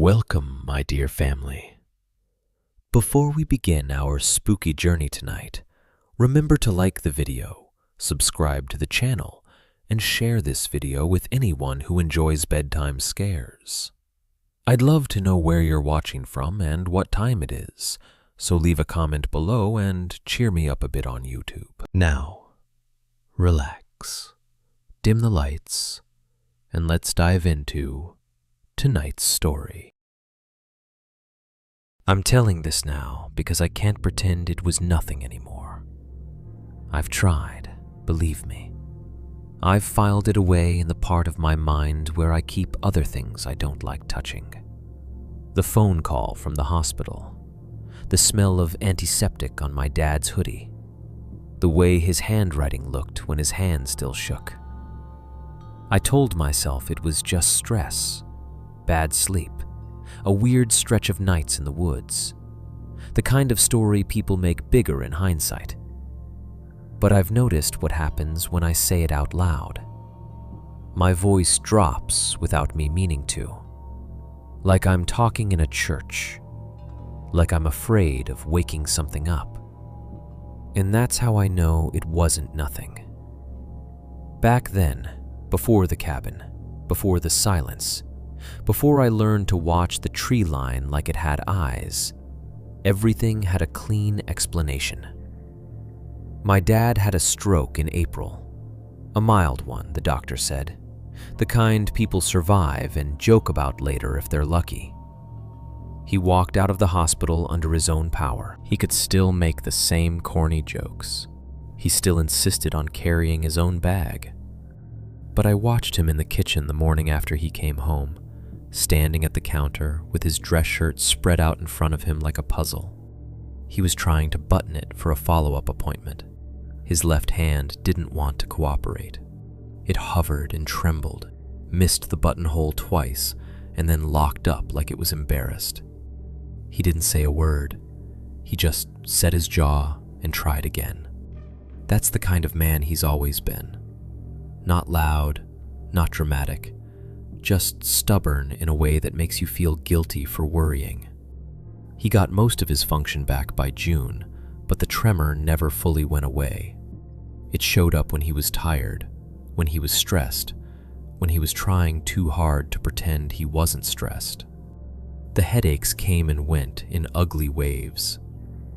Welcome, my dear family. Before we begin our spooky journey tonight, remember to like the video, subscribe to the channel, and share this video with anyone who enjoys bedtime scares. I'd love to know where you're watching from and what time it is, so leave a comment below and cheer me up a bit on YouTube. Now, relax, dim the lights, and let's dive into tonight's story. I'm telling this now because I can't pretend it was nothing anymore. I've tried, believe me. I've filed it away in the part of my mind where I keep other things I don't like touching. The phone call from the hospital, the smell of antiseptic on my dad's hoodie, the way his handwriting looked when his hand still shook. I told myself it was just stress, bad sleep, a weird stretch of nights in the woods, the kind of story people make bigger in hindsight. But I've noticed what happens when I say it out loud. My voice drops without me meaning to, like I'm talking in a church, like I'm afraid of waking something up. And that's how I know it wasn't nothing. Back then, before the cabin, before the silence, before I learned to watch the tree line like it had eyes, everything had a clean explanation. My dad had a stroke in April. A mild one, the doctor said. The kind people survive and joke about later if they're lucky. He walked out of the hospital under his own power. He could still make the same corny jokes. He still insisted on carrying his own bag. But I watched him in the kitchen the morning after he came home, standing at the counter with his dress shirt spread out in front of him like a puzzle. He was trying to button it for a follow-up appointment. His left hand didn't want to cooperate. It hovered and trembled, missed the buttonhole twice, and then locked up like it was embarrassed. He didn't say a word. He just set his jaw and tried again. That's the kind of man he's always been. Not loud, not dramatic, just stubborn in a way that makes you feel guilty for worrying. He got most of his function back by June, but the tremor never fully went away. It showed up when he was tired, when he was stressed, when he was trying too hard to pretend he wasn't stressed. The headaches came and went in ugly waves.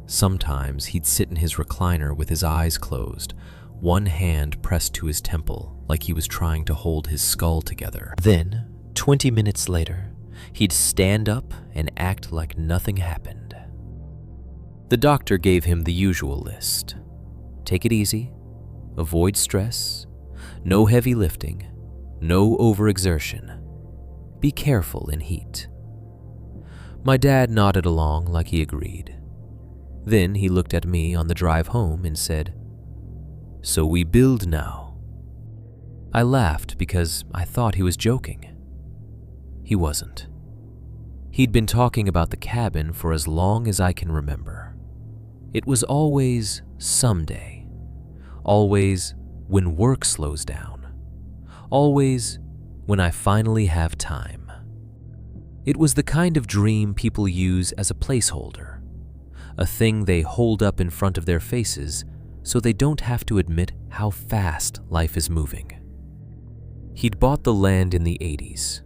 Sometimes he'd sit in his recliner with his eyes closed, one hand pressed to his temple like he was trying to hold his skull together. Then, 20 minutes later, he'd stand up and act like nothing happened. The doctor gave him the usual list. Take it easy, avoid stress, no heavy lifting, no overexertion. Be careful in heat. My dad nodded along like he agreed. Then he looked at me on the drive home and said, "So we build now." I laughed because I thought he was joking. He wasn't. He'd been talking about the cabin for as long as I can remember. It was always someday, always when work slows down, always when I finally have time. It was the kind of dream people use as a placeholder, a thing they hold up in front of their faces so they don't have to admit how fast life is moving. He'd bought the land in the 80s,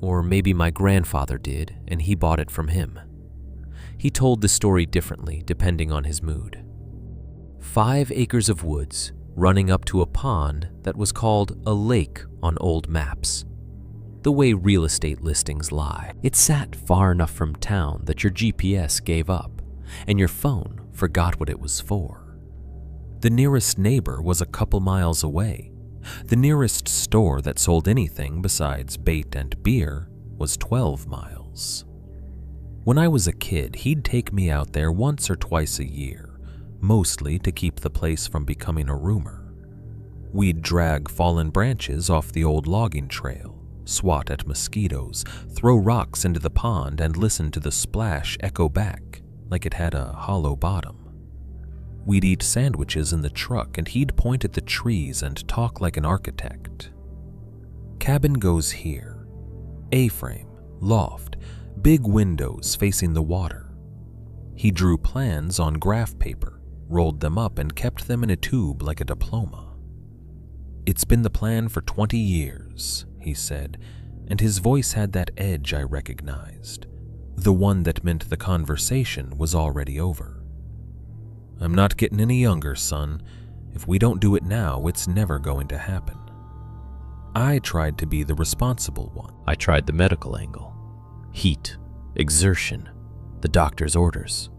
or maybe my grandfather did and he bought it from him. He told the story differently depending on his mood. 5 acres of woods running up to a pond that was called a lake on old maps, the way real estate listings lie. It sat far enough from town that your GPS gave up and your phone forgot what it was for. The nearest neighbor was a couple miles away. The nearest store that sold anything besides bait and beer was 12 miles. When I was a kid, he'd take me out there once or twice a year, mostly to keep the place from becoming a rumor. We'd drag fallen branches off the old logging trail, swat at mosquitoes, throw rocks into the pond, and listen to the splash echo back like it had a hollow bottom. We'd eat sandwiches in the truck and he'd point at the trees and talk like an architect. Cabin goes here. A-frame, loft, big windows facing the water. He drew plans on graph paper, rolled them up, and kept them in a tube like a diploma. "It's been the plan for 20 years, he said, and his voice had that edge I recognized, the one that meant the conversation was already over. "I'm not getting any younger, son. If we don't do it now, it's never going to happen." I tried to be the responsible one. I tried the medical angle. Heat, exertion, the doctor's orders.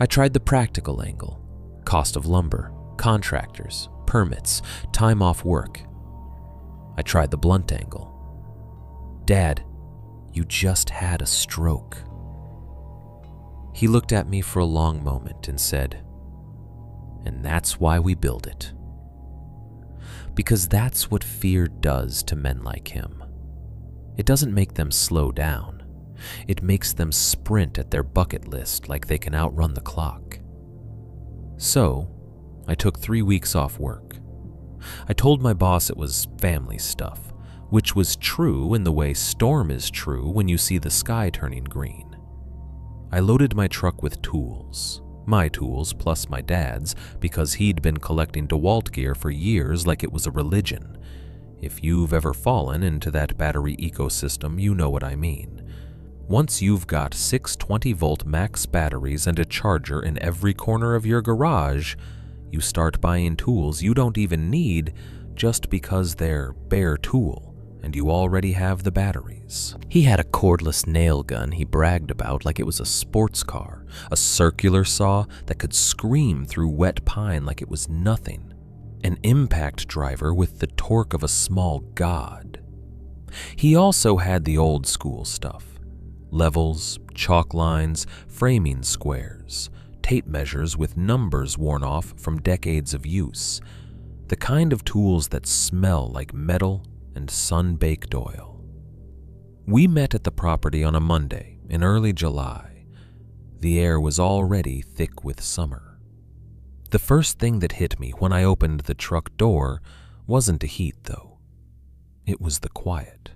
I tried the practical angle. Cost of lumber, contractors, permits, time off work. I tried the blunt angle. "Dad, you just had a stroke." He looked at me for a long moment and said, "And that's why we build it." Because that's what fear does to men like him. It doesn't make them slow down. It makes them sprint at their bucket list like they can outrun the clock. So, I took 3 weeks off work. I told my boss it was family stuff, which was true in the way storm is true when you see the sky turning green. I loaded my truck with tools, my tools plus my dad's, because he'd been collecting DeWalt gear for years like it was a religion. If you've ever fallen into that battery ecosystem, you know what I mean. Once you've got 6 20-volt max batteries and a charger in every corner of your garage, you start buying tools you don't even need just because they're bare tool and you already have the batteries. He had a cordless nail gun he bragged about like it was a sports car, a circular saw that could scream through wet pine like it was nothing, an impact driver with the torque of a small god. He also had the old school stuff: levels, chalk lines, framing squares, tape measures with numbers worn off from decades of use, the kind of tools that smell like metal and sun-baked oil. We met at the property on a Monday in early July. The air was already thick with summer. The first thing that hit me when I opened the truck door wasn't the heat, though. It was the quiet.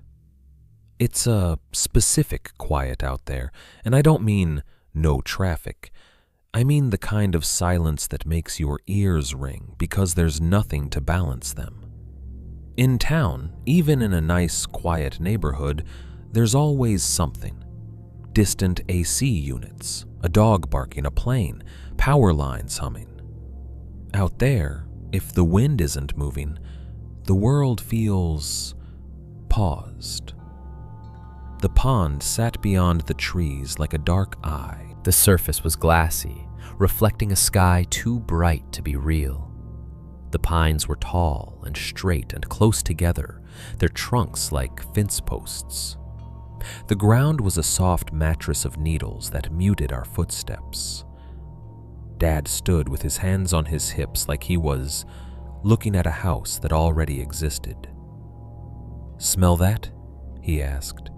It's a specific quiet out there, and I don't mean no traffic. I mean the kind of silence that makes your ears ring because there's nothing to balance them. In town, even in a nice, quiet neighborhood, there's always something. Distant AC units, a dog barking, a plane, power lines humming. Out there, if the wind isn't moving, the world feels paused. The pond sat beyond the trees like a dark eye. The surface was glassy, reflecting a sky too bright to be real. The pines were tall and straight and close together, their trunks like fence posts. The ground was a soft mattress of needles that muted our footsteps. Dad stood with his hands on his hips like he was looking at a house that already existed. "Smell that?" he asked.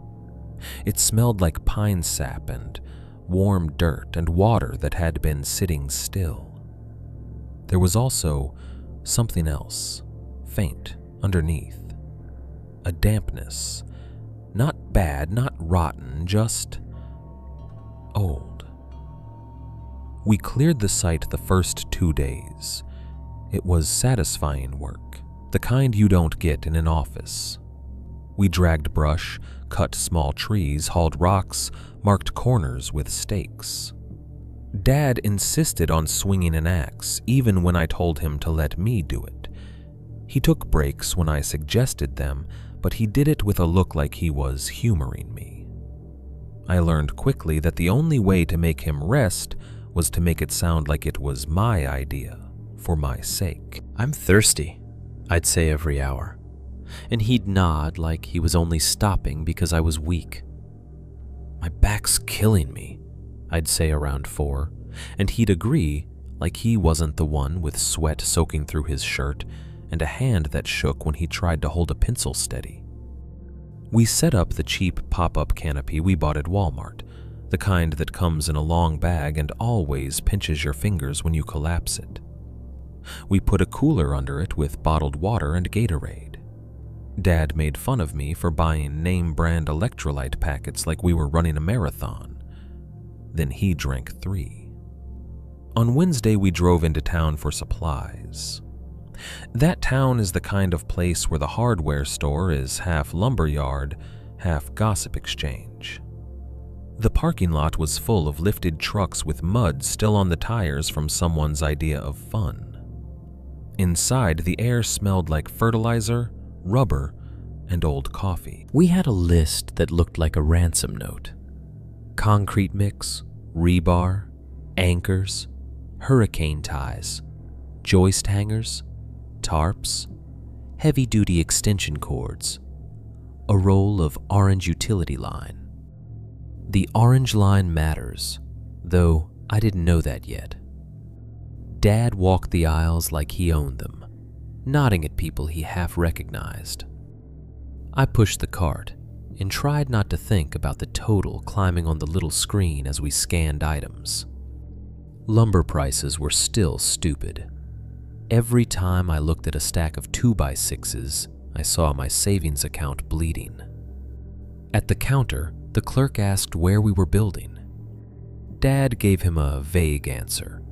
It smelled like pine sap and warm dirt and water that had been sitting still. There was also something else, faint, underneath. A dampness. Not bad, not rotten, just old. We cleared the site the first 2 days. It was satisfying work, the kind you don't get in an office. We dragged brush, cut small trees, hauled rocks, marked corners with stakes. Dad insisted on swinging an axe, even when I told him to let me do it. He took breaks when I suggested them, but he did it with a look like he was humoring me. I learned quickly that the only way to make him rest was to make it sound like it was my idea, for my sake. "I'm thirsty," I'd say every hour, and he'd nod like he was only stopping because I was weak. "My back's killing me," I'd say around 4, and he'd agree like he wasn't the one with sweat soaking through his shirt and a hand that shook when he tried to hold a pencil steady. We set up the cheap pop-up canopy we bought at Walmart, the kind that comes in a long bag and always pinches your fingers when you collapse it. We put a cooler under it with bottled water and Gatorade. Dad made fun of me for buying name-brand electrolyte packets like we were running a marathon. Then he drank 3. On Wednesday, we drove into town for supplies. That town is the kind of place where the hardware store is half lumberyard, half gossip exchange. The parking lot was full of lifted trucks with mud still on the tires from someone's idea of fun. Inside, the air smelled like fertilizer, rubber, and old coffee. We had a list that looked like a ransom note. Concrete mix, rebar, anchors, hurricane ties, joist hangers, tarps, heavy-duty extension cords, a roll of orange utility line. The orange line matters, though I didn't know that yet. Dad walked the aisles like he owned them, nodding at people he half recognized. I pushed the cart and tried not to think about the total climbing on the little screen as we scanned items. Lumber prices were still stupid. Every time I looked at a stack of 2x6s, I saw my savings account bleeding. At the counter, the clerk asked where we were building. Dad gave him a vague answer,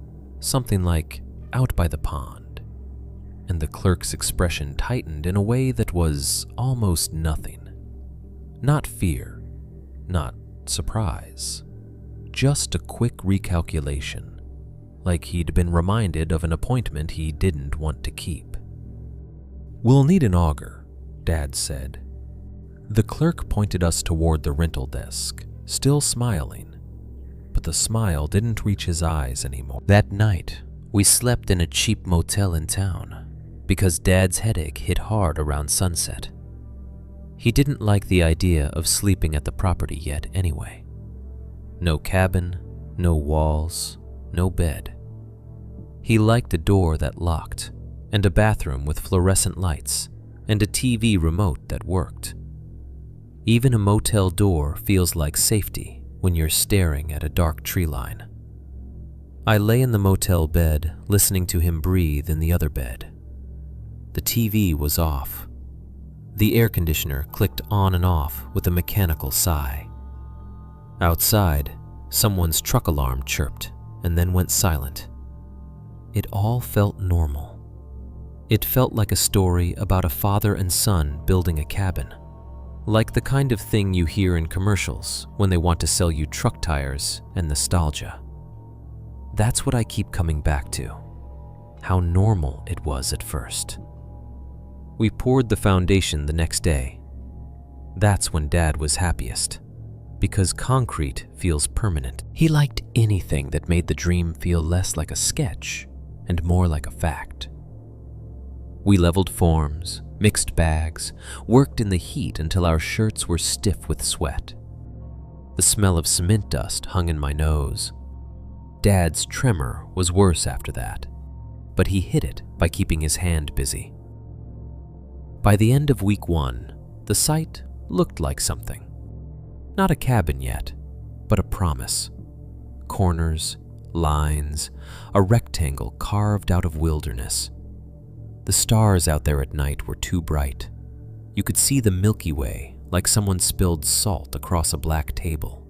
something like out by the pond, and the clerk's expression tightened in a way that was almost nothing. Not fear, not surprise, just a quick recalculation, like he'd been reminded of an appointment he didn't want to keep. "We'll need an auger," Dad said. The clerk pointed us toward the rental desk, still smiling, but the smile didn't reach his eyes anymore. That night, we slept in a cheap motel in town because Dad's headache hit hard around sunset. He didn't like the idea of sleeping at the property yet anyway. No cabin, no walls, no bed. He liked a door that locked, and a bathroom with fluorescent lights, and a TV remote that worked. Even a motel door feels like safety when you're staring at a dark tree line. I lay in the motel bed, listening to him breathe in the other bed. The TV was off. The air conditioner clicked on and off with a mechanical sigh. Outside, someone's truck alarm chirped and then went silent. It all felt normal. It felt like a story about a father and son building a cabin, like the kind of thing you hear in commercials when they want to sell you truck tires and nostalgia. That's what I keep coming back to, how normal it was at first. We poured the foundation the next day. That's when Dad was happiest, because concrete feels permanent. He liked anything that made the dream feel less like a sketch and more like a fact. We leveled forms, mixed bags, worked in the heat until our shirts were stiff with sweat. The smell of cement dust hung in my nose. Dad's tremor was worse after that, but he hid it by keeping his hand busy. By the end of week 1, the site looked like something. Not a cabin yet, but a promise. Corners, lines, a rectangle carved out of wilderness. The stars out there at night were too bright. You could see the Milky Way like someone spilled salt across a black table.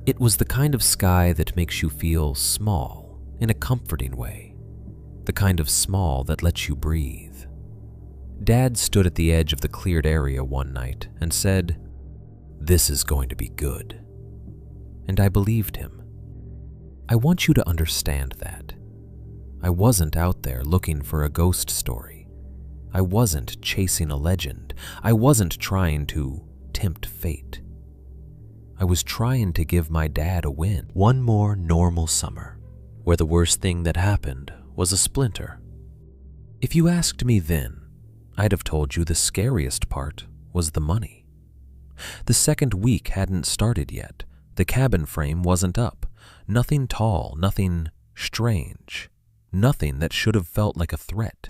It was the kind of sky that makes you feel small in a comforting way, the kind of small that lets you breathe. Dad stood at the edge of the cleared area one night and said, "This is going to be good." And I believed him. I want you to understand that. I wasn't out there looking for a ghost story. I wasn't chasing a legend. I wasn't trying to tempt fate. I was trying to give my dad a win. One more normal summer, where the worst thing that happened was a splinter. If you asked me then, I'd have told you the scariest part was the money. The second week hadn't started yet. The cabin frame wasn't up. Nothing tall, nothing strange, nothing that should have felt like a threat.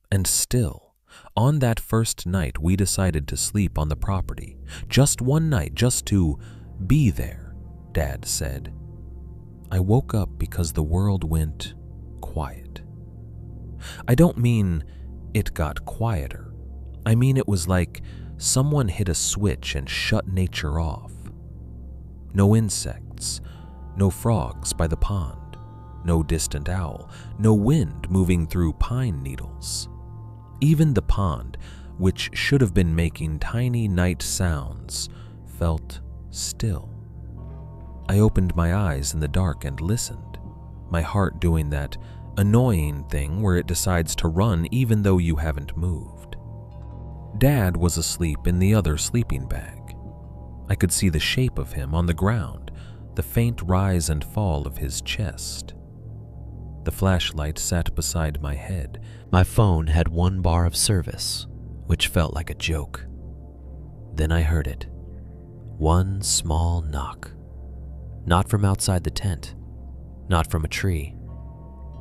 And still, on that first night, we decided to sleep on the property. Just one night, just to be there, Dad said. I woke up because the world went quiet. I don't mean it got quieter. I mean, it was like someone hit a switch and shut nature off. No insects, no frogs by the pond, no distant owl, no wind moving through pine needles. Even the pond, which should have been making tiny night sounds, felt still. I opened my eyes in the dark and listened, my heart doing that annoying thing where it decides to run even though you haven't moved. Dad was asleep in the other sleeping bag. I could see the shape of him on the ground, the faint rise and fall of his chest. The flashlight sat beside my head. My phone had 1 bar of service, which felt like a joke. Then I heard it. One small knock. Not from outside the tent, not from a tree,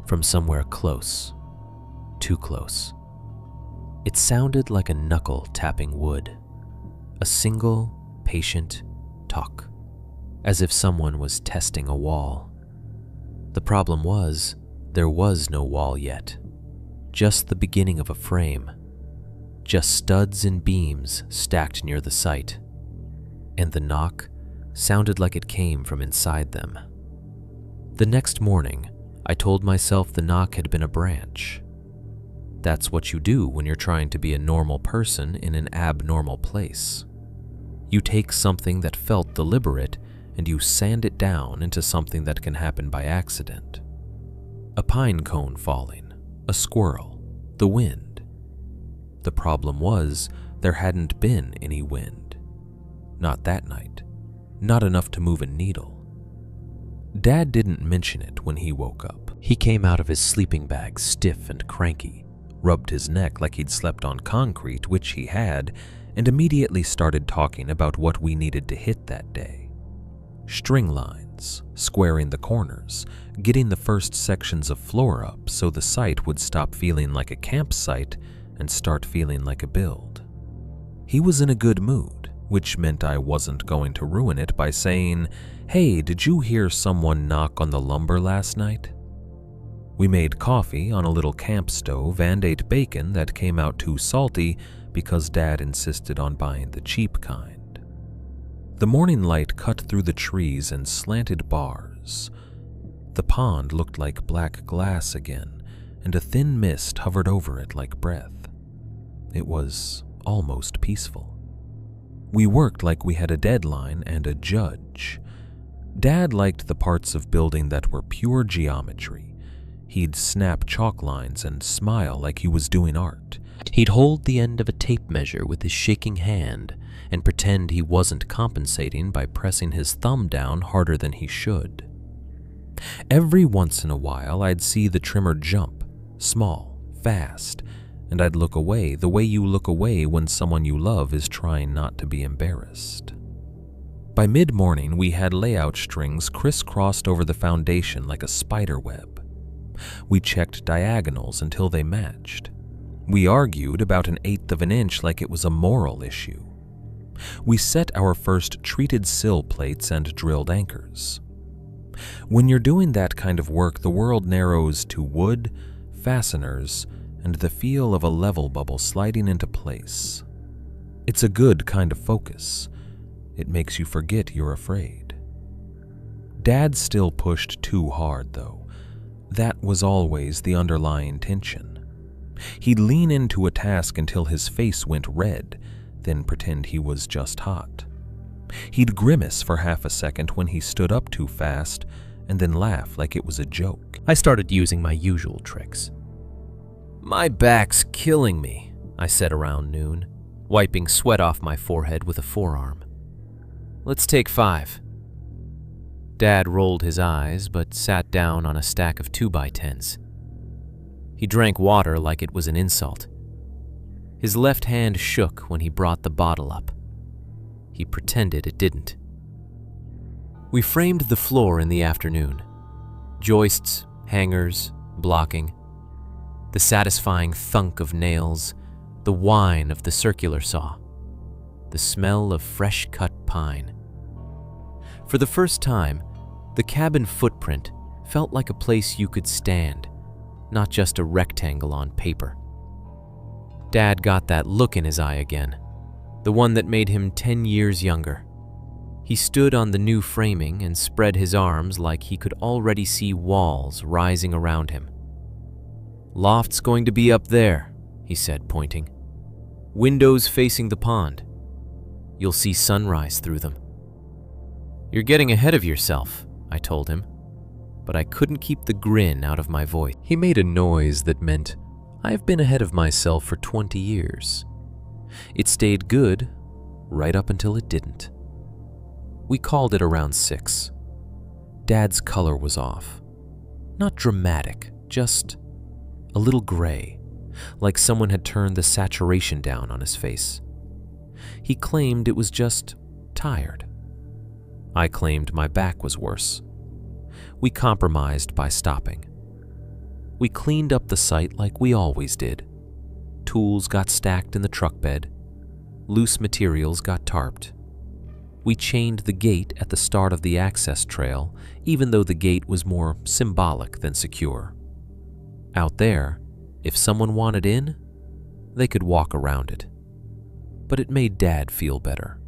from somewhere close, too close. It sounded like a knuckle tapping wood, a single, patient talk, as if someone was testing a wall. The problem was, there was no wall yet, just the beginning of a frame, just studs and beams stacked near the site, and the knock sounded like it came from inside them. The next morning, I told myself the knock had been a branch. That's what you do when you're trying to be a normal person in an abnormal place. You take something that felt deliberate and you sand it down into something that can happen by accident. A pine cone falling, a squirrel, the wind. The problem was there hadn't been any wind. Not that night. Not enough to move a needle. Dad didn't mention it when he woke up. He came out of his sleeping bag stiff and cranky, rubbed his neck like he'd slept on concrete, which he had, and immediately started talking about what we needed to hit that day. String lines, squaring the corners, getting the first sections of floor up so the site would stop feeling like a campsite and start feeling like a build. He was in a good mood, which meant I wasn't going to ruin it by saying, "Hey, did you hear someone knock on the lumber last night?" We made coffee on a little camp stove and ate bacon that came out too salty because Dad insisted on buying the cheap kind. The morning light cut through the trees in slanted bars. The pond looked like black glass again, and a thin mist hovered over it like breath. It was almost peaceful. We worked like we had a deadline and a judge. Dad liked the parts of building that were pure geometry. He'd snap chalk lines and smile like he was doing art. He'd hold the end of a tape measure with his shaking hand and pretend he wasn't compensating by pressing his thumb down harder than he should. Every once in a while, I'd see the trimmer jump, small, fast, and I'd look away the way you look away when someone you love is trying not to be embarrassed. By mid-morning, we had layout strings crisscrossed over the foundation like a spider web. We checked diagonals until they matched. We argued about 1/8 of an inch like it was a moral issue. We set our first treated sill plates and drilled anchors. When you're doing that kind of work, the world narrows to wood, fasteners, and the feel of a level bubble sliding into place. It's a good kind of focus. It makes you forget you're afraid. Dad still pushed too hard, though. That was always the underlying tension. He'd lean into a task until his face went red, then pretend he was just hot. He'd grimace for half a second when he stood up too fast, and then laugh like it was a joke. I started using my usual tricks. "My back's killing me," I said around noon, wiping sweat off my forehead with a forearm. "Let's take 5. Dad rolled his eyes, but sat down on a stack of 2x10s. He drank water like it was an insult. His left hand shook when he brought the bottle up. He pretended it didn't. We framed the floor in the afternoon. Joists, hangers, blocking. The satisfying thunk of nails, the whine of the circular saw, the smell of fresh-cut pine. For the first time, the cabin footprint felt like a place you could stand, not just a rectangle on paper. Dad got that look in his eye again, the one that made him 10 years younger. He stood on the new framing and spread his arms like he could already see walls rising around him. "Loft's going to be up there," he said, pointing. "Windows facing the pond. You'll see sunrise through them." "You're getting ahead of yourself," I told him, but I couldn't keep the grin out of my voice. He made a noise that meant, "I've been ahead of myself for 20 years. It stayed good right up until it didn't." We called it around 6. Dad's color was off. Not dramatic, just a little gray, like someone had turned the saturation down on his face. He claimed it was just tired. I claimed my back was worse. We compromised by stopping. We cleaned up the site like we always did. Tools got stacked in the truck bed. Loose materials got tarped. We chained the gate at the start of the access trail, even though the gate was more symbolic than secure. Out there, if someone wanted in, they could walk around it. But it made Dad feel better.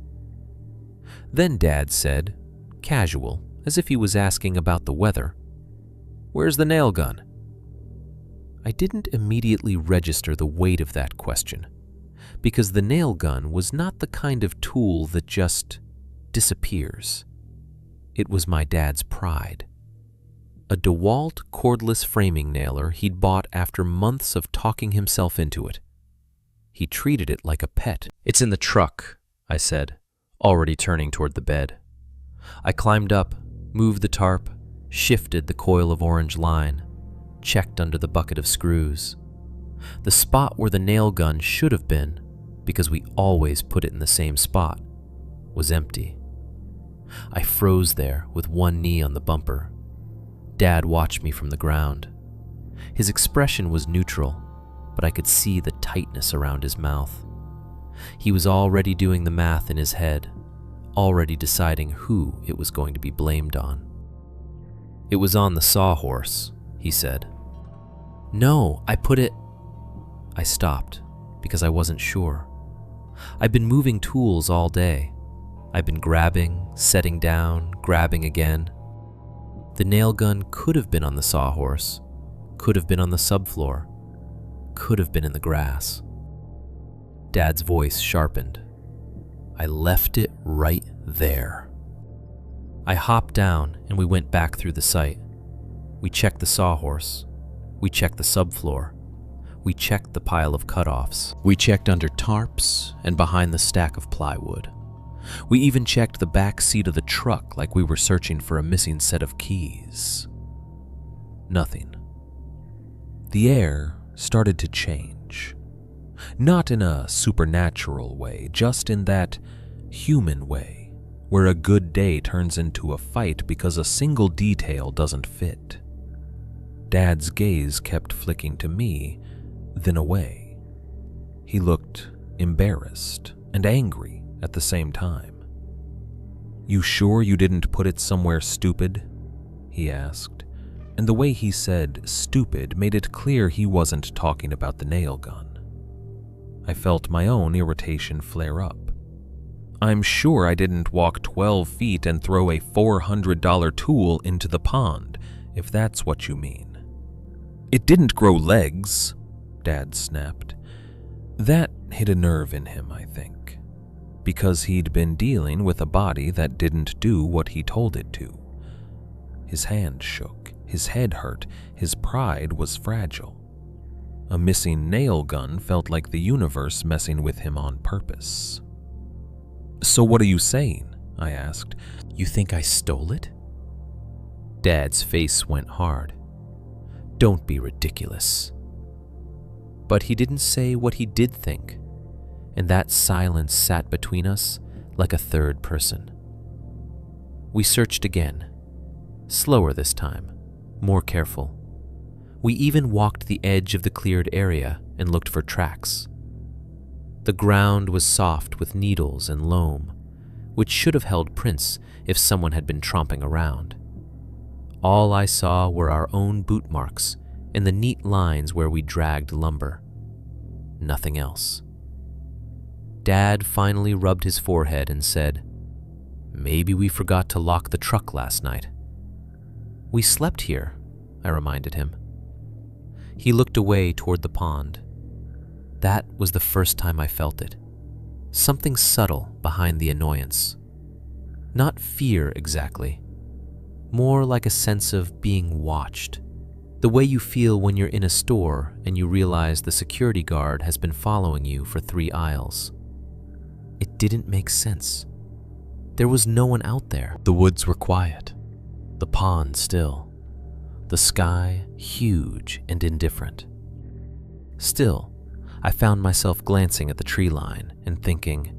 Then Dad said, casual, as if he was asking about the weather, "Where's the nail gun?" I didn't immediately register the weight of that question, because the nail gun was not the kind of tool that just disappears. It was my dad's pride. A DeWalt cordless framing nailer he'd bought after months of talking himself into it. He treated it like a pet. "It's in the truck," I said, already turning toward the bed. I climbed up, moved the tarp, shifted the coil of orange line, checked under the bucket of screws. The spot where the nail gun should have been, because we always put it in the same spot, was empty. I froze there with one knee on the bumper. Dad watched me from the ground. His expression was neutral, but I could see the tightness around his mouth. He was already doing the math in his head, already deciding who it was going to be blamed on. "It was on the sawhorse," he said. "No, I put it..." I stopped because I wasn't sure. I'd been moving tools all day. I'd been grabbing, setting down, grabbing again. The nail gun could have been on the sawhorse, could have been on the subfloor, could have been in the grass. Dad's voice sharpened. "I left it right there." I hopped down and we went back through the site. We checked the sawhorse. We checked the subfloor. We checked the pile of cutoffs. We checked under tarps and behind the stack of plywood. We even checked the back seat of the truck like we were searching for a missing set of keys. Nothing. The air started to change. Not in a supernatural way, just in that human way, where a good day turns into a fight because a single detail doesn't fit. Dad's gaze kept flicking to me, then away. He looked embarrassed and angry at the same time. "You sure you didn't put it somewhere stupid?" he asked, and the way he said stupid made it clear he wasn't talking about the nail gun. I felt my own irritation flare up. "I'm sure I didn't walk 12 feet and throw a $400 tool into the pond, if that's what you mean." "It didn't grow legs," Dad snapped. That hit a nerve in him, I think, because he'd been dealing with a body that didn't do what he told it to. His hand shook, his head hurt, his pride was fragile. A missing nail gun felt like the universe messing with him on purpose. "So what are you saying?" I asked. "You think I stole it?" Dad's face went hard. "Don't be ridiculous." But he didn't say what he did think, and that silence sat between us like a third person. We searched again, slower this time, more careful. We even walked the edge of the cleared area and looked for tracks. The ground was soft with needles and loam, which should have held prints if someone had been tromping around. All I saw were our own boot marks and the neat lines where we dragged lumber. Nothing else. Dad finally rubbed his forehead and said, "Maybe we forgot to lock the truck last night." "We slept here," I reminded him. He looked away toward the pond. That was the first time I felt it. Something subtle behind the annoyance. Not fear exactly. More like a sense of being watched. The way you feel when you're in a store and you realize the security guard has been following you for 3 aisles. It didn't make sense. There was no one out there. The woods were quiet. The pond still. The sky huge and indifferent. Still, I found myself glancing at the tree line and thinking,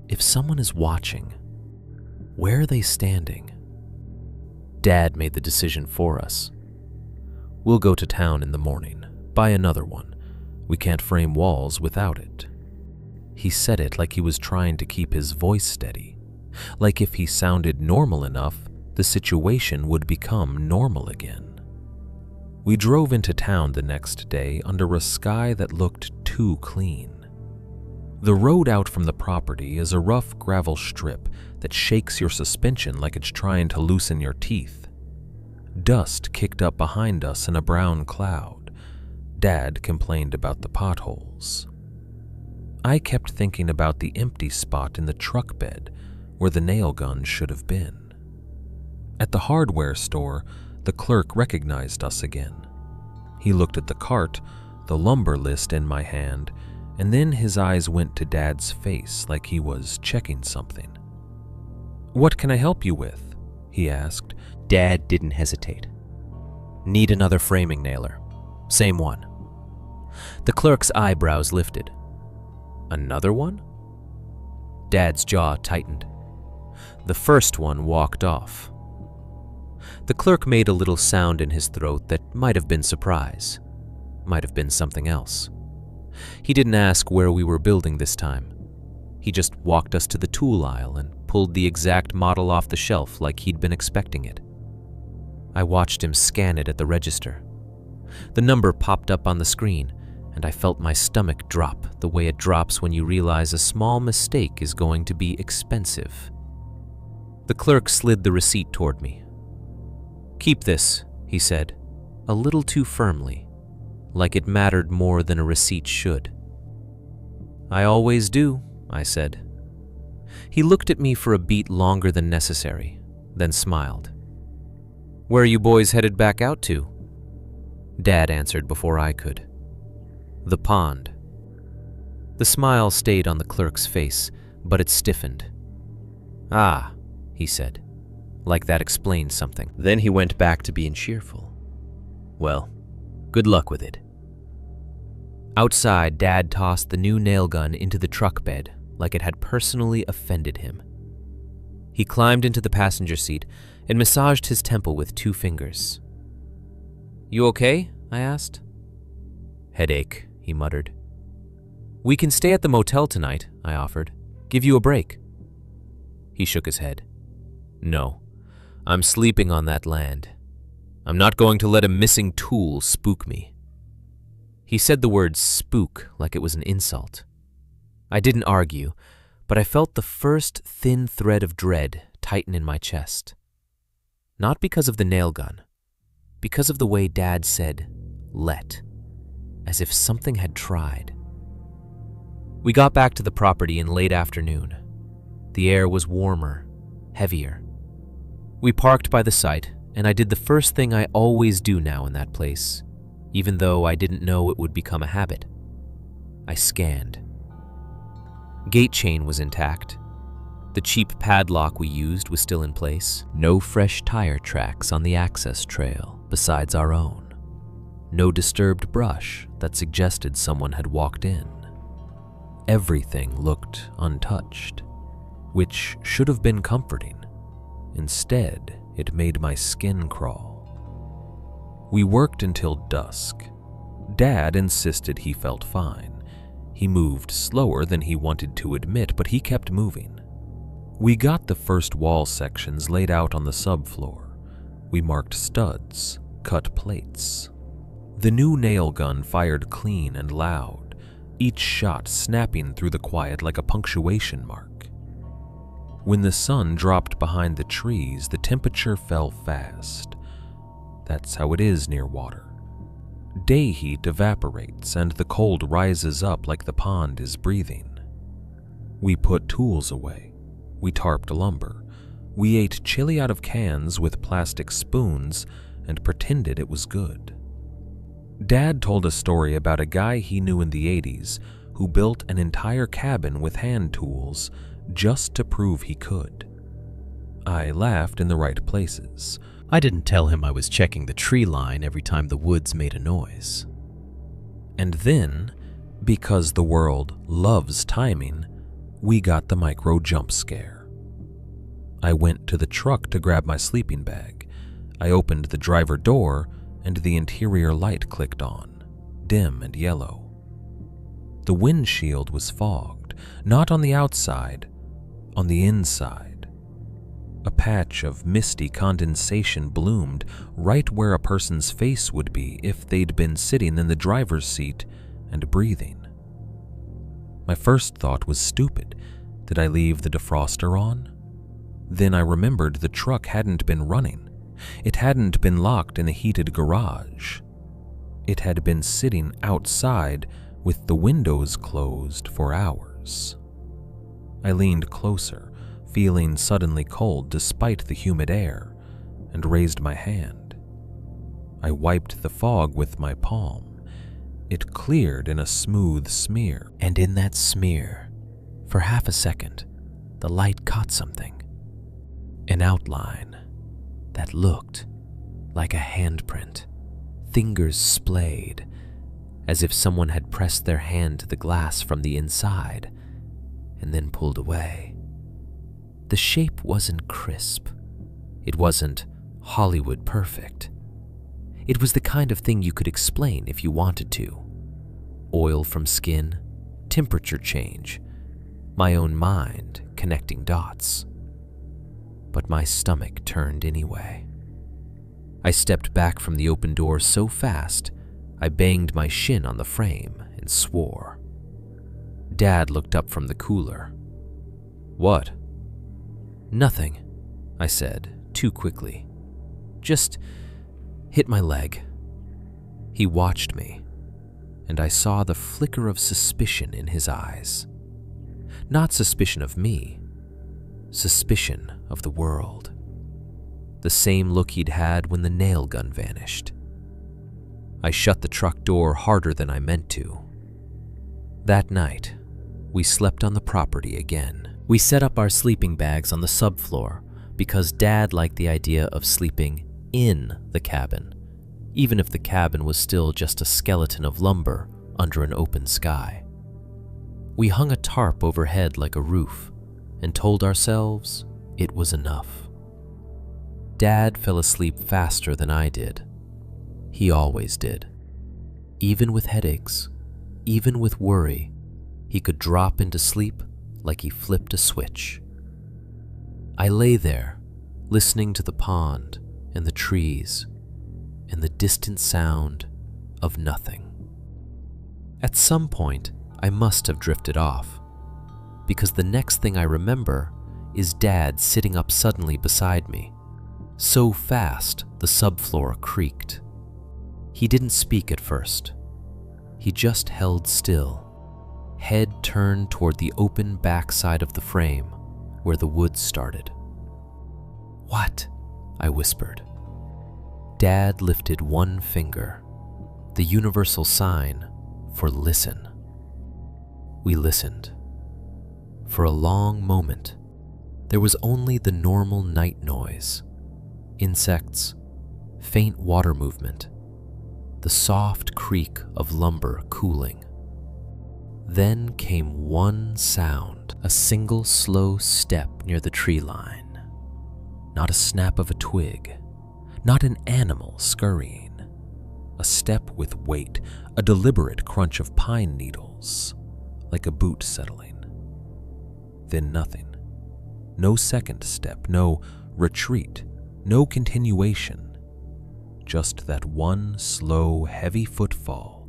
if someone is watching, where are they standing? Dad made the decision for us. "We'll go to town in the morning, buy another one. We can't frame walls without it." He said it like he was trying to keep his voice steady, like if he sounded normal enough, the situation would become normal again. We drove into town the next day under a sky that looked too clean. The road out from the property is a rough gravel strip that shakes your suspension like it's trying to loosen your teeth. Dust kicked up behind us in a brown cloud. Dad complained about the potholes. I kept thinking about the empty spot in the truck bed where the nail gun should have been. At the hardware store, the clerk recognized us again. He looked at the cart, the lumber list in my hand, and then his eyes went to Dad's face like he was checking something. "What can I help you with?" he asked. Dad didn't hesitate. "Need another framing nailer. Same one." The clerk's eyebrows lifted. "Another one?" Dad's jaw tightened. "The first one walked off." The clerk made a little sound in his throat that might have been surprise, might have been something else. He didn't ask where we were building this time. He just walked us to the tool aisle and pulled the exact model off the shelf like he'd been expecting it. I watched him scan it at the register. The number popped up on the screen, and I felt my stomach drop the way it drops when you realize a small mistake is going to be expensive. The clerk slid the receipt toward me. "Keep this," he said, a little too firmly, like it mattered more than a receipt should. "I always do," I said. He looked at me for a beat longer than necessary, then smiled. "Where are you boys headed back out to?" Dad answered before I could. "The pond." The smile stayed on the clerk's face, but it stiffened. "Ah," he said, like that explained something. Then he went back to being cheerful. "Well, good luck with it." Outside, Dad tossed the new nail gun into the truck bed like it had personally offended him. He climbed into the passenger seat and massaged his temple with 2 fingers. "You okay?" I asked. "Headache," he muttered. "We can stay at the motel tonight," I offered. "Give you a break." He shook his head. "No, I'm sleeping on that land. I'm not going to let a missing tool spook me." He said the word spook like it was an insult. I didn't argue, but I felt the first thin thread of dread tighten in my chest. Not because of the nail gun, because of the way Dad said, "let," as if something had tried. We got back to the property in late afternoon. The air was warmer, heavier. We parked by the site, and I did the first thing I always do now in that place, even though I didn't know it would become a habit. I scanned. Gate chain was intact. The cheap padlock we used was still in place. No fresh tire tracks on the access trail besides our own. No disturbed brush that suggested someone had walked in. Everything looked untouched, which should have been comforting. Instead, it made my skin crawl. We worked until dusk. Dad insisted he felt fine. He moved slower than he wanted to admit, but he kept moving. We got the first wall sections laid out on the subfloor. We marked studs, cut plates. The new nail gun fired clean and loud, each shot snapping through the quiet like a punctuation mark. When the sun dropped behind the trees, the temperature fell fast. That's how it is near water. Day heat evaporates and the cold rises up like the pond is breathing. We put tools away. We tarped lumber. We ate chili out of cans with plastic spoons and pretended it was good. Dad told a story about a guy he knew in the 80s who built an entire cabin with hand tools just to prove he could. I laughed in the right places. I didn't tell him I was checking the tree line every time the woods made a noise. And then, because the world loves timing, we got the micro jump scare. I went to the truck to grab my sleeping bag. I opened the driver door and the interior light clicked on, dim and yellow. The windshield was fogged, not on the outside, on the inside. A patch of misty condensation bloomed right where a person's face would be if they'd been sitting in the driver's seat and breathing. My first thought was stupid. Did I leave the defroster on? Then I remembered the truck hadn't been running. It hadn't been locked in a heated garage. It had been sitting outside with the windows closed for hours. I leaned closer, feeling suddenly cold despite the humid air, and raised my hand. I wiped the fog with my palm. It cleared in a smooth smear. And in that smear, for half a second, the light caught something. An outline that looked like a handprint, fingers splayed, as if someone had pressed their hand to the glass from the inside and then pulled away. The shape wasn't crisp. It wasn't Hollywood perfect. It was the kind of thing you could explain if you wanted to. Oil from skin, temperature change, my own mind connecting dots. But my stomach turned anyway. I stepped back from the open door so fast, I banged my shin on the frame and swore. Dad looked up from the cooler. "What?" "Nothing," I said, too quickly. "Just hit my leg." He watched me, and I saw the flicker of suspicion in his eyes. Not suspicion of me, suspicion of the world. The same look he'd had when the nail gun vanished. I shut the truck door harder than I meant to. That night, we slept on the property again. We set up our sleeping bags on the subfloor because Dad liked the idea of sleeping in the cabin, even if the cabin was still just a skeleton of lumber under an open sky. We hung a tarp overhead like a roof and told ourselves it was enough. Dad fell asleep faster than I did. He always did. Even with headaches, even with worry, he could drop into sleep like he flipped a switch. I lay there, listening to the pond and the trees and the distant sound of nothing. At some point, I must have drifted off, because the next thing I remember is Dad sitting up suddenly beside me, so fast the subfloor creaked. He didn't speak at first. He just held still, head turned toward the open backside of the frame where the wood started. "What?" I whispered. Dad lifted one finger, the universal sign for listen. We listened. For a long moment, there was only the normal night noise, insects, faint water movement, the soft creak of lumber cooling. Then came one sound, a single slow step near the tree line. Not a snap of a twig, not an animal scurrying. A step with weight, a deliberate crunch of pine needles, like a boot settling. Then nothing. No second step, no retreat, no continuation. Just that one slow, heavy footfall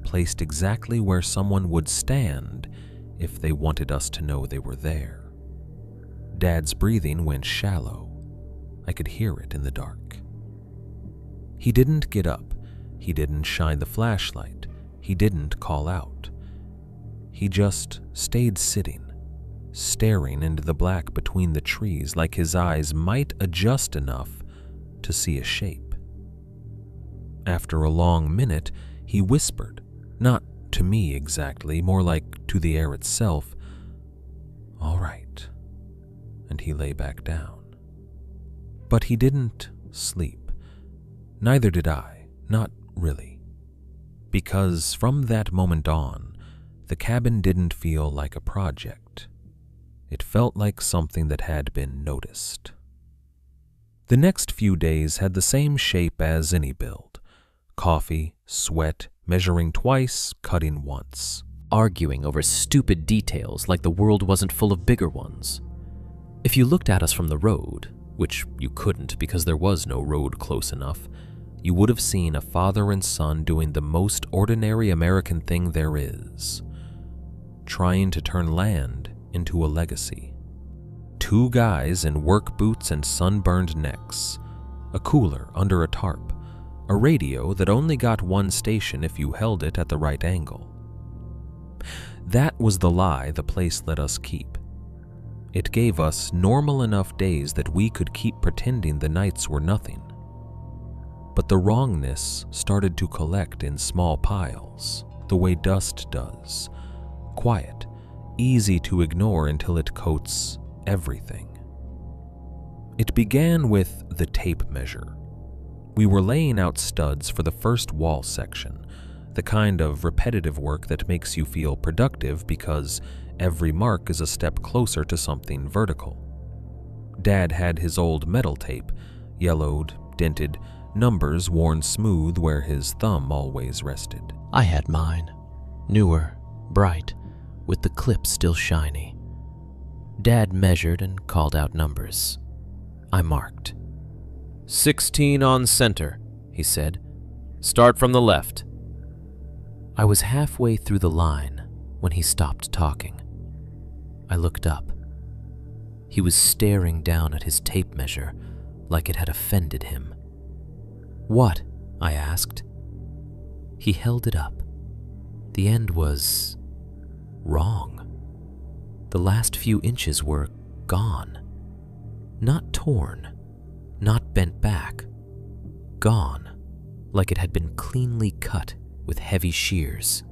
placed exactly where someone would stand if they wanted us to know they were there. Dad's breathing went shallow. I could hear it in the dark. He didn't get up. He didn't shine the flashlight. He didn't call out. He just stayed sitting, staring into the black between the trees like his eyes might adjust enough to see a shape. After a long minute, he whispered, not to me exactly, more like to the air itself, "All right," and he lay back down. But he didn't sleep. Neither did I, not really. Because from that moment on, the cabin didn't feel like a project. It felt like something that had been noticed. The next few days had the same shape as any build. Coffee, sweat, measuring twice, cutting once. Arguing over stupid details like the world wasn't full of bigger ones. If you looked at us from the road, which you couldn't because there was no road close enough, you would have seen a father and son doing the most ordinary American thing there is, trying to turn land into a legacy. Two guys in work boots and sunburned necks, a cooler under a tarp, a radio that only got one station if you held it at the right angle. That was the lie the place let us keep. It gave us normal enough days that we could keep pretending the nights were nothing. But the wrongness started to collect in small piles, the way dust does. Quiet, easy to ignore until it coats everything. It began with the tape measure. We were laying out studs for the first wall section, the kind of repetitive work that makes you feel productive because every mark is a step closer to something vertical. Dad had his old metal tape, yellowed, dented, numbers worn smooth where his thumb always rested. I had mine, newer, bright, with the clip still shiny. Dad measured and called out numbers. I marked. 16 on center, he said. Start from the left. I was halfway through the line when he stopped talking. I looked up. He was staring down at his tape measure like it had offended him. What? I asked. He held it up. The end was wrong. The last few inches were gone. Not torn, not bent back. Gone, like it had been cleanly cut with heavy shears.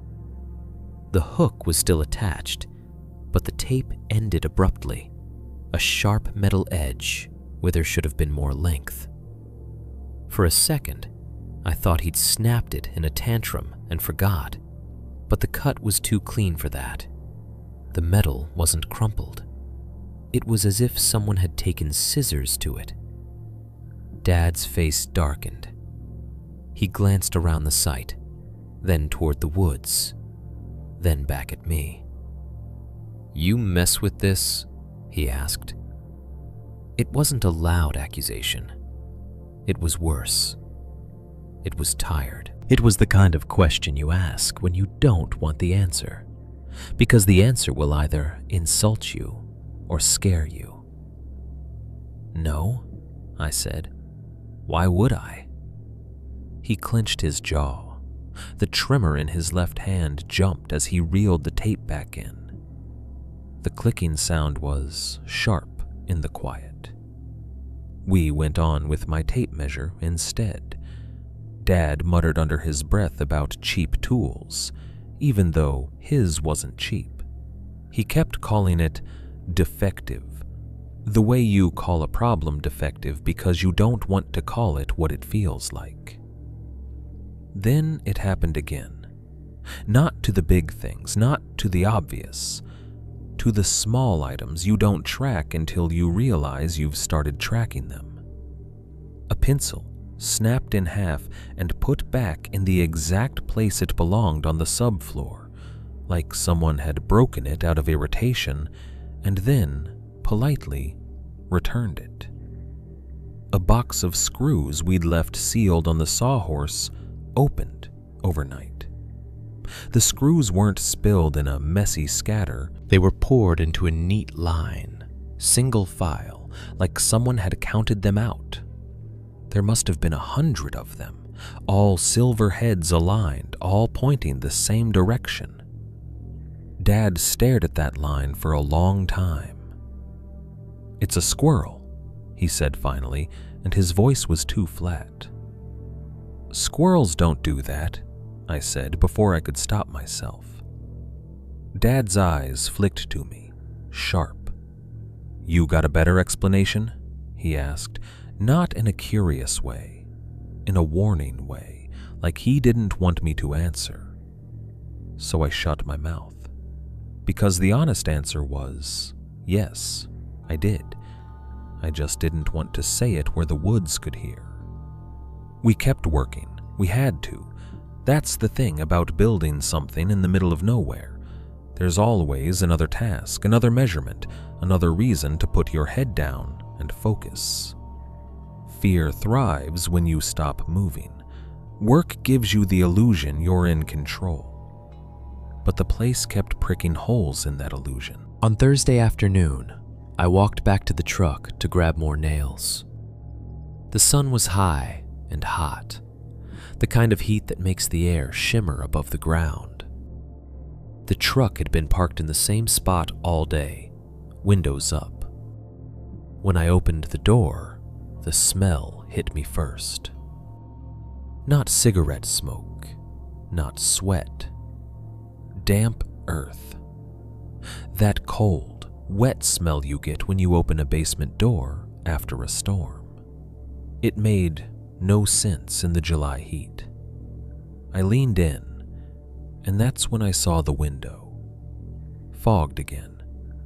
The hook was still attached, but the tape ended abruptly, a sharp metal edge where there should have been more length. For a second, I thought he'd snapped it in a tantrum and forgot, but the cut was too clean for that. The metal wasn't crumpled. It was as if someone had taken scissors to it. Dad's face darkened. He glanced around the site, then toward the woods, then back at me. "You mess with this?" he asked. It wasn't a loud accusation. It was worse. It was tired. It was the kind of question you ask when you don't want the answer, because the answer will either insult you or scare you. "No," I said. "Why would I?" He clenched his jaw. The tremor in his left hand jumped as he reeled the tape back in. The clicking sound was sharp in the quiet. We went on with my tape measure instead. Dad muttered under his breath about cheap tools, even though his wasn't cheap. He kept calling it defective, the way you call a problem defective because you don't want to call it what it feels like. Then it happened again. Not to the big things, not to the obvious, to the small items you don't track until you realize you've started tracking them. A pencil snapped in half and put back in the exact place it belonged on the subfloor, like someone had broken it out of irritation and then, politely, returned it. A box of screws we'd left sealed on the sawhorse opened overnight. The screws weren't spilled in a messy scatter. They were poured into a neat line, single file, like someone had counted them out. There must have been 100 of them, all silver heads aligned, all pointing the same direction. Dad stared at that line for a long time. "It's a squirrel," he said finally, and his voice was too flat. "Squirrels don't do that," I said before I could stop myself. Dad's eyes flicked to me, sharp. "You got a better explanation?" he asked, not in a curious way, in a warning way, like he didn't want me to answer. So I shut my mouth, because the honest answer was, yes, I did. I just didn't want to say it where the woods could hear. We kept working. We had to. That's the thing about building something in the middle of nowhere. There's always another task, another measurement, another reason to put your head down and focus. Fear thrives when you stop moving. Work gives you the illusion you're in control. But the place kept pricking holes in that illusion. On Thursday afternoon, I walked back to the truck to grab more nails. The sun was high and hot, the kind of heat that makes the air shimmer above the ground. The truck had been parked in the same spot all day, windows up. When I opened the door, the smell hit me first. Not cigarette smoke, not sweat. Damp earth. That cold, wet smell you get when you open a basement door after a storm. It made no sense in the July heat. I leaned in, and that's when I saw the window. Fogged again,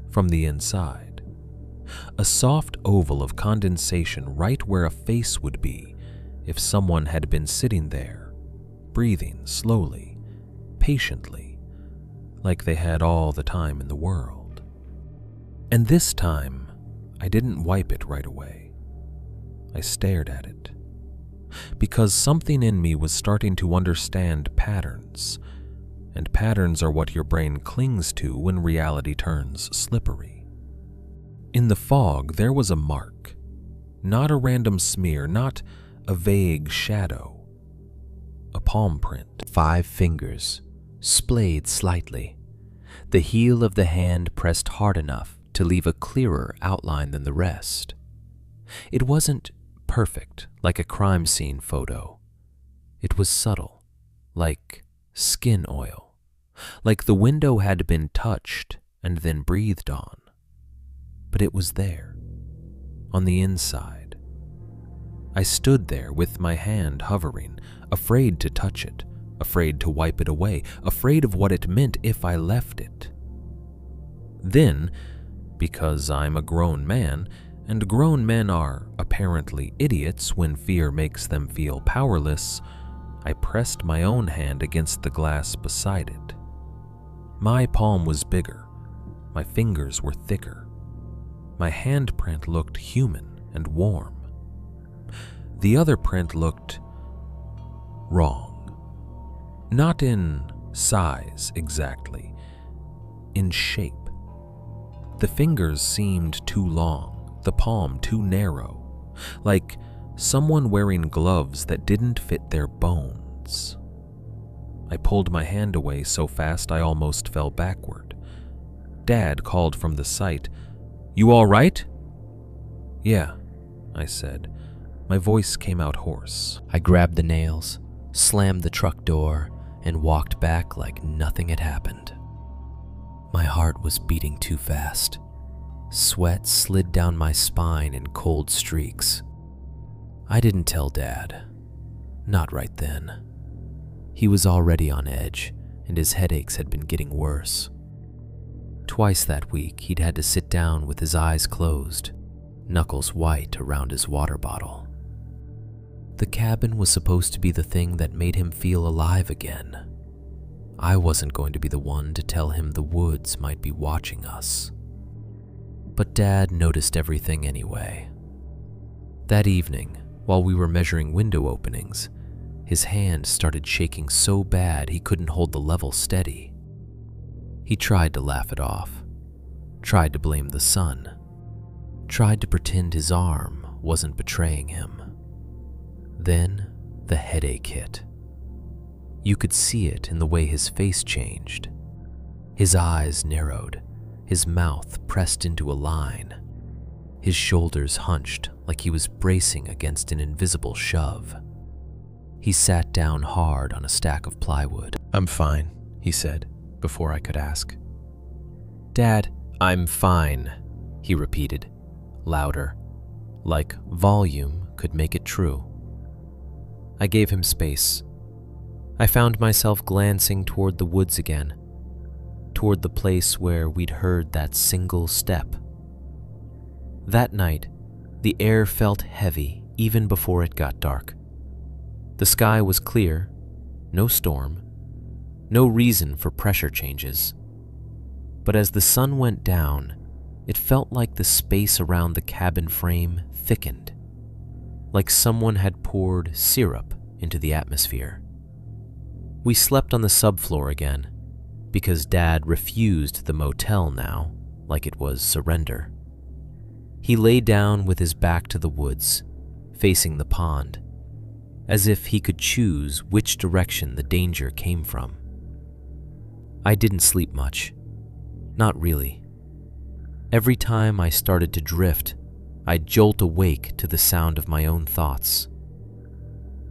from the inside. A soft oval of condensation right where a face would be if someone had been sitting there, breathing slowly, patiently, like they had all the time in the world. And this time, I didn't wipe it right away. I stared at it, because something in me was starting to understand patterns, and patterns are what your brain clings to when reality turns slippery. In the fog, there was a mark, not a random smear, not a vague shadow, a palm print. 5 fingers, splayed slightly, the heel of the hand pressed hard enough to leave a clearer outline than the rest. It wasn't perfect like a crime scene photo. It was subtle, like skin oil, like the window had been touched and then breathed on. But it was there, on the inside. I stood there with my hand hovering, afraid to touch it, afraid to wipe it away, afraid of what it meant if I left it. Then, because I'm a grown man, and grown men are apparently idiots when fear makes them feel powerless, I pressed my own hand against the glass beside it. My palm was bigger, my fingers were thicker. My handprint looked human and warm. The other print looked wrong. Not in size exactly, in shape. The fingers seemed too long, the palm too narrow, like someone wearing gloves that didn't fit their bones. I pulled my hand away so fast I almost fell backward. Dad called from the site, "You all right?" "Yeah," I said. My voice came out hoarse. I grabbed the nails, slammed the truck door, and walked back like nothing had happened. My heart was beating too fast. Sweat slid down my spine in cold streaks. I didn't tell Dad. Not right then. He was already on edge, and his headaches had been getting worse. Twice that week, he'd had to sit down with his eyes closed, knuckles white around his water bottle. The cabin was supposed to be the thing that made him feel alive again. I wasn't going to be the one to tell him the woods might be watching us. But Dad noticed everything anyway. That evening, while we were measuring window openings, His hand started shaking so bad he couldn't hold the level steady. He tried to laugh it off, tried to blame the sun, tried to pretend his arm wasn't betraying him. Then the headache hit. You could see it in the way his face changed. His eyes narrowed, his mouth pressed into a line, his shoulders hunched like he was bracing against an invisible shove. He sat down hard on a stack of plywood. "I'm fine," he said, before I could ask. "Dad, I'm fine," he repeated, louder, like volume could make it true. I gave him space. I found myself glancing toward the woods again, toward the place where we'd heard that single step. That night, the air felt heavy even before it got dark. The sky was clear, no storm, no reason for pressure changes. But as the sun went down, it felt like the space around the cabin frame thickened, like someone had poured syrup into the atmosphere. We slept on the subfloor again, because Dad refused the motel now, like it was surrender. He lay down with his back to the woods, facing the pond, as if he could choose which direction the danger came from. I didn't sleep much. Not really. Every time I started to drift, I'd jolt awake to the sound of my own thoughts.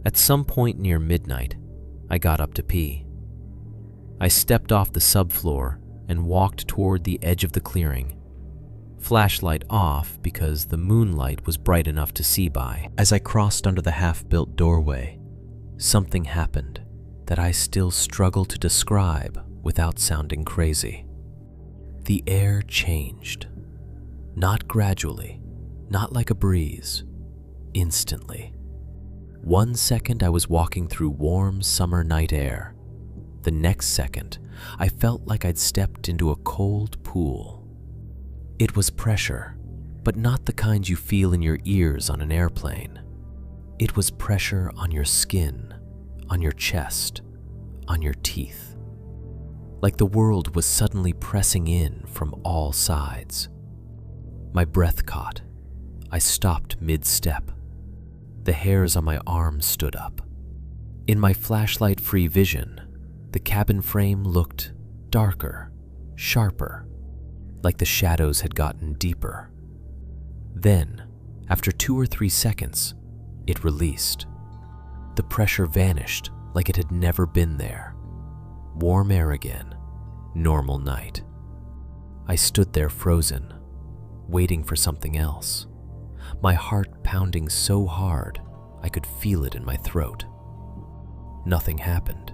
At some point near midnight, I got up to pee. I stepped off the subfloor and walked toward the edge of the clearing, flashlight off because the moonlight was bright enough to see by. As I crossed under the half-built doorway, something happened that I still struggle to describe without sounding crazy. The air changed. Not gradually, not like a breeze, instantly. 1 second I was walking through warm summer night air. The next second, I felt like I'd stepped into a cold pool. It was pressure, but not the kind you feel in your ears on an airplane. It was pressure on your skin, on your chest, on your teeth. Like the world was suddenly pressing in from all sides. My breath caught. I stopped mid-step. The hairs on my arms stood up. In my flashlight-free vision, the cabin frame looked darker, sharper, like the shadows had gotten deeper. Then, after 2 or 3 seconds, it released. The pressure vanished like it had never been there. Warm air again, normal night. I stood there frozen, waiting for something else, my heart pounding so hard I could feel it in my throat. Nothing happened.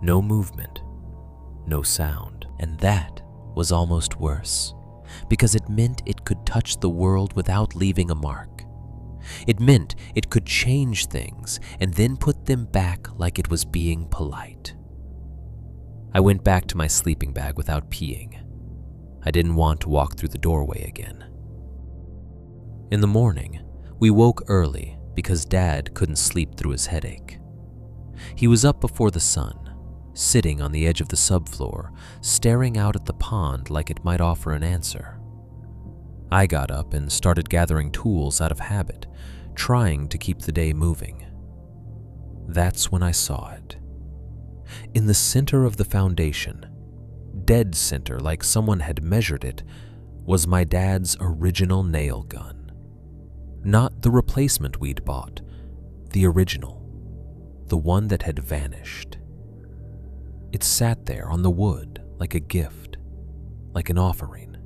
No movement, no sound. And that was almost worse, because it meant it could touch the world without leaving a mark. It meant it could change things and then put them back like it was being polite. I went back to my sleeping bag without peeing. I didn't want to walk through the doorway again. In the morning, we woke early because Dad couldn't sleep through his headache. He was up before the sun, sitting on the edge of the subfloor, staring out at the pond like it might offer an answer. I got up and started gathering tools out of habit, trying to keep the day moving. That's when I saw it. In the center of the foundation, dead center like someone had measured it, was my dad's original nail gun. Not the replacement we'd bought, the original, the one that had vanished. It sat there on the wood like a gift, like an offering.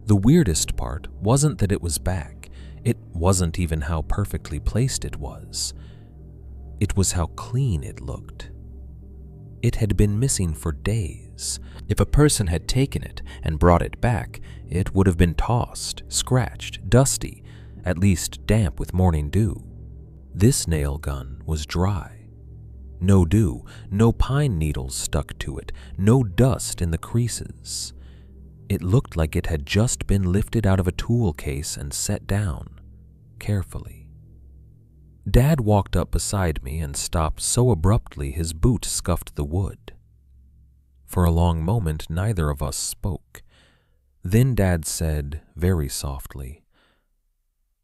The weirdest part wasn't that it was back. It wasn't even how perfectly placed it was. It was how clean it looked. It had been missing for days. If a person had taken it and brought it back, it would have been tossed, scratched, dusty, at least damp with morning dew. This nail gun was dry. No dew, no pine needles stuck to it, no dust in the creases. It looked like it had just been lifted out of a tool case and set down, carefully. Dad walked up beside me and stopped so abruptly his boot scuffed the wood. For a long moment, neither of us spoke. Then Dad said, very softly,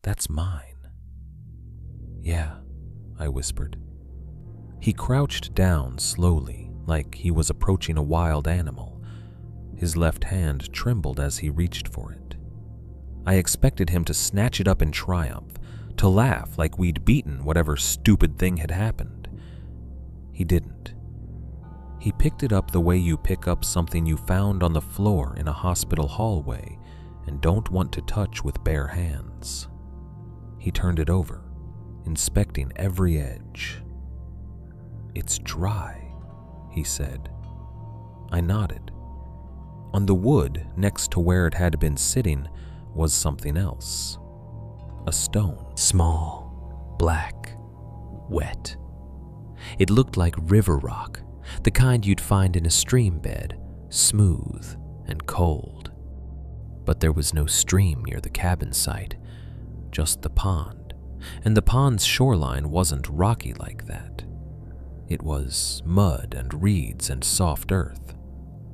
"That's mine." "Yeah," I whispered. He crouched down slowly, like he was approaching a wild animal. His left hand trembled as he reached for it. I expected him to snatch it up in triumph, to laugh like we'd beaten whatever stupid thing had happened. He didn't. He picked it up the way you pick up something you found on the floor in a hospital hallway and don't want to touch with bare hands. He turned it over, inspecting every edge. "It's dry," he said. I nodded. On the wood next to where it had been sitting was something else. A stone. Small, black, wet. It looked like river rock, the kind you'd find in a stream bed, smooth and cold. But there was no stream near the cabin site, just the pond, and the pond's shoreline wasn't rocky like that. It was mud and reeds and soft earth.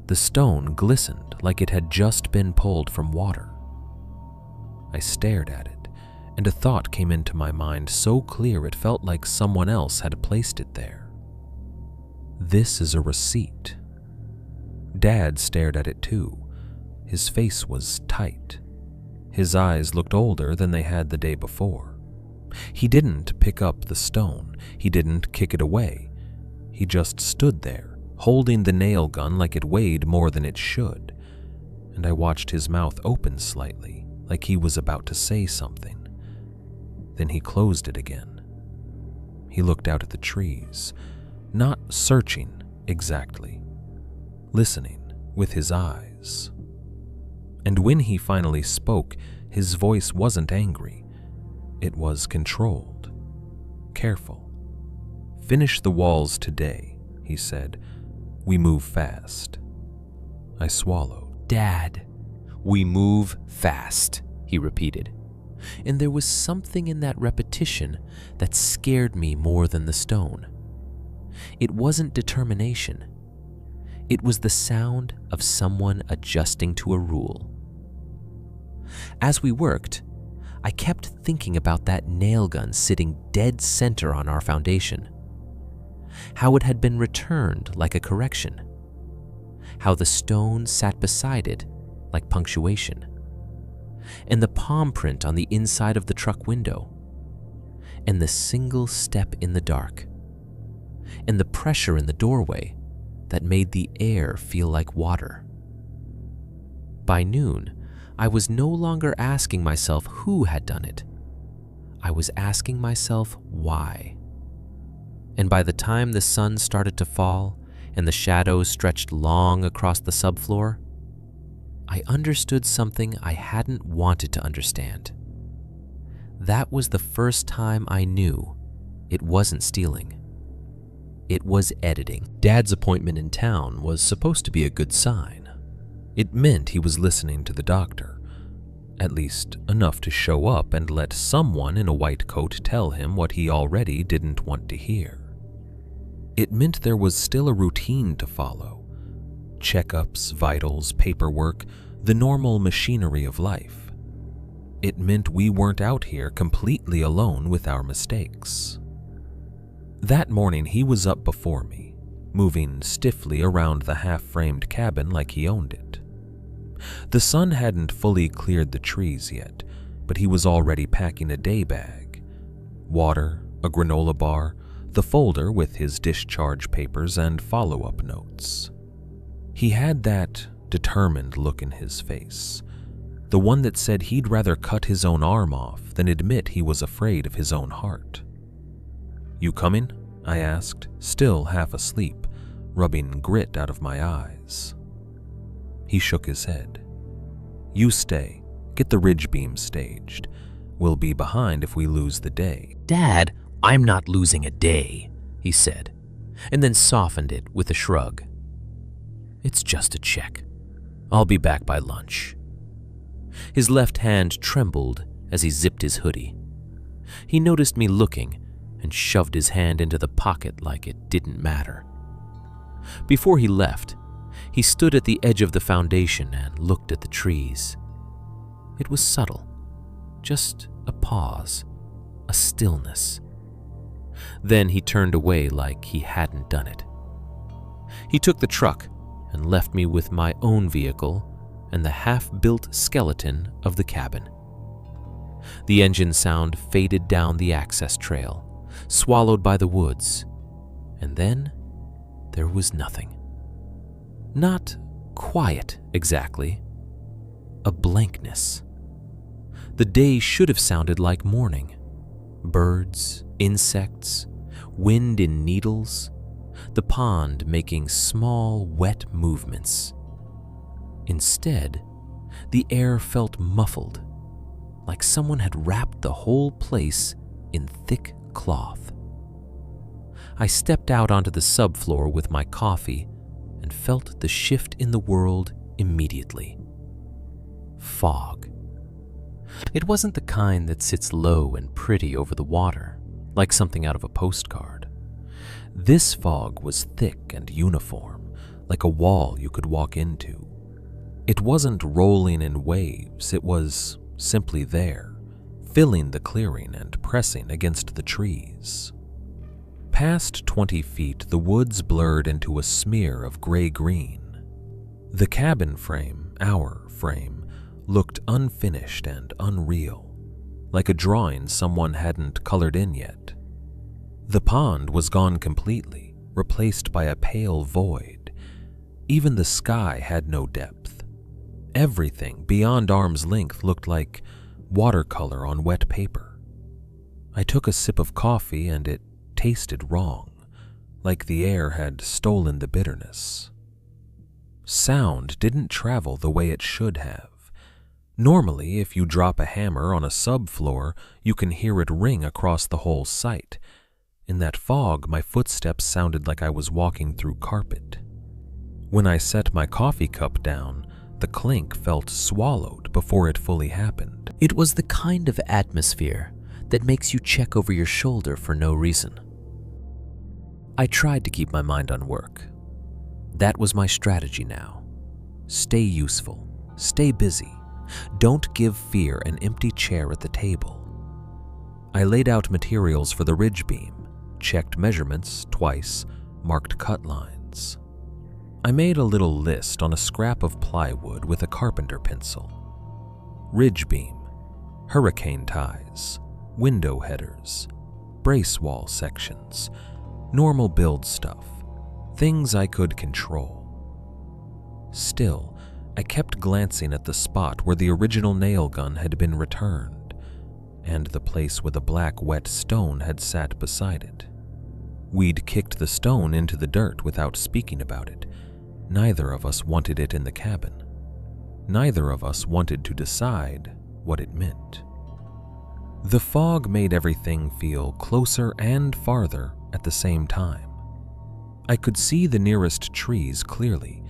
The stone glistened like it had just been pulled from water. I stared at it, and a thought came into my mind so clear it felt like someone else had placed it there. "This is a receipt." Dad stared at it too. His face was tight. His eyes looked older than they had the day before. He didn't pick up the stone. He didn't kick it away. He just stood there, holding the nail gun like it weighed more than it should, and I watched his mouth open slightly, like he was about to say something. Then he closed it again. He looked out at the trees, not searching exactly, listening with his eyes. And when he finally spoke, his voice wasn't angry. It was controlled, careful. "Finish the walls today," he said. "We move fast." I swallowed. "Dad, we move fast," he repeated. And there was something in that repetition that scared me more than the stone. It wasn't determination. It was the sound of someone adjusting to a rule. As we worked, I kept thinking about that nail gun sitting dead center on our foundation. How it had been returned like a correction. How the stone sat beside it like punctuation. And the palm print on the inside of the truck window. And the single step in the dark. And the pressure in the doorway that made the air feel like water. By noon, I was no longer asking myself who had done it. I was asking myself why. And by the time the sun started to fall and the shadows stretched long across the subfloor, I understood something I hadn't wanted to understand. That was the first time I knew it wasn't stealing. It was editing. Dad's appointment in town was supposed to be a good sign. It meant he was listening to the doctor, at least enough to show up and let someone in a white coat tell him what he already didn't want to hear. It meant there was still a routine to follow. Checkups, vitals, paperwork, the normal machinery of life. It meant we weren't out here completely alone with our mistakes. That morning he was up before me, moving stiffly around the half-framed cabin like he owned it. The sun hadn't fully cleared the trees yet, but he was already packing a day bag. Water, a granola bar, the folder with his discharge papers and follow-up notes. He had that determined look in his face, the one that said he'd rather cut his own arm off than admit he was afraid of his own heart. "You coming?" I asked, still half asleep, rubbing grit out of my eyes. He shook his head. "You stay. Get the ridge beam staged. We'll be behind if we lose the day." "Dad, I'm not losing a day," he said, and then softened it with a shrug. "It's just a check. I'll be back by lunch." His left hand trembled as he zipped his hoodie. He noticed me looking, and shoved his hand into the pocket like it didn't matter. Before he left, he stood at the edge of the foundation and looked at the trees. It was subtle, just a pause, a stillness. Then he turned away like he hadn't done it. He took the truck and left me with my own vehicle and the half-built skeleton of the cabin. The engine sound faded down the access trail, swallowed by the woods, and then there was nothing. Not quiet exactly, a blankness. The day should have sounded like morning. Birds, insects, wind in needles, the pond making small, wet movements. Instead, the air felt muffled, like someone had wrapped the whole place in thick cloth. I stepped out onto the subfloor with my coffee and felt the shift in the world immediately. Fog. It wasn't the kind that sits low and pretty over the water, like something out of a postcard. This fog was thick and uniform, like a wall you could walk into. It wasn't rolling in waves, it was simply there, filling the clearing and pressing against the trees. Past 20 feet, the woods blurred into a smear of gray-green. The cabin frame, our frame, looked unfinished and unreal, like a drawing someone hadn't colored in yet. The pond was gone completely, replaced by a pale void. Even the sky had no depth. Everything beyond arm's length looked like watercolor on wet paper. I took a sip of coffee and it tasted wrong, like the air had stolen the bitterness. Sound didn't travel the way it should have. Normally, if you drop a hammer on a subfloor, you can hear it ring across the whole site. In that fog, my footsteps sounded like I was walking through carpet. When I set my coffee cup down, the clink felt swallowed before it fully happened. It was the kind of atmosphere that makes you check over your shoulder for no reason. I tried to keep my mind on work. That was my strategy now. Stay useful, stay busy. Don't give fear an empty chair at the table. I laid out materials for the ridge beam, checked measurements twice, marked cut lines. I made a little list on a scrap of plywood with a carpenter pencil. Ridge beam, hurricane ties, window headers, brace wall sections, normal build stuff, things I could control. Still, I kept glancing at the spot where the original nail gun had been returned, and the place where the black wet stone had sat beside it. We'd kicked the stone into the dirt without speaking about it. Neither of us wanted it in the cabin. Neither of us wanted to decide what it meant. The fog made everything feel closer and farther at the same time. I could see the nearest trees clearly,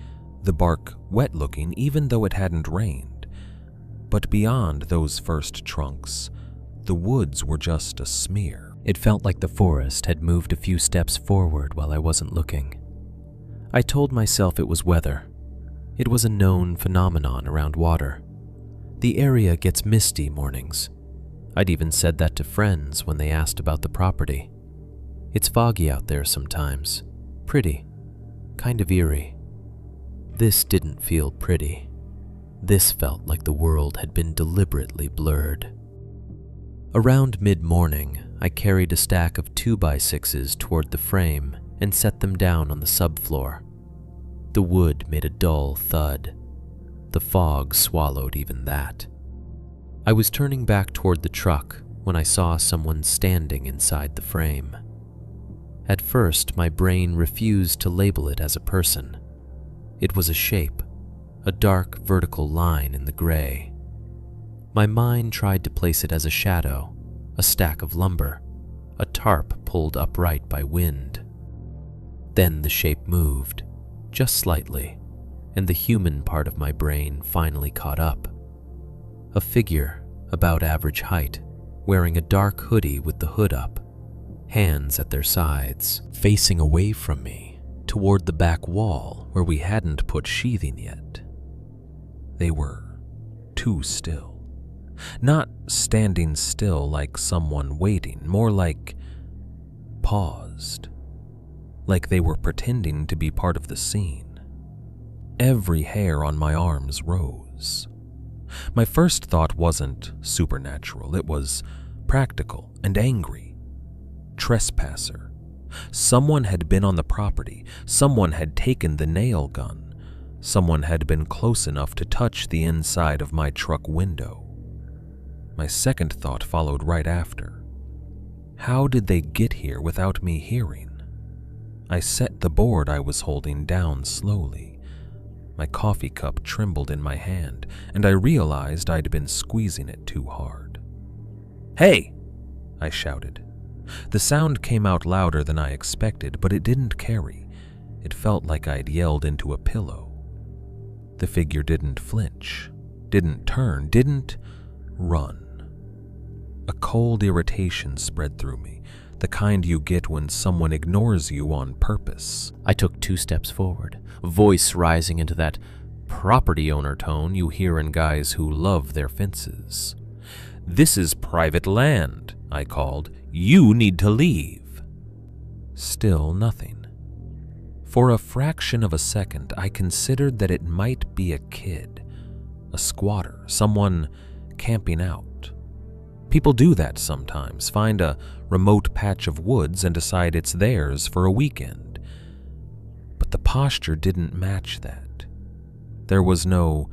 the bark wet-looking even though it hadn't rained. But beyond those first trunks, the woods were just a smear. It felt like the forest had moved a few steps forward while I wasn't looking. I told myself it was weather. It was a known phenomenon around water. The area gets misty mornings. I'd even said that to friends when they asked about the property. It's foggy out there sometimes. Pretty. Kind of eerie. This didn't feel pretty. This felt like the world had been deliberately blurred. Around mid-morning, I carried a stack of 2x6s toward the frame and set them down on the subfloor. The wood made a dull thud. The fog swallowed even that. I was turning back toward the truck when I saw someone standing inside the frame. At first, my brain refused to label it as a person. It was a shape, a dark vertical line in the gray. My mind tried to place it as a shadow, a stack of lumber, a tarp pulled upright by wind. Then the shape moved, just slightly, and the human part of my brain finally caught up. A figure about average height, wearing a dark hoodie with the hood up, hands at their sides, facing away from me toward the back wall where we hadn't put sheathing yet. They were too still. Not standing still like someone waiting, more like paused, like they were pretending to be part of the scene. Every hair on my arms rose. My first thought wasn't supernatural, it was practical and angry. Trespasser. Someone had been on the property, someone had taken the nail gun, someone had been close enough to touch the inside of my truck window. My second thought followed right after. How did they get here without me hearing? I set the board I was holding down slowly. My coffee cup trembled in my hand, and I realized I'd been squeezing it too hard. "Hey!" I shouted. The sound came out louder than I expected, but it didn't carry. It felt like I'd yelled into a pillow. The figure didn't flinch, didn't turn, didn't run. A cold irritation spread through me, the kind you get when someone ignores you on purpose. I took 2 steps forward, voice rising into that property owner tone you hear in guys who love their fences. "This is private land," I called. "You need to leave." Still nothing. For a fraction of a second, I considered that it might be a kid, a squatter, someone camping out. People do that sometimes, find a remote patch of woods and decide it's theirs for a weekend. But the posture didn't match that. There was no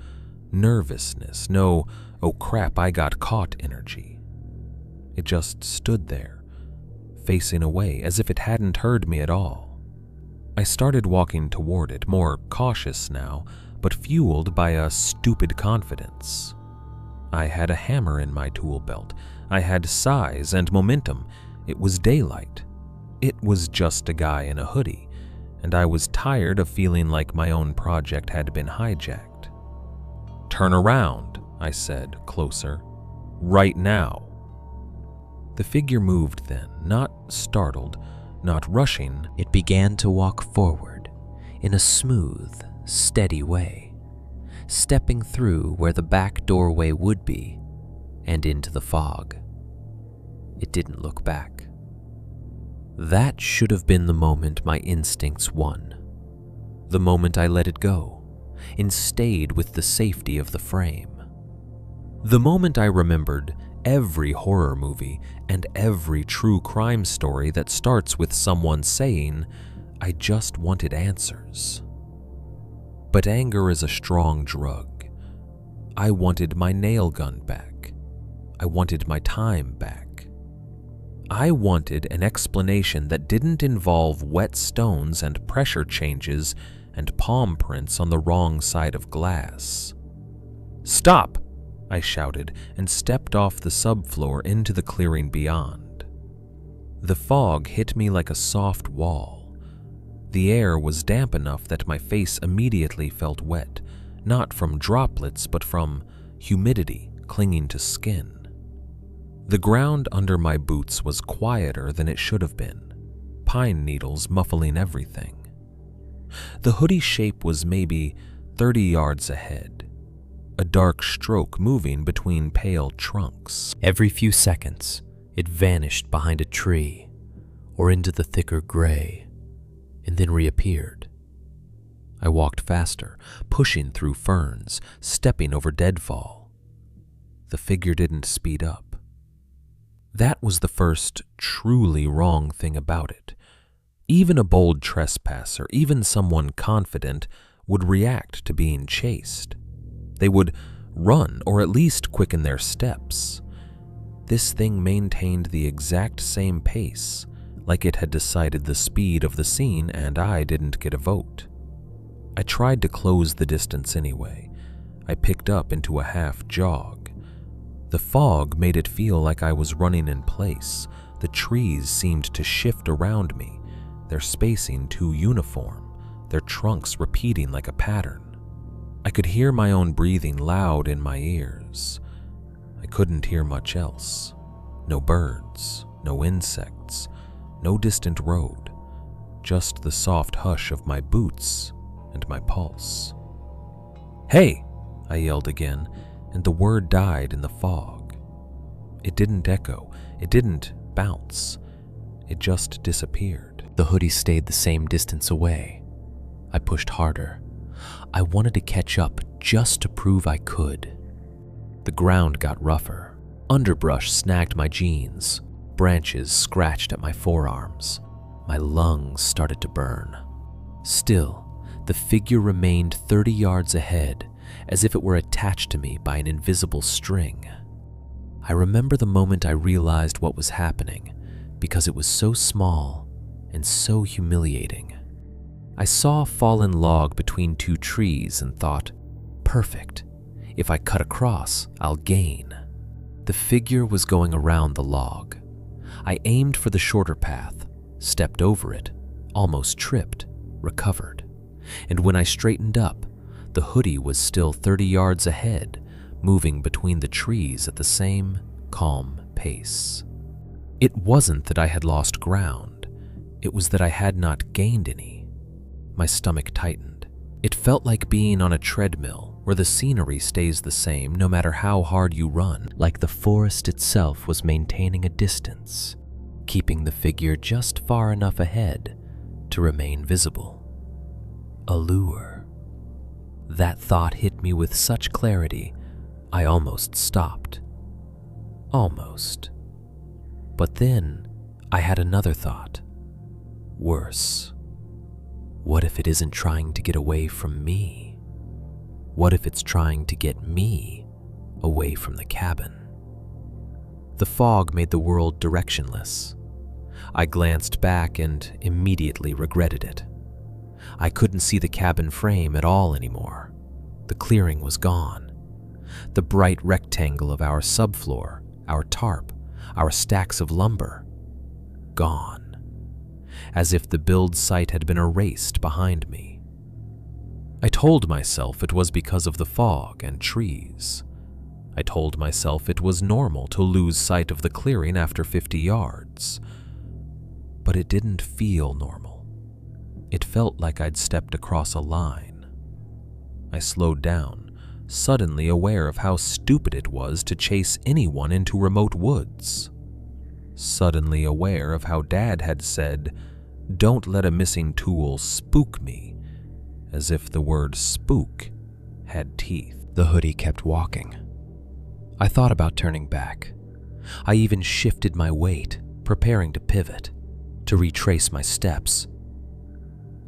nervousness, no "oh crap, I got caught" energy. It just stood there, facing away as if it hadn't heard me at all. I started walking toward it, more cautious now, but fueled by a stupid confidence. I had a hammer in my tool belt. I had size and momentum. It was daylight. It was just a guy in a hoodie, and I was tired of feeling like my own project had been hijacked. "Turn around," I said, closer. "Right now." The figure moved then, not startled, not rushing. It began to walk forward in a smooth, steady way, stepping through where the back doorway would be and into the fog. It didn't look back. That should have been the moment my instincts won, the moment I let it go and stayed with the safety of the frame. The moment I remembered every horror movie and every true crime story that starts with someone saying, "I just wanted answers." But anger is a strong drug. I wanted my nail gun back. I wanted my time back. I wanted an explanation that didn't involve wet stones and pressure changes and palm prints on the wrong side of glass. "Stop!" I shouted and stepped off the subfloor into the clearing beyond. The fog hit me like a soft wall. The air was damp enough that my face immediately felt wet, not from droplets but from humidity clinging to skin. The ground under my boots was quieter than it should have been, pine needles muffling everything. The hoodie shape was maybe 30 yards ahead, a dark stroke moving between pale trunks. Every few seconds, it vanished behind a tree or into the thicker gray, and then reappeared. I walked faster, pushing through ferns, stepping over deadfall. The figure didn't speed up. That was the first truly wrong thing about it. Even a bold trespasser, even someone confident, would react to being chased. They would run or at least quicken their steps. This thing maintained the exact same pace, like it had decided the speed of the scene and I didn't get a vote. I tried to close the distance anyway. I picked up into a half jog. The fog made it feel like I was running in place. The trees seemed to shift around me, their spacing too uniform, their trunks repeating like a pattern. I could hear my own breathing loud in my ears. I couldn't hear much else. No birds, no insects, no distant road, just the soft hush of my boots and my pulse. "Hey!" I yelled again, and the word died in the fog. It didn't echo, it didn't bounce, it just disappeared. The hoodie stayed the same distance away. I pushed harder. I wanted to catch up just to prove I could. The ground got rougher. Underbrush snagged my jeans. Branches scratched at my forearms. My lungs started to burn. Still, the figure remained 30 yards ahead, as if it were attached to me by an invisible string. I remember the moment I realized what was happening, because it was so small and so humiliating. I saw a fallen log between two trees and thought, perfect. If I cut across, I'll gain. The figure was going around the log. I aimed for the shorter path, stepped over it, almost tripped, recovered. And when I straightened up, the hoodie was still 30 yards ahead, moving between the trees at the same calm pace. It wasn't that I had lost ground. It was that I had not gained any. My stomach tightened. It felt like being on a treadmill where the scenery stays the same no matter how hard you run, like the forest itself was maintaining a distance, keeping the figure just far enough ahead to remain visible. A lure. That thought hit me with such clarity, I almost stopped. Almost. But then I had another thought. Worse. What if it isn't trying to get away from me? What if it's trying to get me away from the cabin? The fog made the world directionless. I glanced back and immediately regretted it. I couldn't see the cabin frame at all anymore. The clearing was gone. The bright rectangle of our subfloor, our tarp, our stacks of lumber, gone. As if the build site had been erased behind me. I told myself it was because of the fog and trees. I told myself it was normal to lose sight of the clearing after 50 yards. But it didn't feel normal. It felt like I'd stepped across a line. I slowed down, suddenly aware of how stupid it was to chase anyone into remote woods. Suddenly aware of how Dad had said, "Don't let a missing tool spook me," as if the word spook had teeth. The hoodie kept walking. I thought about turning back. I even shifted my weight, preparing to pivot, to retrace my steps.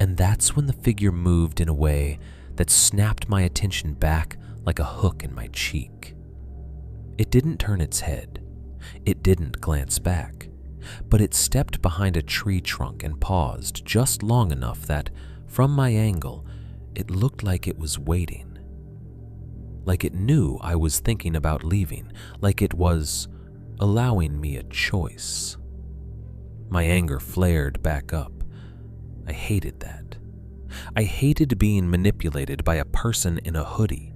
And that's when the figure moved in a way that snapped my attention back like a hook in my cheek. It didn't turn its head. It didn't glance back. But it stepped behind a tree trunk and paused just long enough that, from my angle, it looked like it was waiting. Like it knew I was thinking about leaving, like it was allowing me a choice. My anger flared back up. I hated that. I hated being manipulated by a person in a hoodie.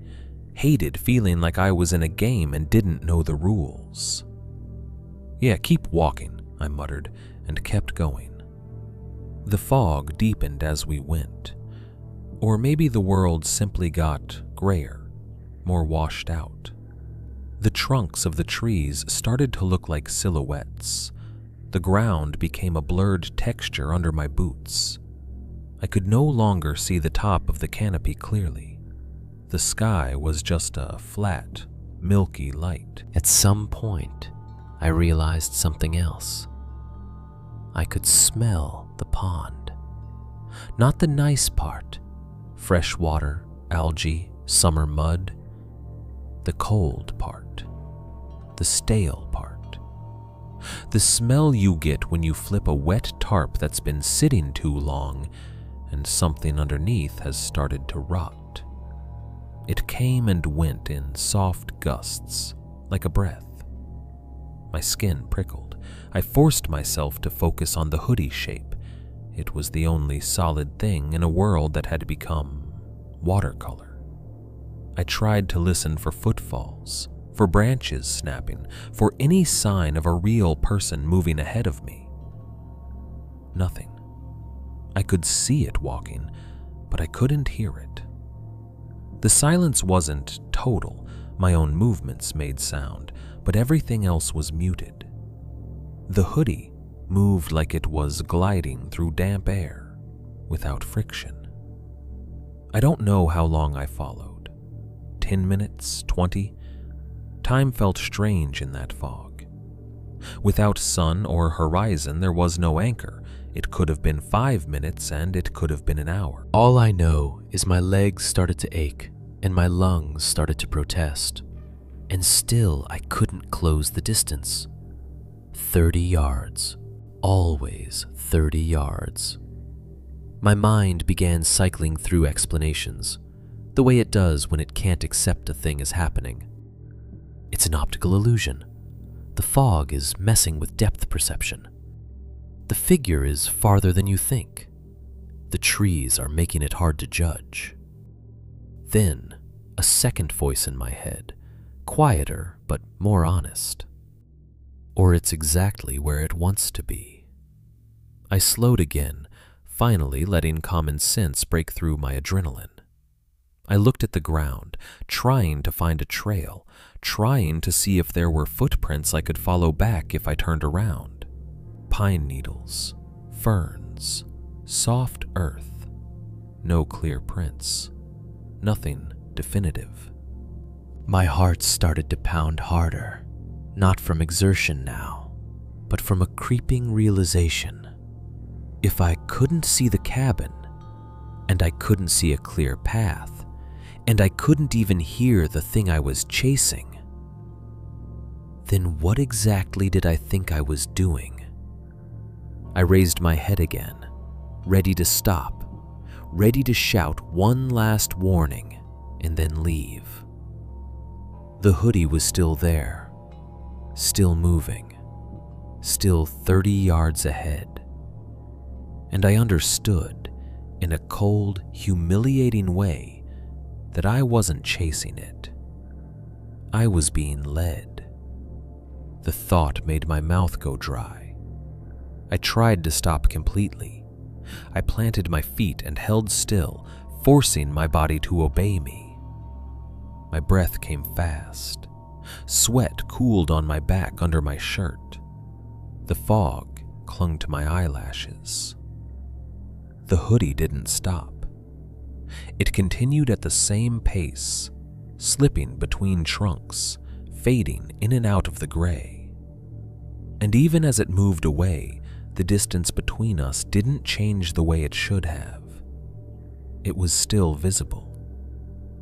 Hated feeling like I was in a game and didn't know the rules. "Yeah, keep walking," I muttered, and kept going. The fog deepened as we went. Or maybe the world simply got grayer, more washed out. The trunks of the trees started to look like silhouettes. The ground became a blurred texture under my boots. I could no longer see the top of the canopy clearly. The sky was just a flat, milky light. At some point, I realized something else. I could smell the pond. Not the nice part, fresh water, algae, summer mud. The cold part, the stale part. The smell you get when you flip a wet tarp that's been sitting too long and something underneath has started to rot. It came and went in soft gusts, like a breath. My skin prickled. I forced myself to focus on the hoodie shape. It was the only solid thing in a world that had become watercolor. I tried to listen for footfalls, for branches snapping, for any sign of a real person moving ahead of me. Nothing. I could see it walking, but I couldn't hear it. The silence wasn't total. My own movements made sound, but everything else was muted. The hoodie moved like it was gliding through damp air without friction. I don't know how long I followed. 10 minutes, 20? Time felt strange in that fog. Without sun or horizon, there was no anchor. It could have been 5 minutes and it could have been an hour. All I know is my legs started to ache and my lungs started to protest. And still I couldn't close the distance. 30 yards. Always 30 yards. My mind began cycling through explanations, the way it does when it can't accept a thing is happening. It's an optical illusion. The fog is messing with depth perception. The figure is farther than you think. The trees are making it hard to judge. Then, a second voice in my head, quieter but more honest. Or it's exactly where it wants to be. I slowed again, finally letting common sense break through my adrenaline. I looked at the ground, trying to find a trail, trying to see if there were footprints I could follow back if I turned around. Pine needles, ferns, soft earth, no clear prints, nothing definitive. My heart started to pound harder, not from exertion now, but from a creeping realization. If I couldn't see the cabin, and I couldn't see a clear path, and I couldn't even hear the thing I was chasing, then what exactly did I think I was doing? I raised my head again, ready to stop, ready to shout one last warning and then leave. The hoodie was still there, still moving, still 30 yards ahead. And I understood in a cold, humiliating way that I wasn't chasing it. I was being led. The thought made my mouth go dry. I tried to stop completely. I planted my feet and held still, forcing my body to obey me. My breath came fast. Sweat cooled on my back under my shirt. The fog clung to my eyelashes. The hoodie didn't stop. It continued at the same pace, slipping between trunks, fading in and out of the gray. And even as it moved away, the distance between us didn't change the way it should have. It was still visible,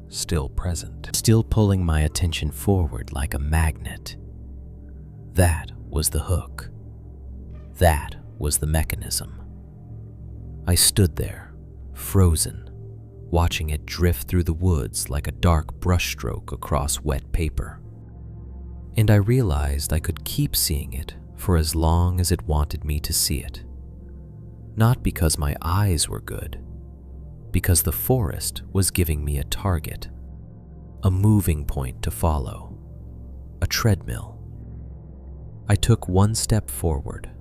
still present, still pulling my attention forward like a magnet. That was the hook. That was the mechanism. I stood there, frozen, watching it drift through the woods like a dark brushstroke across wet paper. And I realized I could keep seeing it for as long as it wanted me to see it. Not because my eyes were good, because the forest was giving me a target, a moving point to follow, a treadmill. I took one step forward,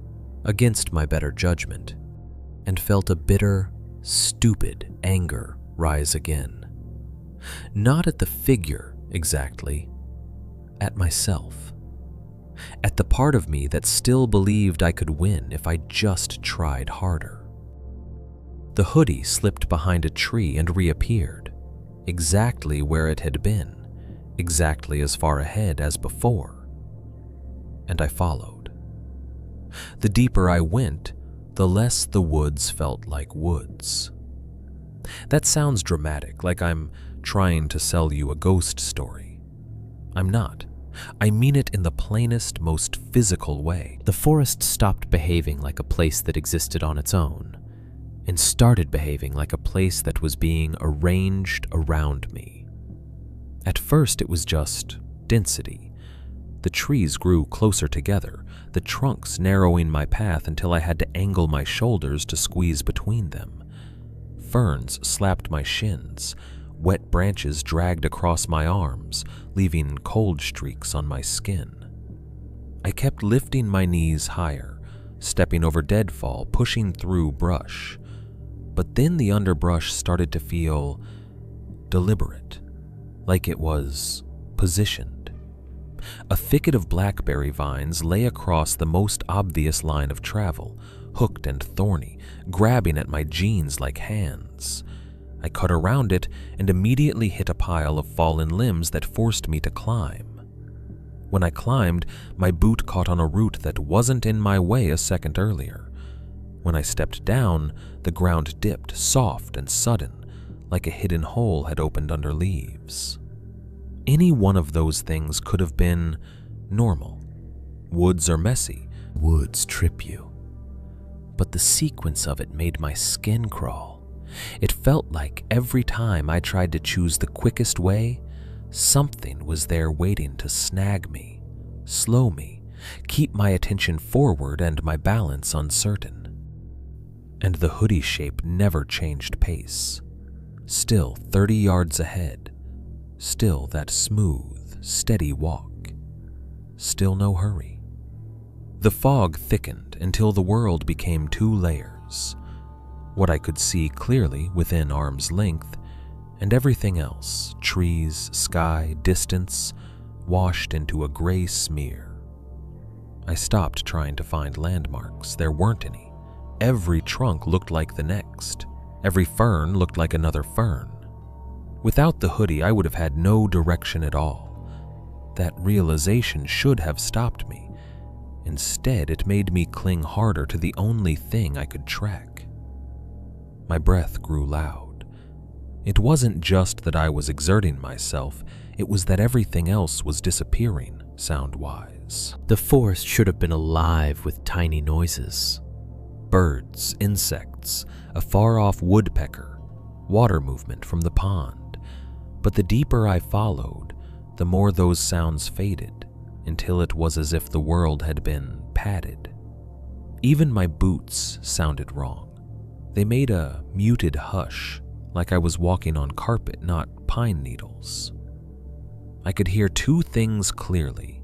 against my better judgment, and felt a bitter, stupid anger rise again. Not at the figure, exactly. At myself. At the part of me that still believed I could win if I just tried harder. The hoodie slipped behind a tree and reappeared, exactly where it had been, exactly as far ahead as before. And I followed. The deeper I went, the less the woods felt like woods. That sounds dramatic, like I'm trying to sell you a ghost story. I'm not. I mean it in the plainest, most physical way. The forest stopped behaving like a place that existed on its own, and started behaving like a place that was being arranged around me. At first it was just density. The trees grew closer together, the trunks narrowing my path until I had to angle my shoulders to squeeze between them. Ferns slapped my shins. Wet branches dragged across my arms, leaving cold streaks on my skin. I kept lifting my knees higher, stepping over deadfall, pushing through brush. But then the underbrush started to feel deliberate, like it was positioned. A thicket of blackberry vines lay across the most obvious line of travel, hooked and thorny, grabbing at my jeans like hands. I cut around it and immediately hit a pile of fallen limbs that forced me to climb. When I climbed, my boot caught on a root that wasn't in my way a second earlier. When I stepped down, the ground dipped, soft and sudden, like a hidden hole had opened under leaves. Any one of those things could have been normal. Woods are messy. Woods trip you. But the sequence of it made my skin crawl. It felt like every time I tried to choose the quickest way, something was there waiting to snag me, slow me, keep my attention forward and my balance uncertain. And the hoodie shape never changed pace. Still 30 yards ahead. Still that smooth, steady walk. Still no hurry. The fog thickened until the world became 2 layers. What I could see clearly within arm's length, and everything else, trees, sky, distance, washed into a gray smear. I stopped trying to find landmarks. There weren't any. Every trunk looked like the next. Every fern looked like another fern. Without the hoodie, I would have had no direction at all. That realization should have stopped me. Instead, it made me cling harder to the only thing I could track. My breath grew loud. It wasn't just that I was exerting myself, it was that everything else was disappearing, sound-wise. The forest should have been alive with tiny noises. Birds, insects, a far-off woodpecker, water movement from the pond. But the deeper I followed, the more those sounds faded, until it was as if the world had been padded. Even my boots sounded wrong. They made a muted hush, like I was walking on carpet, not pine needles. I could hear 2 things clearly: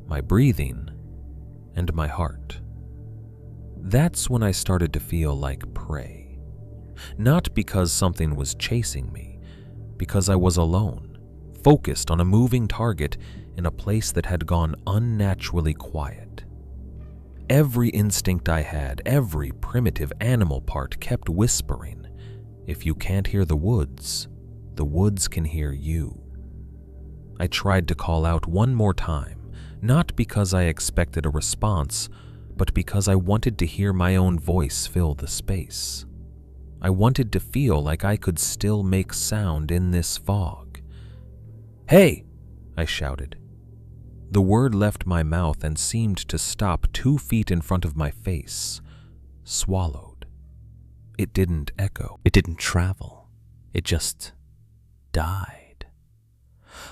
my breathing and my heart. That's when I started to feel like prey. Not because something was chasing me, because I was alone, focused on a moving target in a place that had gone unnaturally quiet. Every instinct I had, every primitive animal part kept whispering, if you can't hear the woods can hear you. I tried to call out one more time, not because I expected a response, but because I wanted to hear my own voice fill the space. I wanted to feel like I could still make sound in this fog. "Hey!" I shouted. The word left my mouth and seemed to stop 2 feet in front of my face, swallowed. It didn't echo. It didn't travel. It just died.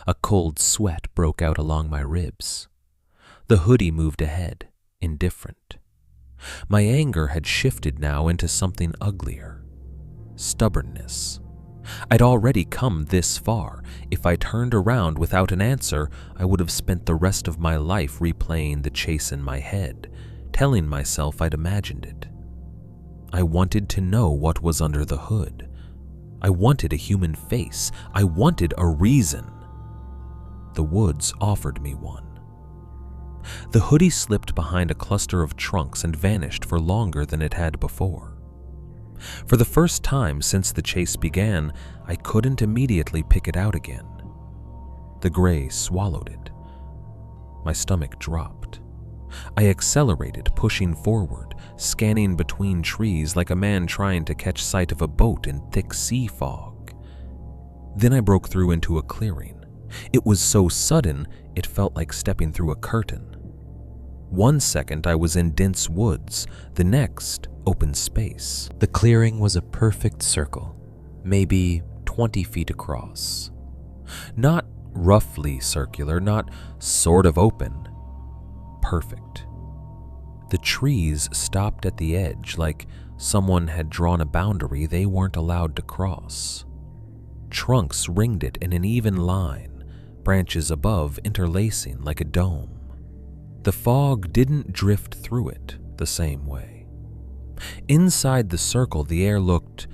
A cold sweat broke out along my ribs. The hoodie moved ahead, indifferent. My anger had shifted now into something uglier. Stubbornness. I'd already come this far. If I turned around without an answer, I would have spent the rest of my life replaying the chase in my head, telling myself I'd imagined it. I wanted to know what was under the hood. I wanted a human face. I wanted a reason. The woods offered me one. The hoodie slipped behind a cluster of trunks and vanished for longer than it had before. For the first time since the chase began, I couldn't immediately pick it out again. The gray swallowed it. My stomach dropped. I accelerated, pushing forward, scanning between trees like a man trying to catch sight of a boat in thick sea fog. Then I broke through into a clearing. It was so sudden, it felt like stepping through a curtain. 1 second I was in dense woods, the next open space. The clearing was a perfect circle, maybe 20 feet across. Not roughly circular, not sort of open. Perfect. The trees stopped at the edge like someone had drawn a boundary they weren't allowed to cross. Trunks ringed it in an even line, branches above interlacing like a dome. The fog didn't drift through it, the same way. Inside the circle, the air looked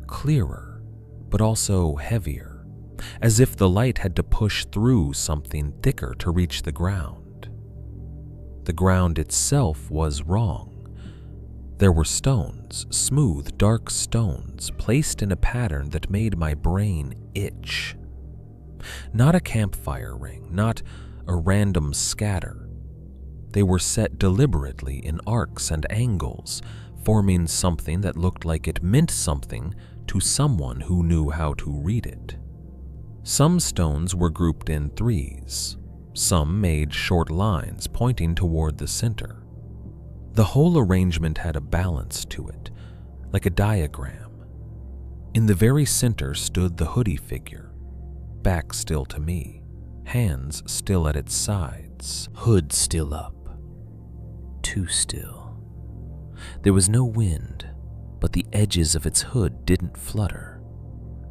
clearer, but also heavier, as if the light had to push through something thicker to reach the ground. The ground itself was wrong. There were stones, smooth, dark stones, placed in a pattern that made my brain itch. Not a campfire ring, not a random scatter. They were set deliberately in arcs and angles, forming something that looked like it meant something to someone who knew how to read it. Some stones were grouped in threes. Some made short lines pointing toward the center. The whole arrangement had a balance to it, like a diagram. In the very center stood the hoodie figure, back still to me, hands still at its sides. Hood still up. Too still. There was no wind, but the edges of its hood didn't flutter.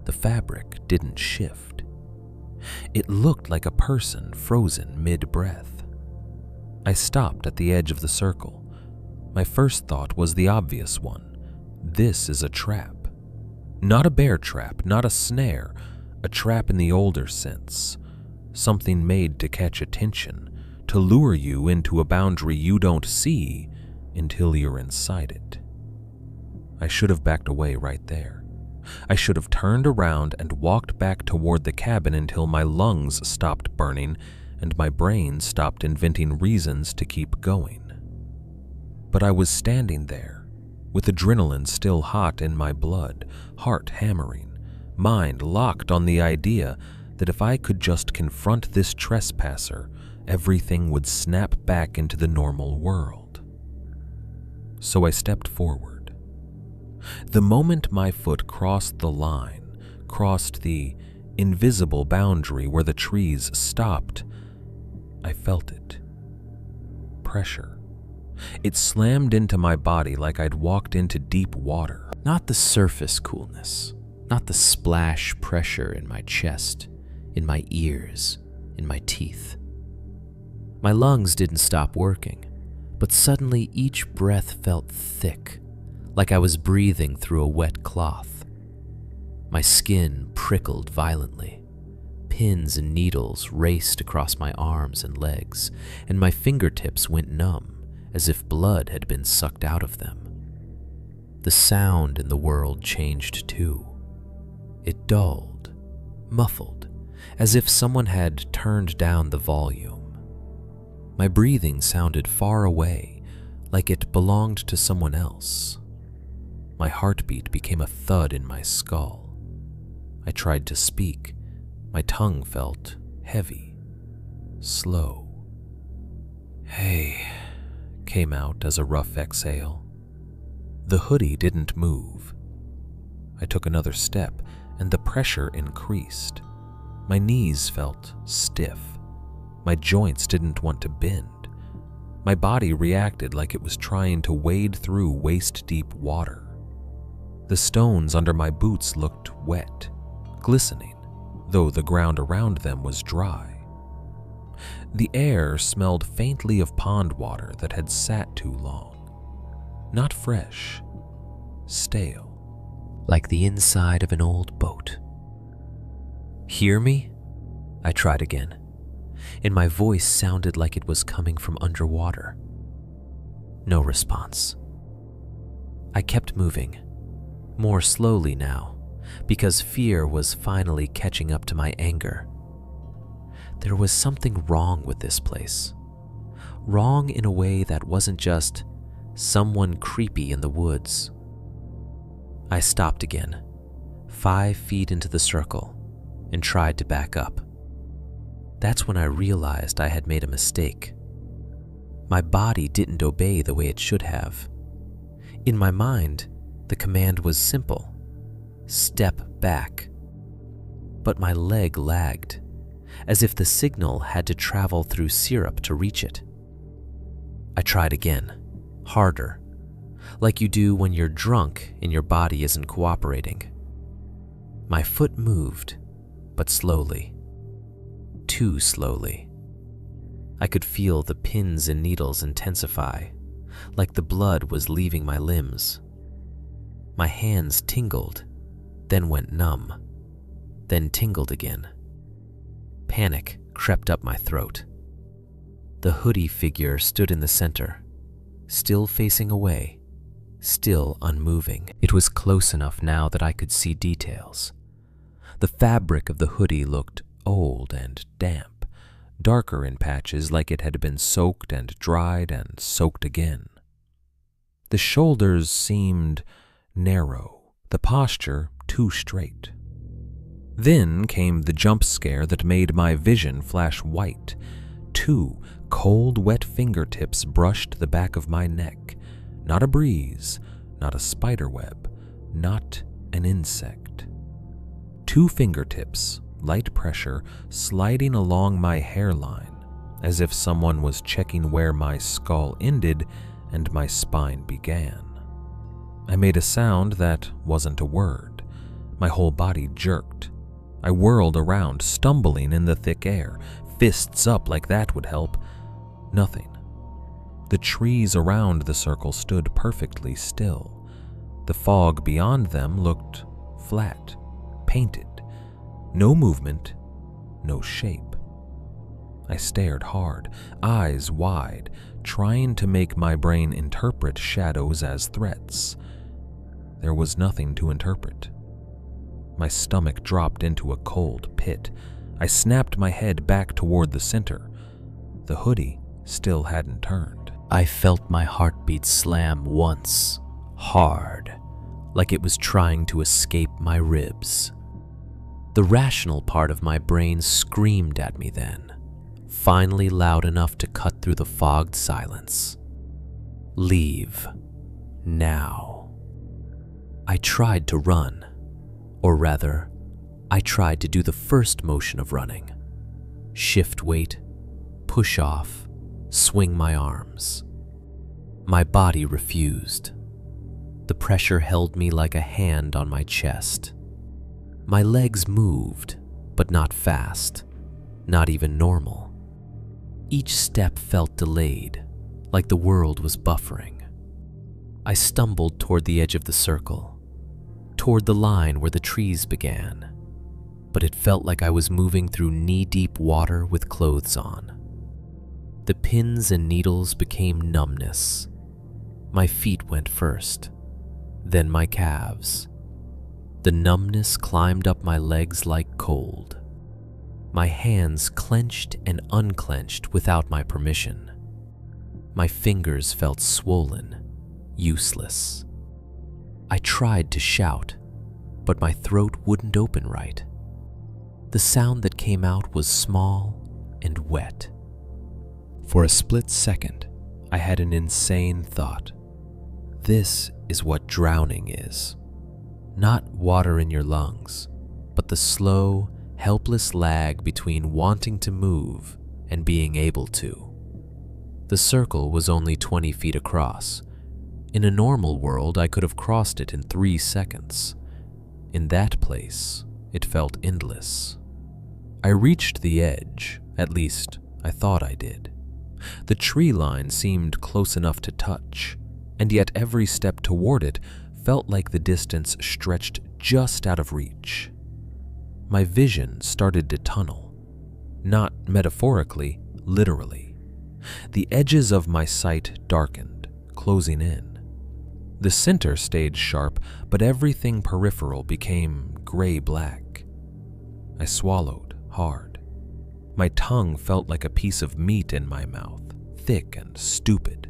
The fabric didn't shift. It looked like a person frozen mid-breath. I stopped at the edge of the circle. My first thought was the obvious one. This is a trap. Not a bear trap, not a snare, a trap in the older sense. Something made to catch attention, to lure you into a boundary you don't see until you're inside it. I should have backed away right there. I should have turned around and walked back toward the cabin until my lungs stopped burning and my brain stopped inventing reasons to keep going. But I was standing there, with adrenaline still hot in my blood, heart hammering, mind locked on the idea that if I could just confront this trespasser, everything would snap back into the normal world. So I stepped forward. The moment my foot crossed the line, crossed the invisible boundary where the trees stopped, I felt it. Pressure. It slammed into my body like I'd walked into deep water. Not the surface coolness, not the splash pressure in my chest, in my ears, in my teeth. My lungs didn't stop working, but suddenly each breath felt thick, like I was breathing through a wet cloth. My skin prickled violently. Pins and needles raced across my arms and legs, and my fingertips went numb, as if blood had been sucked out of them. The sound in the world changed too. It dulled, muffled, as if someone had turned down the volume. My breathing sounded far away, like it belonged to someone else. My heartbeat became a thud in my skull. I tried to speak. My tongue felt heavy, slow. "Hey," came out as a rough exhale. The hoodie didn't move. I took another step, and the pressure increased. My knees felt stiff. My joints didn't want to bend. My body reacted like it was trying to wade through waist-deep water. The stones under my boots looked wet, glistening, though the ground around them was dry. The air smelled faintly of pond water that had sat too long. Not fresh, stale. Like the inside of an old boat. "Hear me?" I tried again, and my voice sounded like it was coming from underwater. No response. I kept moving, more slowly now, because fear was finally catching up to my anger. There was something wrong with this place. Wrong in a way that wasn't just someone creepy in the woods. I stopped again, 5 feet into the circle, and tried to back up. That's when I realized I had made a mistake. My body didn't obey the way it should have. In my mind, the command was simple: step back. But my leg lagged, as if the signal had to travel through syrup to reach it. I tried again, harder, like you do when you're drunk and your body isn't cooperating. My foot moved, but slowly. Too slowly. I could feel the pins and needles intensify, like the blood was leaving my limbs. My hands tingled, then went numb, then tingled again. Panic crept up my throat. The hoodie figure stood in the center, still facing away, still unmoving. It was close enough now that I could see details. The fabric of the hoodie looked old and damp, darker in patches like it had been soaked and dried and soaked again. The shoulders seemed narrow, the posture too straight. Then came the jump scare that made my vision flash white. 2 cold, wet fingertips brushed the back of my neck. Not a breeze, not a spider web, not an insect. 2 fingertips, light pressure, sliding along my hairline, as if someone was checking where my skull ended and my spine began. I made a sound that wasn't a word. My whole body jerked. I whirled around, stumbling in the thick air, fists up like that would help. Nothing. The trees around the circle stood perfectly still. The fog beyond them looked flat, painted. No movement, no shape. I stared hard, eyes wide, trying to make my brain interpret shadows as threats. There was nothing to interpret. My stomach dropped into a cold pit. I snapped my head back toward the center. The hoodie still hadn't turned. I felt my heartbeat slam once, hard, like it was trying to escape my ribs. The rational part of my brain screamed at me then, finally loud enough to cut through the fogged silence. Leave. Now. I tried to run. Or rather, I tried to do the first motion of running. Shift weight, push off, swing my arms. My body refused. The pressure held me like a hand on my chest. My legs moved, but not fast, not even normal. Each step felt delayed, like the world was buffering. I stumbled toward the edge of the circle, toward the line where the trees began, but it felt like I was moving through knee-deep water with clothes on. The pins and needles became numbness. My feet went first, then my calves. The numbness climbed up my legs like cold. My hands clenched and unclenched without my permission. My fingers felt swollen, useless. I tried to shout, but my throat wouldn't open right. The sound that came out was small and wet. For a split second, I had an insane thought. This is what drowning is. Not water in your lungs, but the slow, helpless lag between wanting to move and being able to. The circle was only 20 feet across. In a normal world, I could have crossed it in 3 seconds. In that place, it felt endless. I reached the edge, at least I thought I did. The tree line seemed close enough to touch, and yet every step toward it felt like the distance stretched just out of reach. My vision started to tunnel, not metaphorically, literally. The edges of my sight darkened, closing in. The center stayed sharp, but everything peripheral became gray-black. I swallowed hard. My tongue felt like a piece of meat in my mouth, thick and stupid.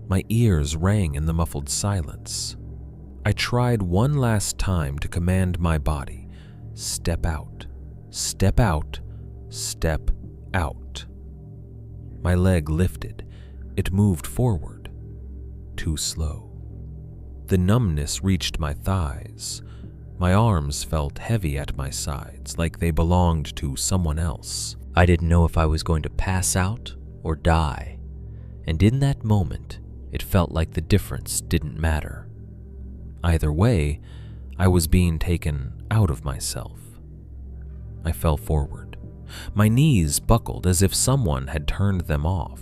My ears rang in the muffled silence. I tried one last time to command my body. Step out, step out, step out. My leg lifted. It moved forward. Too slow. The numbness reached my thighs. My arms felt heavy at my sides, like they belonged to someone else. I didn't know if I was going to pass out or die, and in that moment, it felt like the difference didn't matter. Either way, I was being taken out of myself. I fell forward. My knees buckled as if someone had turned them off.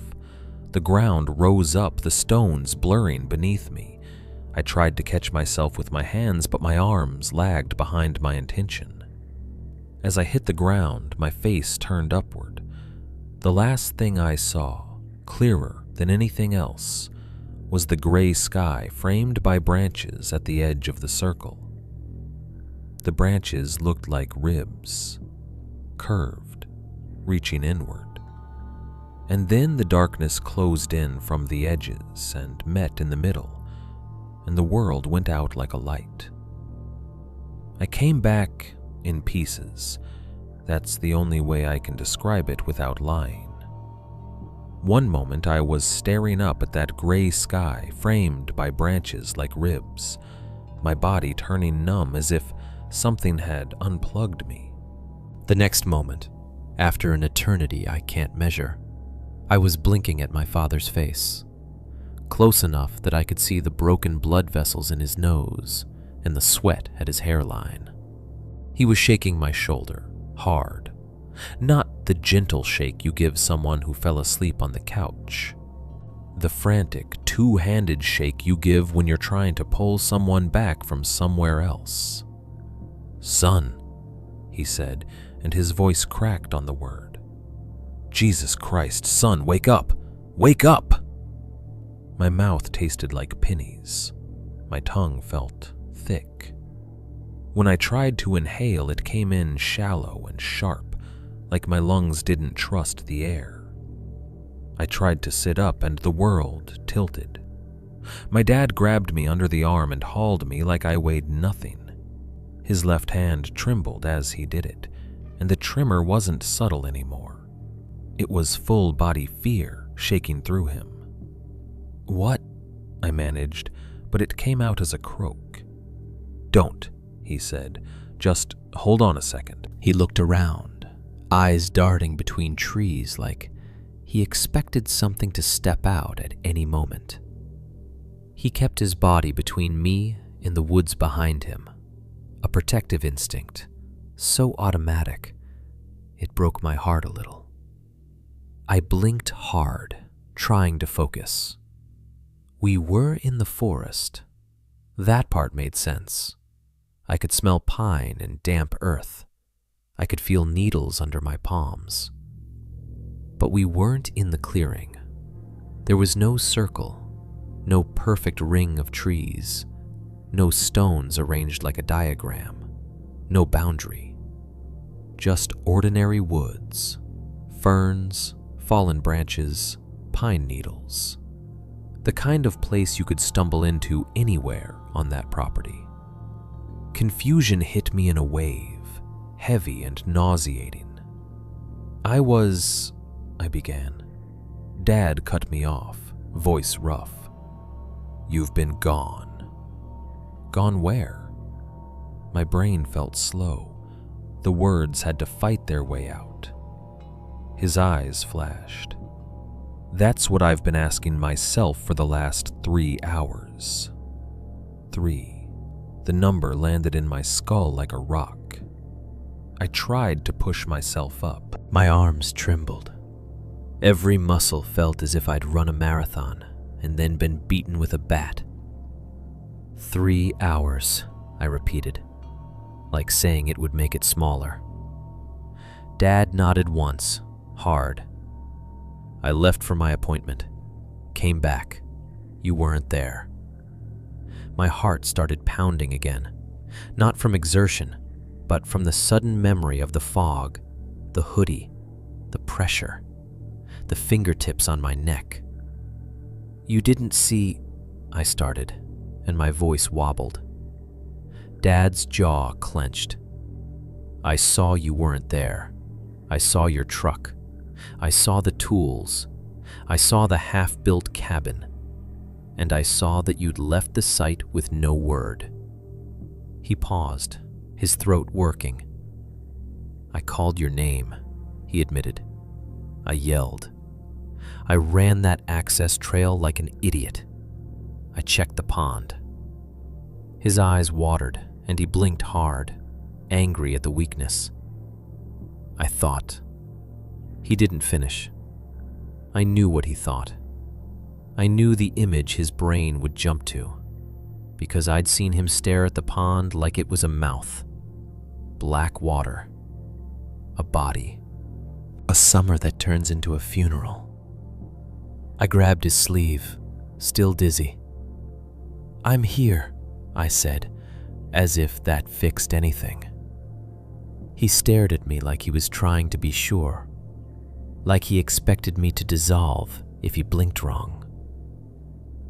The ground rose up, the stones blurring beneath me. I tried to catch myself with my hands, but my arms lagged behind my intention. As I hit the ground, my face turned upward. The last thing I saw, clearer than anything else, was the gray sky framed by branches at the edge of the circle. The branches looked like ribs, curved, reaching inward. And then the darkness closed in from the edges and met in the middle, and the world went out like a light. I came back in pieces. That's the only way I can describe it without lying. One moment I was staring up at that gray sky framed by branches like ribs, my body turning numb as if something had unplugged me. The next moment, after an eternity I can't measure, I was blinking at my father's face, close enough that I could see the broken blood vessels in his nose and the sweat at his hairline. He was shaking my shoulder, hard, not the gentle shake you give someone who fell asleep on the couch, the frantic, two-handed shake you give when you're trying to pull someone back from somewhere else. "Son," he said, and his voice cracked on the word. "Jesus Christ, son, wake up! Wake up!" My mouth tasted like pennies. My tongue felt thick. When I tried to inhale, it came in shallow and sharp, like my lungs didn't trust the air. I tried to sit up, and the world tilted. My dad grabbed me under the arm and hauled me like I weighed nothing. His left hand trembled as he did it, and the tremor wasn't subtle anymore. It was full-body fear shaking through him. "What?" I managed, but it came out as a croak. "Don't," he said. "Just hold on a second." He looked around, eyes darting between trees like he expected something to step out at any moment. He kept his body between me and the woods behind him, a protective instinct, so automatic, it broke my heart a little. I blinked hard, trying to focus. We were in the forest. That part made sense. I could smell pine and damp earth. I could feel needles under my palms. But we weren't in the clearing. There was no circle, no perfect ring of trees, no stones arranged like a diagram, no boundary. Just ordinary woods, ferns, fallen branches, pine needles. The kind of place you could stumble into anywhere on that property. Confusion hit me in a wave, heavy and nauseating. I began. Dad cut me off, voice rough. "You've been gone." Gone where? My brain felt slow. The words had to fight their way out. His eyes flashed. "That's what I've been asking myself for the last 3 hours. 3. The number landed in my skull like a rock. I tried to push myself up. My arms trembled. Every muscle felt as if I'd run a marathon and then been beaten with a bat. 3 hours, I repeated, like saying it would make it smaller. Dad nodded once, hard. I left for my appointment, came back. You weren't there. My heart started pounding again, not from exertion, but from the sudden memory of the fog, the hoodie, the pressure, the fingertips on my neck. "You didn't see," I started, and my voice wobbled. Dad's jaw clenched. "I saw you weren't there. I saw your truck. I saw the tools. I saw the half-built cabin. And I saw that you'd left the site with no word." He paused, his throat working. "I called your name," he admitted. I yelled. I ran that access trail like an idiot. I checked the pond. His eyes watered, and he blinked hard, angry at the weakness. I thought. He didn't finish. I knew what he thought. I knew the image his brain would jump to, because I'd seen him stare at the pond like it was a mouth. Black water. A body. A summer that turns into a funeral. I grabbed his sleeve, still dizzy. "I'm here," I said, as if that fixed anything. He stared at me like he was trying to be sure, like he expected me to dissolve if he blinked wrong.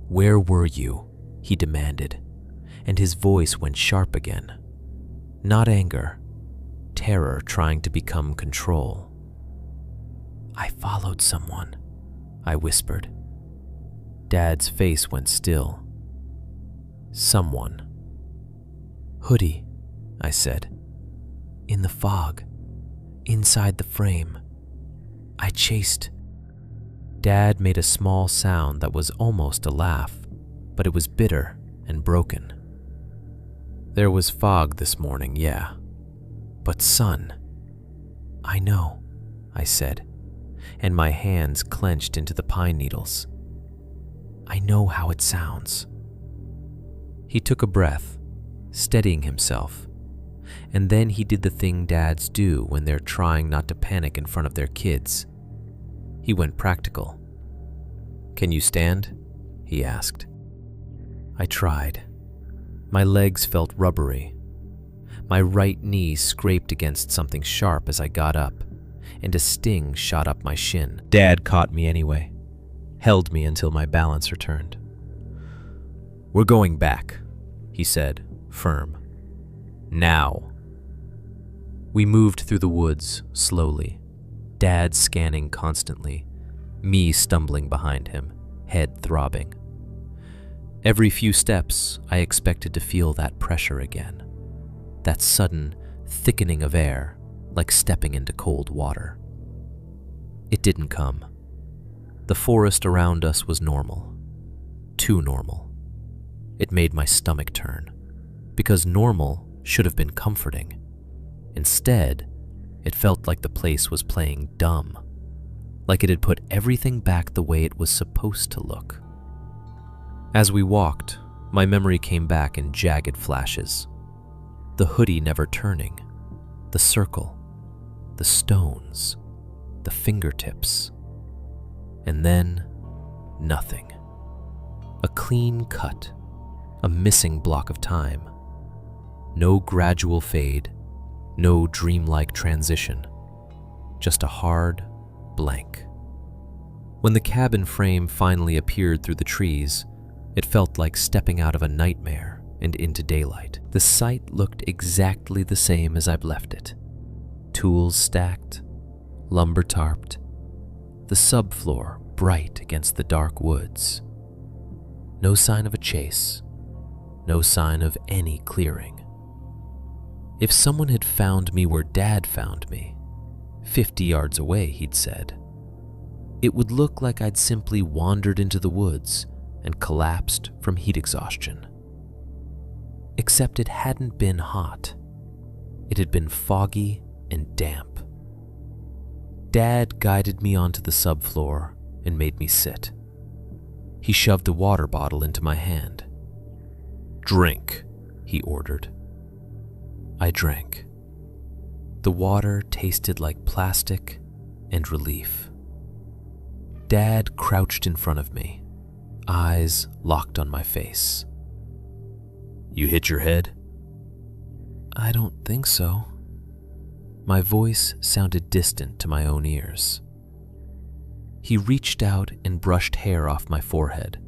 "Where were you?" he demanded, and his voice went sharp again. Not anger, terror trying to become control. "I followed someone," I whispered. Dad's face went still. "Someone." "Hoodie," I said. "In the fog, inside the frame. I chased." Dad made a small sound that was almost a laugh, but it was bitter and broken. "There was fog this morning, yeah. But sun." "I know," I said, and my hands clenched into the pine needles. "I know how it sounds." He took a breath, steadying himself, and then he did the thing dads do when they're trying not to panic in front of their kids. He went practical. "Can you stand?" he asked. I tried. My legs felt rubbery. My right knee scraped against something sharp as I got up, and a sting shot up my shin. Dad caught me anyway, held me until my balance returned. "We're going back," he said, firm. "Now." We moved through the woods, slowly, Dad scanning constantly, me stumbling behind him, head throbbing. Every few steps, I expected to feel that pressure again, that sudden thickening of air, like stepping into cold water. It didn't come. The forest around us was normal. Too normal. It made my stomach turn, because normal should have been comforting. Instead, it felt like the place was playing dumb, like it had put everything back the way it was supposed to look. As we walked, my memory came back in jagged flashes. The hoodie never turning, the circle, the stones, the fingertips, and then nothing. A clean cut, a missing block of time. No gradual fade, no dreamlike transition, just a hard blank. When the cabin frame finally appeared through the trees, it felt like stepping out of a nightmare and into daylight. The site looked exactly the same as I'd left it. Tools stacked, lumber tarped, the subfloor bright against the dark woods. No sign of a chase, no sign of any clearing. If someone had found me where Dad found me, 50 yards away, he'd said, it would look like I'd simply wandered into the woods and collapsed from heat exhaustion. Except it hadn't been hot. It had been foggy and damp. Dad guided me onto the subfloor and made me sit. He shoved a water bottle into my hand. "Drink," he ordered. I drank. The water tasted like plastic and relief. Dad crouched in front of me, eyes locked on my face. "You hit your head?" "I don't think so." My voice sounded distant to my own ears. He reached out and brushed hair off my forehead,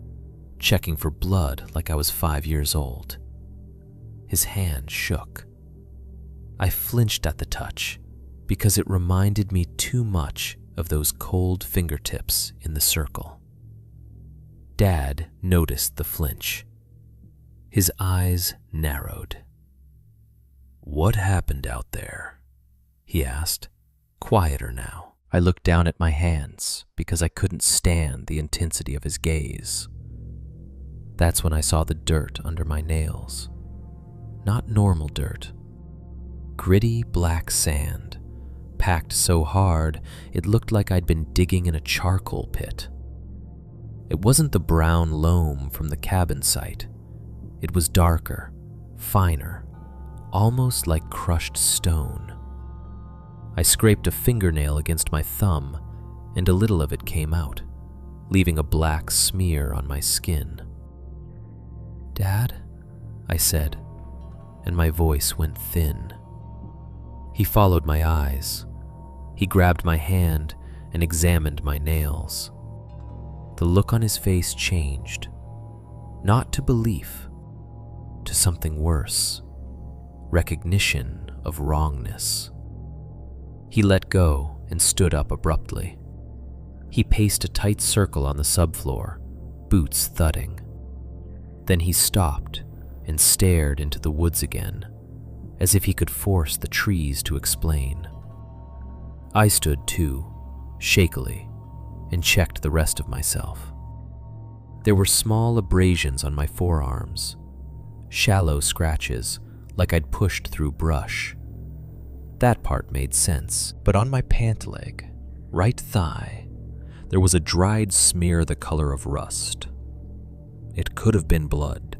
checking for blood like I was 5 years old. His hand shook. I flinched at the touch because it reminded me too much of those cold fingertips in the circle. Dad noticed the flinch. His eyes narrowed. "What happened out there?" he asked, quieter now. I looked down at my hands because I couldn't stand the intensity of his gaze. That's when I saw the dirt under my nails. Not normal dirt. Gritty black sand, packed so hard it looked like I'd been digging in a charcoal pit. It wasn't the brown loam from the cabin site. It was darker, finer, almost like crushed stone. I scraped a fingernail against my thumb, and a little of it came out, leaving a black smear on my skin. "Dad?" I said, and my voice went thin. He followed my eyes. He grabbed my hand and examined my nails. The look on his face changed, not to belief, to something worse, recognition of wrongness. He let go and stood up abruptly. He paced a tight circle on the subfloor, boots thudding. Then he stopped and stared into the woods again, as if he could force the trees to explain. I stood too, shakily, and checked the rest of myself. There were small abrasions on my forearms, shallow scratches like I'd pushed through brush. That part made sense, but on my pant leg, right thigh, there was a dried smear the color of rust. It could have been blood.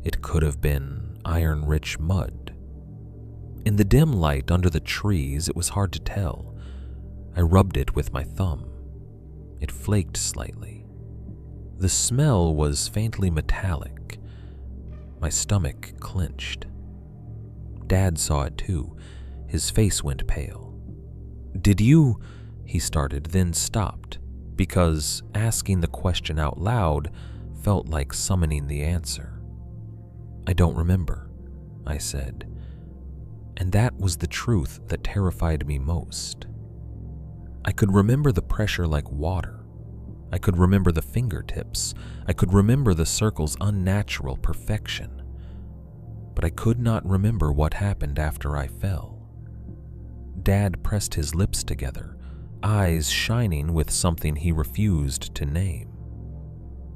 It could have been iron-rich mud. In the dim light under the trees, it was hard to tell. I rubbed it with my thumb. It flaked slightly. The smell was faintly metallic. My stomach clenched. Dad saw it too. His face went pale. "Did you?" he started, then stopped, because asking the question out loud felt like summoning the answer. "I don't remember," I said. And that was the truth that terrified me most. I could remember the pressure like water. I could remember the fingertips. I could remember the circle's unnatural perfection. But I could not remember what happened after I fell. Dad pressed his lips together, eyes shining with something he refused to name.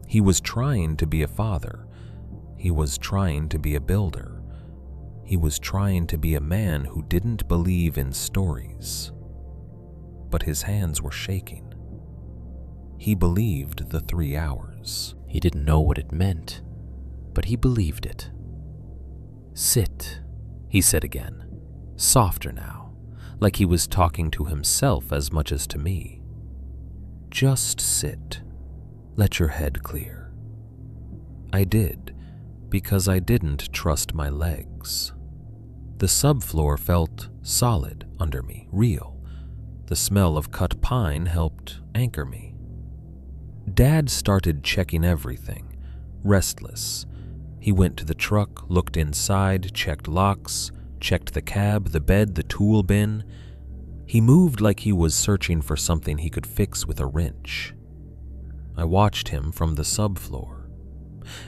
He was trying to be a father. He was trying to be a builder. He was trying to be a man who didn't believe in stories. But his hands were shaking. He believed the 3 hours. He didn't know what it meant, but he believed it. "Sit," he said again, softer now, like he was talking to himself as much as to me. "Just sit. Let your head clear." I did, because I didn't trust my legs. The subfloor felt solid under me, real. The smell of cut pine helped anchor me. Dad started checking everything, restless. He went to the truck, looked inside, checked locks, checked the cab, the bed, the tool bin. He moved like he was searching for something he could fix with a wrench. I watched him from the subfloor.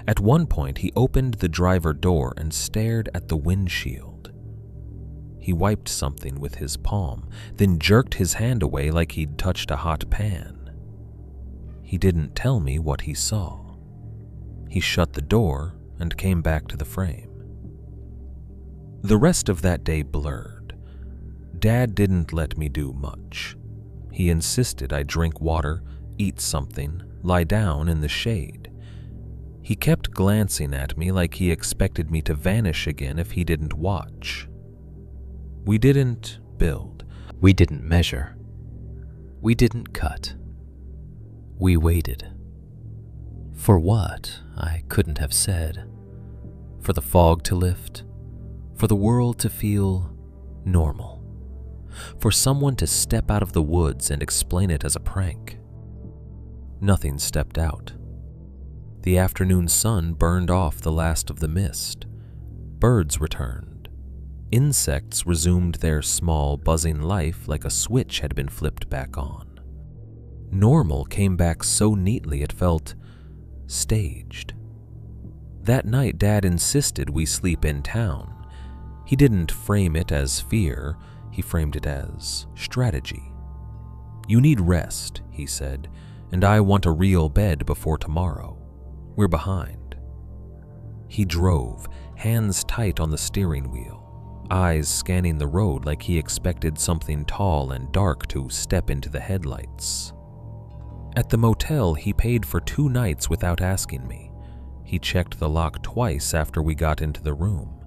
At one point, he opened the driver door and stared at the windshield. He wiped something with his palm, then jerked his hand away like he'd touched a hot pan. He didn't tell me what he saw. He shut the door and came back to the frame. The rest of that day blurred. Dad didn't let me do much. He insisted I drink water, eat something, lie down in the shade. He kept glancing at me like he expected me to vanish again if he didn't watch. We didn't build. We didn't measure. We didn't cut. We waited. For what, I couldn't have said. For the fog to lift. For the world to feel normal. For someone to step out of the woods and explain it as a prank. Nothing stepped out. The afternoon sun burned off the last of the mist. Birds returned. Insects resumed their small, buzzing life like a switch had been flipped back on. Normal came back so neatly it felt staged. That night, Dad insisted we sleep in town. He didn't frame it as fear, he framed it as strategy. "You need rest," he said, "and I want a real bed before tomorrow. We're behind." He drove, hands tight on the steering wheel, eyes scanning the road like he expected something tall and dark to step into the headlights. At the motel, he paid for 2 nights without asking me. He checked the lock twice after we got into the room.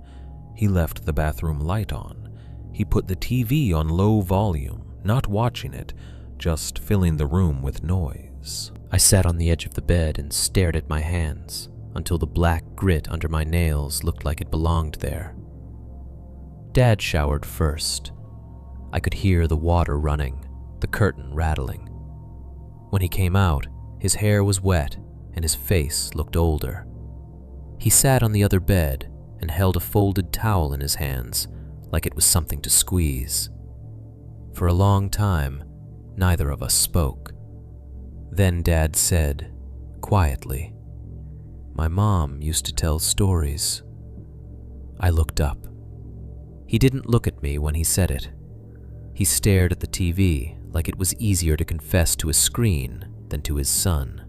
He left the bathroom light on. He put the TV on low volume, not watching it, just filling the room with noise. I sat on the edge of the bed and stared at my hands until the black grit under my nails looked like it belonged there. Dad showered first. I could hear the water running, the curtain rattling. When he came out, his hair was wet and his face looked older. He sat on the other bed and held a folded towel in his hands like it was something to squeeze. For a long time, neither of us spoke. Then Dad said, quietly, "My mom used to tell stories." I looked up. He didn't look at me when he said it. He stared at the TV like it was easier to confess to a screen than to his son.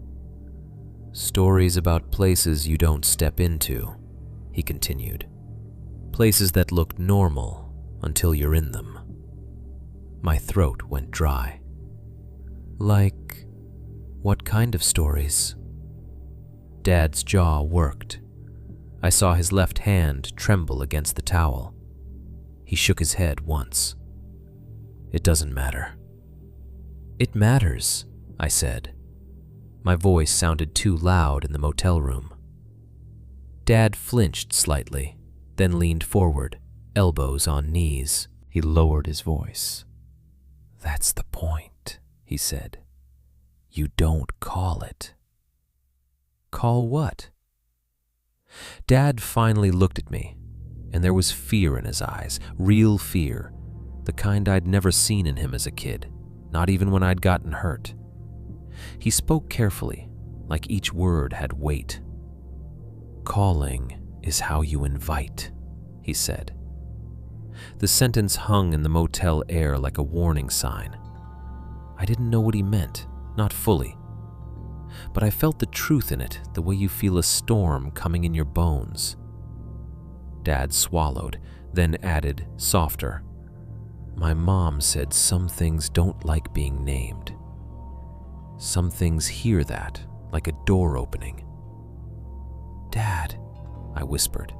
"Stories about places you don't step into," he continued. "Places that look normal until you're in them." My throat went dry. "Like, what kind of stories?" Dad's jaw worked. I saw his left hand tremble against the towel. He shook his head once. "It doesn't matter." "It matters," I said. My voice sounded too loud in the motel room. Dad flinched slightly, then leaned forward, elbows on knees. He lowered his voice. "That's the point," he said. "You don't call it." "Call what?" Dad finally looked at me, and there was fear in his eyes, real fear, the kind I'd never seen in him as a kid, not even when I'd gotten hurt. He spoke carefully, like each word had weight. "Calling is how you invite," he said. The sentence hung in the motel air like a warning sign. I didn't know what he meant, not fully. But I felt the truth in it, the way you feel a storm coming in your bones. Dad swallowed, then added, softer, "My mom said some things don't like being named. Some things hear that, like a door opening." "Dad," I whispered.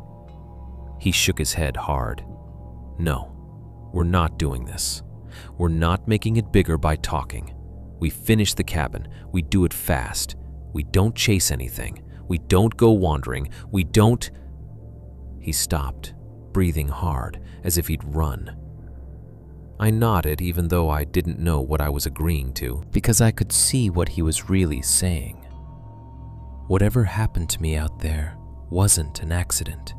He shook his head hard. "No, we're not doing this. We're not making it bigger by talking. We finish the cabin. We do it fast. We don't chase anything. We don't go wandering. We don't..." He stopped, breathing hard, as if he'd run. I nodded even though I didn't know what I was agreeing to, because I could see what he was really saying. Whatever happened to me out there wasn't an accident,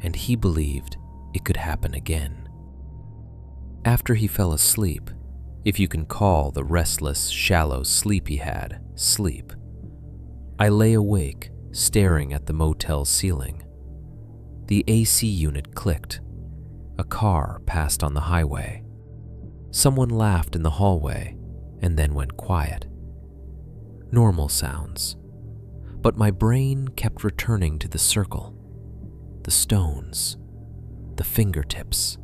and he believed it could happen again. After he fell asleep, if you can call the restless, shallow sleep he had sleep, I lay awake, staring at the motel ceiling. The AC unit clicked. A car passed on the highway. Someone laughed in the hallway and then went quiet. Normal sounds. But my brain kept returning to the circle, the stones, the fingertips.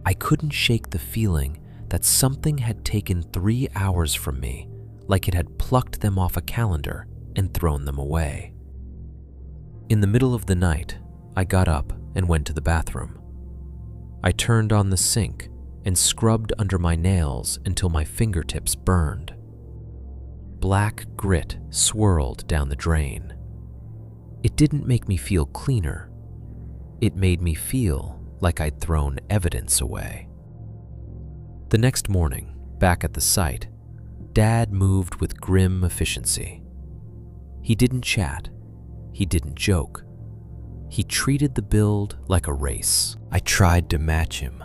I couldn't shake the feeling that something had taken 3 hours from me, like it had plucked them off a calendar and thrown them away. In the middle of the night, I got up and went to the bathroom. I turned on the sink and scrubbed under my nails until my fingertips burned. Black grit swirled down the drain. It didn't make me feel cleaner. It made me feel like I'd thrown evidence away. The next morning, back at the site, Dad moved with grim efficiency. He didn't chat. He didn't joke. He treated the build like a race. I tried to match him,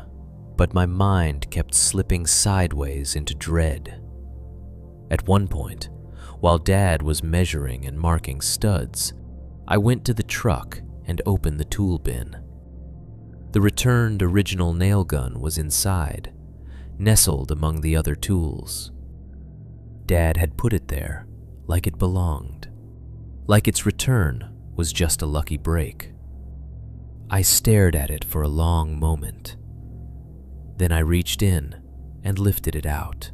but my mind kept slipping sideways into dread. At one point, while Dad was measuring and marking studs, I went to the truck and opened the tool bin. The returned original nail gun was inside, nestled among the other tools. Dad had put it there like it belonged, like its return was just a lucky break. I stared at it for a long moment. Then I reached in and lifted it out.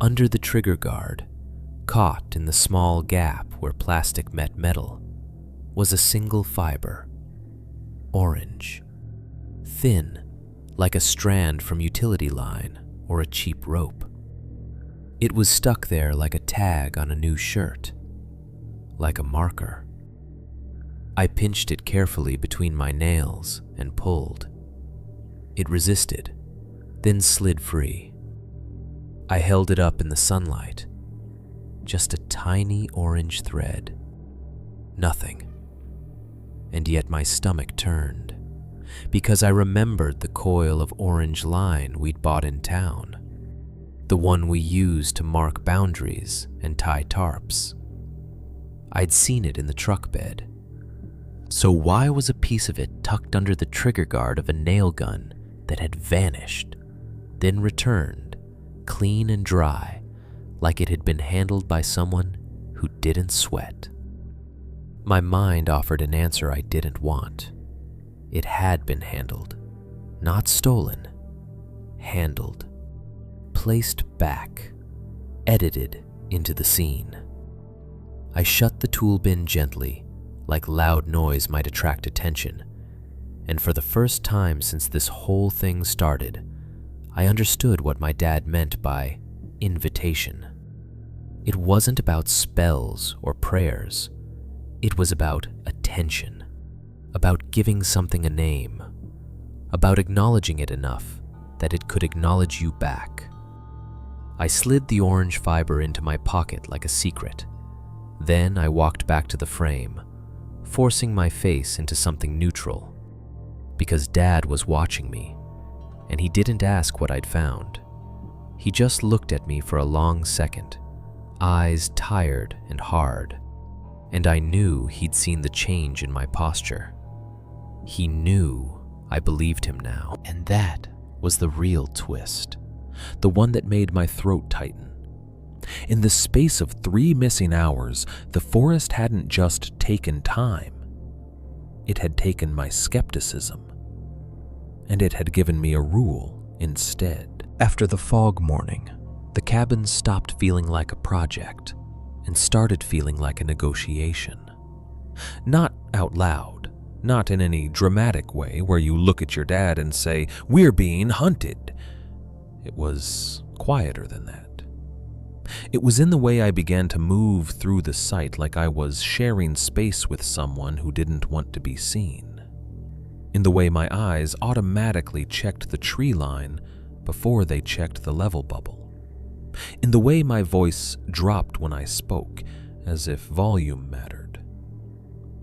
Under the trigger guard, caught in the small gap where plastic met metal, was a single fiber, orange, thin, like a strand from utility line or a cheap rope. It was stuck there like a tag on a new shirt, like a marker. I pinched it carefully between my nails and pulled. It resisted, then slid free. I held it up in the sunlight. Just a tiny orange thread. Nothing. And yet my stomach turned, because I remembered the coil of orange line we'd bought in town, the one we used to mark boundaries and tie tarps. I'd seen it in the truck bed. So why was a piece of it tucked under the trigger guard of a nail gun that had vanished, then returned, clean and dry, like it had been handled by someone who didn't sweat? My mind offered an answer I didn't want. It had been handled, not stolen, handled, placed back, edited into the scene. I shut the tool bin gently, like loud noise might attract attention, and for the first time since this whole thing started, I understood what my dad meant by invitation. It wasn't about spells or prayers. It was about attention, about giving something a name, about acknowledging it enough that it could acknowledge you back. I slid the orange fiber into my pocket like a secret. Then I walked back to the frame, forcing my face into something neutral, because Dad was watching me, and he didn't ask what I'd found. He just looked at me for a long second, eyes tired and hard, and I knew he'd seen the change in my posture. He knew I believed him now, and that was the real twist, the one that made my throat tighten. In the space of 3 missing hours, the forest hadn't just taken time. It had taken my skepticism, and it had given me a rule instead. After the fog morning, the cabin stopped feeling like a project and started feeling like a negotiation. Not out loud, not in any dramatic way where you look at your dad and say, "We're being hunted." It was quieter than that. It was in the way I began to move through the site like I was sharing space with someone who didn't want to be seen. In the way my eyes automatically checked the tree line before they checked the level bubble. In the way my voice dropped when I spoke, as if volume mattered.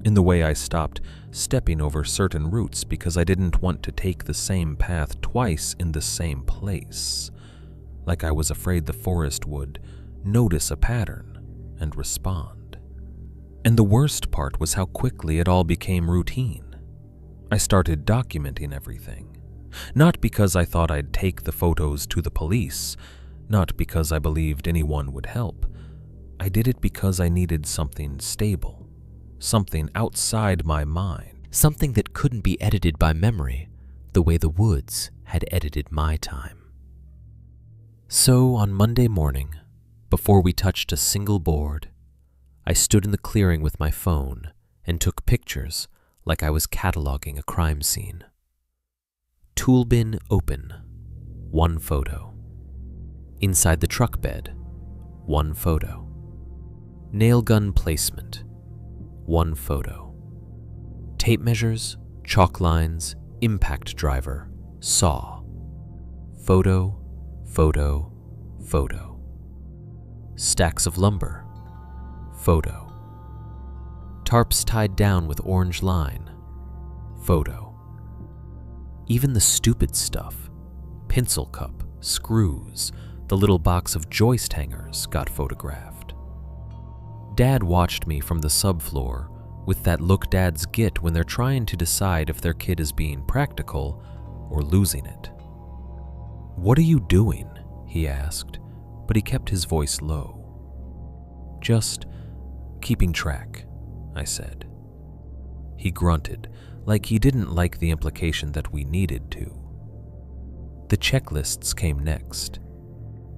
In the way I stopped stepping over certain routes because I didn't want to take the same path twice in the same place, like I was afraid the forest would notice a pattern and respond. And the worst part was how quickly it all became routine. I started documenting everything, not because I thought I'd take the photos to the police, not because I believed anyone would help. I did it because I needed something stable, something outside my mind, something that couldn't be edited by memory the way the woods had edited my time. So on Monday morning, before we touched a single board, I stood in the clearing with my phone and took pictures like I was cataloging a crime scene. Tool bin open, 1 photo. Inside the truck bed, 1 photo. Nail gun placement, 1 photo. Tape measures, chalk lines, impact driver, saw. Photo, photo, photo. Stacks of lumber, photo. Tarps tied down with orange line, photo. Even the stupid stuff, pencil cup, screws, the little box of joist hangers got photographed. Dad watched me from the subfloor with that look dads get when they're trying to decide if their kid is being practical or losing it. "What are you doing?" he asked, but he kept his voice low. "Just keeping track," I said. He grunted, like he didn't like the implication that we needed to. The checklists came next.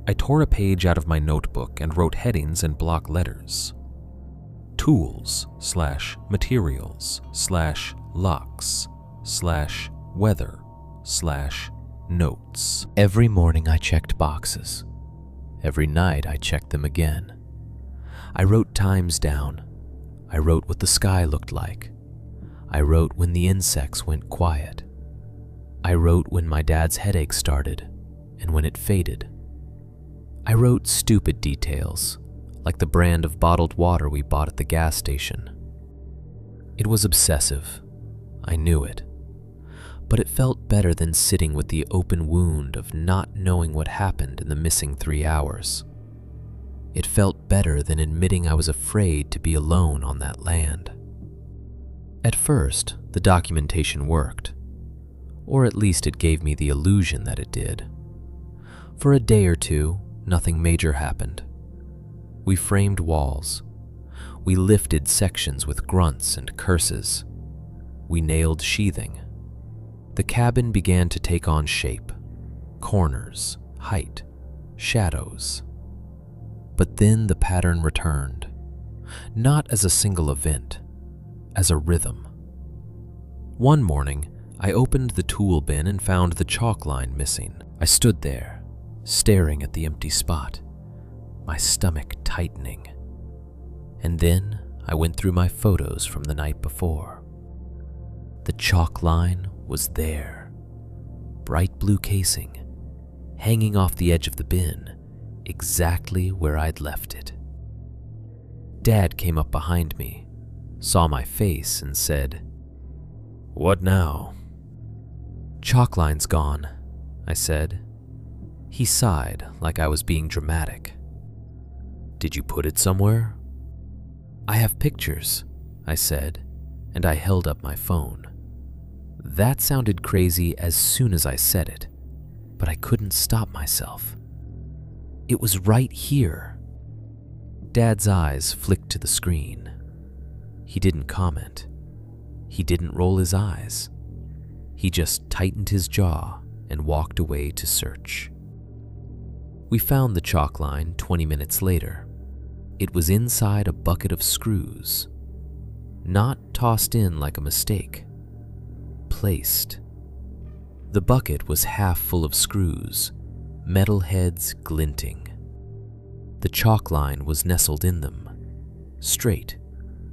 I tore a page out of my notebook and wrote headings in block letters. Tools/materials/locks/weather/notes. Every morning I checked boxes. Every night I checked them again. I wrote times down. I wrote what the sky looked like. I wrote when the insects went quiet. I wrote when my dad's headache started and when it faded. I wrote stupid details, like the brand of bottled water we bought at the gas station. It was obsessive. I knew it. But it felt better than sitting with the open wound of not knowing what happened in the missing 3 hours. It felt better than admitting I was afraid to be alone on that land. At first, the documentation worked, or at least it gave me the illusion that it did. For a day or two, nothing major happened. We framed walls. We lifted sections with grunts and curses. We nailed sheathing. The cabin began to take on shape, corners, height, shadows. But then the pattern returned, not as a single event, as a rhythm. One morning, I opened the tool bin and found the chalk line missing. I stood there, staring at the empty spot, my stomach tightening. And then I went through my photos from the night before. The chalk line was there, bright blue casing, hanging off the edge of the bin, exactly where I'd left it. Dad came up behind me, saw my face, and said, "What now?" "Chalk line's gone," I said. He sighed like I was being dramatic. "Did you put it somewhere?" "I have pictures," I said, and I held up my phone. That sounded crazy as soon as I said it, but I couldn't stop myself. It was right here. Dad's eyes flicked to the screen. He didn't comment. He didn't roll his eyes. He just tightened his jaw and walked away to search. We found the chalk line 20 minutes later. It was inside a bucket of screws, not tossed in like a mistake, placed. The bucket was half full of screws, metal heads glinting. The chalk line was nestled in them, straight,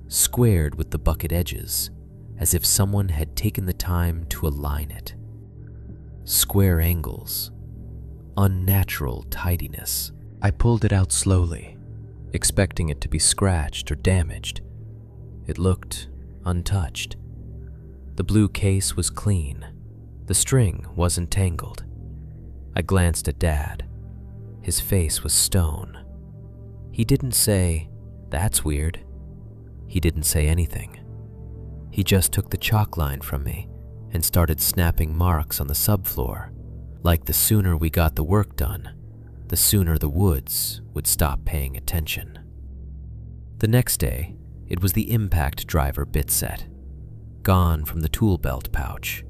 squared with the bucket edges, as if someone had taken the time to align it. Square angles, unnatural tidiness. I pulled it out slowly, expecting it to be scratched or damaged. It looked untouched. The blue case was clean. The string wasn't tangled. I glanced at Dad. His face was stone. He didn't say, "That's weird." He didn't say anything. He just took the chalk line from me and started snapping marks on the subfloor, like the sooner we got the work done, the sooner the woods would stop paying attention. The next day, it was the impact driver bit set, gone from the tool belt pouch,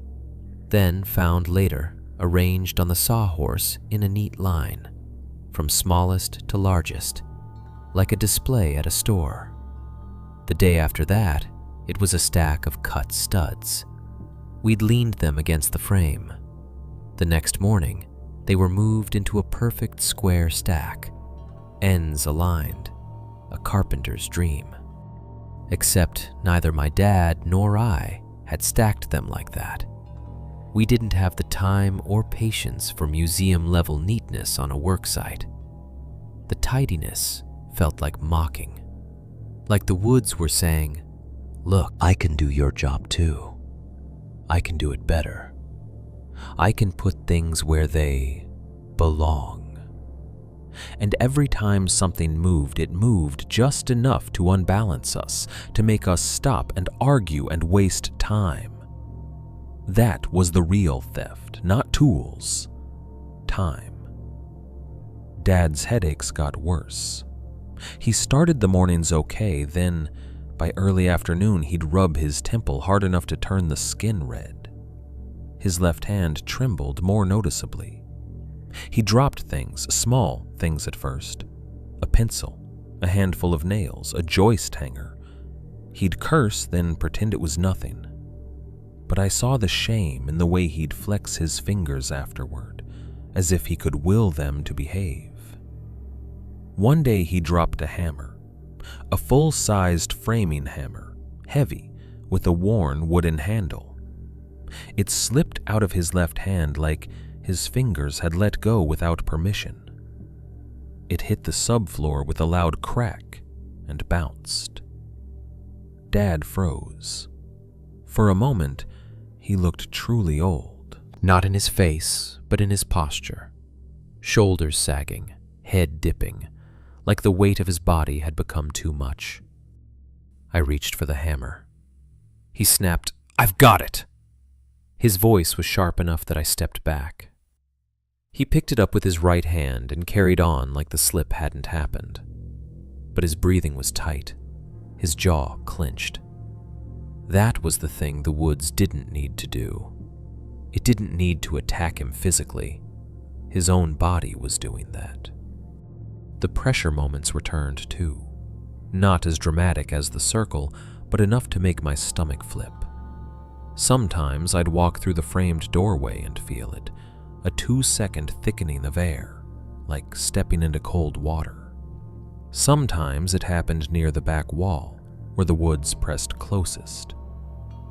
then found later arranged on the sawhorse in a neat line, from smallest to largest, like a display at a store. The day after that, it was a stack of cut studs. We'd leaned them against the frame. The next morning, they were moved into a perfect square stack, ends aligned, a carpenter's dream. Except neither my dad nor I had stacked them like that. We didn't have the time or patience for museum-level neatness on a work site. The tidiness felt like mocking, like the woods were saying, "Look, I can do your job too. I can do it better. I can put things where they belong." And every time something moved, it moved just enough to unbalance us, to make us stop and argue and waste time. That was the real theft, not tools. Time. Dad's headaches got worse. He started the mornings okay, then by early afternoon he'd rub his temple hard enough to turn the skin red. His left hand trembled more noticeably. He dropped things, small things at first. A pencil, a handful of nails, a joist hanger. He'd curse, then pretend it was nothing. But I saw the shame in the way he'd flex his fingers afterward, as if he could will them to behave. One day he dropped a hammer, a full-sized framing hammer, heavy, with a worn wooden handle. It slipped out of his left hand like his fingers had let go without permission. It hit the subfloor with a loud crack and bounced. Dad froze. For a moment, he looked truly old. Not in his face, but in his posture. Shoulders sagging, head dipping, like the weight of his body had become too much. I reached for the hammer. He snapped, "I've got it!" His voice was sharp enough that I stepped back. He picked it up with his right hand and carried on like the slip hadn't happened. But his breathing was tight, his jaw clenched. That was the thing the woods didn't need to do. It didn't need to attack him physically. His own body was doing that. The pressure moments returned too. Not as dramatic as the circle, but enough to make my stomach flip. Sometimes I'd walk through the framed doorway and feel it, a 2-second thickening of air, like stepping into cold water. Sometimes it happened near the back wall, where the woods pressed closest.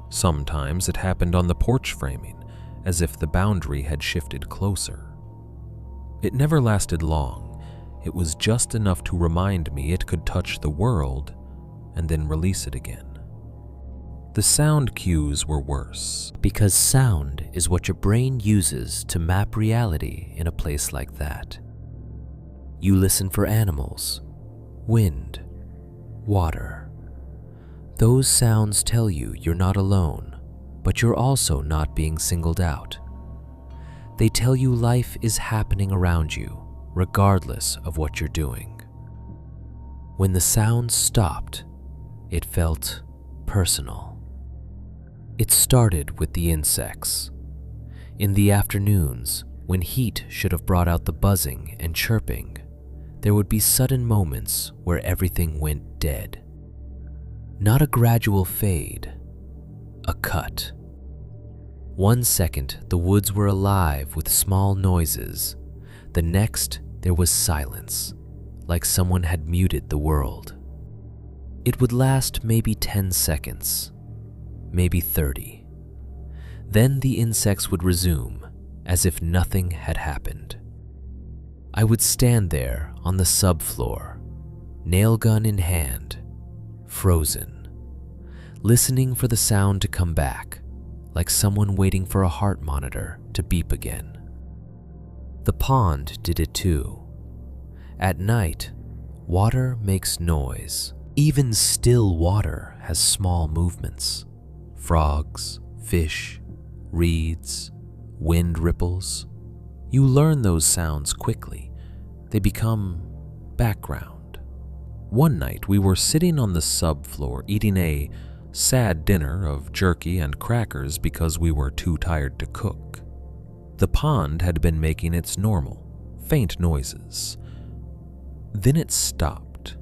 Sometimes it happened on the porch framing, as if the boundary had shifted closer. It never lasted long. It was just enough to remind me it could touch the world and then release it again. The sound cues were worse. Because sound is what your brain uses to map reality in a place like that. You listen for animals, wind, water. Those sounds tell you you're not alone, but you're also not being singled out. They tell you life is happening around you, regardless of what you're doing. When the sound stopped, it felt personal. It started with the insects. In the afternoons, when heat should have brought out the buzzing and chirping, there would be sudden moments where everything went dead. Not a gradual fade, a cut. 1 second, the woods were alive with small noises. The next, there was silence, like someone had muted the world. It would last maybe 10 seconds, maybe 30. Then the insects would resume, as if nothing had happened. I would stand there on the subfloor, nail gun in hand, frozen, listening for the sound to come back, like someone waiting for a heart monitor to beep again. The pond did it too. At night, water makes noise. Even still water has small movements. Frogs, fish, reeds, wind ripples. You learn those sounds quickly. They become background. One night we were sitting on the subfloor eating a sad dinner of jerky and crackers because we were too tired to cook. The pond had been making its normal, faint noises. Then it stopped.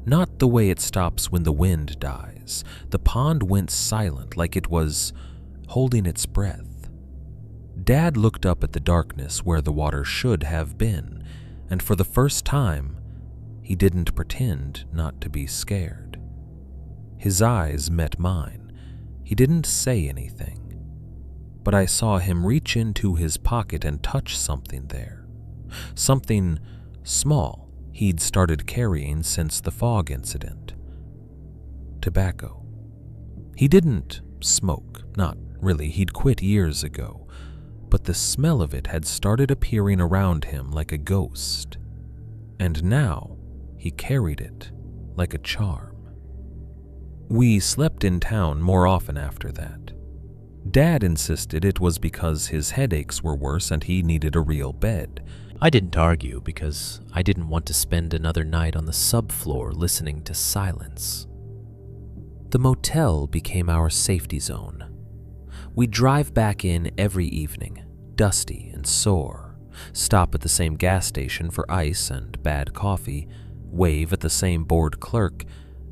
Not the way it stops when the wind dies. The pond went silent, like it was holding its breath. Dad looked up at the darkness where the water should have been, and for the first time, he didn't pretend not to be scared. His eyes met mine. He didn't say anything, but I saw him reach into his pocket and touch something there. Something small he'd started carrying since the fog incident. Tobacco. He didn't smoke, not really, he'd quit years ago, but the smell of it had started appearing around him like a ghost, and now he carried it like a charm. We slept in town more often after that. Dad insisted it was because his headaches were worse and he needed a real bed. I didn't argue because I didn't want to spend another night on the subfloor listening to silence. The motel became our safety zone. We'd drive back in every evening, dusty and sore, stop at the same gas station for ice and bad coffee, wave at the same bored clerk,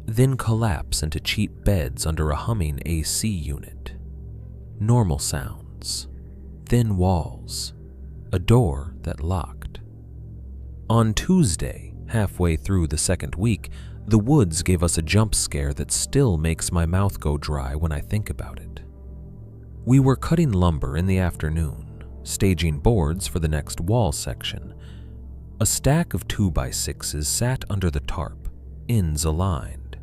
then collapse into cheap beds under a humming AC unit. Normal sounds, thin walls, a door that locked. On Tuesday, halfway through the second week, the woods gave us a jump scare that still makes my mouth go dry when I think about it. We were cutting lumber in the afternoon, staging boards for the next wall section. A stack of 2x6s sat under the tarp, ends aligned.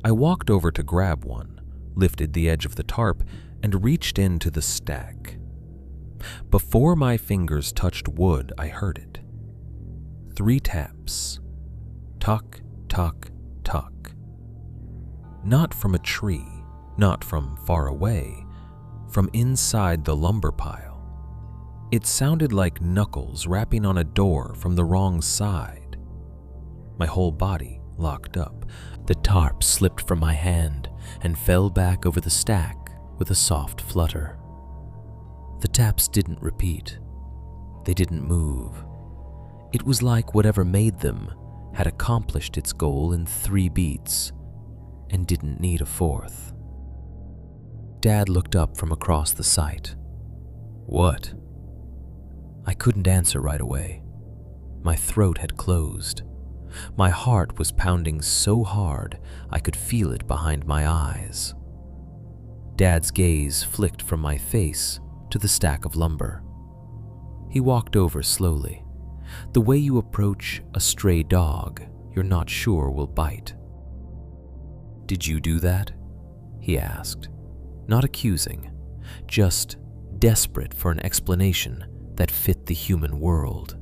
I walked over to grab one, lifted the edge of the tarp, and reached into the stack. Before my fingers touched wood, I heard it. 3 taps. Tuck, tuck, tuck. Not from a tree, not from far away, from inside the lumber pile. It sounded like knuckles rapping on a door from the wrong side. My whole body locked up. The tarp slipped from my hand and fell back over the stack with a soft flutter. The taps didn't repeat. They didn't move. It was like whatever made them had accomplished its goal in 3 beats and didn't need a 4th. Dad looked up from across the site. "What?" I couldn't answer right away. My throat had closed. My heart was pounding so hard I could feel it behind my eyes. Dad's gaze flicked from my face to the stack of lumber. He walked over slowly, the way you approach a stray dog you're not sure will bite. "Did you do that?" he asked, not accusing, just desperate for an explanation that fit the human world.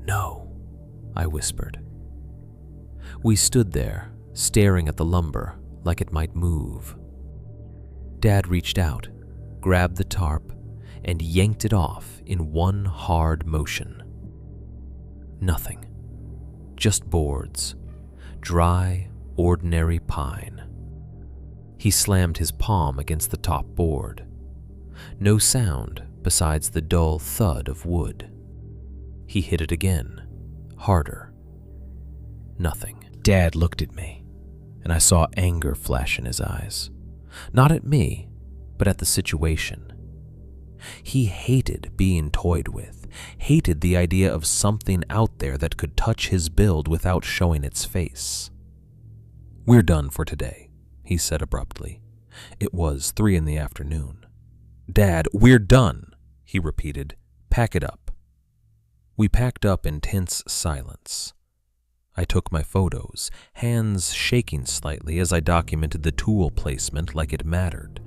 "No," I whispered. We stood there, staring at the lumber like it might move. Dad reached out, grabbed the tarp, and yanked it off in one hard motion. Nothing. Just boards. Dry, ordinary pine. He slammed his palm against the top board. No sound besides the dull thud of wood. He hit it again, harder. Nothing. Dad looked at me, and I saw anger flash in his eyes. Not at me, but at the situation. He hated being toyed with, hated the idea of something out there that could touch his build without showing its face. "We're done for today," he said abruptly. It was 3 in the afternoon. "Dad, we're done," he repeated. "Pack it up." We packed up in tense silence. I took my photos, hands shaking slightly as I documented the tool placement like it mattered,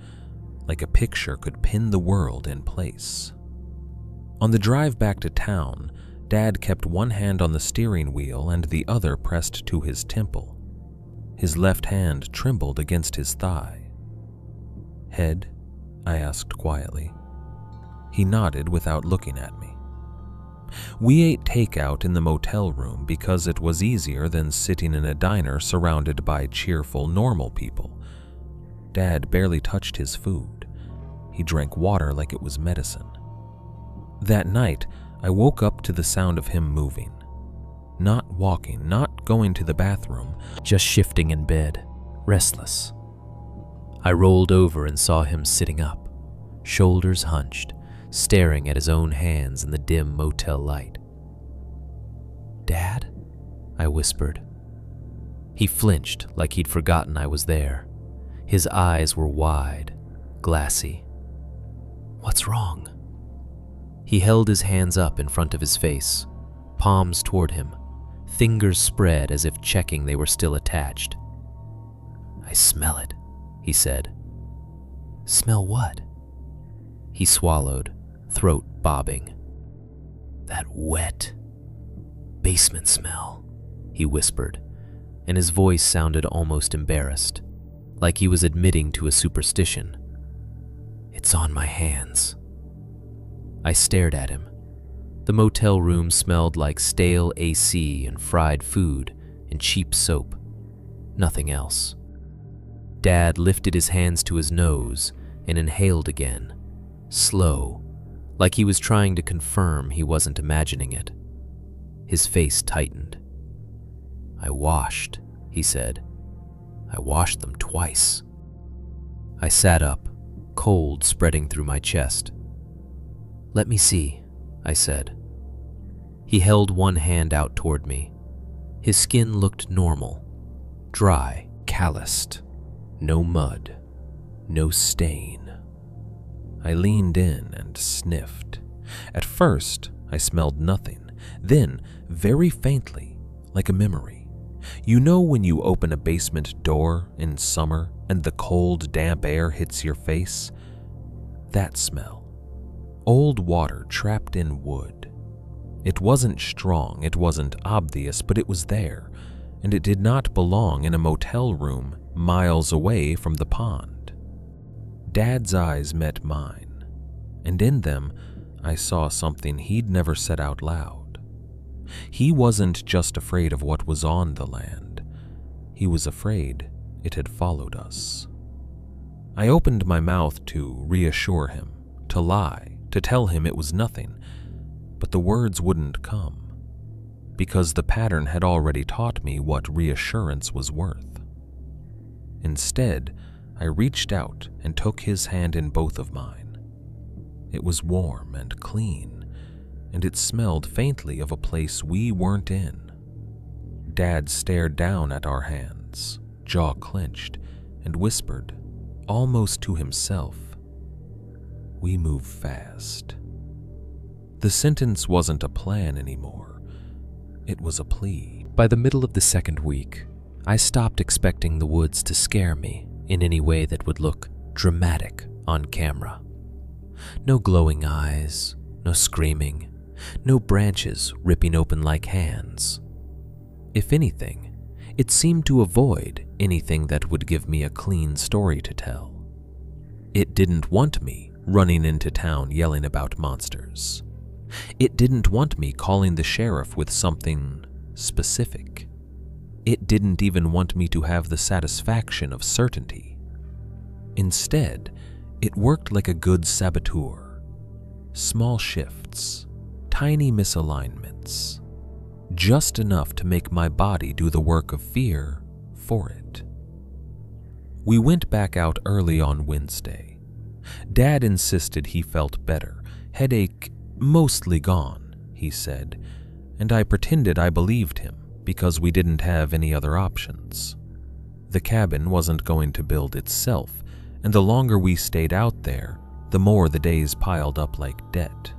like a picture could pin the world in place. On the drive back to town, Dad kept one hand on the steering wheel and the other pressed to his temple. His left hand trembled against his thigh. "Head?" I asked quietly. He nodded without looking at me. We ate takeout in the motel room because it was easier than sitting in a diner surrounded by cheerful, normal people. Dad barely touched his food. He drank water like it was medicine. That night, I woke up to the sound of him moving. Not walking, not going to the bathroom, just shifting in bed, restless. I rolled over and saw him sitting up, shoulders hunched, staring at his own hands in the dim motel light. "Dad?" I whispered. He flinched like he'd forgotten I was there. His eyes were wide, glassy. "What's wrong?" He held his hands up in front of his face, palms toward him, fingers spread as if checking they were still attached. "I smell it," he said. "Smell what?" He swallowed, throat bobbing. "That wet basement smell," he whispered, and his voice sounded almost embarrassed, like he was admitting to a superstition. "It's on my hands." I stared at him. The motel room smelled like stale AC and fried food and cheap soap. Nothing else. Dad lifted his hands to his nose and inhaled again, slow, like he was trying to confirm he wasn't imagining it. His face tightened. "I washed," he said. "I washed them twice." I sat up, cold spreading through my chest. "Let me see," I said. He held one hand out toward me. His skin looked normal, dry, calloused. No mud, no stain. I leaned in and sniffed. At first, I smelled nothing. Then, very faintly, like a memory. You know when you open a basement door in summer and the cold, damp air hits your face? That smell. Old water trapped in wood. It wasn't strong, it wasn't obvious, but it was there, and it did not belong in a motel room miles away from the pond. Dad's eyes met mine, and in them I saw something he'd never said out loud. He wasn't just afraid of what was on the land. He was afraid it had followed us. I opened my mouth to reassure him, to lie, to tell him it was nothing, but the words wouldn't come, because the pattern had already taught me what reassurance was worth. Instead, I reached out and took his hand in both of mine. It was warm and clean, and it smelled faintly of a place we weren't in. Dad stared down at our hands, jaw clenched, and whispered, almost to himself, "We move fast." The sentence wasn't a plan anymore. It was a plea. By the middle of the second week, I stopped expecting the woods to scare me in any way that would look dramatic on camera. No glowing eyes, no screaming, no branches ripping open like hands. If anything, it seemed to avoid anything that would give me a clean story to tell. It didn't want me running into town yelling about monsters. It didn't want me calling the sheriff with something specific. It didn't even want me to have the satisfaction of certainty. Instead, it worked like a good saboteur. Small shifts, tiny misalignments, just enough to make my body do the work of fear for it. We went back out early on Wednesday. Dad insisted he felt better, headache mostly gone, he said, and I pretended I believed him because we didn't have any other options. The cabin wasn't going to build itself, and the longer we stayed out there, the more the days piled up like debt.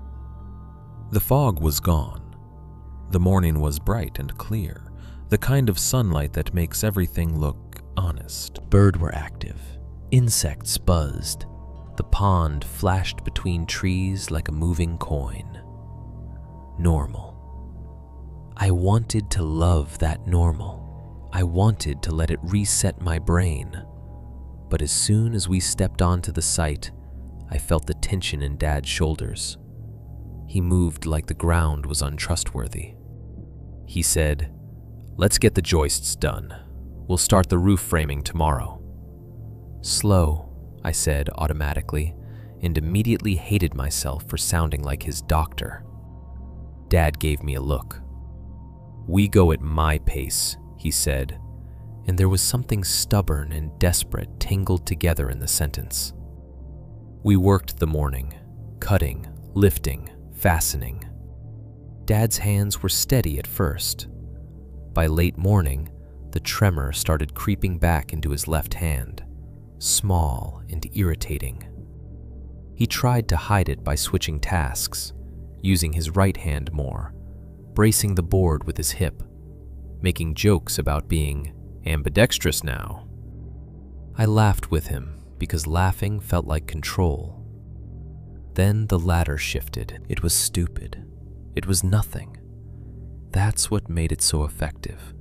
The fog was gone. The morning was bright and clear, the kind of sunlight that makes everything look honest. Birds were active. Insects buzzed. The pond flashed between trees like a moving coin. Normal. I wanted to love that normal. I wanted to let it reset my brain. But as soon as we stepped onto the site, I felt the tension in Dad's shoulders. He moved like the ground was untrustworthy. He said, "Let's get the joists done. We'll start the roof framing tomorrow." "Slow," I said automatically, and immediately hated myself for sounding like his doctor. Dad gave me a look. "We go at my pace," he said, and there was something stubborn and desperate tangled together in the sentence. We worked the morning, cutting, lifting, fastening. Dad's hands were steady at first. By late morning, the tremor started creeping back into his left hand, small and irritating. He tried to hide it by switching tasks, using his right hand more, bracing the board with his hip, making jokes about being ambidextrous now. I laughed with him because laughing felt like control. Then the ladder shifted. It was stupid. It was nothing. That's what made it so effective.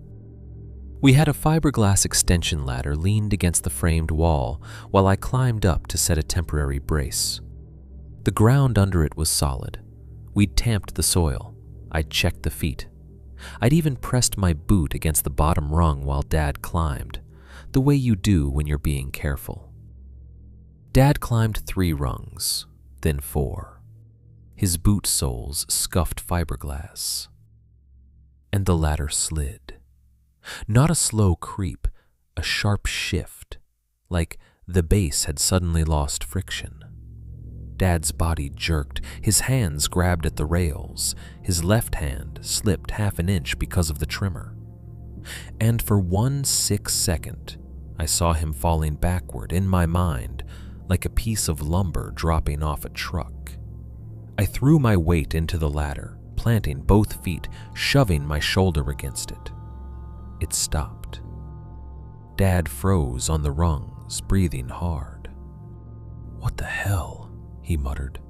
We had a fiberglass extension ladder leaned against the framed wall while I climbed up to set a temporary brace. The ground under it was solid. We'd tamped the soil. I'd checked the feet. I'd even pressed my boot against the bottom rung while Dad climbed, the way you do when you're being careful. Dad climbed 3 rungs, then 4. His boot soles scuffed fiberglass. And the ladder slid. Not a slow creep, a sharp shift, like the base had suddenly lost friction. Dad's body jerked, his hands grabbed at the rails, his left hand slipped half an inch because of the trimmer. And for 1 sick second, I saw him falling backward in my mind, like a piece of lumber dropping off a truck. I threw my weight into the ladder, planting both feet, shoving my shoulder against it. It stopped. Dad froze on the rungs, breathing hard. "What the hell?" he muttered.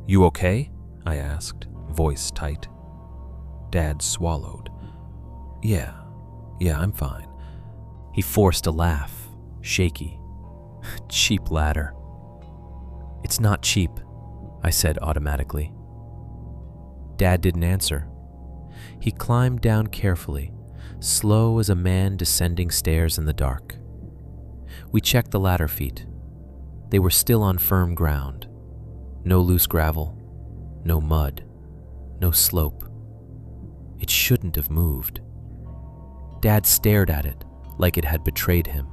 "You okay?" I asked, voice tight. Dad swallowed. Yeah, I'm fine." He forced a laugh, shaky. "Cheap ladder." "It's not cheap," I said automatically. Dad didn't answer. He climbed down carefully, slow as a man descending stairs in the dark. We checked the ladder feet. They were still on firm ground. No loose gravel, no mud, no slope. It shouldn't have moved. Dad stared at it like it had betrayed him.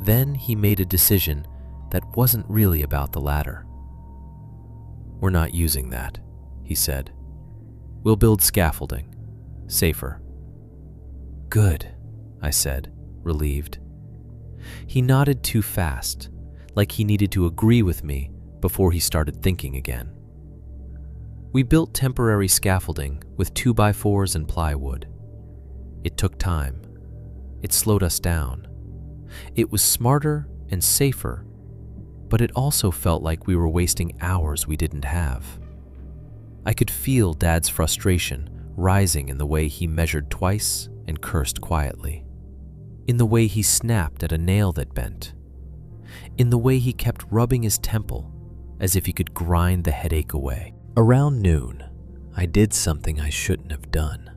Then he made a decision that wasn't really about the ladder. "We're not using that," he said. "We'll build scaffolding. Safer." "Good," I said, relieved. He nodded too fast, like he needed to agree with me before he started thinking again. We built temporary scaffolding with 2x4s and plywood. It took time. It slowed us down. It was smarter and safer, but it also felt like we were wasting hours we didn't have. I could feel Dad's frustration rising in the way he measured twice and cursed quietly, in the way he snapped at a nail that bent, in the way he kept rubbing his temple as if he could grind the headache away. Around noon, I did something I shouldn't have done.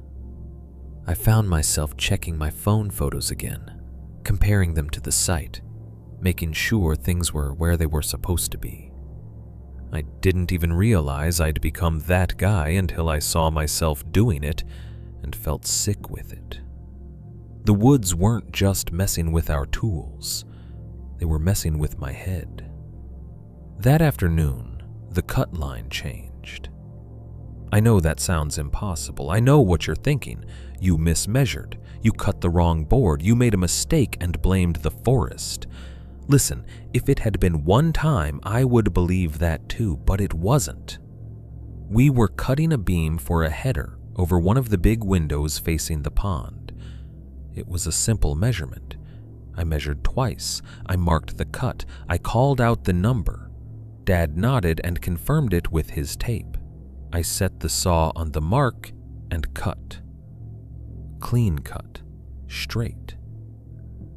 I found myself checking my phone photos again, comparing them to the site, making sure things were where they were supposed to be. I didn't even realize I'd become that guy until I saw myself doing it and felt sick with it. The woods weren't just messing with our tools, they were messing with my head. That afternoon, the cut line changed. I know that sounds impossible. I know what you're thinking. You mismeasured. You cut the wrong board. You made a mistake and blamed the forest. Listen, if it had been one time, I would believe that too, but it wasn't. We were cutting a beam for a header over one of the big windows facing the pond. It was a simple measurement. I measured twice. I marked the cut. I called out the number. Dad nodded and confirmed it with his tape. I set the saw on the mark and cut. Clean cut. Straight.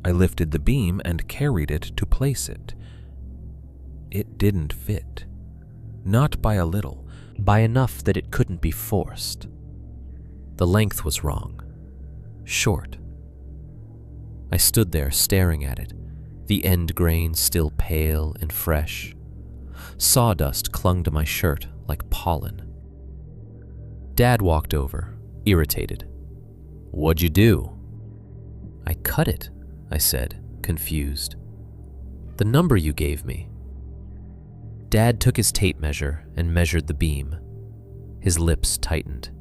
I lifted the beam and carried it to place it. It didn't fit. Not by a little. By enough that it couldn't be forced. The length was wrong. Short. I stood there staring at it, the end grain still pale and fresh. Sawdust clung to my shirt like pollen. Dad walked over, irritated. "What'd you do?" "I cut it," I said, confused. "The number you gave me." Dad took his tape measure and measured the beam. His lips tightened.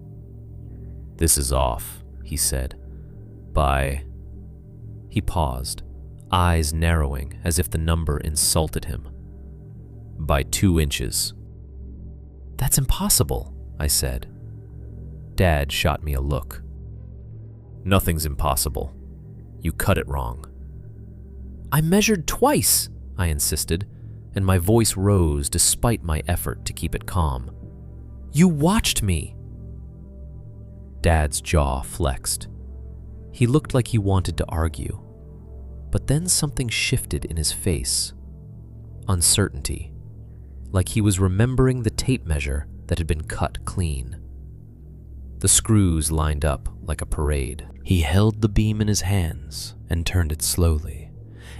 "This is off," he said. "By..." He paused, eyes narrowing as if the number insulted him. "By 2 inches." "That's impossible," I said. Dad shot me a look. "Nothing's impossible. You cut it wrong." "I measured twice," I insisted, and my voice rose despite my effort to keep it calm. "You watched me." Dad's jaw flexed. He looked like he wanted to argue, but then something shifted in his face. Uncertainty, like he was remembering the tape measure that had been cut clean. The screws lined up like a parade. He held the beam in his hands and turned it slowly,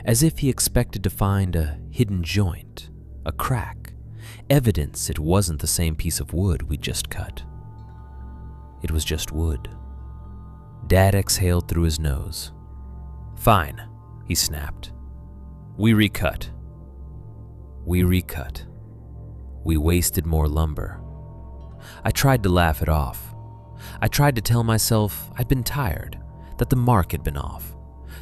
as if he expected to find a hidden joint, a crack, evidence it wasn't the same piece of wood we'd just cut. It was just wood. Dad exhaled through his nose. "Fine," he snapped. "We recut." We recut. We wasted more lumber. I tried to laugh it off. I tried to tell myself I'd been tired, that the mark had been off,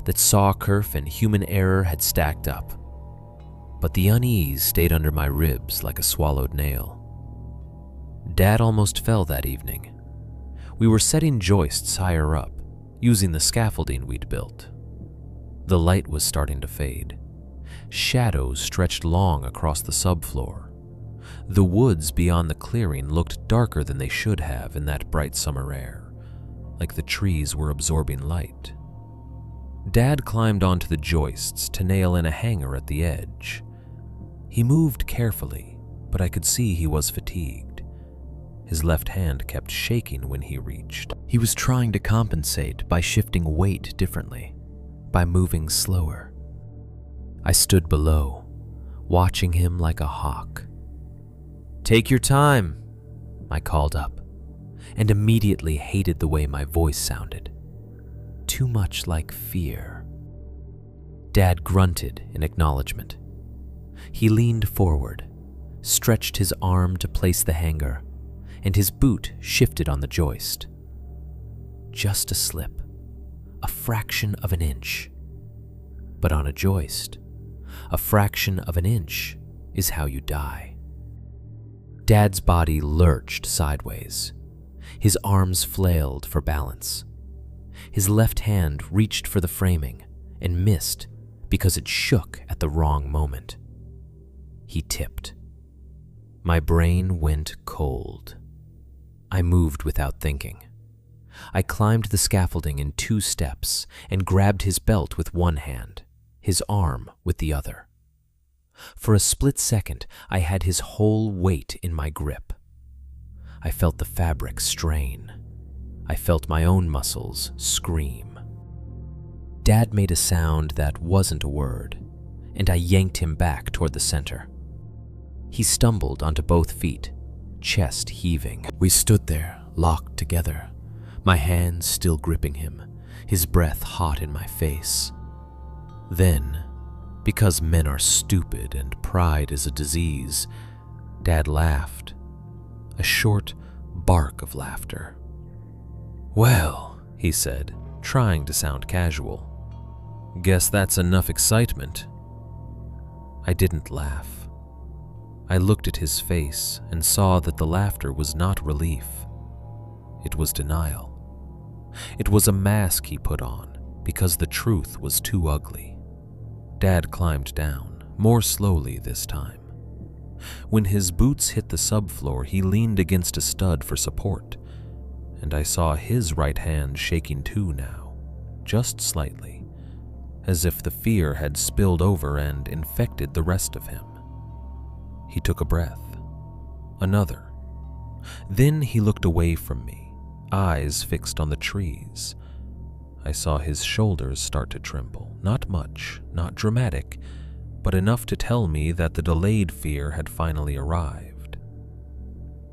that saw kerf and human error had stacked up. But the unease stayed under my ribs like a swallowed nail. Dad almost fell that evening. We were setting joists higher up, using the scaffolding we'd built. The light was starting to fade. Shadows stretched long across the subfloor. The woods beyond the clearing looked darker than they should have in that bright summer air, like the trees were absorbing light. Dad climbed onto the joists to nail in a hanger at the edge. He moved carefully, but I could see he was fatigued. His left hand kept shaking when he reached. He was trying to compensate by shifting weight differently, by moving slower. I stood below, watching him like a hawk. "Take your time," I called up, and immediately hated the way my voice sounded. Too much like fear. Dad grunted in acknowledgement. He leaned forward, stretched his arm to place the hanger, and his boot shifted on the joist. Just a slip, a fraction of an inch. But on a joist, a fraction of an inch is how you die. Dad's body lurched sideways. His arms flailed for balance. His left hand reached for the framing and missed because it shook at the wrong moment. He tipped. My brain went cold. I moved without thinking. I climbed the scaffolding in 2 steps and grabbed his belt with one hand, his arm with the other. For a split second, I had his whole weight in my grip. I felt the fabric strain. I felt my own muscles scream. Dad made a sound that wasn't a word, and I yanked him back toward the center. He stumbled onto both feet, chest heaving. We stood there, locked together, my hands still gripping him, his breath hot in my face. Then, because men are stupid and pride is a disease, Dad laughed, a short bark of laughter. "Well," he said, trying to sound casual, "guess that's enough excitement." I didn't laugh. I looked at his face and saw that the laughter was not relief. It was denial. It was a mask he put on because the truth was too ugly. Dad climbed down, more slowly this time. When his boots hit the subfloor, he leaned against a stud for support, and I saw his right hand shaking too now, just slightly, as if the fear had spilled over and infected the rest of him. He took a breath, another. Then he looked away from me, eyes fixed on the trees. I saw his shoulders start to tremble, not much, not dramatic, but enough to tell me that the delayed fear had finally arrived.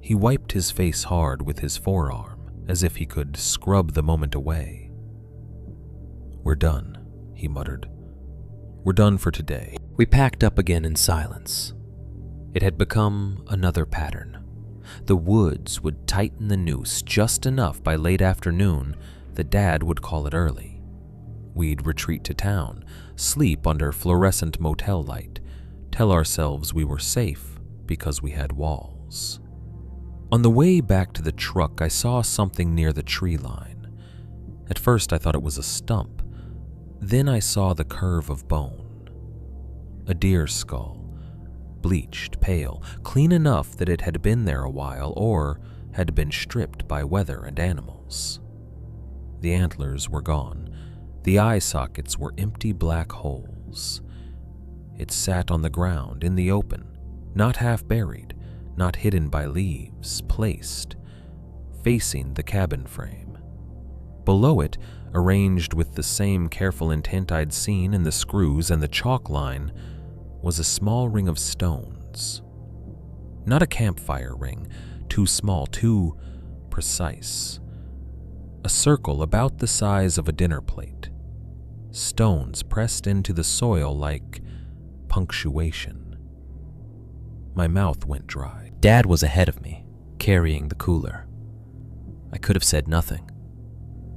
He wiped his face hard with his forearm, as if he could scrub the moment away. "We're done," he muttered. "We're done for today." We packed up again in silence. It had become another pattern. The woods would tighten the noose just enough by late afternoon that Dad would call it early. We'd retreat to town, sleep under fluorescent motel light, tell ourselves we were safe because we had walls. On the way back to the truck, I saw something near the tree line. At first, I thought it was a stump. Then I saw the curve of bone. A deer skull, bleached, pale, clean enough that it had been there a while or had been stripped by weather and animals. The antlers were gone. The eye sockets were empty black holes. It sat on the ground in the open, not half buried, not hidden by leaves, placed, facing the cabin frame. Below it, arranged with the same careful intent I'd seen in the screws and the chalk line, was a small ring of stones. Not a campfire ring, too small, too precise. A circle about the size of a dinner plate. Stones pressed into the soil like punctuation. My mouth went dry. Dad was ahead of me, carrying the cooler. I could have said nothing.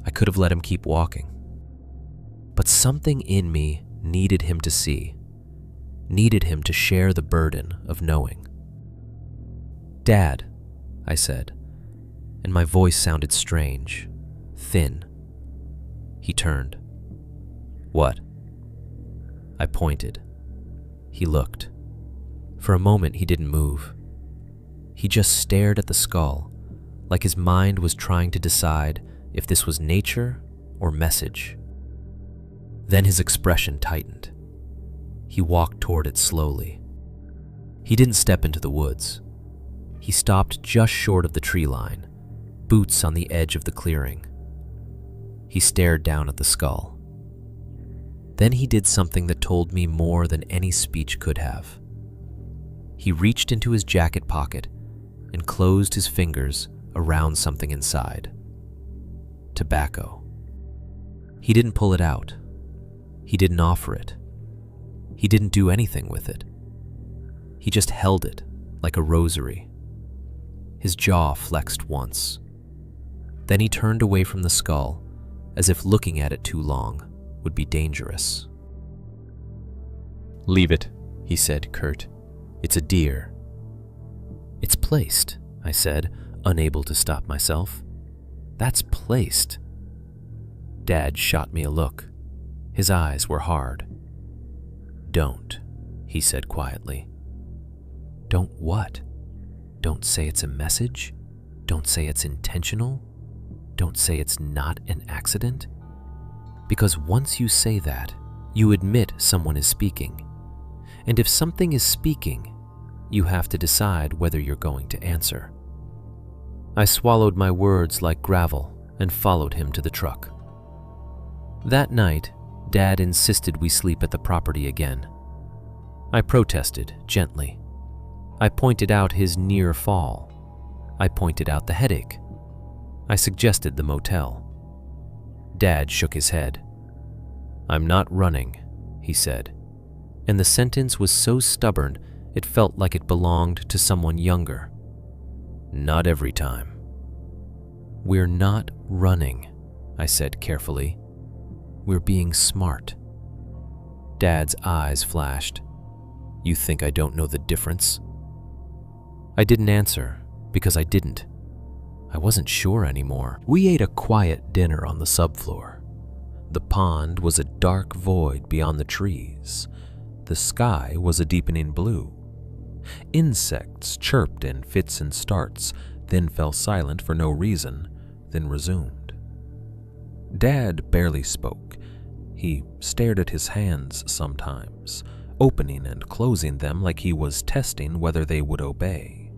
I could have let him keep walking. But something in me needed him to see, needed him to share the burden of knowing. "Dad," I said, and my voice sounded strange, thin. He turned. "What?" I pointed. He looked. For a moment, he didn't move. He just stared at the skull, like his mind was trying to decide if this was nature or message. Then his expression tightened. He walked toward it slowly. He didn't step into the woods. He stopped just short of the tree line, boots on the edge of the clearing. He stared down at the skull. Then he did something that told me more than any speech could have. He reached into his jacket pocket and closed his fingers around something inside. Tobacco. He didn't pull it out. He didn't offer it. He didn't do anything with it. He just held it like a rosary. His jaw flexed once. Then he turned away from the skull, as if looking at it too long would be dangerous. "Leave it," he said, curt. "It's a deer." "It's placed," I said, unable to stop myself. "That's placed." Dad shot me a look. His eyes were hard. "Don't," he said quietly. "Don't what? Don't say it's a message? Don't say it's intentional? Don't say it's not an accident? Because once you say that, you admit someone is speaking. And if something is speaking, you have to decide whether you're going to answer." I swallowed my words like gravel and followed him to the truck. That night, Dad insisted we sleep at the property again. I protested gently. I pointed out his near fall. I pointed out the headache. I suggested the motel. Dad shook his head. "I'm not running," he said, and the sentence was so stubborn it felt like it belonged to someone younger. "Not every time." "We're not running," I said carefully. "We're being smart." Dad's eyes flashed. "You think I don't know the difference?" I didn't answer because I didn't. I wasn't sure anymore. We ate a quiet dinner on the subfloor. The pond was a dark void beyond the trees. The sky was a deepening blue. Insects chirped in fits and starts, then fell silent for no reason, then resumed. Dad barely spoke. He stared at his hands sometimes, opening and closing them like he was testing whether they would obey.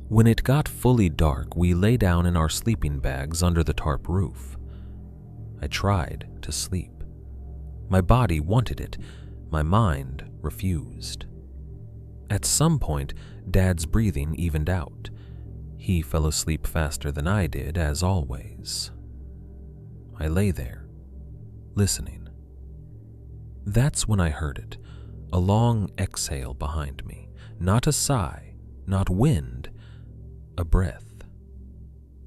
When it got fully dark, we lay down in our sleeping bags under the tarp roof. I tried to sleep. My body wanted it. My mind refused. At some point, Dad's breathing evened out. He fell asleep faster than I did, as always. I lay there, listening. That's when I heard it, a long exhale behind me. Not a sigh, not wind, a breath.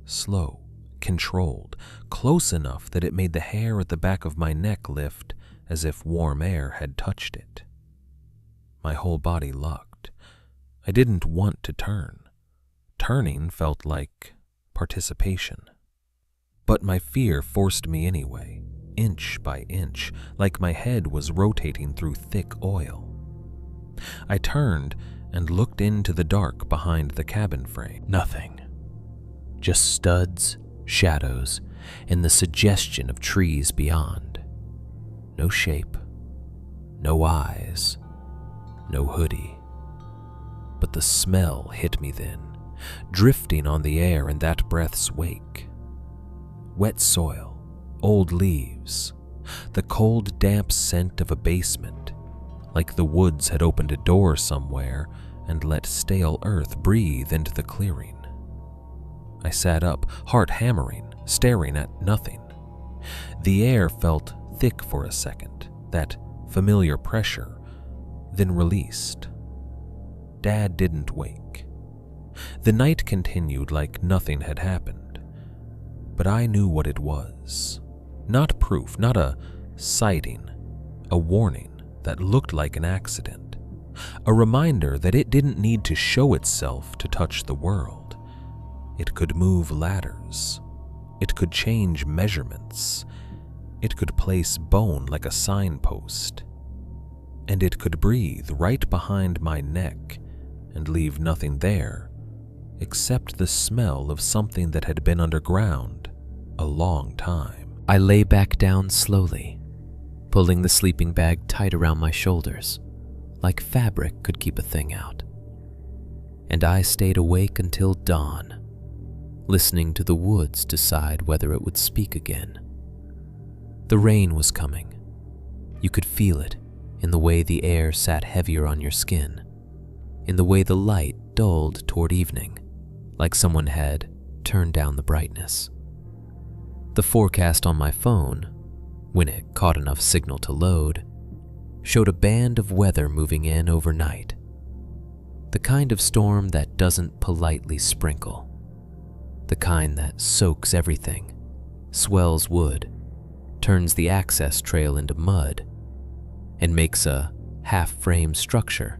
Slow, controlled, close enough that it made the hair at the back of my neck lift as if warm air had touched it. My whole body locked. I didn't want to turn. Turning felt like participation. But my fear forced me anyway, inch by inch, like my head was rotating through thick oil. I turned and looked into the dark behind the cabin frame. Nothing. Just studs, shadows, and the suggestion of trees beyond. No shape, no eyes, no hoodie. But the smell hit me then, drifting on the air in that breath's wake. Wet soil, old leaves, the cold, damp scent of a basement, like the woods had opened a door somewhere and let stale earth breathe into the clearing. I sat up, heart hammering, staring at nothing. The air felt thick for a second, that familiar pressure, then released. Dad didn't wake. The night continued like nothing had happened, but I knew what it was. Not proof, not a sighting, a warning that looked like an accident, a reminder that it didn't need to show itself to touch the world. It could move ladders. It could change measurements. It could place bone like a signpost. And it could breathe right behind my neck and leave nothing there except the smell of something that had been underground a long time. I lay back down slowly, pulling the sleeping bag tight around my shoulders, like fabric could keep a thing out. And I stayed awake until dawn, listening to the woods decide whether it would speak again. The rain was coming. You could feel it in the way the air sat heavier on your skin, in the way the light dulled toward evening, like someone had turned down the brightness. The forecast on my phone, when it caught enough signal to load, showed a band of weather moving in overnight. The kind of storm that doesn't politely sprinkle. The kind that soaks everything, swells wood, turns the access trail into mud, and makes a half-frame structure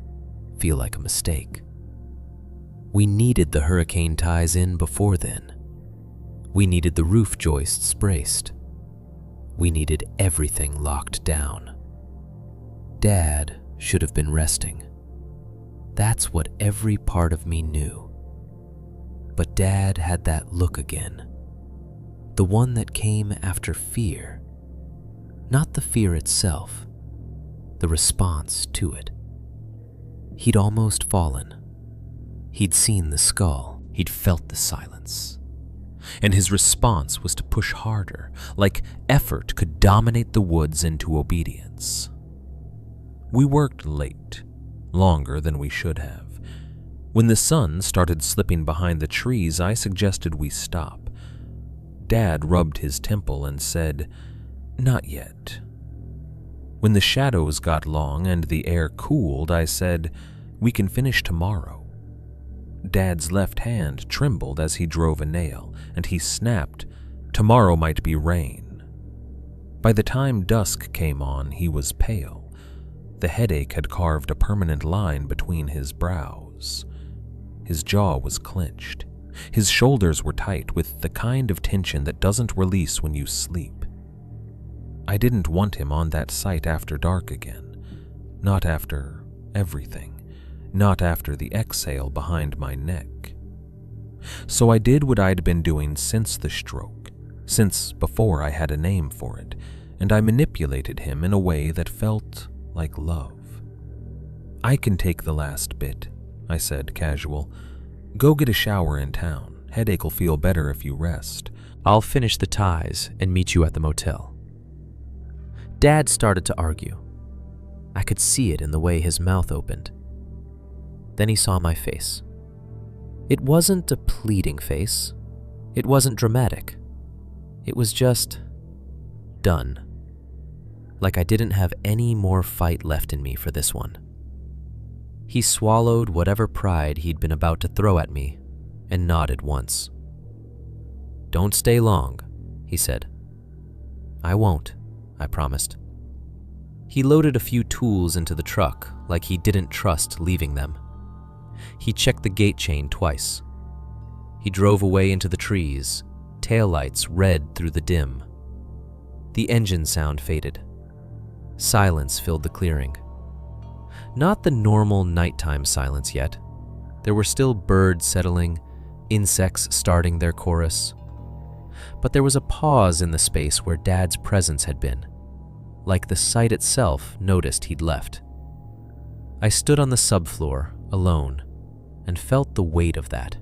feel like a mistake. We needed the hurricane ties in before then. We needed the roof joists braced. We needed everything locked down. Dad should have been resting. That's what every part of me knew. But Dad had that look again. The one that came after fear. Not the fear itself, the response to it. He'd almost fallen. He'd seen the skull. He'd felt the silence. And his response was to push harder, like effort could dominate the woods into obedience. We worked late, longer than we should have. When the sun started slipping behind the trees, I suggested we stop. Dad rubbed his temple and said, "Not yet." When the shadows got long and the air cooled, I said, "We can finish tomorrow." Dad's left hand trembled as he drove a nail, and he snapped, "Tomorrow might be rain." By the time dusk came on, he was pale. The headache had carved a permanent line between his brows. His jaw was clenched. His shoulders were tight with the kind of tension that doesn't release when you sleep. I didn't want him on that site after dark again. Not after everything. Not after the exhale behind my neck. So I did what I'd been doing since the stroke, since before I had a name for it, and I manipulated him in a way that felt like love. "I can take the last bit," I said, casual. "Go get a shower in town. Headache'll feel better if you rest. I'll finish the ties and meet you at the motel." Dad started to argue. I could see it in the way his mouth opened. Then he saw my face. It wasn't a pleading face. It wasn't dramatic. It was just done. Like I didn't have any more fight left in me for this one. He swallowed whatever pride he'd been about to throw at me and nodded once. "Don't stay long," he said. "I won't," I promised. He loaded a few tools into the truck like he didn't trust leaving them. He checked the gate chain twice. He drove away into the trees, taillights red through the dim. The engine sound faded. Silence filled the clearing. Not the normal nighttime silence yet. There were still birds settling, insects starting their chorus. But there was a pause in the space where Dad's presence had been, like the site itself noticed he'd left. I stood on the subfloor, alone, and felt the weight of that.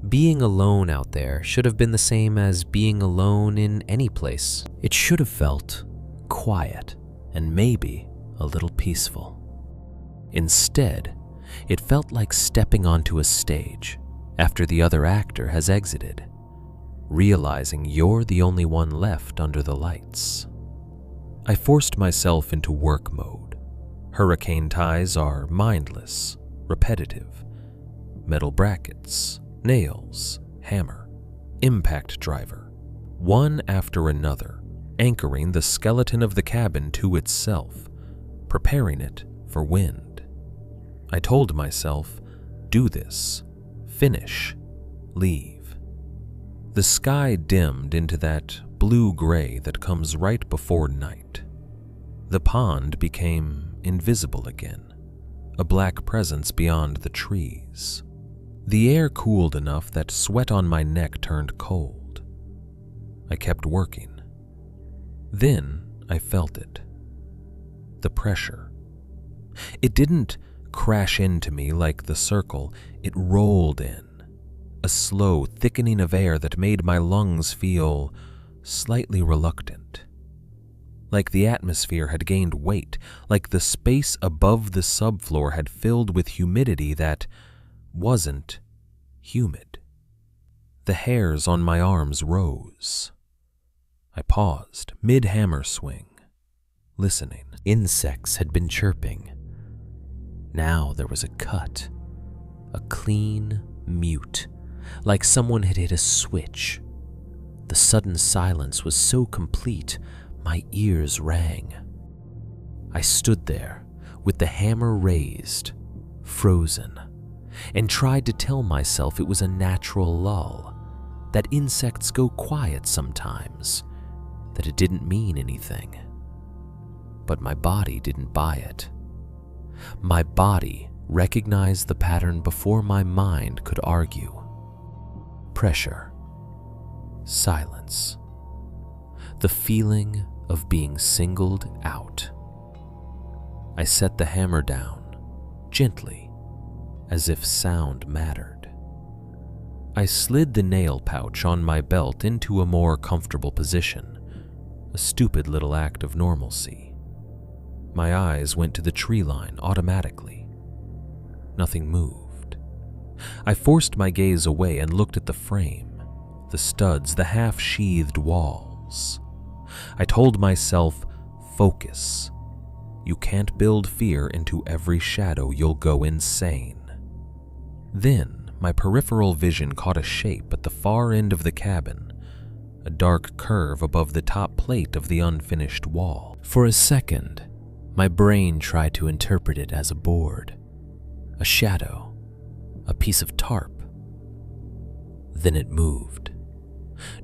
Being alone out there should have been the same as being alone in any place. It should have felt quiet and maybe a little peaceful. Instead, It felt like stepping onto a stage after the other actor has exited, realizing you're the only one left under the lights. I forced myself into work mode. Hurricane ties are mindless, repetitive. Metal brackets, nails, hammer, impact driver, one after another, anchoring the skeleton of the cabin to itself, preparing it for wind. I told myself, do this, finish, leave. The sky dimmed into that blue-gray that comes right before night. The pond became invisible again, a black presence beyond the trees. The air cooled enough that sweat on my neck turned cold. I kept working. Then I felt it. The pressure. It didn't crash into me like the circle, it rolled in. A slow thickening of air that made my lungs feel slightly reluctant. Like the atmosphere had gained weight, like the space above the subfloor had filled with humidity that wasn't humid. The hairs on my arms rose. I paused, mid-hammer swing, listening. Insects had been chirping. Now there was a cut, a clean mute, like someone had hit a switch. The sudden silence was so complete, my ears rang. I stood there, with the hammer raised, frozen, and tried to tell myself it was a natural lull, that insects go quiet sometimes, that it didn't mean anything. But my body didn't buy it. My body recognized the pattern before my mind could argue. Pressure, silence, the feeling of being singled out. I set the hammer down, gently, as if sound mattered. I slid the nail pouch on my belt into a more comfortable position, a stupid little act of normalcy. My eyes went to the tree line automatically. Nothing moved. I forced my gaze away and looked at the frame, the studs, the half-sheathed walls. I told myself, focus. You can't build fear into every shadow, you'll go insane. Then my peripheral vision caught a shape at the far end of the cabin, a dark curve above the top plate of the unfinished wall. For a second, my brain tried to interpret it as a board, a shadow, a piece of tarp. Then it moved.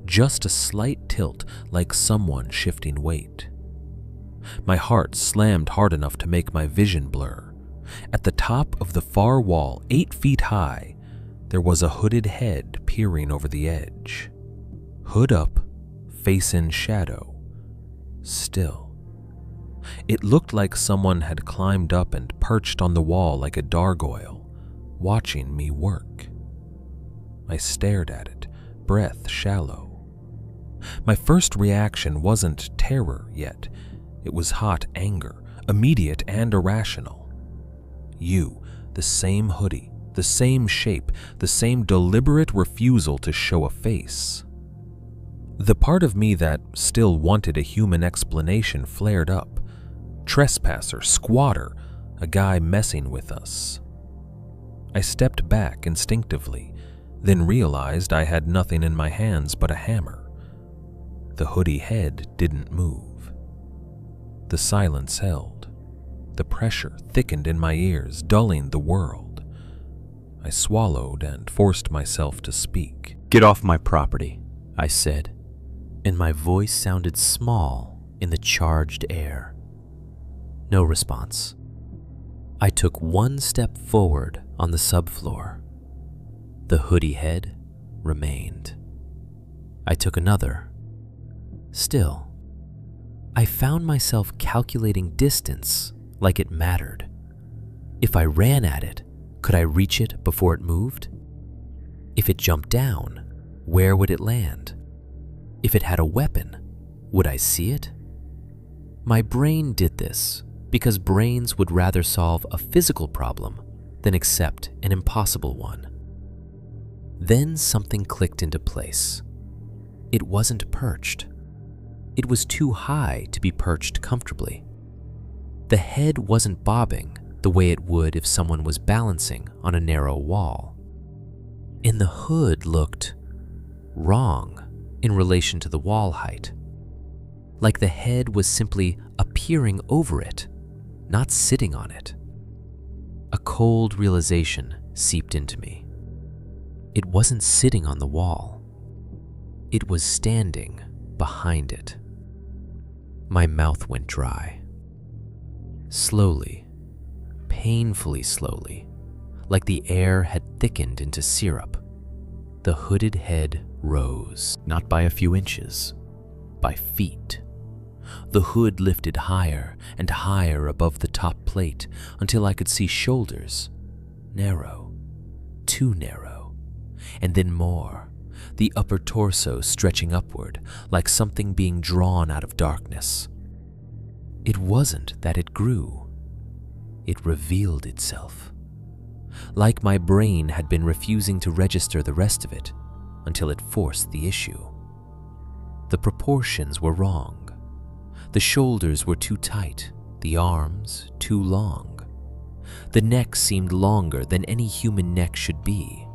Just a slight tilt, like someone shifting weight. My heart slammed hard enough to make my vision blur. At the top of the far wall, 8 feet high, there was a hooded head peering over the edge. Hood up, face in shadow, still. It looked like someone had climbed up and perched on the wall like a gargoyle, watching me work. I stared at it, breath shallow. My first reaction wasn't terror yet. It was hot anger, immediate and irrational. You, the same hoodie, the same shape, the same deliberate refusal to show a face. The part of me that still wanted a human explanation flared up. Trespasser, squatter, a guy messing with us. I stepped back instinctively, then realized I had nothing in my hands but a hammer. The hoodie head didn't move. The silence held. The pressure thickened in my ears, dulling the world. I swallowed and forced myself to speak. "Get off my property," I said, and my voice sounded small in the charged air. No response. I took one step forward on the subfloor. The hoodie head remained. I took another. Still. I found myself calculating distance like it mattered. If I ran at it, could I reach it before it moved? If it jumped down, where would it land? If it had a weapon, would I see it? My brain did this because brains would rather solve a physical problem then accept an impossible one. Then something clicked into place. It wasn't perched. It was too high to be perched comfortably. The head wasn't bobbing the way it would if someone was balancing on a narrow wall. And the hood looked wrong in relation to the wall height, like the head was simply appearing over it, not sitting on it. A cold realization seeped into me. It wasn't sitting on the wall. It was standing behind it. My mouth went dry. Slowly, painfully slowly, like the air had thickened into syrup, the hooded head rose, not by a few inches, by feet. The hood lifted higher and higher above the top plate until I could see shoulders, narrow, too narrow, and then more, the upper torso stretching upward like something being drawn out of darkness. It wasn't that it grew. It revealed itself. Like my brain had been refusing to register the rest of it until it forced the issue. The proportions were wrong. The shoulders were too tight, the arms too long. The neck seemed longer than any human neck should be.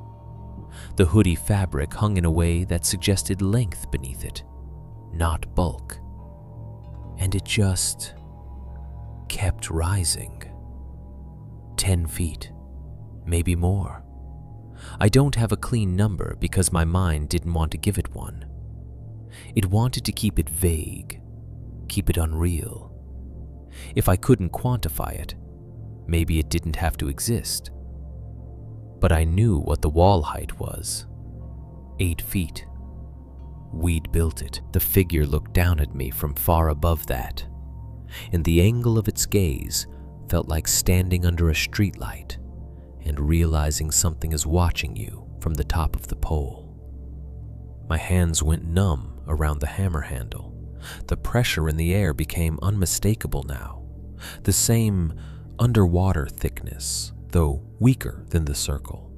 The hoodie fabric hung in a way that suggested length beneath it, not bulk. And it just kept rising. 10 feet, maybe more. I don't have a clean number because my mind didn't want to give it one. It wanted to keep it vague, keep it unreal. If I couldn't quantify it, maybe it didn't have to exist. But I knew what the wall height was. 8 feet. We'd built it. The figure looked down at me from far above that, and the angle of its gaze felt like standing under a streetlight and realizing something is watching you from the top of the pole. My hands went numb around the hammer handle. The pressure in the air became unmistakable now, the same underwater thickness, though weaker than the circle.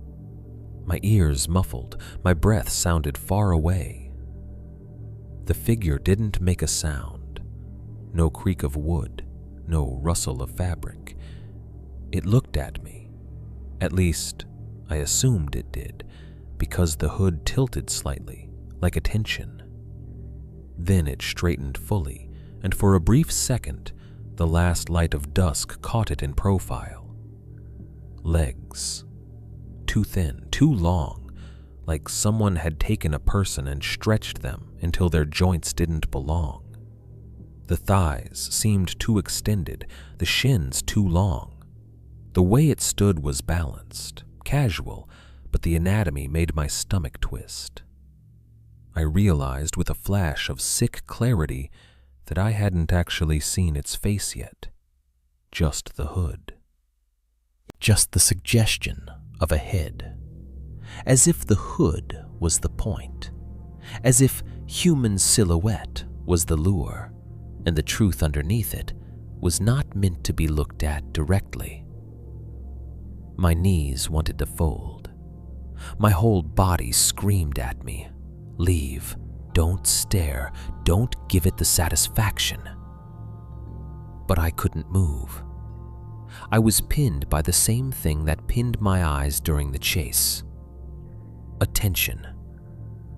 My ears muffled, my breath sounded far away. The figure didn't make a sound, no creak of wood, no rustle of fabric. It looked at me. At least, I assumed it did, because the hood tilted slightly, like attention. Then it straightened fully, and for a brief second, the last light of dusk caught it in profile. Legs. Too thin, too long, like someone had taken a person and stretched them until their joints didn't belong. The thighs seemed too extended, the shins too long. The way it stood was balanced, casual, but the anatomy made my stomach twist. I realized with a flash of sick clarity that I hadn't actually seen its face yet, just the hood. Just the suggestion of a head, as if the hood was the point, as if human silhouette was the lure, and the truth underneath it was not meant to be looked at directly. My knees wanted to fold. My whole body screamed at me, "Leave, don't stare, don't give it the satisfaction." But I couldn't move. I was pinned by the same thing that pinned my eyes during the chase. Attention,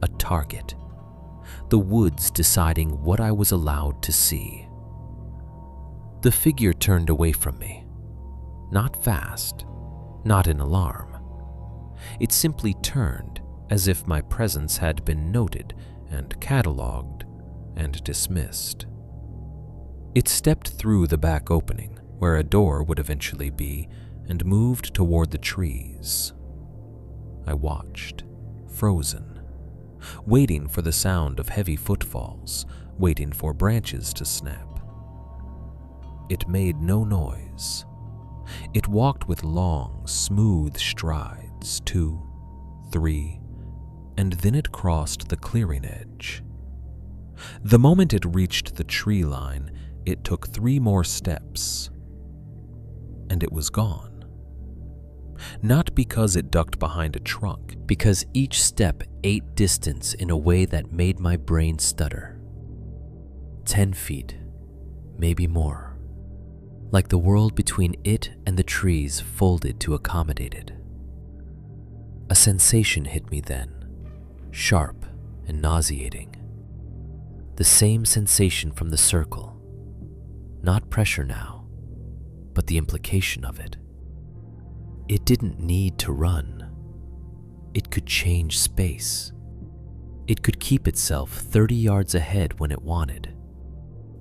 a target, the woods deciding what I was allowed to see. The figure turned away from me, not fast, not in alarm. It simply turned as if my presence had been noted and catalogued and dismissed. It stepped through the back opening, where a door would eventually be, and moved toward the trees. I watched, frozen, waiting for the sound of heavy footfalls, waiting for branches to snap. It made no noise. It walked with long, smooth strides, 2, 3, and then it crossed the clearing edge. The moment it reached the tree line, it took 3 more steps, and it was gone. not because it ducked behind a trunk, because each step ate distance in a way that made my brain stutter. 10 feet, maybe more, like the world between it and the trees folded to accommodate it. A sensation hit me then, sharp and nauseating. The same sensation from the circle, not pressure now, but the implication of it. It didn't need to run. It could change space. It could keep itself 30 yards ahead when it wanted.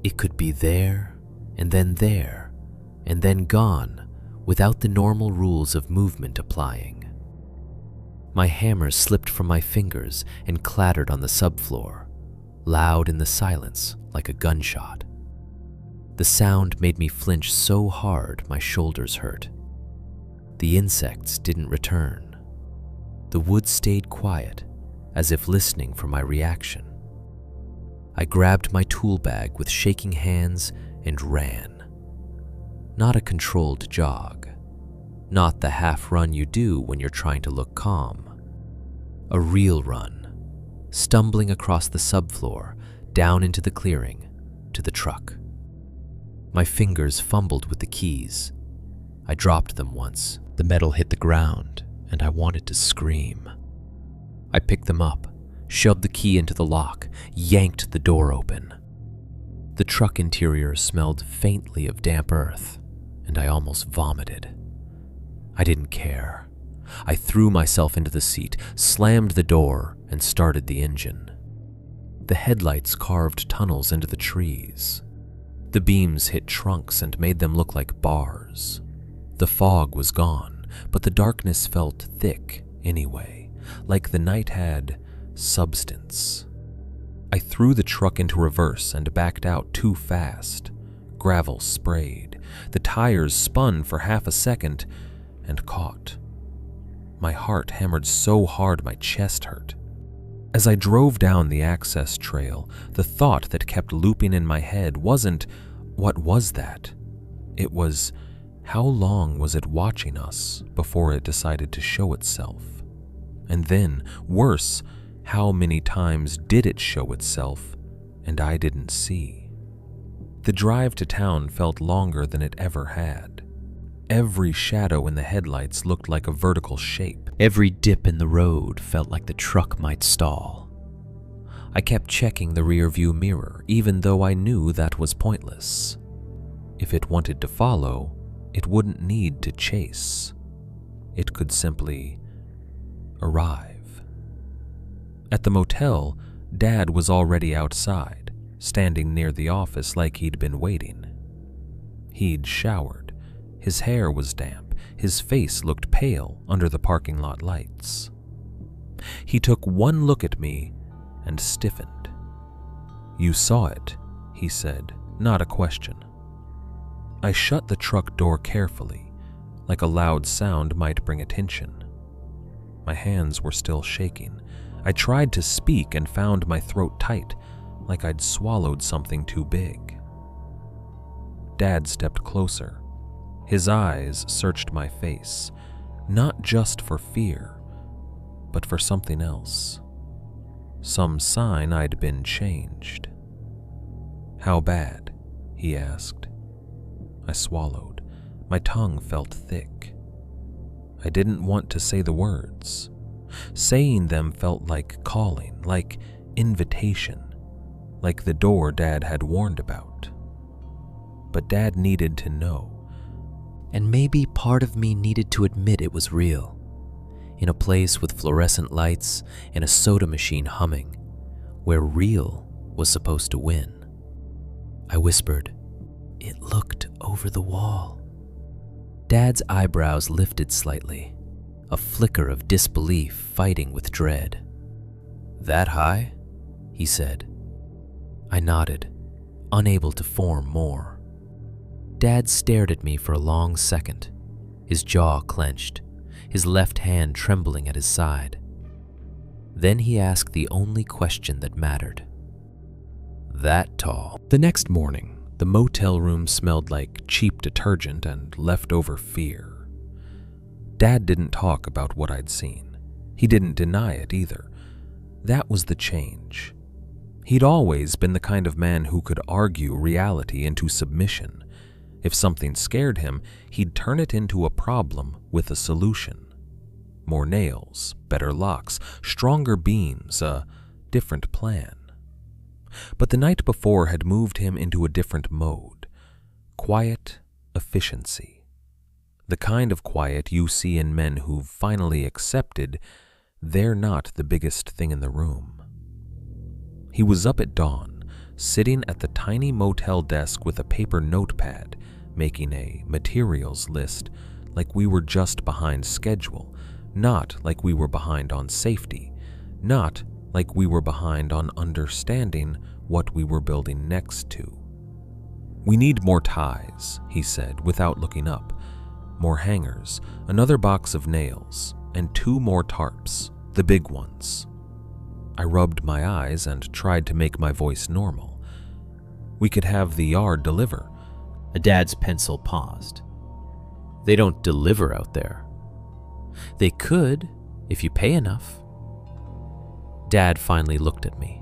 It could be there, and then gone, without the normal rules of movement applying. My hammer slipped from my fingers and clattered on the subfloor, loud in the silence like a gunshot. The sound made me flinch so hard my shoulders hurt. The insects didn't return. The woods stayed quiet, as if listening for my reaction. I grabbed my tool bag with shaking hands and ran. Not a controlled jog. Not the half run you do when you're trying to look calm. A real run, stumbling across the subfloor, down into the clearing, to the truck. My fingers fumbled with the keys. I dropped them once. The metal hit the ground, and I wanted to scream. I picked them up, shoved the key into the lock, yanked the door open. The truck interior smelled faintly of damp earth, and I almost vomited. I didn't care. I threw myself into the seat, slammed the door, and started the engine. The headlights carved tunnels into the trees. The beams hit trunks and made them look like bars. The fog was gone, but the darkness felt thick anyway, like the night had substance. I threw the truck into reverse and backed out too fast. Gravel sprayed. The tires spun for half a second and caught. My heart hammered so hard my chest hurt. As I drove down the access trail, the thought that kept looping in my head wasn't, "What was that?" It was, how long was it watching us before it decided to show itself? And then, worse, how many times did it show itself and I didn't see? The drive to town felt longer than it ever had. Every shadow in the headlights looked like a vertical shape. Every dip in the road felt like the truck might stall. I kept checking the rearview mirror, even though I knew that was pointless. If it wanted to follow, it wouldn't need to chase. It could simply arrive. At the motel, Dad was already outside, standing near the office like he'd been waiting. He'd showered. His hair was damp. His face looked pale under the parking lot lights. He took one look at me and stiffened. "You saw it," he said, not a question. I shut the truck door carefully, like a loud sound might bring attention. My hands were still shaking. I tried to speak and found my throat tight, like I'd swallowed something too big. Dad stepped closer. His eyes searched my face, not just for fear, but for something else. Some sign I'd been changed. "How bad?" he asked. I swallowed. My tongue felt thick. I didn't want to say the words. Saying them felt like calling, like invitation, like the door Dad had warned about. But Dad needed to know. And maybe part of me needed to admit it was real. In a place with fluorescent lights and a soda machine humming, where real was supposed to win. I whispered, "It looked over the wall." Dad's eyebrows lifted slightly, a flicker of disbelief fighting with dread. "That high?" he said. I nodded, unable to form more. Dad stared at me for a long second, his jaw clenched, his left hand trembling at his side. Then he asked the only question that mattered. "That tall?" The next morning, the motel room smelled like cheap detergent and leftover fear. Dad didn't talk about what I'd seen. He didn't deny it either. That was the change. He'd always been the kind of man who could argue reality into submission. If something scared him, he'd turn it into a problem with a solution. More nails, better locks, stronger beams, a different plan. But the night before had moved him into a different mode. Quiet efficiency. The kind of quiet you see in men who've finally accepted they're not the biggest thing in the room. He was up at dawn, sitting at the tiny motel desk with a paper notepad, making a materials list like we were just behind schedule, not like we were behind on safety, not like we were behind on understanding what we were building next to. "We need more ties," he said without looking up. "More hangers, another box of nails, and 2 more tarps, the big ones." I rubbed my eyes and tried to make my voice normal. "We could have the yard deliver." Dad's pencil paused. "They don't deliver out there." "They could, if you pay enough." Dad finally looked at me.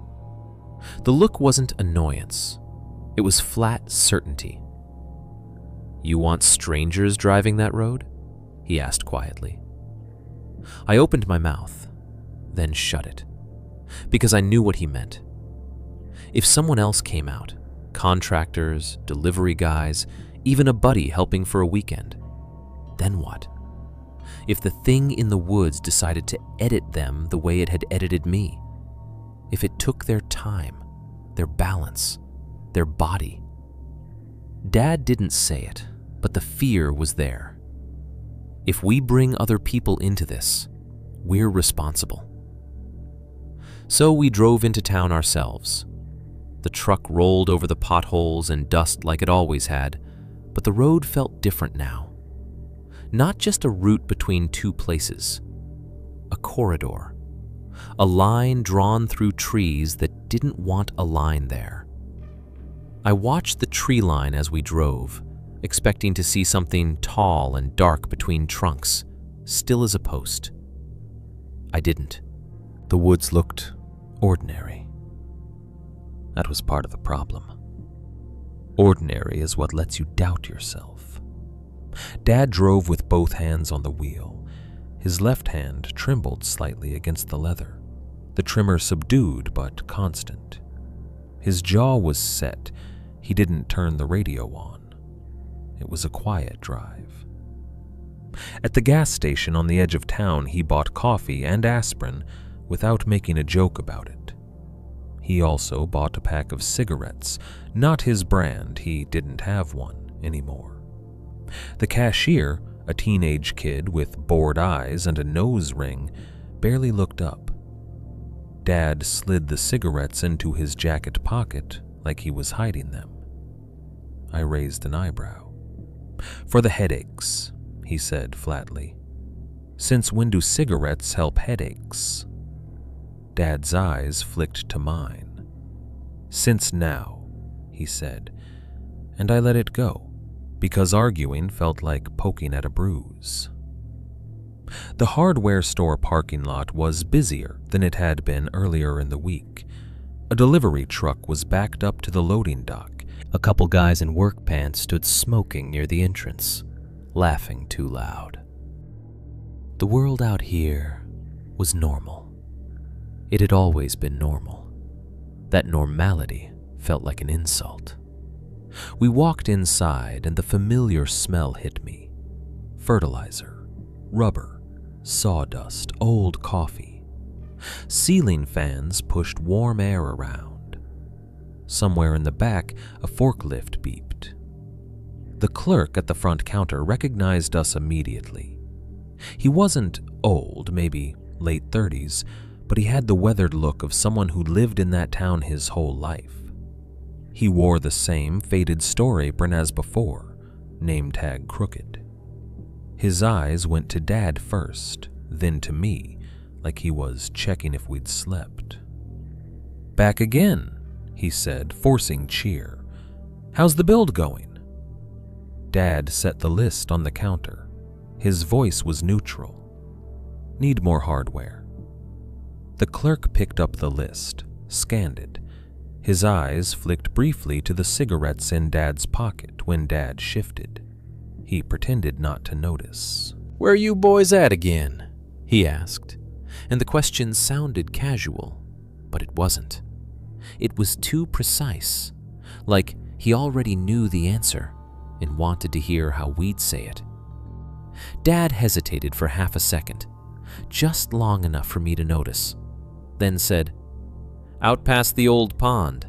The look wasn't annoyance. It was flat certainty. "You want strangers driving that road?" he asked quietly. I opened my mouth, then shut it, because I knew what he meant. If someone else came out, contractors, delivery guys, even a buddy helping for a weekend, then what? If the thing in the woods decided to edit them the way it had edited me? If it took their time, their balance, their body? Dad didn't say it, but the fear was there. If we bring other people into this, we're responsible. So we drove into town ourselves. The truck rolled over the potholes and dust like it always had, but the road felt different now. Not just a route between 2 places, a corridor, a line drawn through trees that didn't want a line there. I watched the tree line as we drove, expecting to see something tall and dark between trunks, still as a post. I didn't. The woods looked ordinary. That was part of the problem. Ordinary is what lets you doubt yourself. Dad drove with both hands on the wheel. His left hand trembled slightly against the leather, the tremor subdued but constant. His jaw was set. He didn't turn the radio on. It was a quiet drive. At the gas station on the edge of town, he bought coffee and aspirin without making a joke about it. He also bought a pack of cigarettes, not his brand, he didn't have one anymore. The cashier, a teenage kid with bored eyes and a nose ring, barely looked up. Dad slid the cigarettes into his jacket pocket like he was hiding them. I raised an eyebrow. "For the headaches," he said flatly. "Since when do cigarettes help headaches?" Dad's eyes flicked to mine. "Since now," he said, and I let it go, because arguing felt like poking at a bruise. The hardware store parking lot was busier than it had been earlier in the week. A delivery truck was backed up to the loading dock. A couple guys in work pants stood smoking near the entrance, laughing too loud. The world out here was normal. It had always been normal. That normality felt like an insult. We walked inside and the familiar smell hit me. Fertilizer, rubber, sawdust, old coffee. Ceiling fans pushed warm air around. Somewhere in the back, a forklift beeped. The clerk at the front counter recognized us immediately. He wasn't old, maybe late 30s, but he had the weathered look of someone who lived in that town his whole life. He wore the same faded store apron as before, name tag crooked. His eyes went to Dad first, then to me, like he was checking if we'd slept. "Back again," he said, forcing cheer. "How's the build going?" Dad set the list on the counter. His voice was neutral. Need more hardware. The clerk picked up the list, scanned it. His eyes flicked briefly to the cigarettes in Dad's pocket when Dad shifted. He pretended not to notice. "Where are you boys at again?" he asked, and the question sounded casual, but it wasn't. It was too precise, like he already knew the answer and wanted to hear how we'd say it. Dad hesitated for half a second, just long enough for me to notice, then said, "Out past the old pond."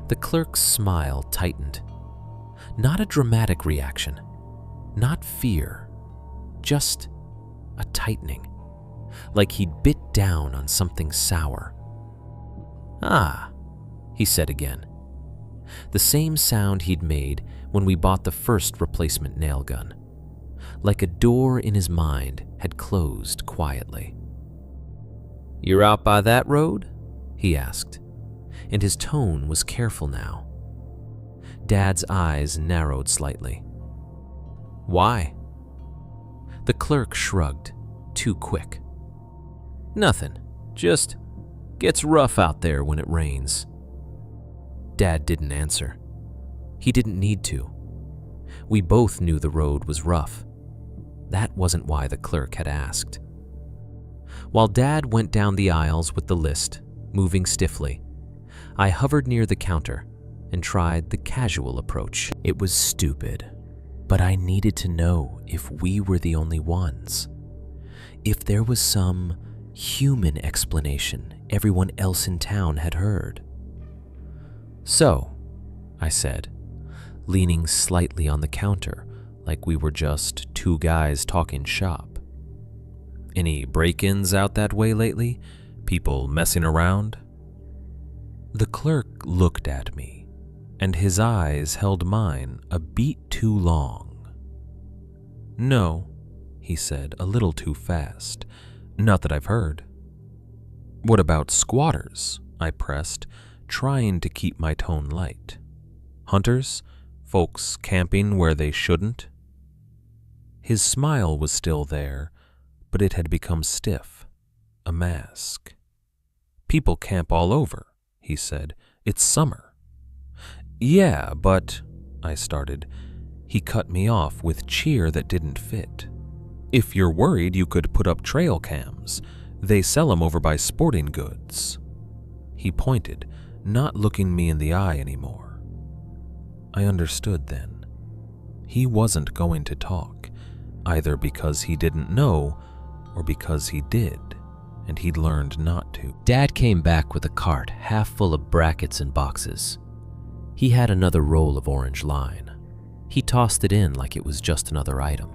The clerk's smile tightened. Not a dramatic reaction, not fear, just a tightening, like he'd bit down on something sour. "Ah," he said again, the same sound he'd made when we bought the first replacement nail gun, like a door in his mind had closed quietly. "You're out by that road?" he asked, and his tone was careful now. Dad's eyes narrowed slightly. "Why?" The clerk shrugged, too quick. "Nothing, just gets rough out there when it rains." Dad didn't answer. He didn't need to. We both knew the road was rough. That wasn't why the clerk had asked. While Dad went down the aisles with the list, moving stiffly, I hovered near the counter and tried the casual approach. It was stupid, but I needed to know if we were the only ones. If there was some human explanation everyone else in town had heard. "So," I said, leaning slightly on the counter like we were just two guys talking shop. "Any break-ins out that way lately? People messing around?" The clerk looked at me, and his eyes held mine a beat too long. "No," he said, a little too fast. "Not that I've heard." "What about squatters?" I pressed, trying to keep my tone light. "Hunters? Folks camping where they shouldn't?" His smile was still there, but it had become stiff, a mask. "People camp all over," he said. "It's summer." "Yeah, but," I started. He cut me off with cheer that didn't fit. "If you're worried, you could put up trail cams. They sell 'em over by Sporting Goods." He pointed, not looking me in the eye anymore. I understood then. He wasn't going to talk, either because he didn't know or because he did, and he'd learned not to. Dad came back with a cart half full of brackets and boxes. He had another roll of orange line. He tossed it in like it was just another item.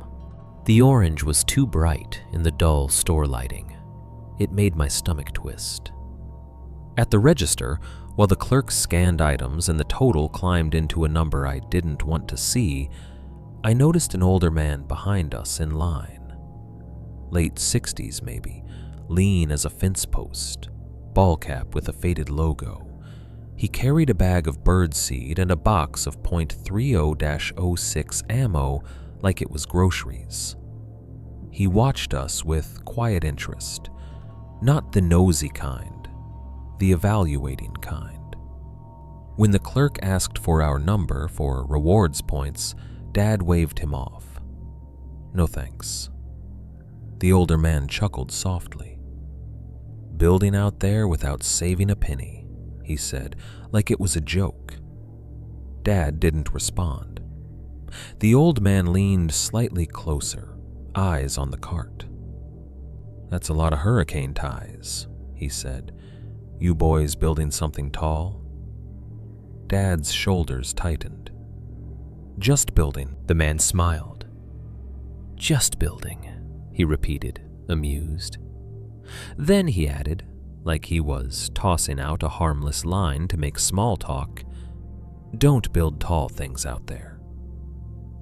The orange was too bright in the dull store lighting. It made my stomach twist. At the register, while the clerk scanned items and the total climbed into a number I didn't want to see, I noticed an older man behind us in line. Late 60s maybe, lean as a fence post, ball cap with a faded logo. He carried a bag of birdseed and a box of .30-06 ammo like it was groceries. He watched us with quiet interest, not the nosy kind, the evaluating kind. When the clerk asked for our number for rewards points, Dad waved him off. "No thanks." The older man chuckled softly. "Building out there without saving a penny," he said, like it was a joke. Dad didn't respond. The old man leaned slightly closer, eyes on the cart. "That's a lot of hurricane ties," he said. "You boys building something tall?" Dad's shoulders tightened. "Just building." The man smiled. "Just building," he repeated, amused. Then he added, like he was tossing out a harmless line to make small talk, "Don't build tall things out there."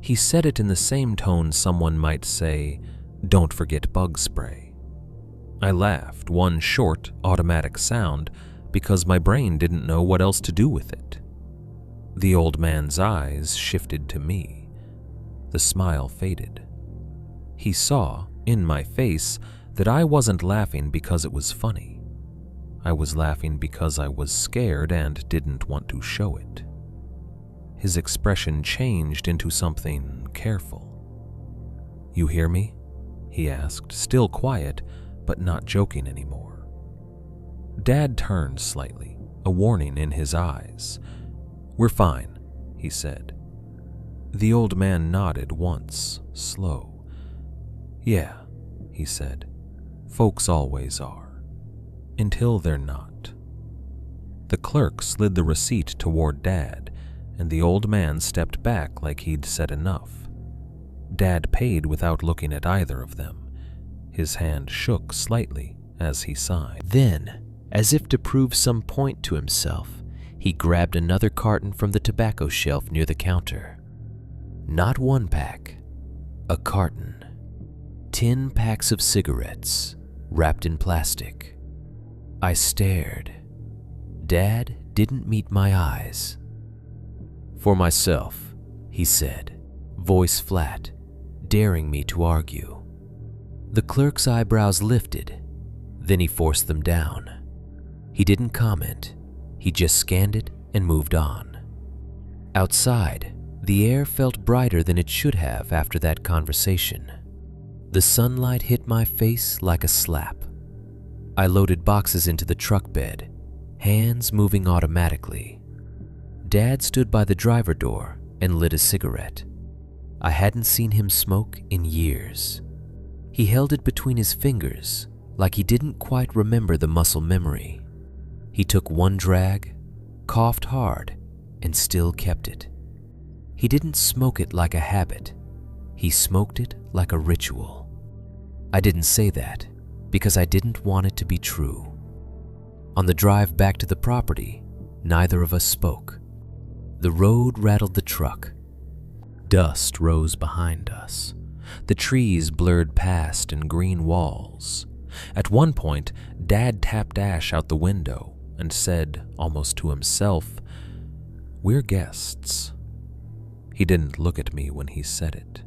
He said it in the same tone someone might say, "Don't forget bug spray." I laughed, one short, automatic sound, because my brain didn't know what else to do with it. The old man's eyes shifted to me. The smile faded. He saw, in my face, that I wasn't laughing because it was funny. I was laughing because I was scared and didn't want to show it. His expression changed into something careful. "You hear me?" he asked, still quiet, but not joking anymore. Dad turned slightly, a warning in his eyes. "We're fine," he said. The old man nodded once, slow. "Yeah," he said. "Folks always are. Until they're not." The clerk slid the receipt toward Dad, and the old man stepped back like he'd said enough. Dad paid without looking at either of them. His hand shook slightly as he signed. Then, as if to prove some point to himself, he grabbed another carton from the tobacco shelf near the counter. Not one pack, a carton. 10 packs of cigarettes, wrapped in plastic. I stared. Dad didn't meet my eyes. "For myself," he said, voice flat, daring me to argue. The clerk's eyebrows lifted, then he forced them down. He didn't comment, he just scanned it and moved on. Outside, the air felt brighter than it should have after that conversation. The sunlight hit my face like a slap. I loaded boxes into the truck bed, hands moving automatically. Dad stood by the driver door and lit a cigarette. I hadn't seen him smoke in years. He held it between his fingers like he didn't quite remember the muscle memory. He took one drag, coughed hard, and still kept it. He didn't smoke it like a habit. He smoked it like a ritual. I didn't say that because I didn't want it to be true. On the drive back to the property, neither of us spoke. The road rattled the truck. Dust rose behind us. The trees blurred past in green walls. At one point, Dad tapped ash out the window and said, almost to himself, "We're guests." He didn't look at me when he said it.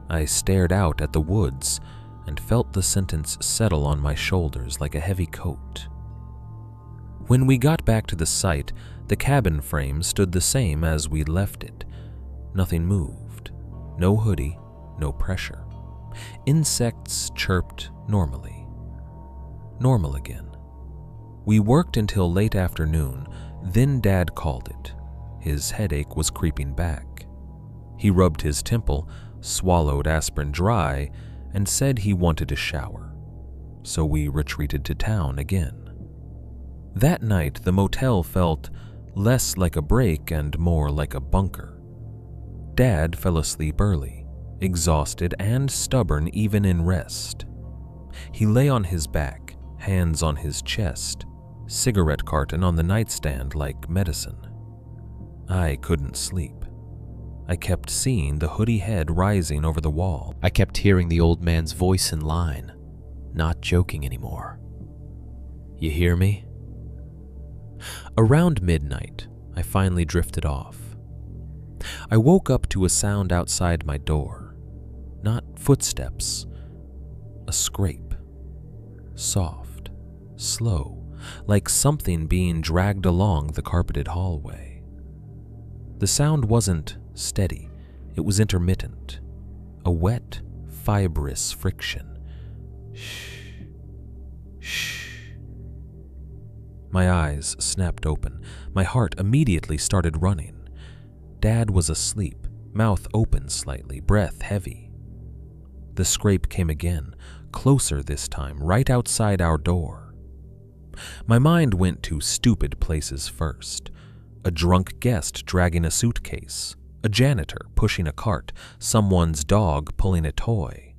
I stared out at the woods and felt the sentence settle on my shoulders like a heavy coat. When we got back to the site, the cabin frame stood the same as we'd left it. Nothing moved. No hoodie, no pressure. Insects chirped normally. Normal again. We worked until late afternoon, then Dad called it. His headache was creeping back. He rubbed his temple, swallowed aspirin dry, and said he wanted a shower. So we retreated to town again. That night, the motel felt less like a break and more like a bunker. Dad fell asleep early, exhausted and stubborn even in rest. He lay on his back, hands on his chest, cigarette carton on the nightstand like medicine. I couldn't sleep. I kept seeing the hoodie head rising over the wall. I kept hearing the old man's voice in line, not joking anymore. "You hear me?" Around midnight, I finally drifted off. I woke up to a sound outside my door. Not footsteps, a scrape. Soft, slow, like something being dragged along the carpeted hallway. The sound wasn't steady, it was intermittent. A wet, fibrous friction. Shh, shh. My eyes snapped open. My heart immediately started running. Dad was asleep, mouth open slightly, breath heavy. The scrape came again, closer this time, right outside our door. My mind went to stupid places first. A drunk guest dragging a suitcase, a janitor pushing a cart, someone's dog pulling a toy.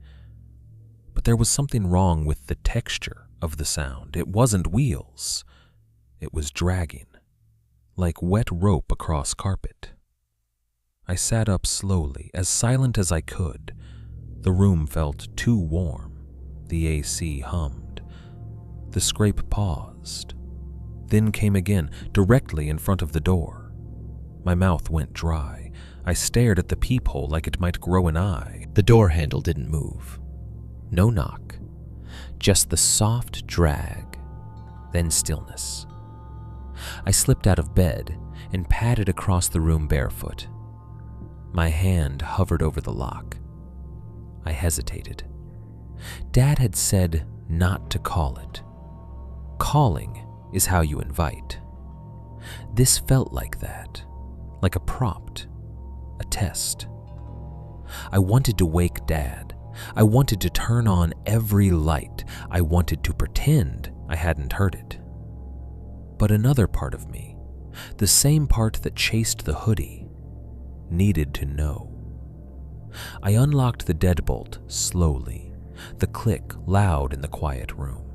But there was something wrong with the texture of the sound. It wasn't wheels. It was dragging, like wet rope across carpet. I sat up slowly, as silent as I could. The room felt too warm. The AC hummed. The scrape paused, then came again, directly in front of the door. My mouth went dry. I stared at the peephole like it might grow an eye. The door handle didn't move. No knock. Just the soft drag, then stillness. I slipped out of bed and padded across the room barefoot. My hand hovered over the lock. I hesitated. Dad had said not to call it. Calling is how you invite. This felt like that, like a prompt, a test. I wanted to wake Dad. I wanted to turn on every light. I wanted to pretend I hadn't heard it. But another part of me, the same part that chased the hoodie, needed to know. I unlocked the deadbolt slowly, the click loud in the quiet room.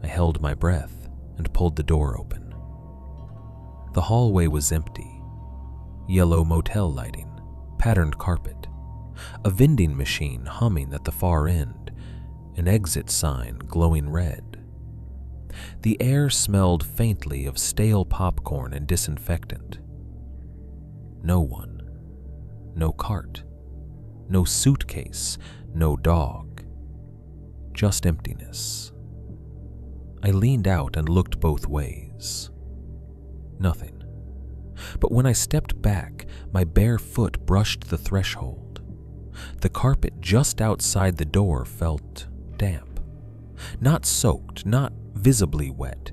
I held my breath and pulled the door open. The hallway was empty. Yellow motel lighting, patterned carpet, a vending machine humming at the far end, an exit sign glowing red. The air smelled faintly of stale popcorn and disinfectant. No one, no cart, no suitcase, no dog, just emptiness. I leaned out and looked both ways. Nothing. But when I stepped back, my bare foot brushed the threshold. The carpet just outside the door felt damp. Not soaked, not visibly wet,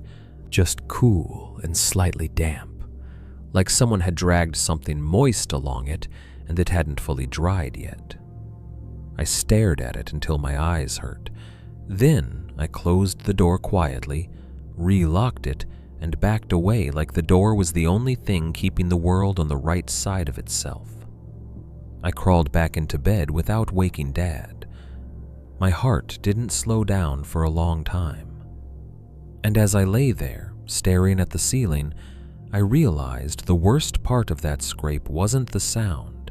just cool and slightly damp, like someone had dragged something moist along it and it hadn't fully dried yet. I stared at it until my eyes hurt. Then I closed the door quietly, re-locked it, and backed away like the door was the only thing keeping the world on the right side of itself. I crawled back into bed without waking Dad. My heart didn't slow down for a long time. And as I lay there, staring at the ceiling, I realized the worst part of that scrape wasn't the sound.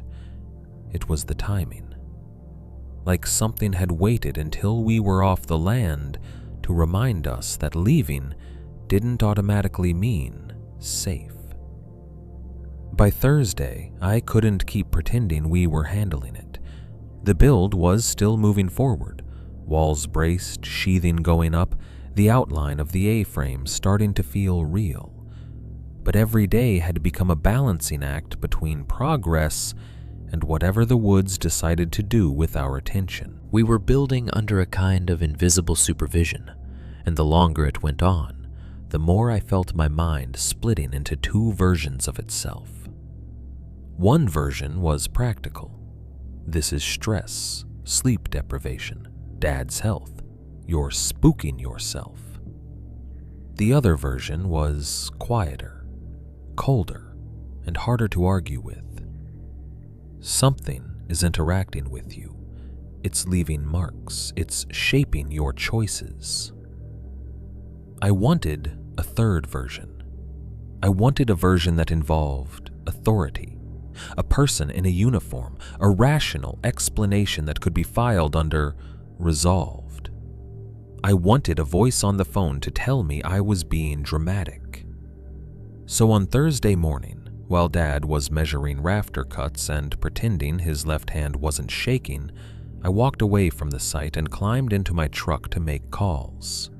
It was the timing. Like something had waited until we were off the land to remind us that leaving didn't automatically mean safe. By Thursday, I couldn't keep pretending we were handling it. The build was still moving forward, walls braced, sheathing going up, the outline of the A-frame starting to feel real. But every day had become a balancing act between progress and whatever the woods decided to do with our attention. We were building under a kind of invisible supervision, and the longer it went on, the more I felt my mind splitting into two versions of itself. One version was practical. This is stress, sleep deprivation, Dad's health. You're spooking yourself. The other version was quieter, colder, and harder to argue with. Something is interacting with you. It's leaving marks. It's shaping your choices. I wanted a third version. I wanted a version that involved authority, a person in a uniform, a rational explanation that could be filed under resolved. I wanted a voice on the phone to tell me I was being dramatic. So on Thursday morning, while Dad was measuring rafter cuts and pretending his left hand wasn't shaking, I walked away from the site and climbed into my truck to make calls.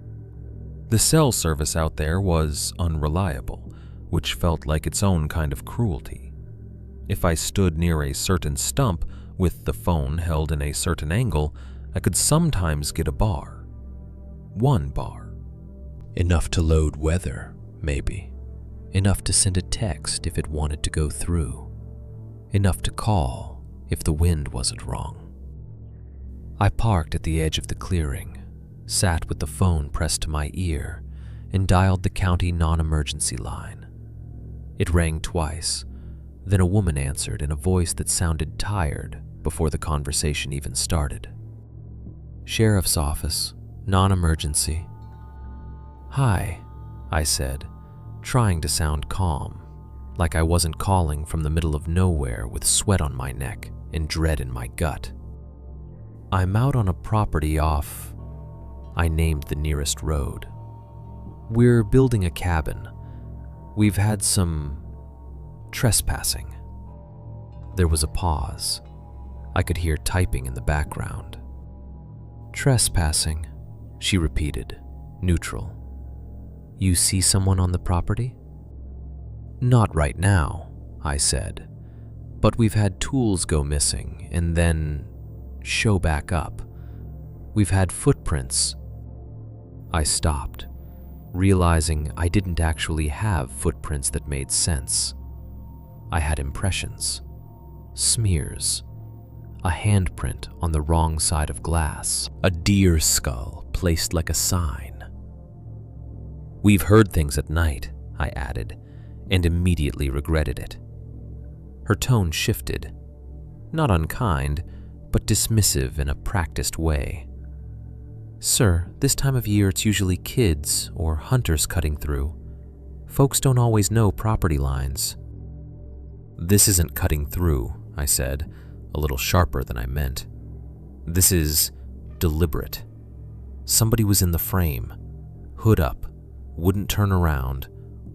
The cell service out there was unreliable, which felt like its own kind of cruelty. If I stood near a certain stump with the phone held in a certain angle, I could sometimes get a bar. One bar. Enough to load weather, maybe. Enough to send a text if it wanted to go through. Enough to call if the wind wasn't wrong. I parked at the edge of the clearing, sat with the phone pressed to my ear, and dialed the county non-emergency line. It rang twice, then a woman answered in a voice that sounded tired before the conversation even started. Sheriff's office, non-emergency. Hi, I said, trying to sound calm, like I wasn't calling from the middle of nowhere with sweat on my neck and dread in my gut. I'm out on a property off. I named the nearest road. We're building a cabin. We've had some trespassing. There was a pause. I could hear typing in the background. "Trespassing," she repeated, neutral. "You see someone on the property?" "Not right now," I said, "but we've had tools go missing and then show back up. We've had footprints." I stopped, realizing I didn't actually have footprints that made sense. I had impressions, smears, a handprint on the wrong side of glass, a deer skull placed like a sign. "We've heard things at night," I added, and immediately regretted it. Her tone shifted, not unkind, but dismissive in a practiced way. "Sir, this time of year it's usually kids or hunters cutting through. Folks don't always know property lines." "This isn't cutting through," I said, a little sharper than I meant. "This is deliberate. Somebody was in the frame, hood up, wouldn't turn around,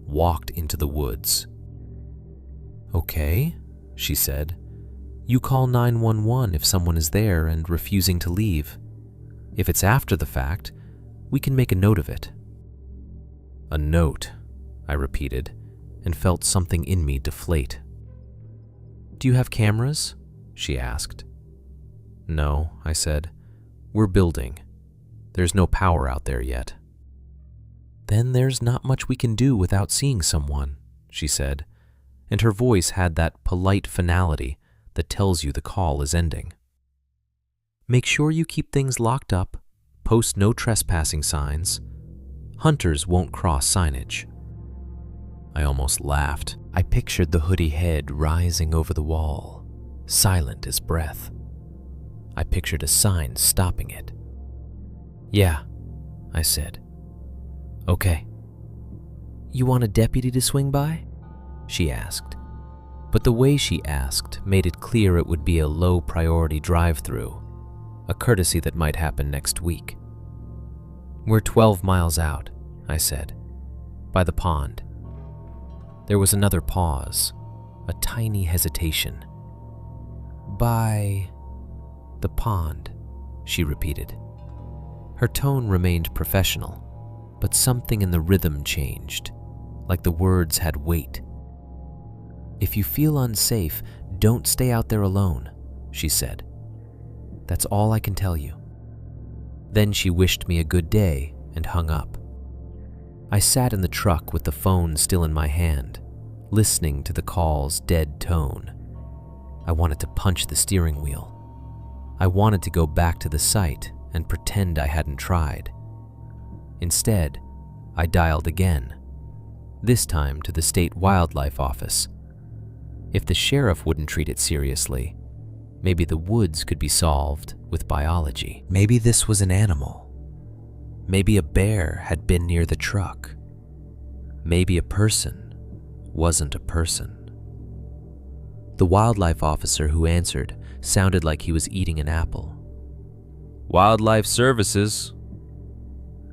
walked into the woods." "Okay," she said. "You call 911 if someone is there and refusing to leave. If it's after the fact, we can make a note of it." "A note," I repeated, and felt something in me deflate. "Do you have cameras?" she asked. "No," I said. "We're building. There's no power out there yet." "Then there's not much we can do without seeing someone," she said, and her voice had that polite finality that tells you the call is ending. "Make sure you keep things locked up, post no trespassing signs. Hunters won't cross signage." I almost laughed. I pictured the hoodie head rising over the wall, silent as breath. I pictured a sign stopping it. "Yeah," I said. "Okay." "You want a deputy to swing by?" she asked. But the way she asked made it clear it would be a low-priority drive-through, a courtesy that might happen next week. "We're 12 miles out," I said, "by the pond." There was another pause, a tiny hesitation. "By the pond," she repeated. Her tone remained professional, but something in the rhythm changed, like the words had weight. "If you feel unsafe, don't stay out there alone," she said. "That's all I can tell you." Then she wished me a good day and hung up. I sat in the truck with the phone still in my hand, listening to the call's dead tone. I wanted to punch the steering wheel. I wanted to go back to the site and pretend I hadn't tried. Instead, I dialed again, this time to the state wildlife office. If the sheriff wouldn't treat it seriously, maybe the woods could be solved with biology. Maybe this was an animal. Maybe a bear had been near the truck. Maybe a person wasn't a person. The wildlife officer who answered sounded like he was eating an apple. "Wildlife Services."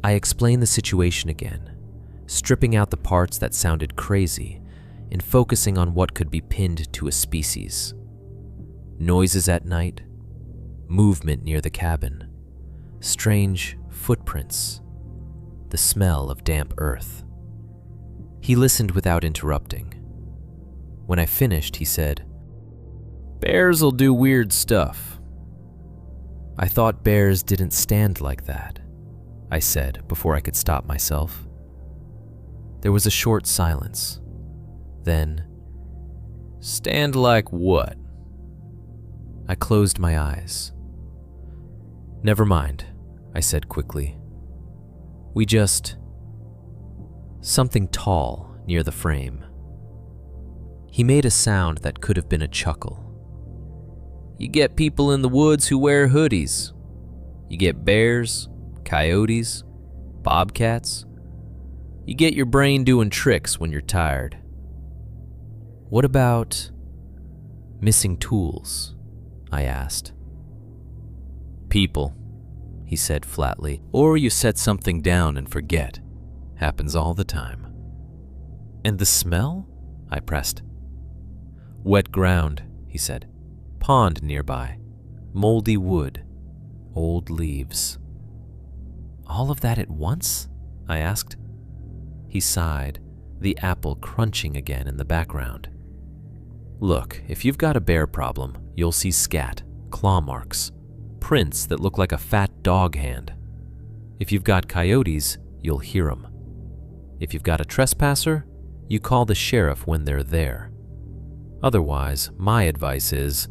I explained the situation again, stripping out the parts that sounded crazy and focusing on what could be pinned to a species. Noises at night, movement near the cabin, strange footprints, the smell of damp earth. He listened without interrupting. When I finished, he said, "Bears'll do weird stuff." "I thought bears didn't stand like that," I said before I could stop myself. There was a short silence. Then, "Stand like what?" I closed my eyes. "Never mind," I said quickly. "We just..." Something tall near the frame. He made a sound that could have been a chuckle. "You get people in the woods who wear hoodies. You get bears, coyotes, bobcats. You get your brain doing tricks when you're tired." "What about missing tools?" I asked. "People," he said flatly. "Or you set something down and forget. Happens all the time." "And the smell?" I pressed. "Wet ground," he said. Pond nearby. Moldy wood. Old leaves. All of that at once? I asked. He sighed, the apple crunching again in the background. Look, if you've got a bear problem, you'll see scat, claw marks, prints that look like a fat dog hand. If you've got coyotes, you'll hear them. If you've got a trespasser, you call the sheriff when they're there. Otherwise, my advice is,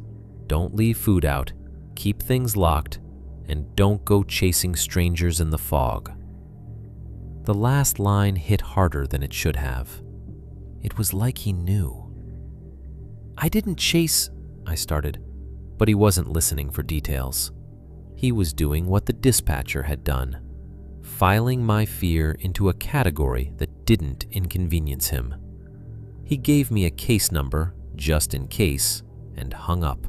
don't leave food out, keep things locked, and don't go chasing strangers in the fog. The last line hit harder than it should have. It was like he knew. I didn't chase, I started, but he wasn't listening for details. He was doing what the dispatcher had done, filing my fear into a category that didn't inconvenience him. He gave me a case number, just in case, and hung up.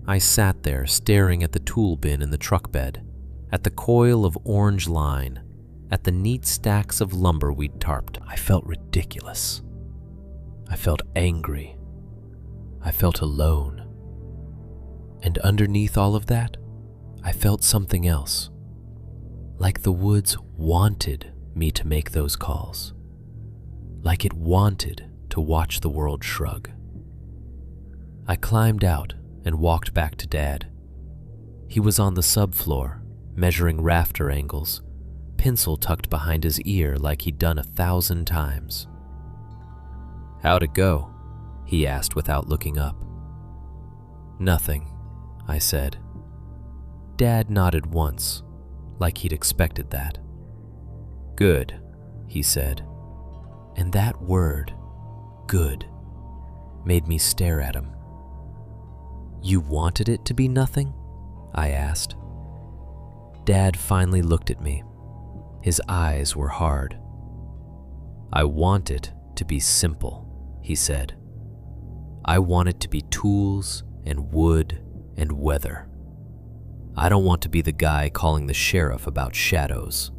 I sat there staring at the tool bin in the truck bed, at the coil of orange line, at the neat stacks of lumber we'd tarped. I felt ridiculous. I felt angry. I felt alone. And underneath all of that, I felt something else. Like the woods wanted me to make those calls. Like it wanted to watch the world shrug. I climbed out and walked back to Dad. He was on the subfloor, measuring rafter angles, pencil tucked behind his ear like he'd done 1,000 times. "How'd it go?" he asked without looking up. "Nothing," I said. Dad nodded once, like he'd expected that. "Good," he said. And that word, good, made me stare at him. "You wanted it to be nothing?" I asked. Dad finally looked at me. His eyes were hard. "I want it to be simple," he said. "I want it to be tools and wood and weather. I don't want to be the guy calling the sheriff about shadows."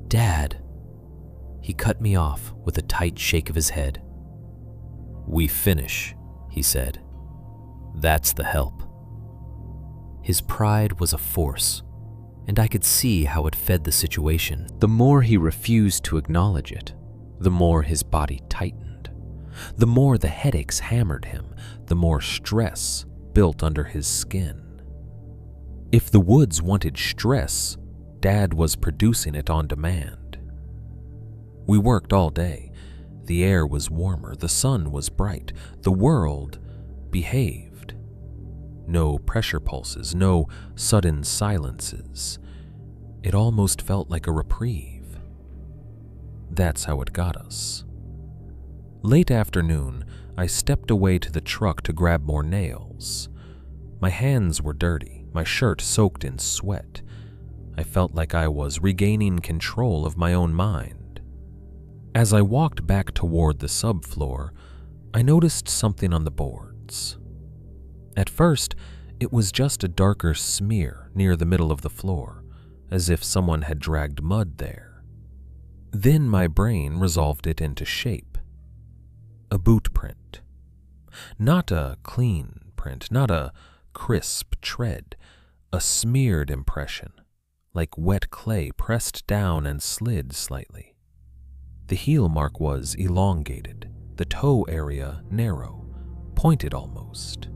"Dad," he cut me off with a tight shake of his head. "We finish," he said. "That's the help." His pride was a force, and I could see how it fed the situation. The more he refused to acknowledge it, the more his body tightened. The more the headaches hammered him, the more stress built under his skin. If the woods wanted stress, Dad was producing it on demand. We worked all day. The air was warmer, the sun was bright, the world behaved. No pressure pulses, no sudden silences. It almost felt like a reprieve. That's how it got us. Late afternoon, I stepped away to the truck to grab more nails. My hands were dirty, my shirt soaked in sweat. I felt like I was regaining control of my own mind. As I walked back toward the subfloor, I noticed something on the boards. At first, it was just a darker smear near the middle of the floor, as if someone had dragged mud there. Then my brain resolved it into shape. A boot print. Not a clean print, not a crisp tread, a smeared impression, like wet clay pressed down and slid slightly. The heel mark was elongated, the toe area narrow, pointed almost.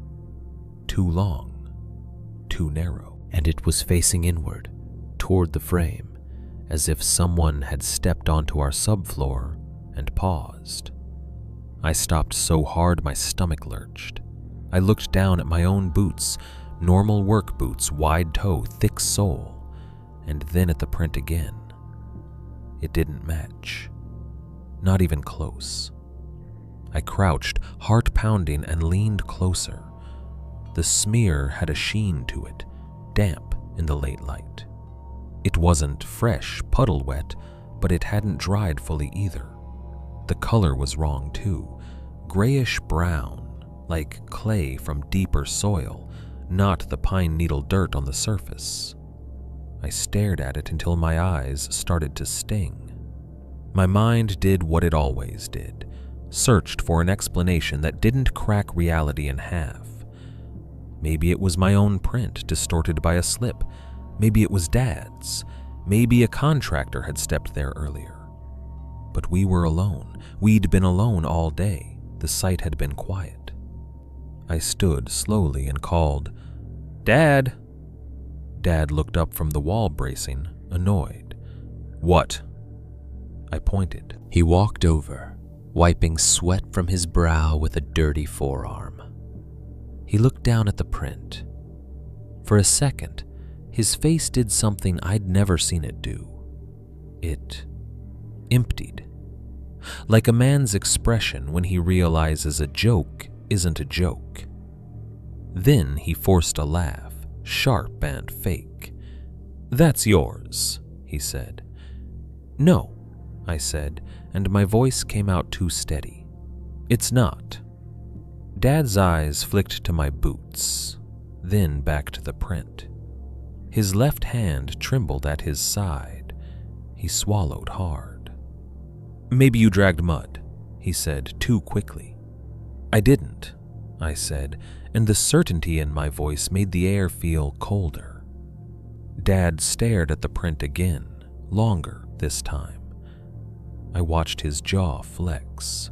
Too long, too narrow. And it was facing inward, toward the frame, as if someone had stepped onto our subfloor and paused. I stopped so hard my stomach lurched. I looked down at my own boots, normal work boots, wide toe, thick sole, and then at the print again. It didn't match. Not even close. I crouched, heart pounding, and leaned closer. The smear had a sheen to it, damp in the late light. It wasn't fresh, puddle wet, but it hadn't dried fully either. The color was wrong too, grayish brown, like clay from deeper soil, not the pine needle dirt on the surface. I stared at it until my eyes started to sting. My mind did what it always did, searched for an explanation that didn't crack reality in half. Maybe it was my own print distorted by a slip. Maybe it was Dad's. Maybe a contractor had stepped there earlier. But we were alone. We'd been alone all day. The site had been quiet. I stood slowly and called, "Dad!" Dad looked up from the wall bracing, annoyed. "What?" I pointed. He walked over, wiping sweat from his brow with a dirty forearm. He looked down at the print. For a second, his face did something I'd never seen it do. It emptied. Like a man's expression when he realizes a joke isn't a joke. Then he forced a laugh, sharp and fake. "That's yours," he said. "No," I said, and my voice came out too steady. "It's not." Dad's eyes flicked to my boots, then back to the print. His left hand trembled at his side. He swallowed hard. "Maybe you dragged mud," he said too quickly. "I didn't," I said, and the certainty in my voice made the air feel colder. Dad stared at the print again, longer this time. I watched his jaw flex.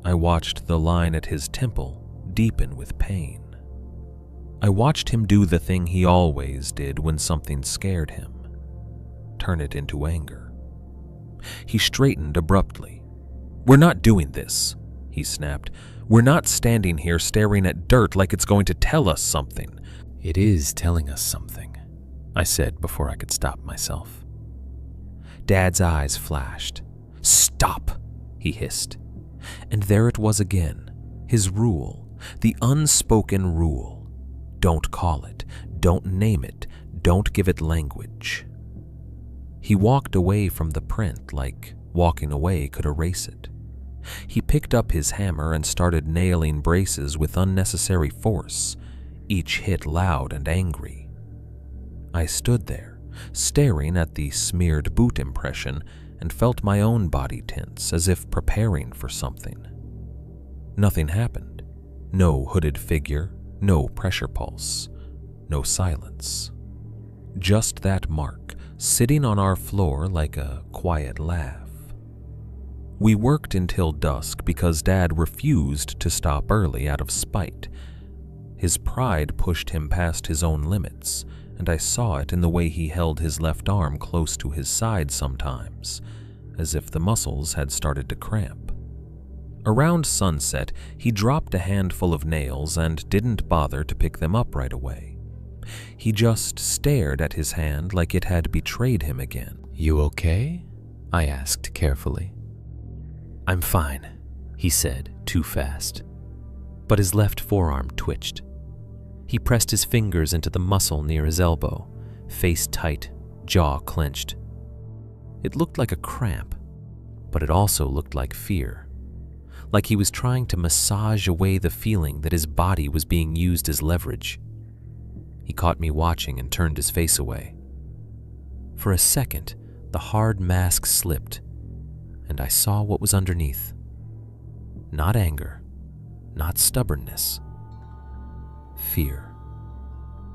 I watched the line at his temple deepen with pain. I watched him do the thing he always did when something scared him, turn it into anger. He straightened abruptly. "We're not doing this," he snapped. "We're not standing here staring at dirt like it's going to tell us something." "It is telling us something," I said before I could stop myself. Dad's eyes flashed. "Stop!" he hissed. And there it was again, his rule, the unspoken rule. Don't call it, don't name it, don't give it language. He walked away from the print like walking away could erase it. He picked up his hammer and started nailing braces with unnecessary force, each hit loud and angry. I stood there, staring at the smeared boot impression, and felt my own body tense as if preparing for something. Nothing happened. No hooded figure, no pressure pulse, no silence. Just that mark, sitting on our floor like a quiet laugh. We worked until dusk because Dad refused to stop early out of spite. His pride pushed him past his own limits, and I saw it in the way he held his left arm close to his side sometimes, as if the muscles had started to cramp. Around sunset, he dropped a handful of nails and didn't bother to pick them up right away. He just stared at his hand like it had betrayed him again. "You okay?" I asked carefully. "I'm fine," he said too fast. But his left forearm twitched. He pressed his fingers into the muscle near his elbow, face tight, jaw clenched. It looked like a cramp, but it also looked like fear. Like he was trying to massage away the feeling that his body was being used as leverage. He caught me watching and turned his face away. For a second, the hard mask slipped, and I saw what was underneath. Not anger, not stubbornness. Fear,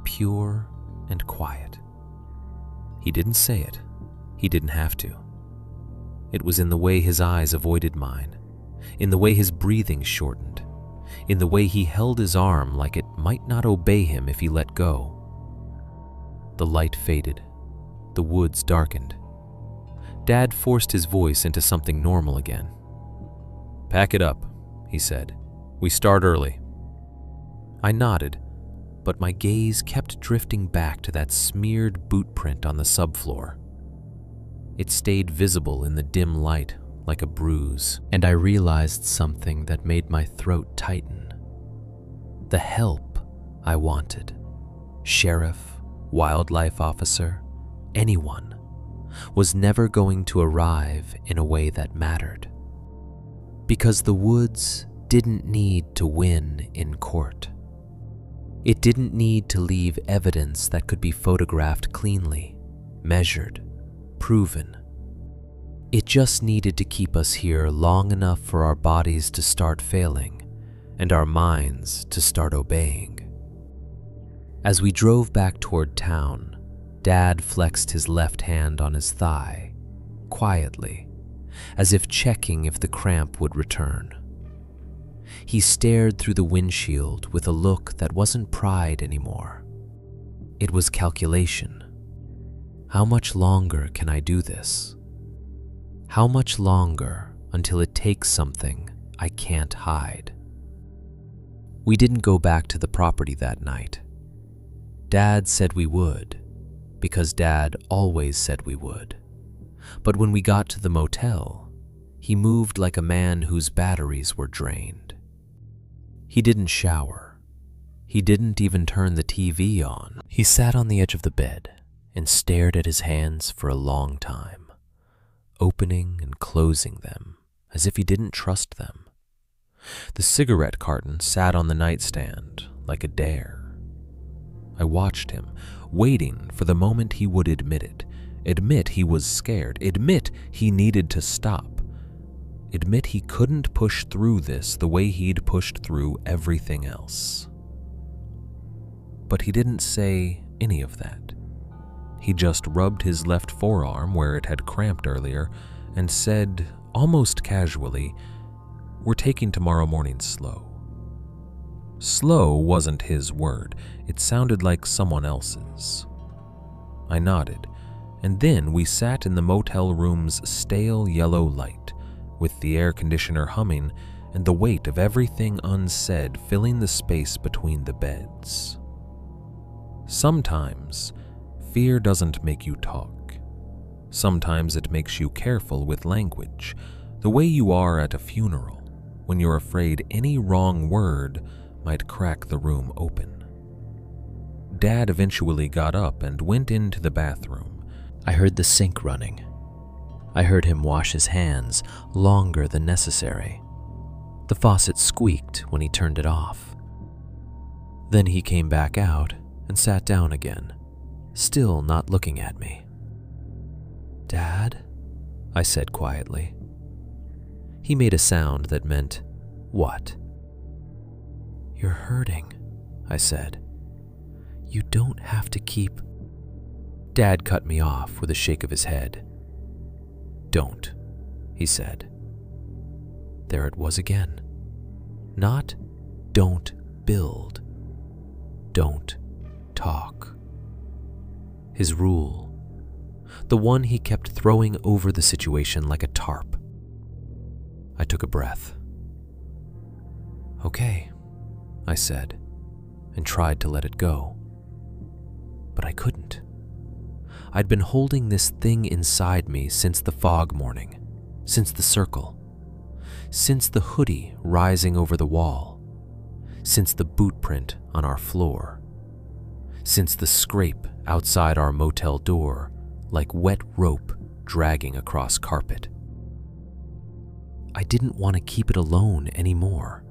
pure and quiet. He didn't say it. He didn't have to. It was in the way his eyes avoided mine, in the way his breathing shortened, in the way he held his arm like it might not obey him if he let go. The light faded. The woods darkened. Dad forced his voice into something normal again. "Pack it up," he said. "We start early." I nodded, but my gaze kept drifting back to that smeared boot print on the subfloor. It stayed visible in the dim light like a bruise, and I realized something that made my throat tighten. The help I wanted, sheriff, wildlife officer, anyone, was never going to arrive in a way that mattered. Because the woods didn't need to win in court. It didn't need to leave evidence that could be photographed cleanly, measured, proven. It just needed to keep us here long enough for our bodies to start failing and our minds to start obeying. As we drove back toward town, Dad flexed his left hand on his thigh, quietly, as if checking if the cramp would return. He stared through the windshield with a look that wasn't pride anymore. It was calculation. How much longer can I do this? How much longer until it takes something I can't hide? We didn't go back to the property that night. Dad said we would, because Dad always said we would. But when we got to the motel, he moved like a man whose batteries were drained. He didn't shower. He didn't even turn the TV on. He sat on the edge of the bed and stared at his hands for a long time, opening and closing them as if he didn't trust them. The cigarette carton sat on the nightstand like a dare. I watched him, waiting for the moment he would admit he was scared, admit he needed to stop, admit he couldn't push through this the way he'd pushed through everything else. But he didn't say any of that. He just rubbed his left forearm where it had cramped earlier and said, almost casually, "We're taking tomorrow morning slow." Slow wasn't his word. It sounded like someone else's. I nodded, and then we sat in the motel room's stale yellow light, with the air conditioner humming and the weight of everything unsaid filling the space between the beds. Sometimes, fear doesn't make you talk. Sometimes it makes you careful with language, the way you are at a funeral, when you're afraid any wrong word might crack the room open. Dad eventually got up and went into the bathroom. I heard the sink running. I heard him wash his hands longer than necessary. The faucet squeaked when he turned it off. Then he came back out and sat down again, still not looking at me. "Dad?" I said quietly. He made a sound that meant, "What?" "You're hurting," I said. "You don't have to keep..." Dad cut me off with a shake of his head. "Don't," he said. There it was again. Not don't build. Don't talk. His rule. The one he kept throwing over the situation like a tarp. I took a breath. "Okay," I said, and tried to let it go. But I couldn't. I'd been holding this thing inside me since the fog morning, since the circle, since the hoodie rising over the wall, since the boot print on our floor, since the scrape outside our motel door like wet rope dragging across carpet. I didn't want to keep it alone anymore.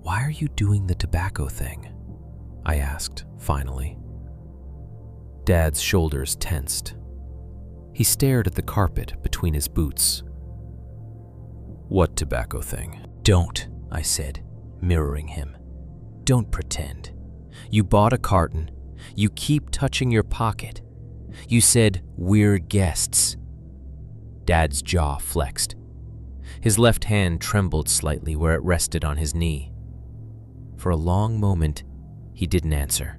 "Why are you doing the tobacco thing?" I asked, finally. Dad's shoulders tensed. He stared at the carpet between his boots. "What tobacco thing?" "Don't," I said, mirroring him. "Don't pretend. You bought a carton. You keep touching your pocket. You said, 'We're guests.'" Dad's jaw flexed. His left hand trembled slightly where it rested on his knee. For a long moment, he didn't answer.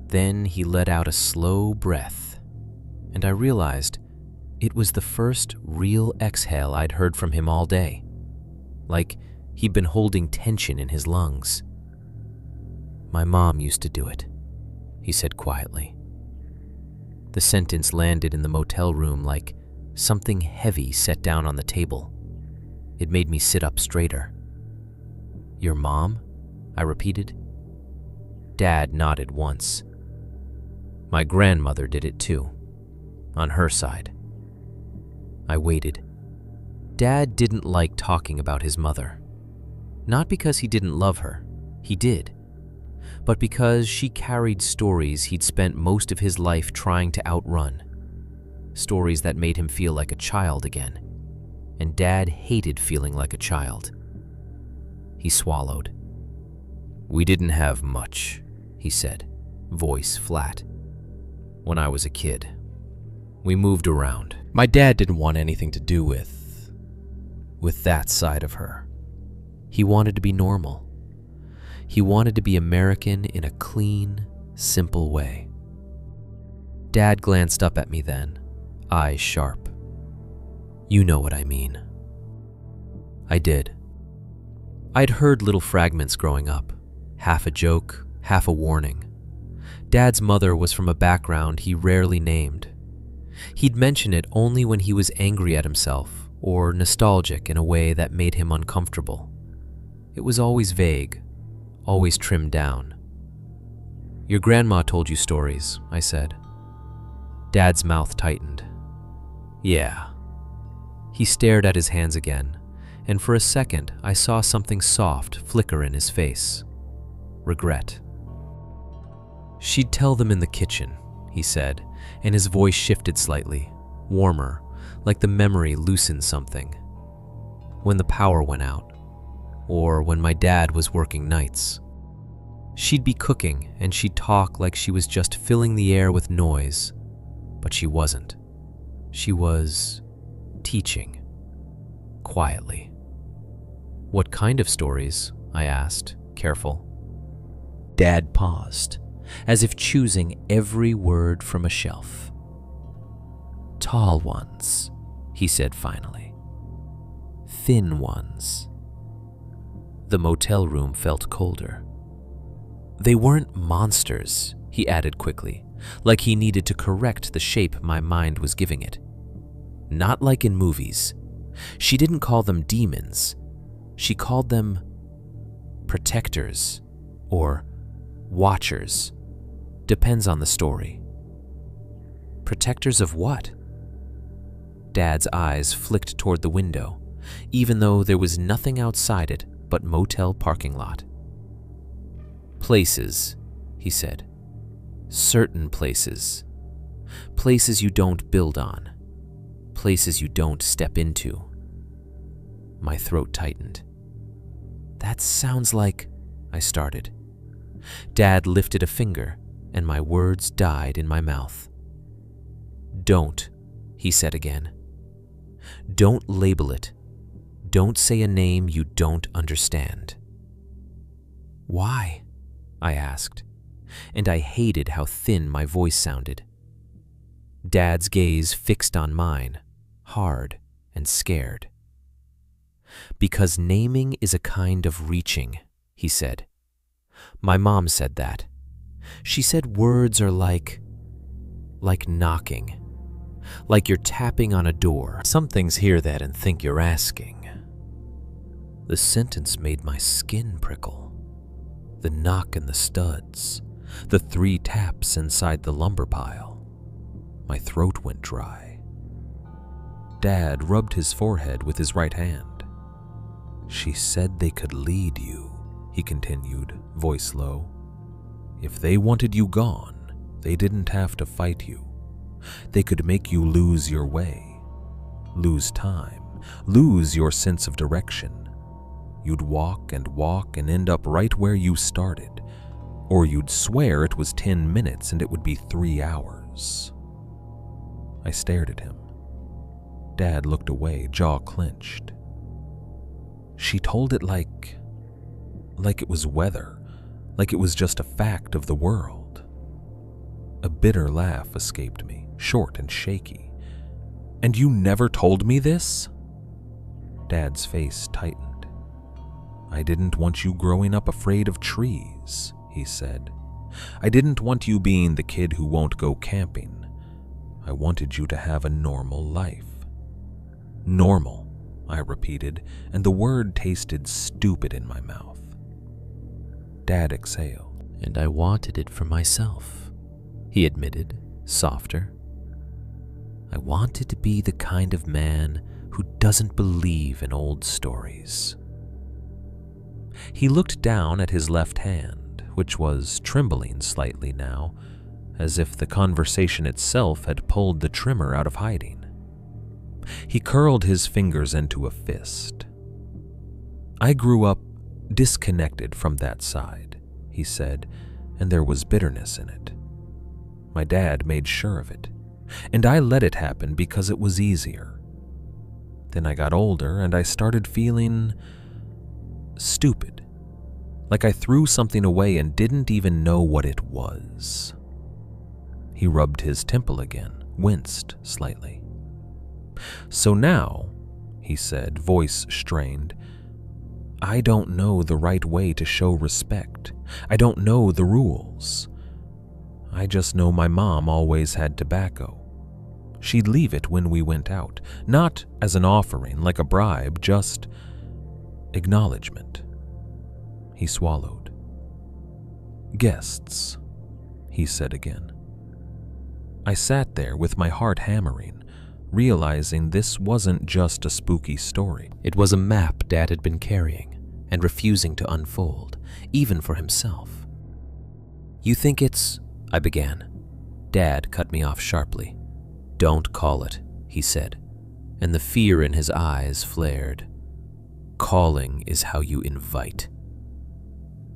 Then he let out a slow breath, and I realized it was the first real exhale I'd heard from him all day, like he'd been holding tension in his lungs. "My mom used to do it," he said quietly. The sentence landed in the motel room like something heavy set down on the table. It made me sit up straighter. "Your mom?" I repeated. Dad nodded once. "My grandmother did it too, on her side." I waited. Dad didn't like talking about his mother. Not because he didn't love her, he did, but because she carried stories he'd spent most of his life trying to outrun. stories that made him feel like a child again. And Dad hated feeling like a child. He swallowed. "We didn't have much," he said, voice flat. "When I was a kid, we moved around. My dad didn't want anything to do with that side of her. He wanted to be normal. He wanted to be American in a clean, simple way." Dad glanced up at me then, eyes sharp. "You know what I mean." I did. I'd heard little fragments growing up, half a joke, half a warning. Dad's mother was from a background he rarely named. He'd mention it only when he was angry at himself or nostalgic in a way that made him uncomfortable. It was always vague, always trimmed down. "Your grandma told you stories," I said. Dad's mouth tightened. "Yeah." He stared at his hands again, and for a second I saw something soft flicker in his face. Regret. "She'd tell them in the kitchen," he said, and his voice shifted slightly, warmer, like the memory loosened something. "When the power went out, or when my dad was working nights. She'd be cooking and she'd talk like she was just filling the air with noise, but she wasn't. She was teaching, quietly." "What kind of stories?" I asked, careful. Dad paused, as if choosing every word from a shelf. "Tall ones," he said finally. "Thin ones." The motel room felt colder. "They weren't monsters," he added quickly, like he needed to correct the shape my mind was giving it. "Not like in movies. She didn't call them demons. She called them protectors or watchers. Depends on the story." "Protectors of what?" Dad's eyes flicked toward the window, even though there was nothing outside it but motel parking lot. "Places," he said. "Certain places. Places you don't build on. Places you don't step into." My throat tightened. "That sounds like—" I started. Dad lifted a finger, and my words died in my mouth. "Don't," he said again. "Don't label it. Don't say a name you don't understand." "Why?" I asked, and I hated how thin my voice sounded. Dad's gaze fixed on mine, hard and scared. "Because naming is a kind of reaching," he said. "My mom said that. She said words are like knocking, like you're tapping on a door. Some things hear that and think you're asking." The sentence made my skin prickle. The knock and the studs, the 3 taps inside the lumber pile. My throat went dry. Dad rubbed his forehead with his right hand. "She said they could lead you," he continued, voice low. "If they wanted you gone, they didn't have to fight you. They could make you lose your way, lose time, lose your sense of direction. You'd walk and end up right where you started, or you'd swear it was 10 minutes and it would be 3 hours. I stared at him. Dad looked away, jaw clenched. She told it like it was weather, like it was just a fact of the world. A bitter laugh escaped me, short and shaky. "And you never told me this?" Dad's face tightened. "I didn't want you growing up afraid of trees," he said. "I didn't want you being the kid who won't go camping. I wanted you to have a normal life." "Normal," I repeated, and the word tasted stupid in my mouth. Dad exhaled. "And I wanted it for myself," he admitted, softer. "I wanted to be the kind of man who doesn't believe in old stories." He looked down at his left hand, which was trembling slightly now, as if the conversation itself had pulled the trimmer out of hiding. He curled his fingers into a fist. "I grew up disconnected from that side," he said, and there was bitterness in it. "My dad made sure of it, and I let it happen because it was easier. Then I got older and I started feeling stupid, like I threw something away and didn't even know what it was." He rubbed his temple again, winced slightly. "So now," he said, voice strained, "I don't know the right way to show respect. I don't know the rules. I just know my mom always had tobacco. She'd leave it when we went out, not as an offering like a bribe, just acknowledgement." He swallowed. "Guests," he said again. I sat there with my heart hammering, realizing this wasn't just a spooky story. It was a map Dad had been carrying and refusing to unfold, even for himself. "You think it's—" I began. Dad cut me off sharply. "Don't call it," he said, and the fear in his eyes flared. "Calling is how you invite."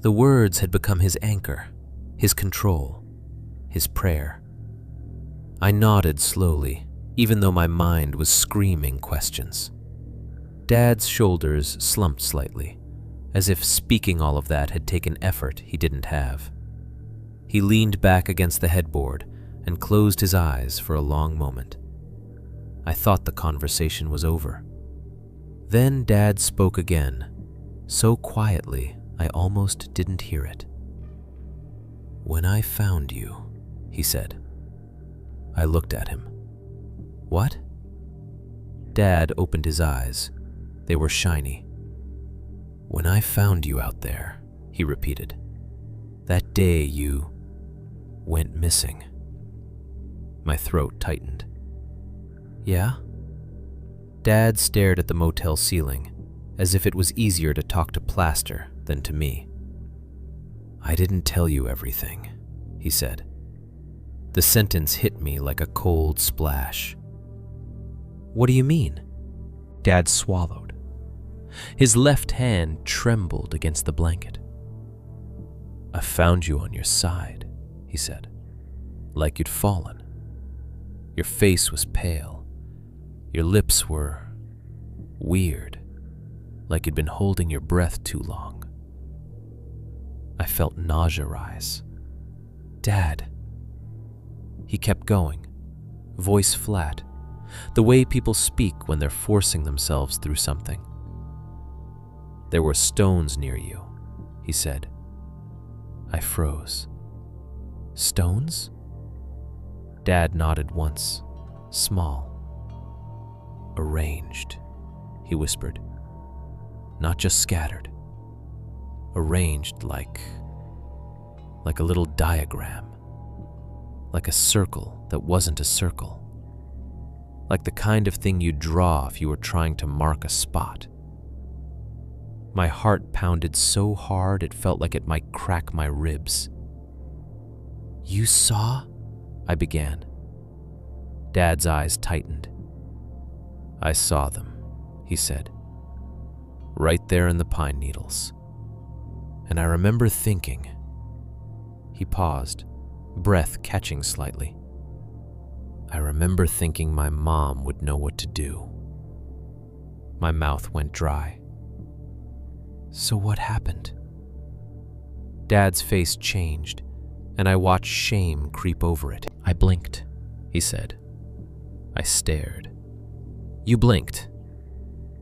The words had become his anchor, his control, his prayer. I nodded slowly, even though my mind was screaming questions. Dad's shoulders slumped slightly, as if speaking all of that had taken effort he didn't have. He leaned back against the headboard and closed his eyes for a long moment. I thought the conversation was over. Then Dad spoke again, so quietly I almost didn't hear it. "When I found you," he said. I looked at him. "What?" Dad opened his eyes. They were shiny. "When I found you out there," he repeated. "That day you went missing." My throat tightened. "Yeah?" Dad stared at the motel ceiling, as if it was easier to talk to plaster than to me. "I didn't tell you everything," he said. The sentence hit me like a cold splash. "What do you mean?" Dad swallowed. His left hand trembled against the blanket. "I found you on your side," he said, "like you'd fallen. Your face was pale. Your lips were weird, like you'd been holding your breath too long." I felt nausea rise. "Dad." He kept going, voice flat, the way people speak when they're forcing themselves through something. "There were stones near you," he said. I froze. "Stones?" Dad nodded once, small. "Arranged," he whispered. "Not just scattered. Arranged like a little diagram. Like a circle that wasn't a circle. Like the kind of thing you'd draw if you were trying to mark a spot." My heart pounded so hard it felt like it might crack my ribs. "You saw?" I began. Dad's eyes tightened. "I saw them," he said. "Right there in the pine needles. And I remember thinking..." He paused, breath catching slightly. "I remember thinking my mom would know what to do." My mouth went dry. "So what happened?" Dad's face changed, and I watched shame creep over it. "I blinked," he said. I stared. "You blinked?"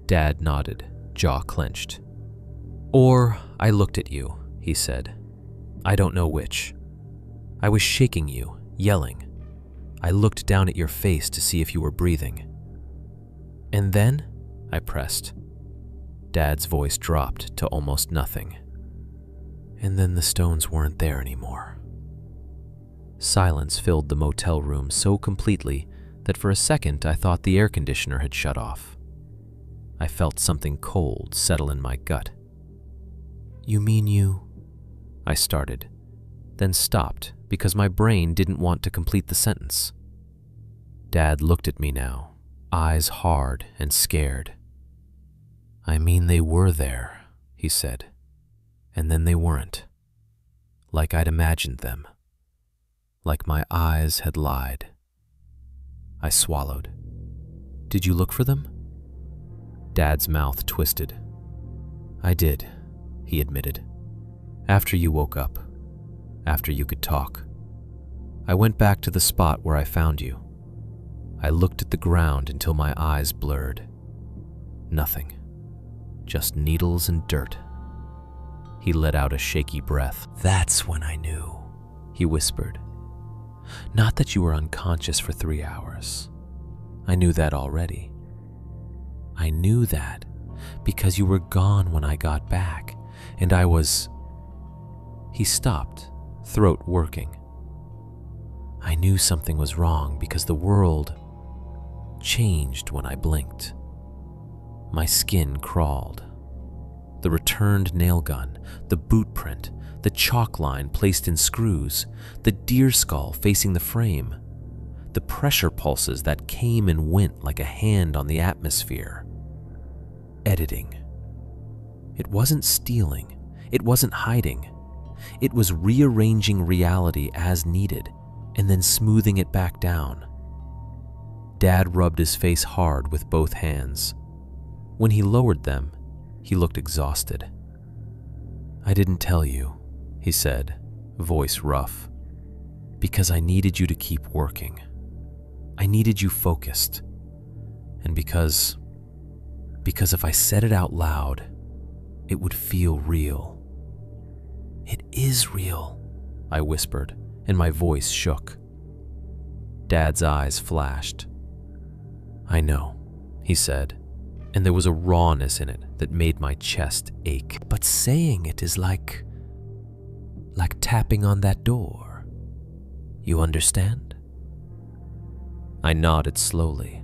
Dad nodded, jaw clenched. "Or I looked at you," he said. "I don't know which. I was shaking you, yelling. I looked down at your face to see if you were breathing." "And then?" I pressed. Dad's voice dropped to almost nothing. "And then the stones weren't there anymore." Silence filled the motel room so completely that for a second I thought the air conditioner had shut off. I felt something cold settle in my gut. "You mean you—" I started. then stopped because my brain didn't want to complete the sentence. Dad looked at me now, eyes hard and scared. "I mean, they were there," he said, "and then they weren't. Like I'd imagined them. Like my eyes had lied." I swallowed. "Did you look for them?" Dad's mouth twisted. "I did," he admitted. "After you woke up. After you could talk. I went back to the spot where I found you. I looked at the ground until my eyes blurred. Nothing. Just needles and dirt." He let out a shaky breath. "That's when I knew," he whispered. "Not that you were unconscious for 3 hours. I knew that already. I knew that because you were gone when I got back, and I was..." He stopped, throat working. "I knew something was wrong because the world changed when I blinked. My skin crawled. The returned nail gun, the boot print, the chalk line placed in screws, the deer skull facing the frame, the pressure pulses that came and went like a hand on the atmosphere. Editing. It wasn't stealing. It wasn't hiding. It was rearranging reality as needed and then smoothing it back down." Dad rubbed his face hard with both hands. When he lowered them, he looked exhausted. "I didn't tell you," he said, voice rough, "because I needed you to keep working. I needed you focused. And because if I said it out loud, it would feel real." "It is real," I whispered, and my voice shook. Dad's eyes flashed. "I know," he said, and there was a rawness in it that made my chest ache. "But saying it is like tapping on that door. You understand?" I nodded slowly,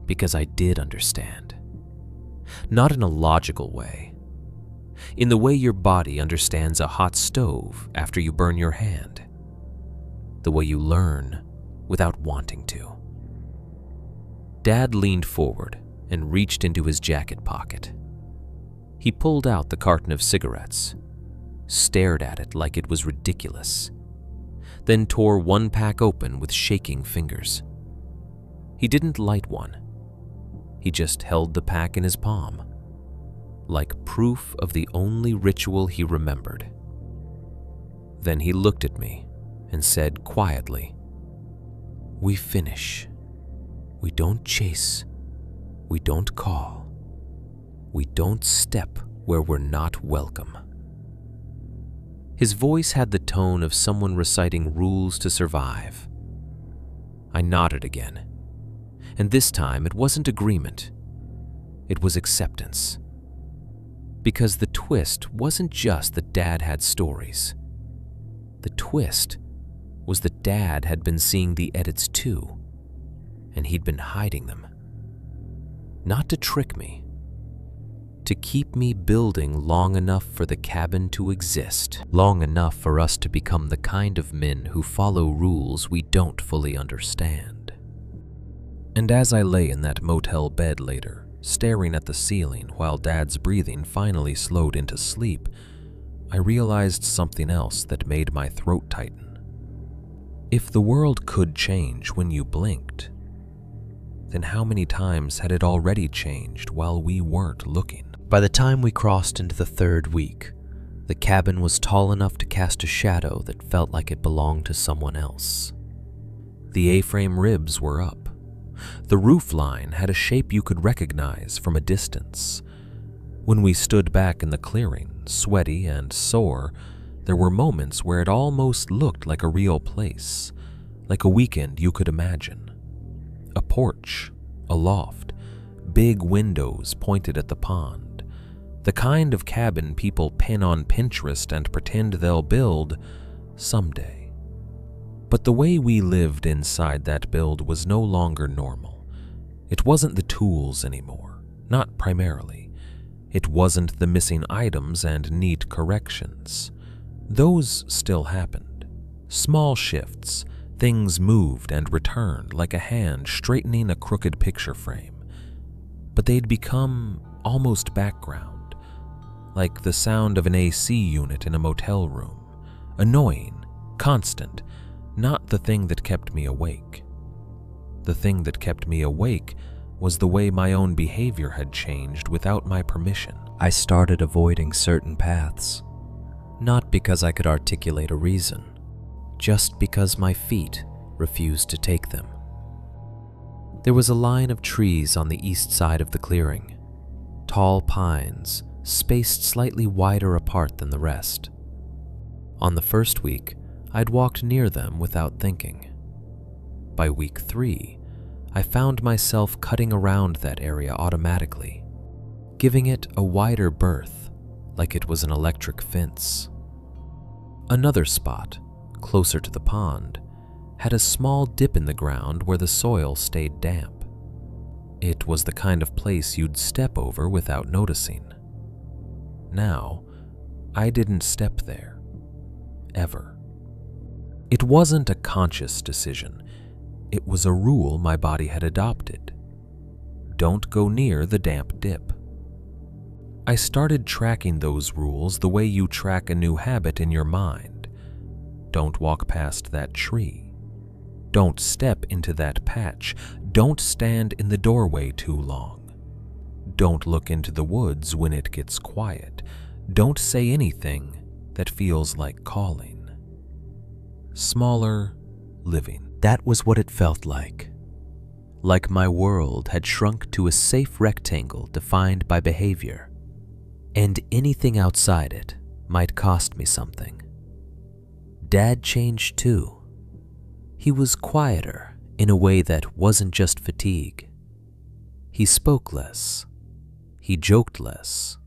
because I did understand. Not in a logical way. In the way your body understands a hot stove after you burn your hand. The way you learn without wanting to. Dad leaned forward and reached into his jacket pocket. He pulled out the carton of cigarettes, stared at it like it was ridiculous, then tore one pack open with shaking fingers. He didn't light one. He just held the pack in his palm, like proof of the only ritual he remembered. Then he looked at me and said quietly, "We finish. We don't chase. We don't call. We don't step where we're not welcome." His voice had the tone of someone reciting rules to survive. I nodded again, and this time it wasn't agreement. It was acceptance. Because the twist wasn't just that Dad had stories. The twist was that Dad had been seeing the edits too, and he'd been hiding them. Not to trick me, to keep me building long enough for the cabin to exist, long enough for us to become the kind of men who follow rules we don't fully understand. And as I lay in that motel bed later, staring at the ceiling while Dad's breathing finally slowed into sleep, I realized something else that made my throat tighten. If the world could change when you blinked, then how many times had it already changed while we weren't looking? By the time we crossed into the 3rd week, the cabin was tall enough to cast a shadow that felt like it belonged to someone else. The A-frame ribs were up. The roof line had a shape you could recognize from a distance. When we stood back in the clearing, sweaty and sore, there were moments where it almost looked like a real place, like a weekend you could imagine. A porch, a loft, big windows pointed at the pond. The kind of cabin people pin on Pinterest and pretend they'll build someday. But the way we lived inside that build was no longer normal. It wasn't the tools anymore, not primarily. It wasn't the missing items and neat corrections. Those still happened. Small shifts, things moved and returned like a hand straightening a crooked picture frame. But they'd become almost background, like the sound of an AC unit in a motel room. Annoying, constant, not the thing that kept me awake. The thing that kept me awake was the way my own behavior had changed without my permission. I started avoiding certain paths, not because I could articulate a reason, just because my feet refused to take them. There was a line of trees on the east side of the clearing, tall pines spaced slightly wider apart than the rest. On the first week, I'd walked near them without thinking. By week 3, I found myself cutting around that area automatically, giving it a wider berth, like it was an electric fence. Another spot, closer to the pond, had a small dip in the ground where the soil stayed damp. It was the kind of place you'd step over without noticing. Now, I didn't step there, ever. It wasn't a conscious decision. It was a rule my body had adopted. Don't go near the damp dip. I started tracking those rules the way you track a new habit in your mind. Don't walk past that tree. Don't step into that patch. Don't stand in the doorway too long. Don't look into the woods when it gets quiet. Don't say anything that feels like calling. Smaller living. That was what it felt like. Like my world had shrunk to a safe rectangle defined by behavior, and anything outside it might cost me something. Dad changed too. He was quieter in a way that wasn't just fatigue. He spoke less. He joked less.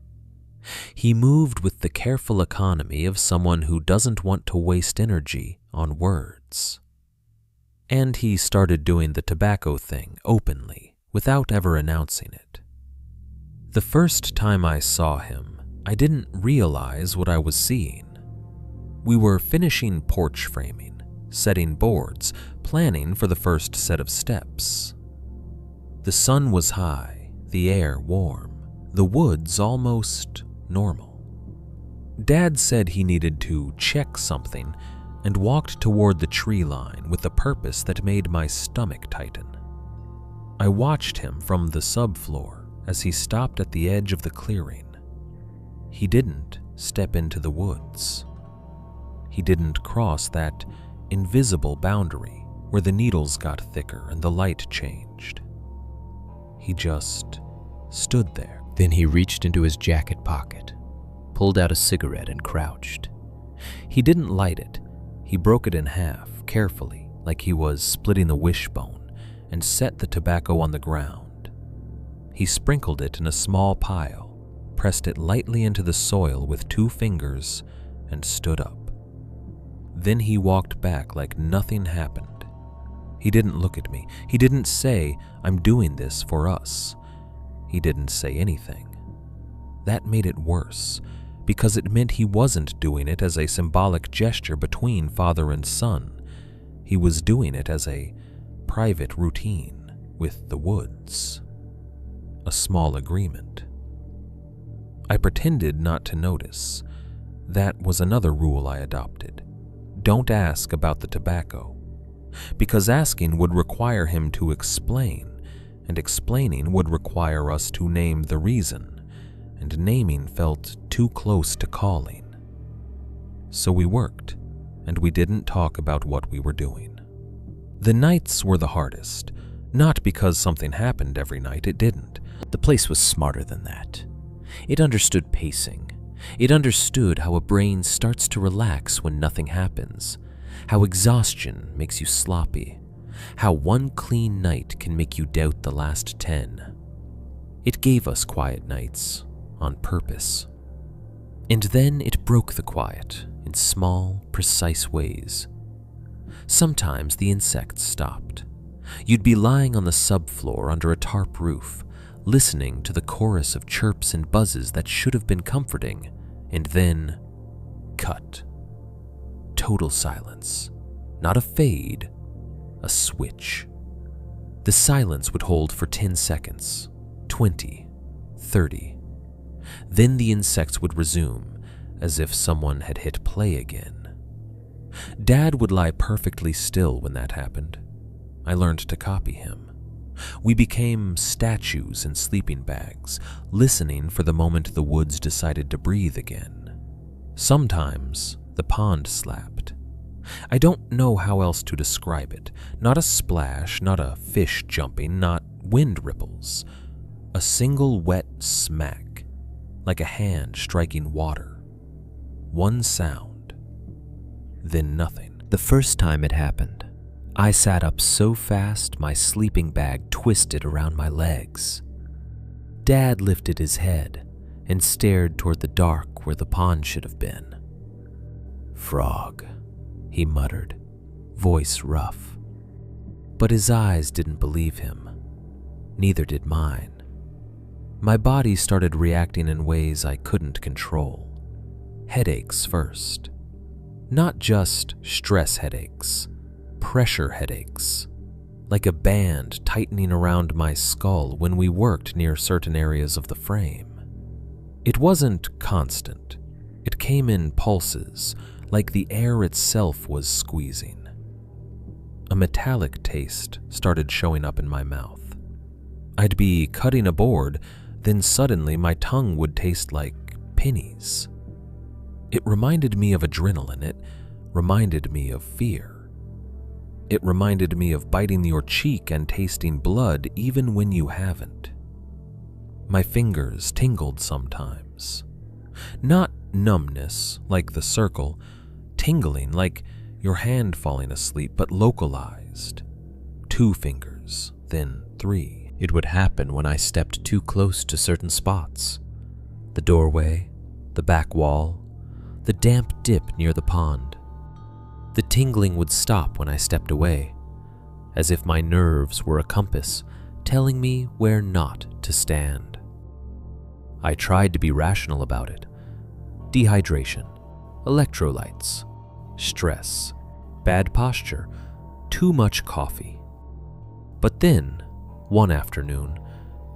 He moved with the careful economy of someone who doesn't want to waste energy on words. And he started doing the tobacco thing openly, without ever announcing it. The first time I saw him, I didn't realize what I was seeing. We were finishing porch framing, setting boards, planning for the first set of steps. The sun was high, the air warm, the woods almost normal. Dad said he needed to check something and walked toward the tree line with a purpose that made my stomach tighten. I watched him from the subfloor as he stopped at the edge of the clearing. He didn't step into the woods. He didn't cross that invisible boundary where the needles got thicker and the light changed. He just stood there. Then he reached into his jacket pocket, pulled out a cigarette and crouched. He didn't light it. He broke it in half, carefully, like he was splitting the wishbone, and set the tobacco on the ground. He sprinkled it in a small pile, pressed it lightly into the soil with 2 fingers, and stood up. Then he walked back like nothing happened. He didn't look at me. He didn't say, "I'm doing this for us." He didn't say anything. That made it worse, because it meant he wasn't doing it as a symbolic gesture between father and son. He was doing it as a private routine with the woods. A small agreement. I pretended not to notice. That was another rule I adopted. Don't ask about the tobacco, because asking would require him to explain, and explaining would require us to name the reason. And naming felt too close to calling. So we worked, and we didn't talk about what we were doing. The nights were the hardest, not because something happened every night, it didn't. The place was smarter than that. It understood pacing. It understood how a brain starts to relax when nothing happens, how exhaustion makes you sloppy, how one clean night can make you doubt the last 10. It gave us quiet nights, on purpose. And then it broke the quiet in small, precise ways. Sometimes the insects stopped. You'd be lying on the subfloor under a tarp roof, listening to the chorus of chirps and buzzes that should have been comforting, and then cut. total silence. Not a fade, a switch. The silence would hold for 10 seconds, 20, 30. Then the insects would resume, as if someone had hit play again. Dad would lie perfectly still when that happened. I learned to copy him. We became statues in sleeping bags, listening for the moment the woods decided to breathe again. Sometimes the pond slapped. I don't know how else to describe it. Not a splash, not a fish jumping, not wind ripples. A single wet smack, like a hand striking water. One sound, then nothing. The first time it happened, I sat up so fast my sleeping bag twisted around my legs. Dad lifted his head and stared toward the dark where the pond should have been. "Frog," he muttered, voice rough. But his eyes didn't believe him. Neither did mine. My body started reacting in ways I couldn't control. Headaches first. Not just stress headaches, pressure headaches, like a band tightening around my skull when we worked near certain areas of the frame. It wasn't constant. It came in pulses, like the air itself was squeezing. A metallic taste started showing up in my mouth. I'd be cutting a board, then suddenly my tongue would taste like pennies. It reminded me of adrenaline. It reminded me of fear. It reminded me of biting your cheek and tasting blood even when you haven't. My fingers tingled sometimes. Not numbness, like the circle, tingling like your hand falling asleep, but localized. 2 fingers, then 3. It would happen when I stepped too close to certain spots. The doorway, the back wall, the damp dip near the pond. The tingling would stop when I stepped away, as if my nerves were a compass telling me where not to stand. I tried to be rational about it. Dehydration, electrolytes, stress, bad posture, too much coffee. But then, one afternoon,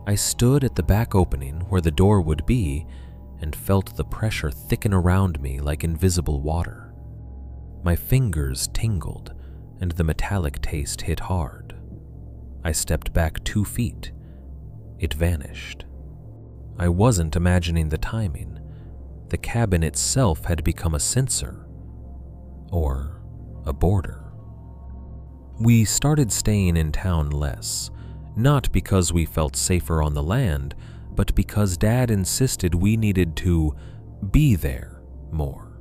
I stood at the back opening where the door would be and felt the pressure thicken around me like invisible water. My fingers tingled and the metallic taste hit hard. I stepped back 2 feet. It vanished. I wasn't imagining the timing. The cabin itself had become a sensor, or a border. We started staying in town less, not because we felt safer on the land, but because Dad insisted we needed to be there more.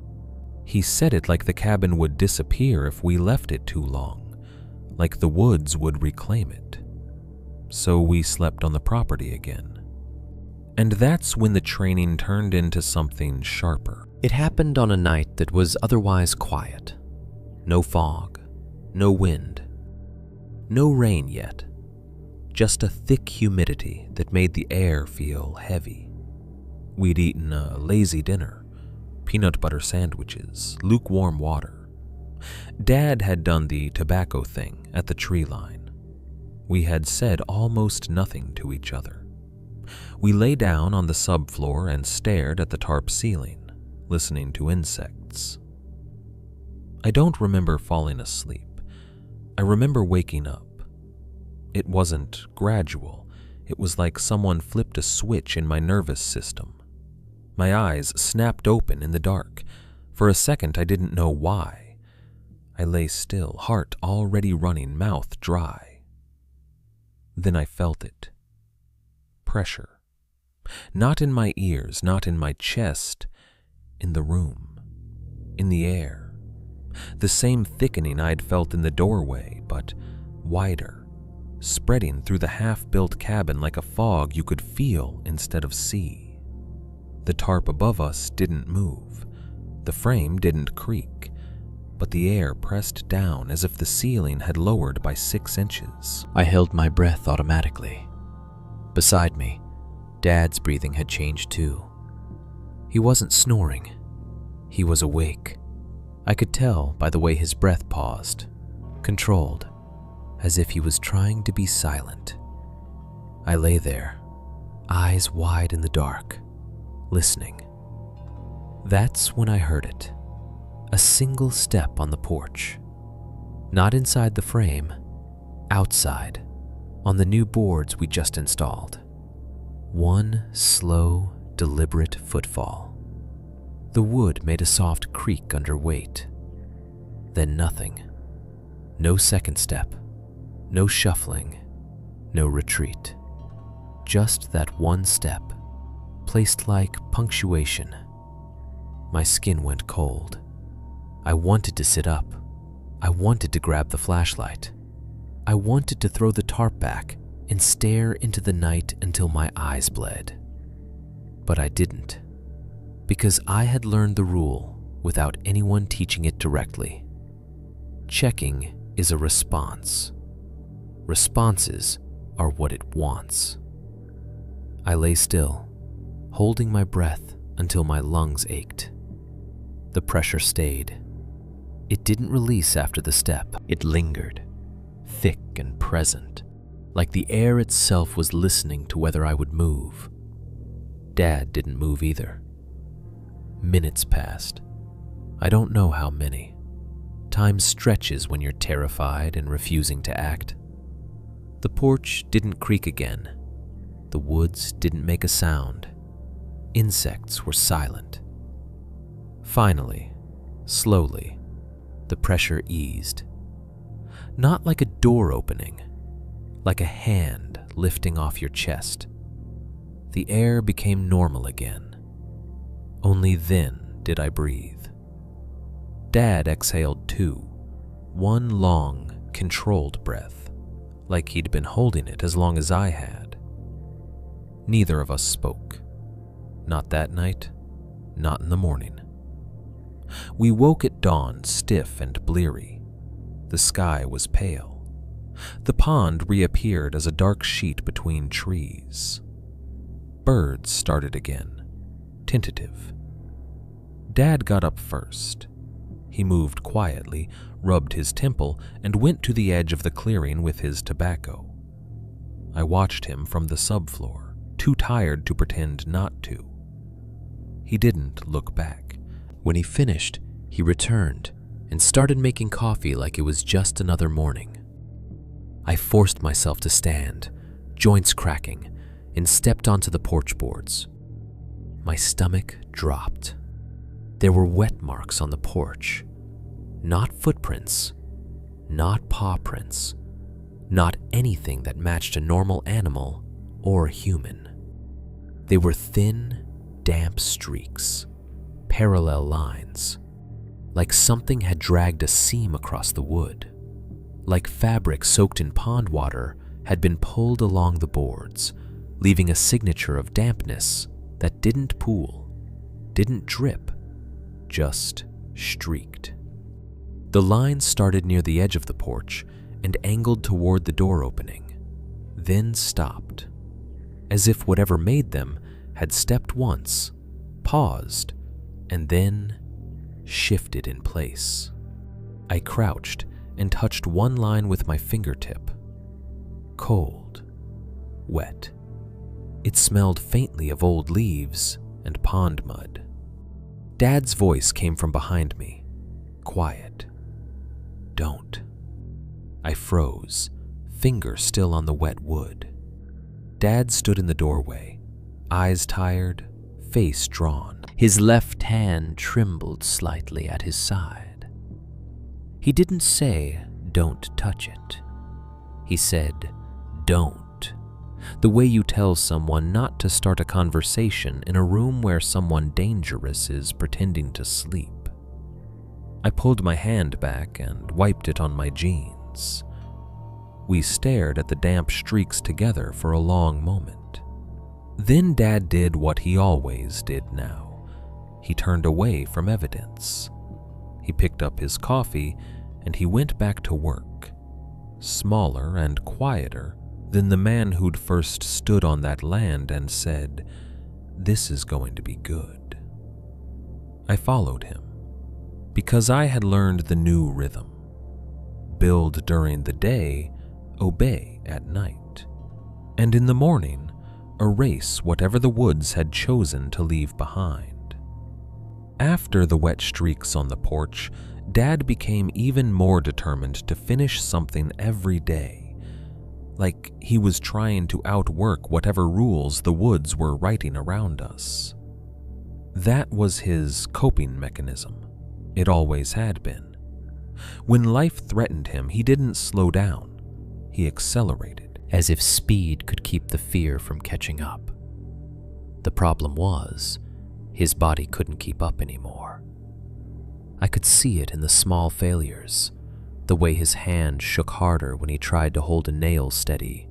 He said it like the cabin would disappear if we left it too long, like the woods would reclaim it. So we slept on the property again. And that's when the training turned into something sharper. It happened on a night that was otherwise quiet. No fog, no wind, no rain yet. Just a thick humidity that made the air feel heavy. We'd eaten a lazy dinner, peanut butter sandwiches, lukewarm water. Dad had done the tobacco thing at the tree line. We had said almost nothing to each other. We lay down on the subfloor and stared at the tarp ceiling, listening to insects. I don't remember falling asleep. I remember waking up. It wasn't gradual. It was like someone flipped a switch in my nervous system. My eyes snapped open in the dark. For a second, I didn't know why. I lay still, heart already running, mouth dry. Then I felt it. Pressure. Not in my ears, not in my chest, in the room, in the air. The same thickening I'd felt in the doorway, but wider, spreading through the half-built cabin like a fog you could feel instead of see. The tarp above us didn't move. The frame didn't creak, but the air pressed down as if the ceiling had lowered by 6 inches. I held my breath automatically. Beside me, Dad's breathing had changed too. He wasn't snoring. He was awake, I could tell by the way his breath paused, controlled, as if he was trying to be silent. I lay there, eyes wide in the dark, listening. That's when I heard it. A single step on the porch. Not inside the frame, outside, on the new boards we just installed. One slow, deliberate footfall. The wood made a soft creak under weight. Then nothing. No second step. No shuffling. No retreat. Just that one step, placed like punctuation. My skin went cold. I wanted to sit up. I wanted to grab the flashlight. I wanted to throw the tarp back and stare into the night until my eyes bled. But I didn't, because I had learned the rule without anyone teaching it directly. Checking is a response. Responses are what it wants. I lay still, holding my breath until my lungs ached. The pressure stayed. It didn't release after the step. It lingered, thick and present, like the air itself was listening to whether I would move. Dad didn't move either. Minutes passed. I don't know how many. Time stretches when you're terrified and refusing to act. The porch didn't creak again. The woods didn't make a sound. Insects were silent. Finally, slowly, the pressure eased. Not like a door opening, like a hand lifting off your chest. The air became normal again. Only then did I breathe. Dad exhaled too, one long, controlled breath, like he'd been holding it as long as I had. Neither of us spoke. Not that night, not in the morning. We woke at dawn stiff and bleary. The sky was pale. The pond reappeared as a dark sheet between trees. Birds started again, tentative. Dad got up first. He moved quietly, rubbed his temple, and went to the edge of the clearing with his tobacco. I watched him from the subfloor, too tired to pretend not to. He didn't look back. When he finished, he returned and started making coffee like it was just another morning. I forced myself to stand, joints cracking, and stepped onto the porch boards. My stomach dropped. There were wet marks on the porch. Not footprints, not paw prints, not anything that matched a normal animal or human. They were thin, damp streaks, parallel lines, like something had dragged a seam across the wood, like fabric soaked in pond water had been pulled along the boards, leaving a signature of dampness that didn't pool, didn't drip, just streaked. The lines started near the edge of the porch and angled toward the door opening, then stopped, as if whatever made them had stepped once, paused, and then shifted in place. I crouched and touched one line with my fingertip. Cold, wet. It smelled faintly of old leaves and pond mud. Dad's voice came from behind me, quiet. Don't. I froze, finger still on the wet wood. Dad stood in the doorway, eyes tired, face drawn. His left hand trembled slightly at his side. He didn't say, "Don't touch it." He said, "Don't," the way you tell someone not to start a conversation in a room where someone dangerous is pretending to sleep. I pulled my hand back and wiped it on my jeans. We stared at the damp streaks together for a long moment. Then Dad did what he always did now. He turned away from evidence. He picked up his coffee and he went back to work, smaller and quieter than the man who'd first stood on that land and said, "This is going to be good." I followed him. because I had learned the new rhythm. Build during the day, obey at night, and in the morning, erase whatever the woods had chosen to leave behind. After the wet streaks on the porch, Dad became even more determined to finish something every day, like he was trying to outwork whatever rules the woods were writing around us. That was his coping mechanism. It always had been. When life threatened him, he didn't slow down. He accelerated. As if speed could keep the fear from catching up. The problem was, his body couldn't keep up anymore. I could see it in the small failures, the way his hand shook harder when he tried to hold a nail steady,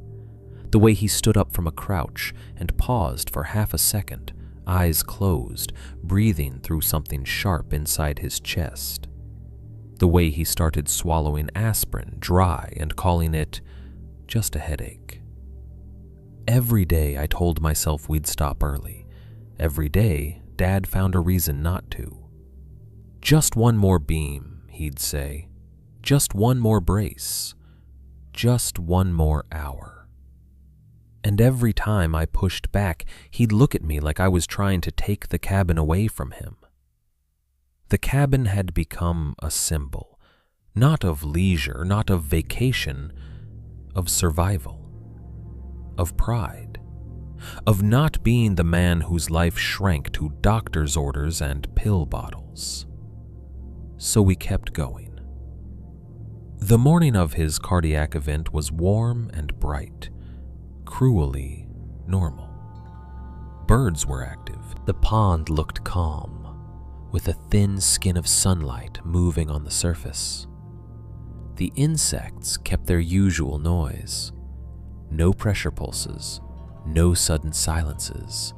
the way he stood up from a crouch and paused for half a second, eyes closed, breathing through something sharp inside his chest, the way he started swallowing aspirin dry and calling it just a headache. Every day I told myself we'd stop early. Every day, Dad found a reason not to. Just one more beam, he'd say. Just one more brace. Just one more hour. And every time I pushed back, he'd look at me like I was trying to take the cabin away from him. The cabin had become a symbol, not of leisure, not of vacation, of survival, of pride, of not being the man whose life shrank to doctor's orders and pill bottles. So we kept going. The morning of his cardiac event was warm and bright, cruelly normal. Birds were active. The pond looked calm, with a thin skin of sunlight moving on the surface. The insects kept their usual noise. No pressure pulses, no sudden silences,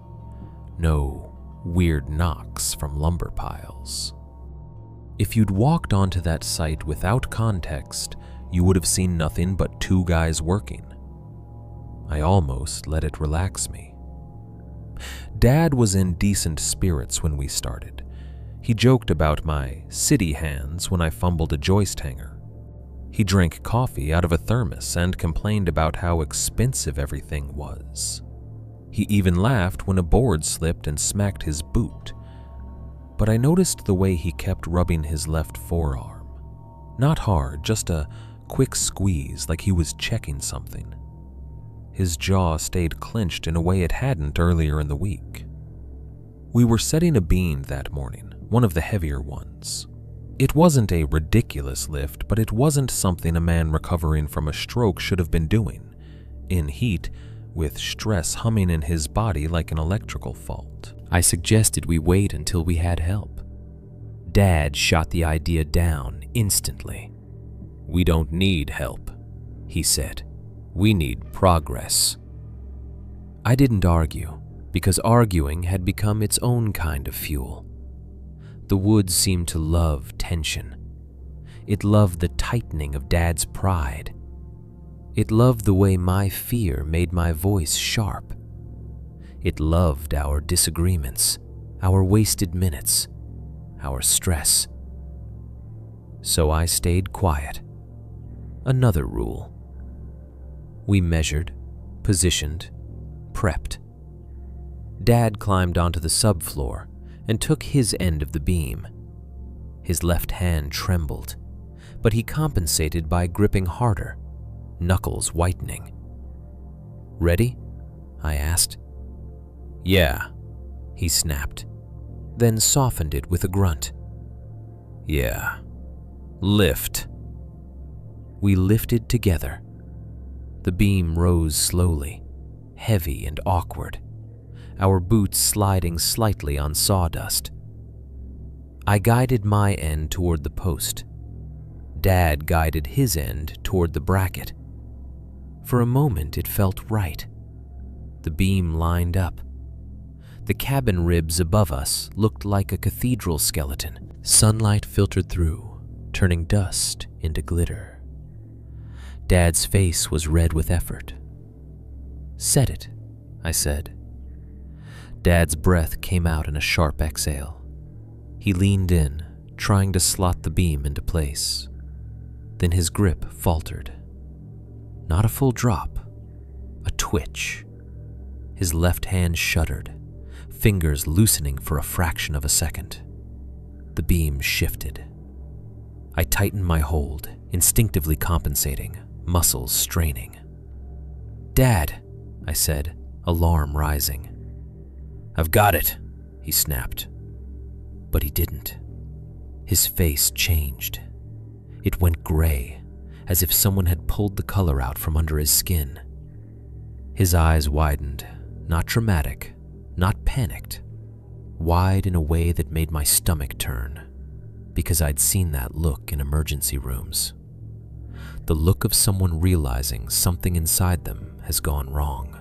no weird knocks from lumber piles. If you'd walked onto that site without context, you would have seen nothing but two guys working. I almost let it relax me. Dad was in decent spirits when we started. He joked about my city hands when I fumbled a joist hanger. He drank coffee out of a thermos and complained about how expensive everything was. He even laughed when a board slipped and smacked his boot. But I noticed the way he kept rubbing his left forearm. Not hard, just a quick squeeze like he was checking something. His jaw stayed clenched in a way it hadn't earlier in the week. We were setting a beam that morning, one of the heavier ones. It wasn't a ridiculous lift, but it wasn't something a man recovering from a stroke should have been doing, in heat, with stress humming in his body like an electrical fault. I suggested we wait until we had help. Dad shot the idea down instantly. "We don't need help," he said. "We need progress." I didn't argue, because arguing had become its own kind of fuel. The woods seemed to love tension. It loved the tightening of Dad's pride. It loved the way my fear made my voice sharp. It loved our disagreements, our wasted minutes, our stress. So I stayed quiet. Another rule. We measured, positioned, prepped. Dad climbed onto the subfloor and took his end of the beam. His left hand trembled, but he compensated by gripping harder, knuckles whitening. "Ready?" I asked. "Yeah," he snapped, then softened it with a grunt. "Yeah. Lift." We lifted together. The beam rose slowly, heavy and awkward, our boots sliding slightly on sawdust. I guided my end toward the post. Dad guided his end toward the bracket. For a moment it felt right. The beam lined up. The cabin ribs above us looked like a cathedral skeleton. Sunlight filtered through, turning dust into glitter. Dad's face was red with effort. "Set it," I said. Dad's breath came out in a sharp exhale. He leaned in, trying to slot the beam into place. Then his grip faltered. Not a full drop, a twitch. His left hand shuddered, fingers loosening for a fraction of a second. The beam shifted. I tightened my hold, instinctively compensating, muscles straining. "Dad," I said, alarm rising. "I've got it," he snapped. But he didn't. His face changed. It went gray, as if someone had pulled the color out from under his skin. His eyes widened, not dramatic, not panicked, wide in a way that made my stomach turn, because I'd seen that look in emergency rooms. The look of someone realizing something inside them has gone wrong.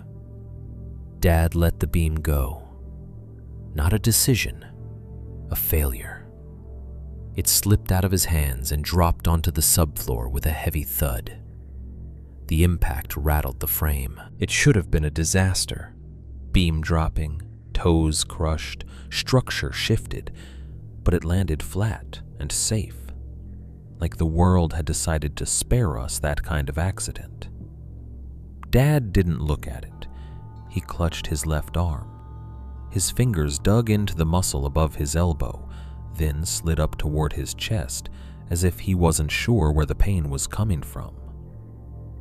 Dad let the beam go. Not a decision, a failure. It slipped out of his hands and dropped onto the subfloor with a heavy thud. The impact rattled the frame. It should have been a disaster. Beam dropping, toes crushed, structure shifted, but it landed flat and safe, like the world had decided to spare us that kind of accident. Dad didn't look at it. He clutched his left arm. His fingers dug into the muscle above his elbow, then slid up toward his chest, as if he wasn't sure where the pain was coming from.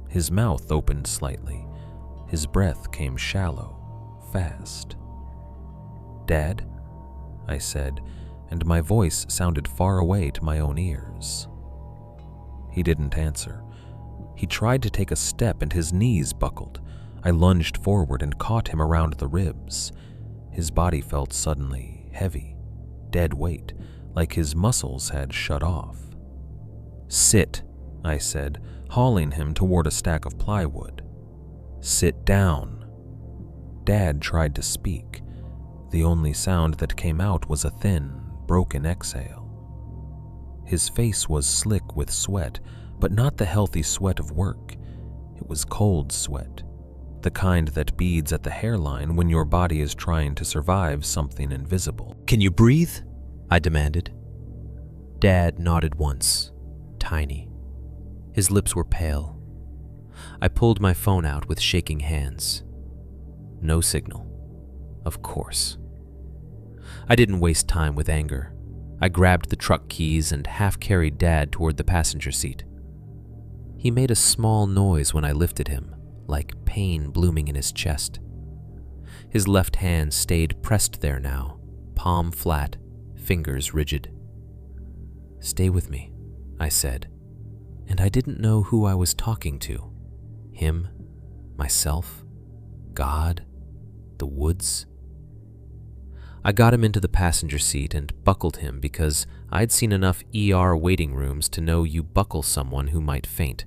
His mouth opened slightly. His breath came shallow, fast. "Dad?" I said, and my voice sounded far away to my own ears. He didn't answer. He tried to take a step and his knees buckled. I lunged forward and caught him around the ribs. His body felt suddenly heavy, dead weight, like his muscles had shut off. "Sit," I said, hauling him toward a stack of plywood. "Sit down." Dad tried to speak. The only sound that came out was a thin, broken exhale. His face was slick with sweat, but not the healthy sweat of work. It was cold sweat, the kind that beads at the hairline when your body is trying to survive something invisible. "Can you breathe?" I demanded. Dad nodded once, tiny. His lips were pale. I pulled my phone out with shaking hands. No signal. Of course. I didn't waste time with anger. I grabbed the truck keys and half-carried Dad toward the passenger seat. He made a small noise when I lifted him, like pain blooming in his chest. His left hand stayed pressed there now, palm flat, fingers rigid. "Stay with me," I said, and I didn't know who I was talking to. Him, myself, God, the woods. I got him into the passenger seat and buckled him because I'd seen enough ER waiting rooms to know you buckle someone who might faint.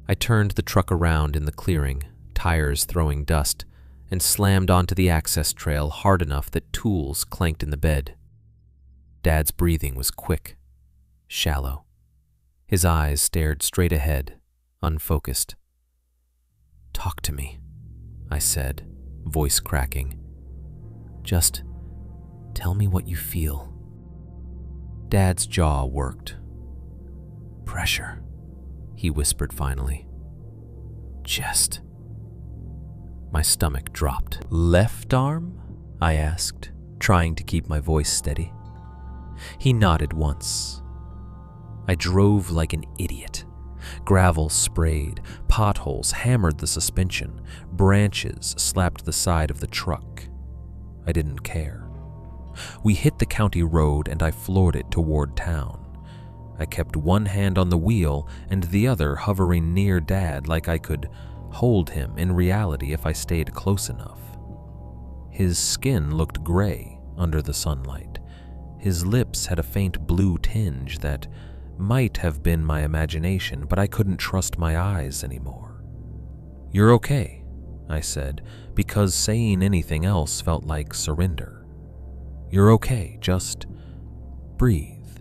I turned the truck around in the clearing, tires throwing dust, and slammed onto the access trail hard enough that tools clanked in the bed. Dad's breathing was quick, shallow. His eyes stared straight ahead, unfocused. "Talk to me," I said, voice cracking. "Just tell me what you feel." Dad's jaw worked. "Pressure," he whispered finally. "Chest." My stomach dropped. "Left arm?" I asked, trying to keep my voice steady. He nodded once. I drove like an idiot. Gravel sprayed, potholes hammered the suspension, branches slapped the side of the truck. I didn't care. We hit the county road and I floored it toward town. I kept one hand on the wheel and the other hovering near Dad like I could hold him in reality if I stayed close enough. His skin looked gray under the sunlight. His lips had a faint blue tinge that might have been my imagination, but I couldn't trust my eyes anymore. "You're okay," I said, because saying anything else felt like surrender. "You're okay, just breathe."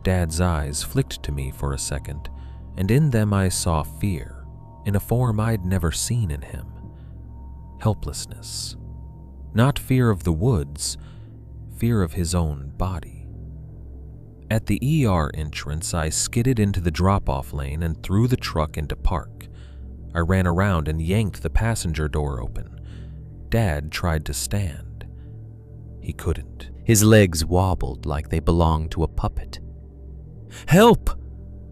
Dad's eyes flicked to me for a second, and in them I saw fear, in a form I'd never seen in him. Helplessness. Not fear of the woods, fear of his own body. At the ER entrance, I skidded into the drop-off lane and threw the truck into park. I ran around and yanked the passenger door open. Dad tried to stand. He couldn't. His legs wobbled like they belonged to a puppet. "Help!"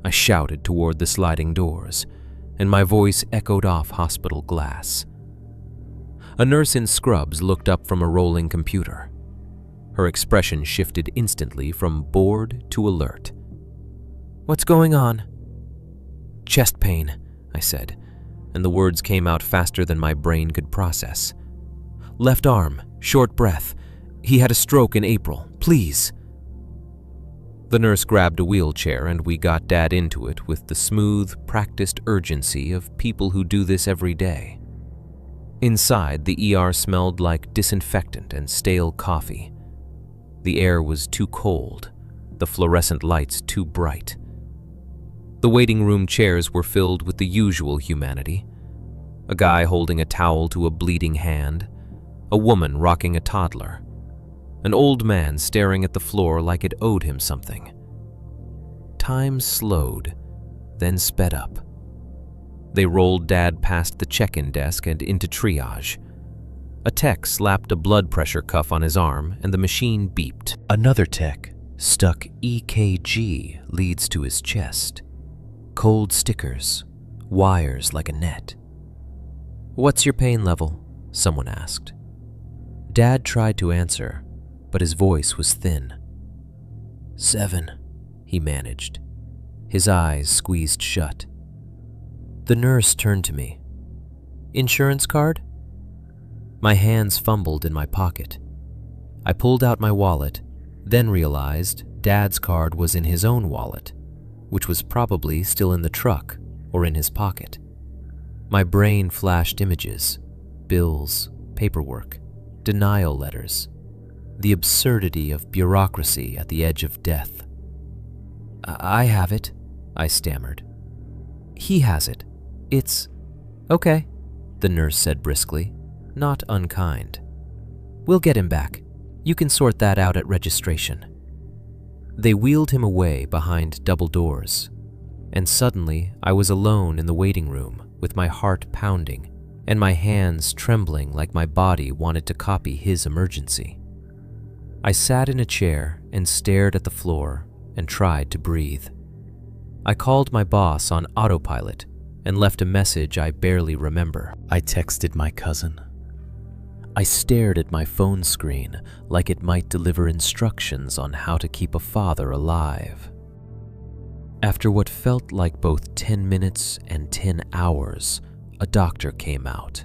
I shouted toward the sliding doors, and my voice echoed off hospital glass. A nurse in scrubs looked up from a rolling computer. Her expression shifted instantly from bored to alert. "What's going on?" "Chest pain," I said, and the words came out faster than my brain could process. "Left arm, short breath. He had a stroke in April. Please." The nurse grabbed a wheelchair and we got Dad into it with the smooth, practiced urgency of people who do this every day. Inside, the ER smelled like disinfectant and stale coffee. The air was too cold, the fluorescent lights too bright. The waiting room chairs were filled with the usual humanity. A guy holding a towel to a bleeding hand, a woman rocking a toddler, an old man staring at the floor like it owed him something. Time slowed, then sped up. They rolled Dad past the check-in desk and into triage. A tech slapped a blood pressure cuff on his arm and the machine beeped. Another tech stuck EKG leads to his chest. Cold stickers, wires like a net. "What's your pain level?" someone asked. Dad tried to answer, but his voice was thin. 7, he managed, his eyes squeezed shut. The nurse turned to me. "Insurance card?" My hands fumbled in my pocket. I pulled out my wallet, then realized Dad's card was in his own wallet, which was probably still in the truck or in his pocket. My brain flashed images, bills, paperwork, denial letters, the absurdity of bureaucracy at the edge of death. I have it," I stammered. "He has it. It's okay," the nurse said briskly, not unkind. "We'll get him back. You can sort that out at registration." They wheeled him away behind double doors, and suddenly I was alone in the waiting room with my heart pounding and my hands trembling like my body wanted to copy his emergency. I sat in a chair and stared at the floor and tried to breathe. I called my boss on autopilot and left a message I barely remember. I texted my cousin. I stared at my phone screen like it might deliver instructions on how to keep a father alive. After what felt like both 10 minutes and 10 hours, a doctor came out.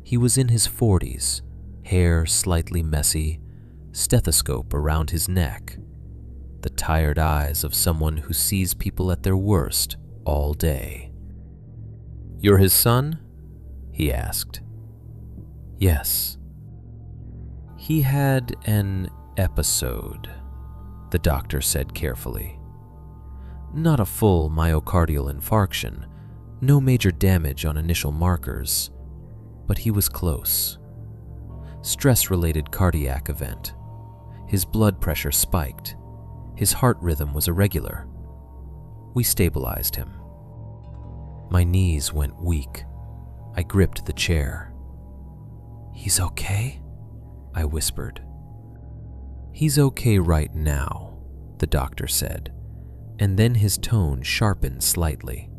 He was in his 40s, hair slightly messy, stethoscope around his neck, the tired eyes of someone who sees people at their worst all day. "You're his son?" he asked. "Yes." "He had an episode," the doctor said carefully. "Not a full myocardial infarction, no major damage on initial markers, but he was close. Stress-related cardiac event. His blood pressure spiked. His heart rhythm was irregular. We stabilized him." My knees went weak. I gripped the chair. "He's okay?" I whispered. "He's okay right now," the doctor said, and then his tone sharpened slightly.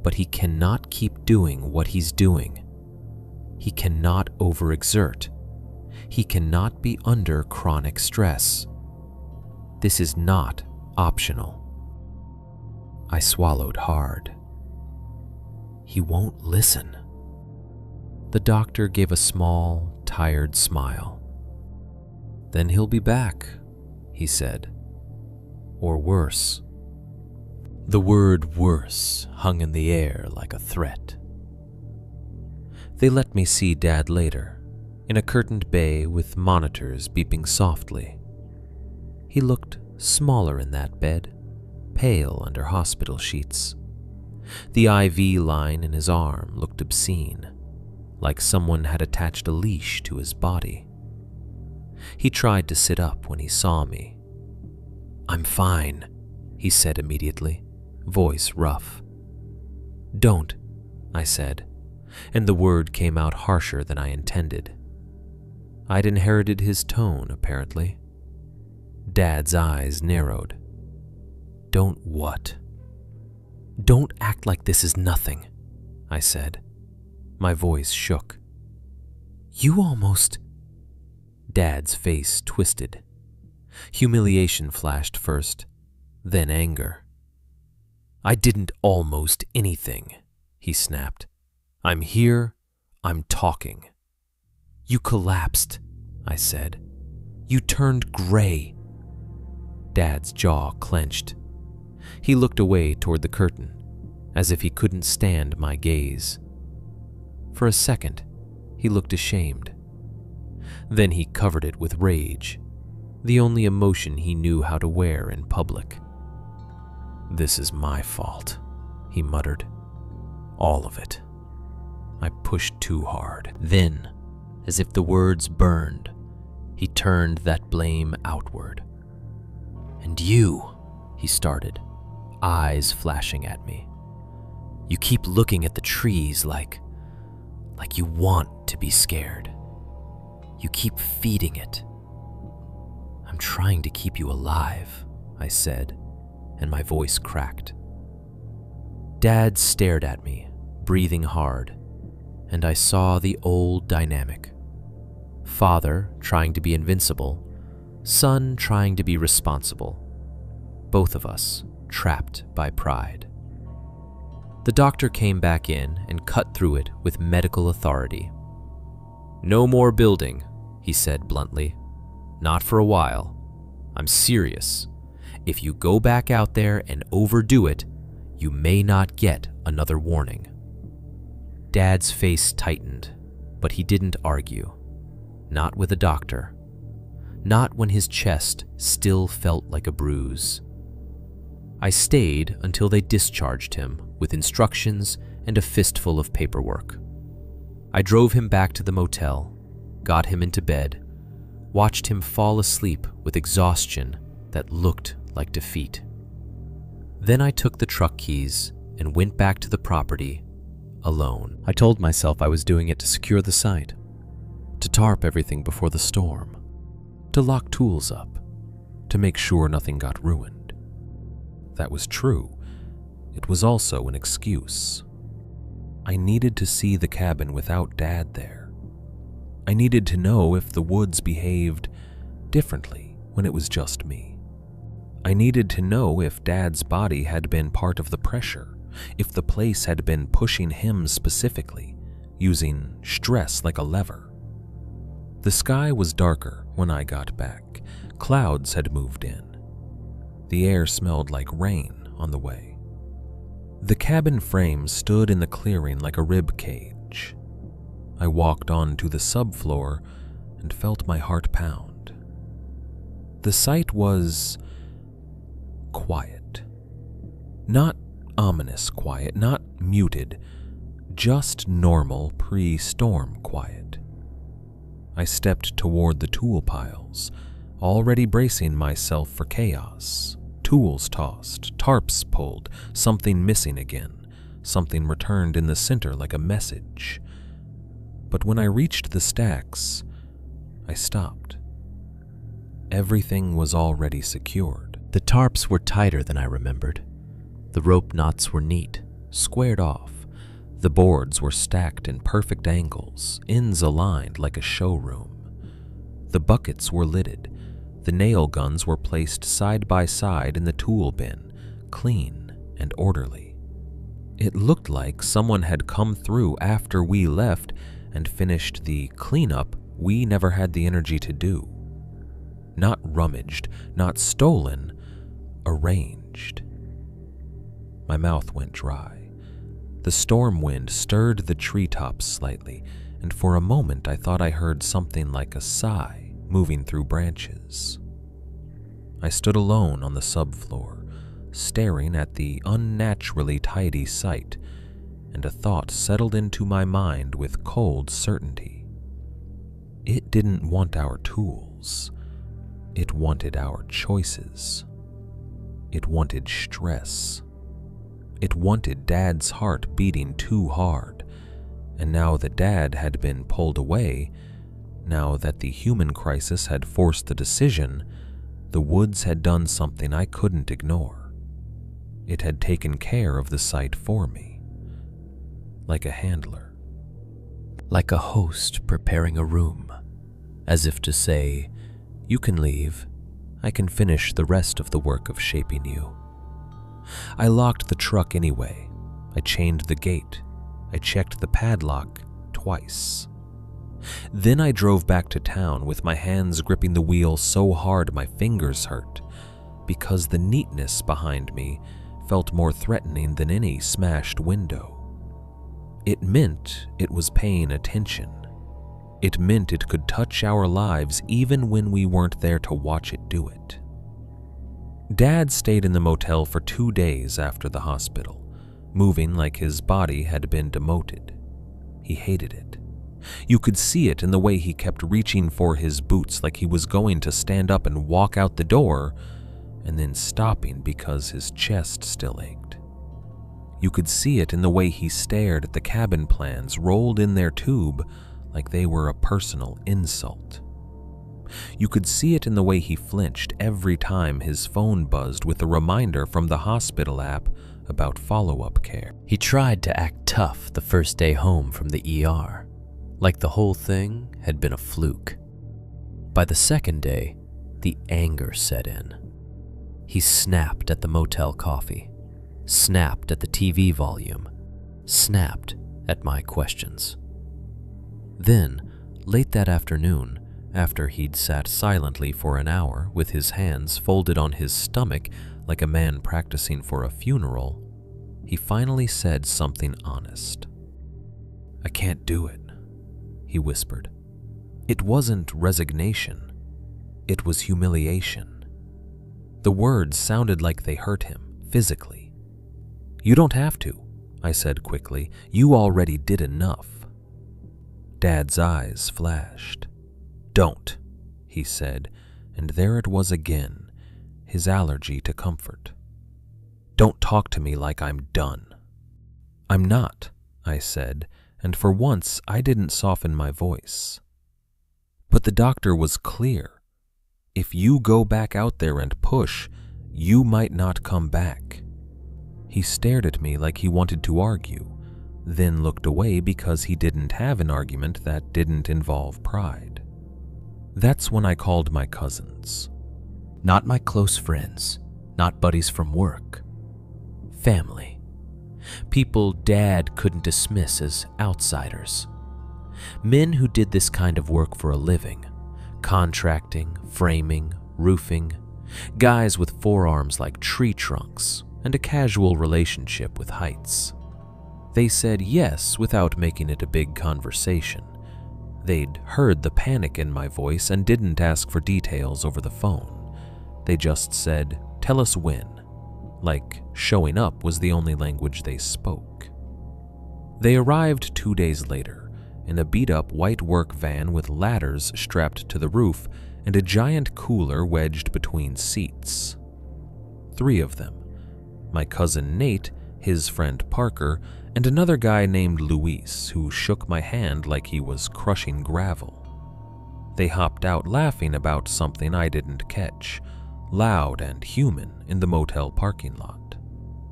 "But he cannot keep doing what he's doing. He cannot overexert. He cannot be under chronic stress. This is not optional." I swallowed hard. "He won't listen." The doctor gave a small, tired smile. "Then he'll be back," he said. "Or worse." The word worse hung in the air like a threat. They let me see Dad later, in a curtained bay with monitors beeping softly. He looked smaller in that bed, pale under hospital sheets. The IV line in his arm looked obscene, like someone had attached a leash to his body. He tried to sit up when he saw me, "I'm fine," he said immediately, voice rough. "Don't," I said, and the word came out harsher than I intended. I'd inherited his tone, apparently. Dad's eyes narrowed. "Don't what?" "Don't act like this is nothing," I said. My voice shook. "You almost..." Dad's face twisted. Humiliation flashed first, then anger. "I didn't almost anything," he snapped. "I'm here, I'm talking." "You collapsed," I said. "You turned gray." Dad's jaw clenched. He looked away toward the curtain, as if he couldn't stand my gaze. For a second, he looked ashamed. Then he covered it with rage, the only emotion he knew how to wear in public. "This is my fault," he muttered. "All of it. I pushed too hard." Then, as if the words burned, he turned that blame outward. "And you," he started, eyes flashing at me. "You keep looking at the trees like you want to be scared. You keep feeding it." "I'm trying to keep you alive," I said, and my voice cracked. Dad stared at me, breathing hard, and I saw the old dynamic. Father trying to be invincible, son trying to be responsible. Both of us trapped by pride. The doctor came back in and cut through it with medical authority. "No more building," he said bluntly. "Not for a while. I'm serious. If you go back out there and overdo it, you may not get another warning." Dad's face tightened, but he didn't argue. Not with a doctor. Not when his chest still felt like a bruise. I stayed until they discharged him with instructions and a fistful of paperwork. I drove him back to the motel, got him into bed, watched him fall asleep with exhaustion that looked like defeat. Then I took the truck keys and went back to the property alone. I told myself I was doing it to secure the site, to tarp everything before the storm, to lock tools up, to make sure nothing got ruined. That was true. It was also an excuse. I needed to see the cabin without Dad there. I needed to know if the woods behaved differently when it was just me. I needed to know if Dad's body had been part of the pressure, if the place had been pushing him specifically, using stress like a lever. The sky was darker when I got back. Clouds had moved in. The air smelled like rain on the way. The cabin frame stood in the clearing like a rib cage. I walked onto the subfloor and felt my heart pound. The site was quiet. Not ominous quiet, not muted, just normal pre-storm quiet. I stepped toward the tool piles, already bracing myself for chaos. Tools tossed, tarps pulled, something missing again, something returned in the center like a message. But when I reached the stacks, I stopped. Everything was already secured. The tarps were tighter than I remembered. The rope knots were neat, squared off. The boards were stacked in perfect angles, ends aligned like a showroom. The buckets were lidded. The nail guns were placed side by side in the tool bin, clean and orderly. It looked like someone had come through after we left and finished the cleanup we never had the energy to do. Not rummaged, not stolen, arranged. My mouth went dry. The storm wind stirred the treetops slightly, and for a moment I thought I heard something like a sigh moving through branches. I stood alone on the subfloor, staring at the unnaturally tidy site, and a thought settled into my mind with cold certainty. It didn't want our tools. It wanted our choices. It wanted stress. It wanted Dad's heart beating too hard, and now that Dad had been pulled away, now that the human crisis had forced the decision, the woods had done something I couldn't ignore. It had taken care of the site for me, like a handler. Like a host preparing a room, as if to say, "You can leave, I can finish the rest of the work of shaping you." I locked the truck anyway. I chained the gate. I checked the padlock twice. Then I drove back to town with my hands gripping the wheel so hard my fingers hurt, because the neatness behind me felt more threatening than any smashed window. It meant it was paying attention. It meant it could touch our lives even when we weren't there to watch it do it. Dad stayed in the motel for 2 days after the hospital, moving like his body had been demoted. He hated it. You could see it in the way he kept reaching for his boots like he was going to stand up and walk out the door, and then stopping because his chest still ached. You could see it in the way he stared at the cabin plans rolled in their tube like they were a personal insult. You could see it in the way he flinched every time his phone buzzed with a reminder from the hospital app about follow-up care. He tried to act tough the first day home from the ER, like the whole thing had been a fluke. By the second day, the anger set in. He snapped at the motel coffee, snapped at the TV volume, snapped at my questions. Then, late that afternoon, after he'd sat silently for an hour with his hands folded on his stomach like a man practicing for a funeral, he finally said something honest. "I can't do it," he whispered. It wasn't resignation. It was humiliation. The words sounded like they hurt him, physically. "You don't have to," I said quickly. "You already did enough." Dad's eyes flashed. "Don't," he said, and there it was again, his allergy to comfort. "Don't talk to me like I'm done." "I'm not," I said, and for once I didn't soften my voice. But the doctor was clear. If you go back out there and push, you might not come back. He stared at me like he wanted to argue, then looked away because he didn't have an argument that didn't involve pride. That's when I called my cousins. Not my close friends, not buddies from work. Family. People Dad couldn't dismiss as outsiders. Men who did this kind of work for a living. Contracting, framing, roofing. Guys with forearms like tree trunks and a casual relationship with heights. They said yes without making it a big conversation. They'd heard the panic in my voice and didn't ask for details over the phone. They just said, "Tell us when," like showing up was the only language they spoke. They arrived 2 days later in a beat-up white work van with ladders strapped to the roof and a giant cooler wedged between seats. 3 of them: my cousin Nate, his friend Parker, and another guy named Luis who shook my hand like he was crushing gravel. They hopped out laughing about something I didn't catch, loud and human, in the motel parking lot.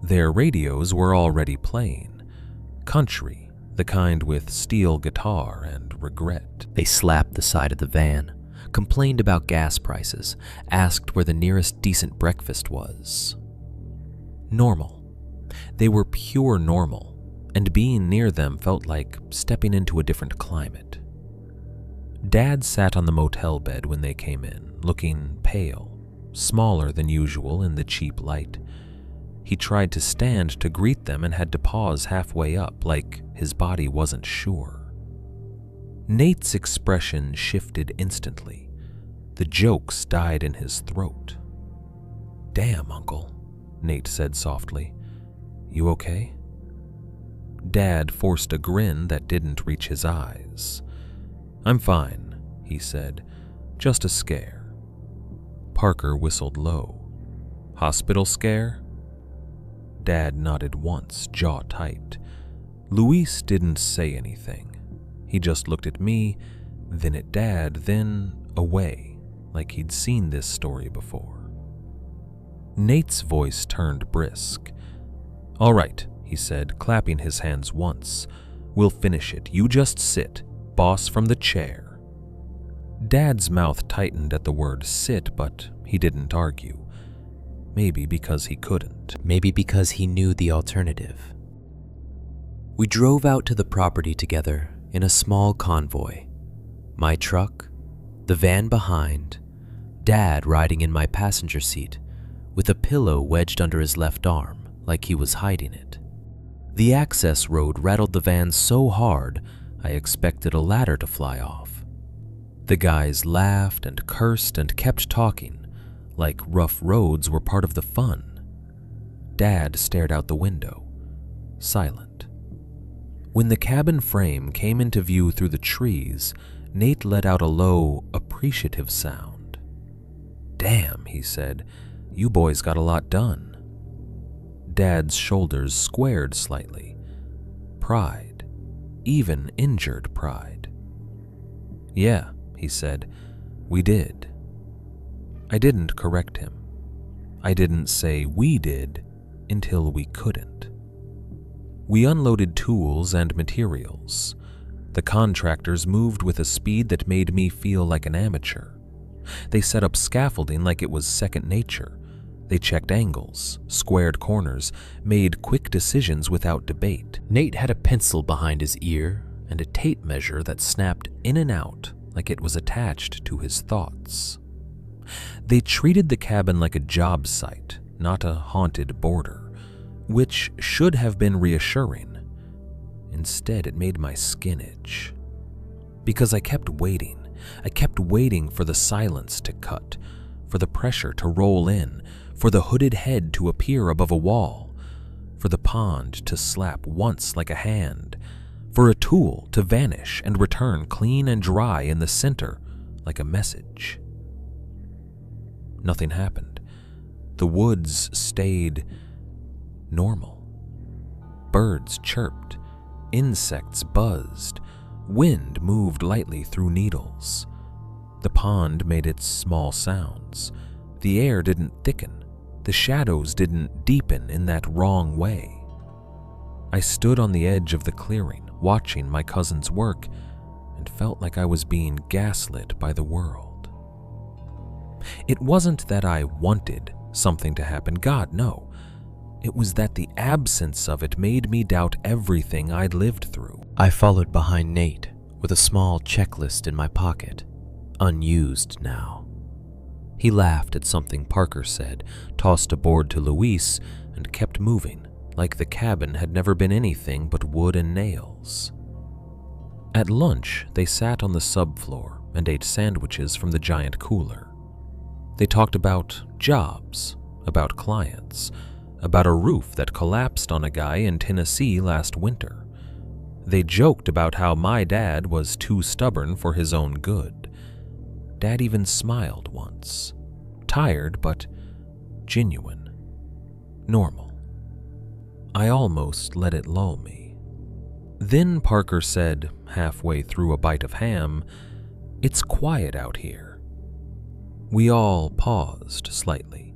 Their radios were already playing. Country, the kind with steel guitar and regret. They slapped the side of the van, complained about gas prices, asked where the nearest decent breakfast was. Normal. They were pure normal, and being near them felt like stepping into a different climate. Dad sat on the motel bed when they came in, looking pale, smaller than usual in the cheap light. He tried to stand to greet them and had to pause halfway up, like his body wasn't sure. Nate's expression shifted instantly. The jokes died in his throat. "Damn, Uncle," Nate said softly. "You okay?" Dad forced a grin that didn't reach his eyes. "I'm fine," he said. "Just a scare." Parker whistled low. Hospital scare? Dad nodded once, jaw tight. Luis didn't say anything. He just looked at me, then at Dad, then away, like he'd seen this story before. Nate's voice turned brisk. "All right," he said, clapping his hands once. "We'll finish it. You just sit, boss from the chair." Dad's mouth tightened at the word sit, but he didn't argue. Maybe because he couldn't. Maybe because he knew the alternative. We drove out to the property together in a small convoy. My truck, the van behind, Dad riding in my passenger seat with a pillow wedged under his left arm like he was hiding it. The access road rattled the van so hard I expected a ladder to fly off. The guys laughed and cursed and kept talking, like rough roads were part of the fun. Dad stared out the window, silent. When the cabin frame came into view through the trees, Nate let out a low, appreciative sound. "Damn," he said, "you boys got a lot done." Dad's shoulders squared slightly. Pride, even injured pride. "Yeah," he said, "we did." I didn't correct him. I didn't say we did until we couldn't. We unloaded tools and materials. The contractors moved with a speed that made me feel like an amateur. They set up scaffolding like it was second nature. They checked angles, squared corners, made quick decisions without debate. Nate had a pencil behind his ear and a tape measure that snapped in and out like it was attached to his thoughts. They treated the cabin like a job site, not a haunted border, which should have been reassuring. Instead, it made my skin itch. Because I kept waiting. I kept waiting for the silence to cut, for the pressure to roll in, for the hooded head to appear above a wall, for the pond to slap once like a hand, for a tool to vanish and return clean and dry in the center like a message. Nothing happened. The woods stayed normal. Birds chirped, insects buzzed, wind moved lightly through needles. The pond made its small sounds. The air didn't thicken. The shadows didn't deepen in that wrong way. I stood on the edge of the clearing, watching my cousin's work, and felt like I was being gaslit by the world. It wasn't that I wanted something to happen, God, no. It was that the absence of it made me doubt everything I'd lived through. I followed behind Nate with a small checklist in my pocket, unused now. He laughed at something Parker said, tossed a board to Luis, and kept moving, like the cabin had never been anything but wood and nails. At lunch, they sat on the subfloor and ate sandwiches from the giant cooler. They talked about jobs, about clients, about a roof that collapsed on a guy in Tennessee last winter. They joked about how my dad was too stubborn for his own good. Dad even smiled once. Tired, but genuine. Normal. I almost let it lull me. Then Parker said, halfway through a bite of ham, "It's quiet out here." We all paused slightly.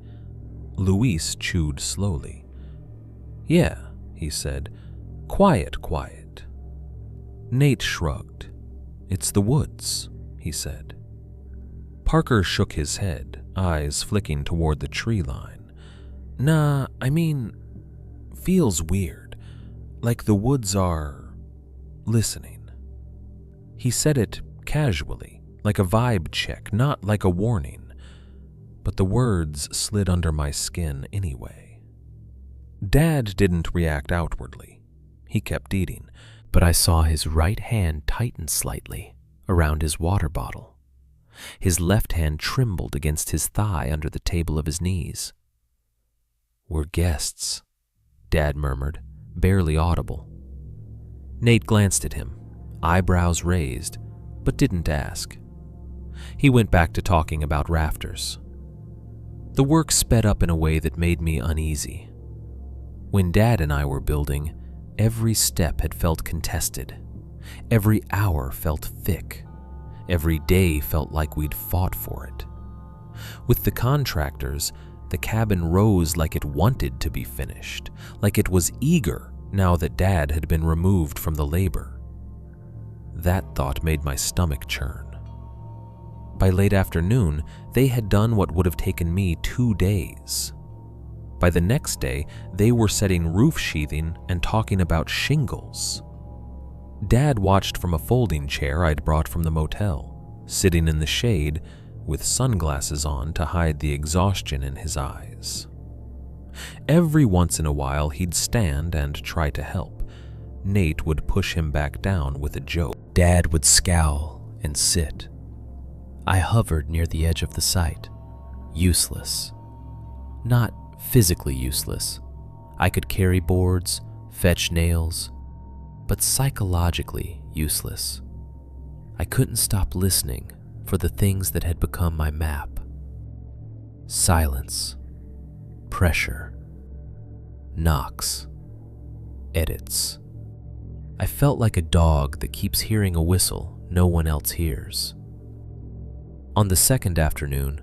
Luis chewed slowly. "Yeah," he said, "quiet, quiet." Nate shrugged. "It's the woods," he said. Parker shook his head, eyes flicking toward the tree line. "Nah, I mean, feels weird, like the woods are listening." He said it casually, like a vibe check, not like a warning. But the words slid under my skin anyway. Dad didn't react outwardly. He kept eating, but I saw his right hand tighten slightly around his water bottle. His left hand trembled against his thigh under the table of his knees. "We're guests," Dad murmured, barely audible. Nate glanced at him, eyebrows raised, but didn't ask. He went back to talking about rafters. The work sped up in a way that made me uneasy. When Dad and I were building, every step had felt contested. Every hour felt thick. Every day felt like we'd fought for it. With the contractors, the cabin rose like it wanted to be finished, like it was eager now that Dad had been removed from the labor. That thought made my stomach churn. By late afternoon, they had done what would have taken me 2 days. By the next day, they were setting roof sheathing and talking about shingles. Dad watched from a folding chair I'd brought from the motel, sitting in the shade with sunglasses on to hide the exhaustion in his eyes. Every once in a while, he'd stand and try to help. Nate would push him back down with a joke. Dad would scowl and sit. I hovered near the edge of the site, useless. Not physically useless. I could carry boards, fetch nails, but psychologically useless. I couldn't stop listening for the things that had become my map. Silence, pressure, knocks, edits. I felt like a dog that keeps hearing a whistle no one else hears. On the second afternoon,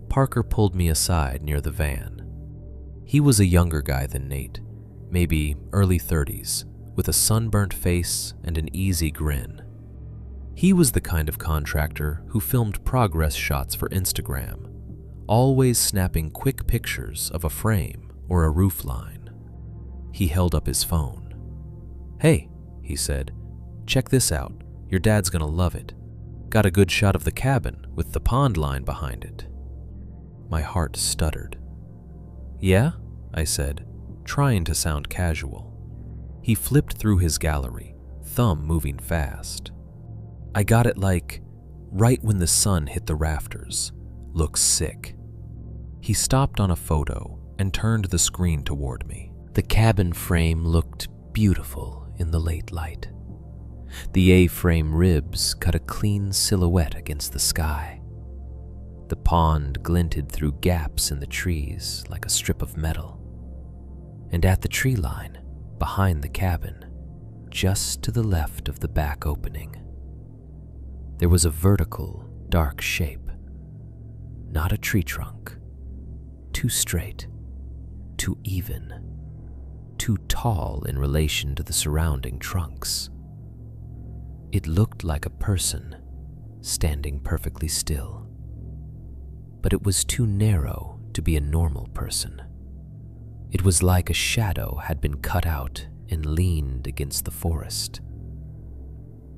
Parker pulled me aside near the van. He was a younger guy than Nate, maybe early 30s, with a sunburnt face and an easy grin. He was the kind of contractor who filmed progress shots for Instagram, always snapping quick pictures of a frame or a roof line. He held up his phone. "Hey," he said, "check this out. Your dad's gonna love it. Got a good shot of the cabin with the pond line behind it." My heart stuttered. "Yeah?" I said, trying to sound casual. He flipped through his gallery, thumb moving fast. "I got it like right when the sun hit the rafters. Looks sick." He stopped on a photo and turned the screen toward me. The cabin frame looked beautiful in the late light. The A-frame ribs cut a clean silhouette against the sky. The pond glinted through gaps in the trees like a strip of metal. And at the tree line, behind the cabin, just to the left of the back opening, there was a vertical, dark shape. Not a tree trunk. Too straight, too even, too tall in relation to the surrounding trunks. It looked like a person standing perfectly still. But it was too narrow to be a normal person. It was like a shadow had been cut out and leaned against the forest.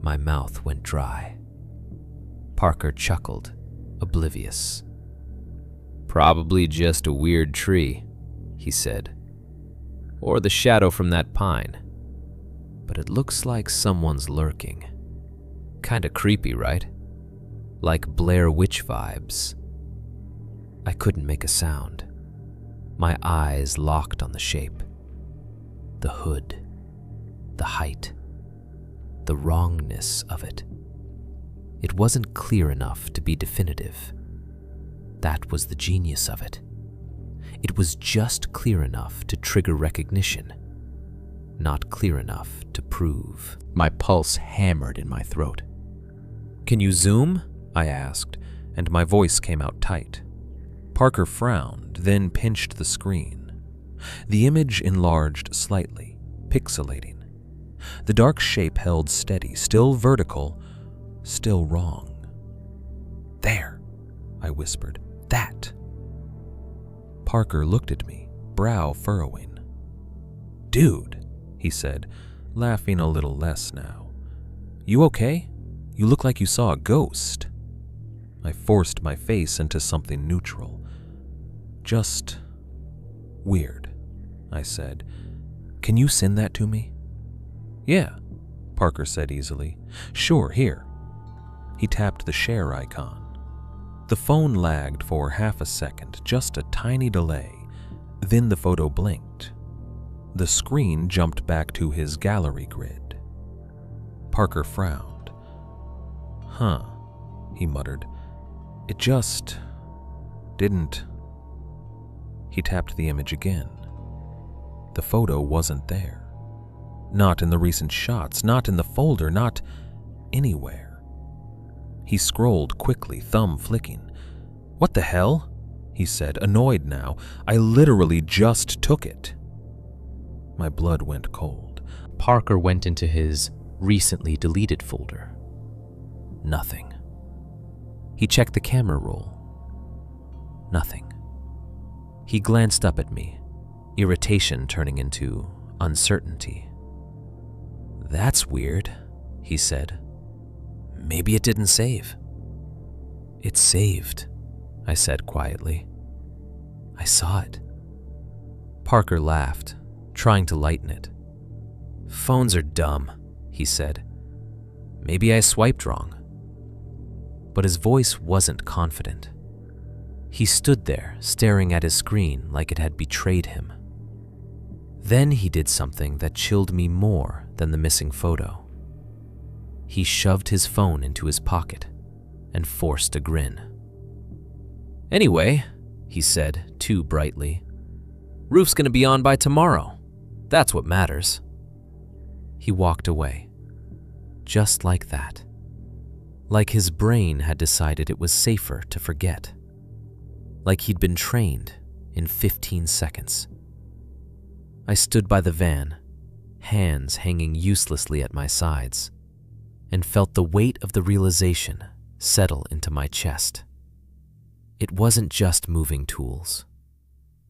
My mouth went dry. Parker chuckled, oblivious. "Probably just a weird tree," he said. "Or the shadow from that pine. But it looks like someone's lurking. Kinda creepy, right? Like Blair Witch vibes." I couldn't make a sound. My eyes locked on the shape. The hood. The height. The wrongness of it. It wasn't clear enough to be definitive. That was the genius of it. It was just clear enough to trigger recognition, not clear enough to prove. My pulse hammered in my throat. "Can you zoom?" I asked, and my voice came out tight. Parker frowned, then pinched the screen. The image enlarged slightly, pixelating. The dark shape held steady, still vertical, still wrong. "There," I whispered. "That." Parker looked at me, brow furrowing. "Dude," he said, laughing a little less now. "You okay? You look like you saw a ghost." I forced my face into something neutral. "Just weird," I said. "Can you send that to me?" "Yeah," Parker said easily. "Sure, here." He tapped the share icon. The phone lagged for half a second, just a tiny delay. Then the photo blinked. The screen jumped back to his gallery grid. Parker frowned. "Huh," he muttered. "It just didn't He tapped the image again. The photo wasn't there. Not in the recent shots, not in the folder, not anywhere. He scrolled quickly, thumb flicking. "What the hell?" he said, annoyed now. "I literally just took it." My blood went cold. Parker went into his recently deleted folder. Nothing. He checked the camera roll. Nothing. He glanced up at me, irritation turning into uncertainty. "That's weird," he said. "Maybe it didn't save." "It saved," I said quietly. "I saw it." Parker laughed, trying to lighten it. "Phones are dumb," he said. "Maybe I swiped wrong." But his voice wasn't confident. He stood there, staring at his screen like it had betrayed him. Then he did something that chilled me more than the missing photo. He shoved his phone into his pocket and forced a grin. "Anyway," he said too brightly, "roof's gonna be on by tomorrow. That's what matters." He walked away, just like that. Like his brain had decided it was safer to forget. Like he'd been trained in 15 seconds. I stood by the van, hands hanging uselessly at my sides, and felt the weight of the realization settle into my chest. It wasn't just moving tools.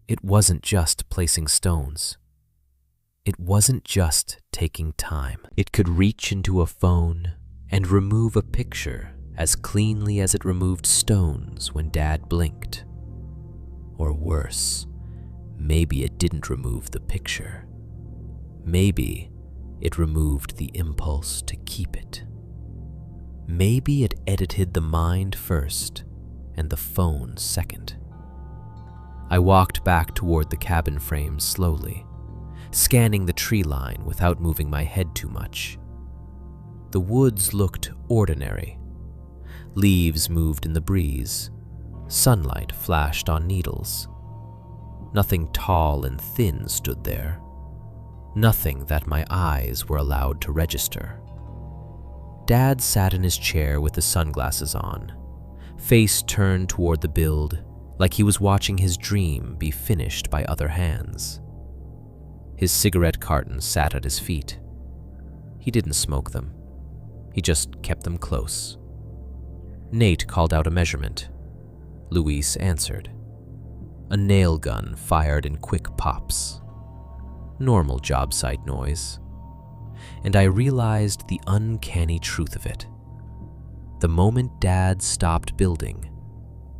It wasn't just placing stones. It wasn't just taking time. It could reach into a phone and remove a picture as cleanly as it removed stones when Dad blinked. Or worse, maybe it didn't remove the picture. Maybe it removed the impulse to keep it. Maybe it edited the mind first and the phone second. I walked back toward the cabin frame slowly, scanning the tree line without moving my head too much. The woods looked ordinary. Leaves moved in the breeze. Sunlight flashed on needles. Nothing tall and thin stood there. Nothing that my eyes were allowed to register. Dad sat in his chair with the sunglasses on, face turned toward the build, like he was watching his dream be finished by other hands. His cigarette carton sat at his feet. He didn't smoke them. He just kept them close. Nate called out a measurement. Luis answered. A nail gun fired in quick pops. Normal job site noise. And I realized the uncanny truth of it. The moment Dad stopped building,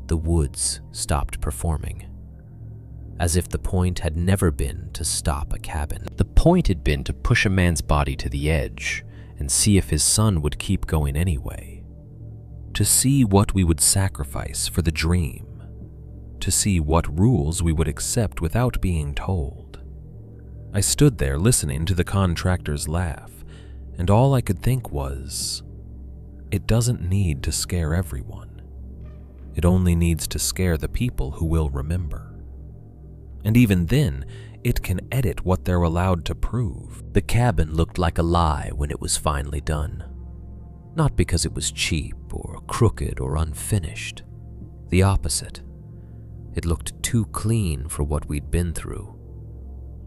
the woods stopped performing. As if the point had never been to stop a cabin. The point had been to push a man's body to the edge and see if his son would keep going anyway. To see what we would sacrifice for the dream. To see what rules we would accept without being told. I stood there listening to the contractor's laugh, and all I could think was, it doesn't need to scare everyone. It only needs to scare the people who will remember. And even then, it can edit what they're allowed to prove. The cabin looked like a lie when it was finally done. Not because it was cheap or crooked or unfinished. The opposite. It looked too clean for what we'd been through.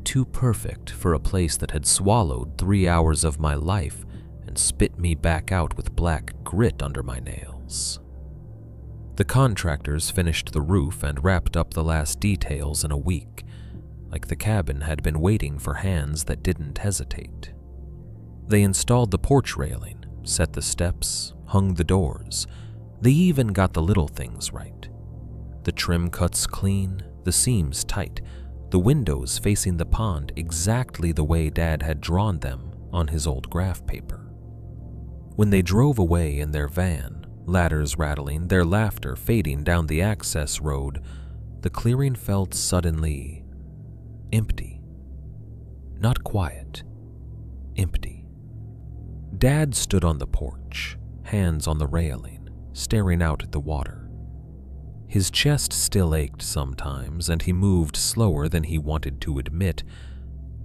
Too perfect for a place that had swallowed 3 hours of my life and spit me back out with black grit under my nails. The contractors finished the roof and wrapped up the last details in a week, like the cabin had been waiting for hands that didn't hesitate. They installed the porch railing, set the steps, hung the doors. They even got the little things right. The trim cuts clean, the seams tight, the windows facing the pond exactly the way Dad had drawn them on his old graph paper. When they drove away in their van, ladders rattling, their laughter fading down the access road, the clearing felt suddenly empty. Not quiet, empty. Dad stood on the porch, hands on the railing, staring out at the water. His chest still ached sometimes, and he moved slower than he wanted to admit,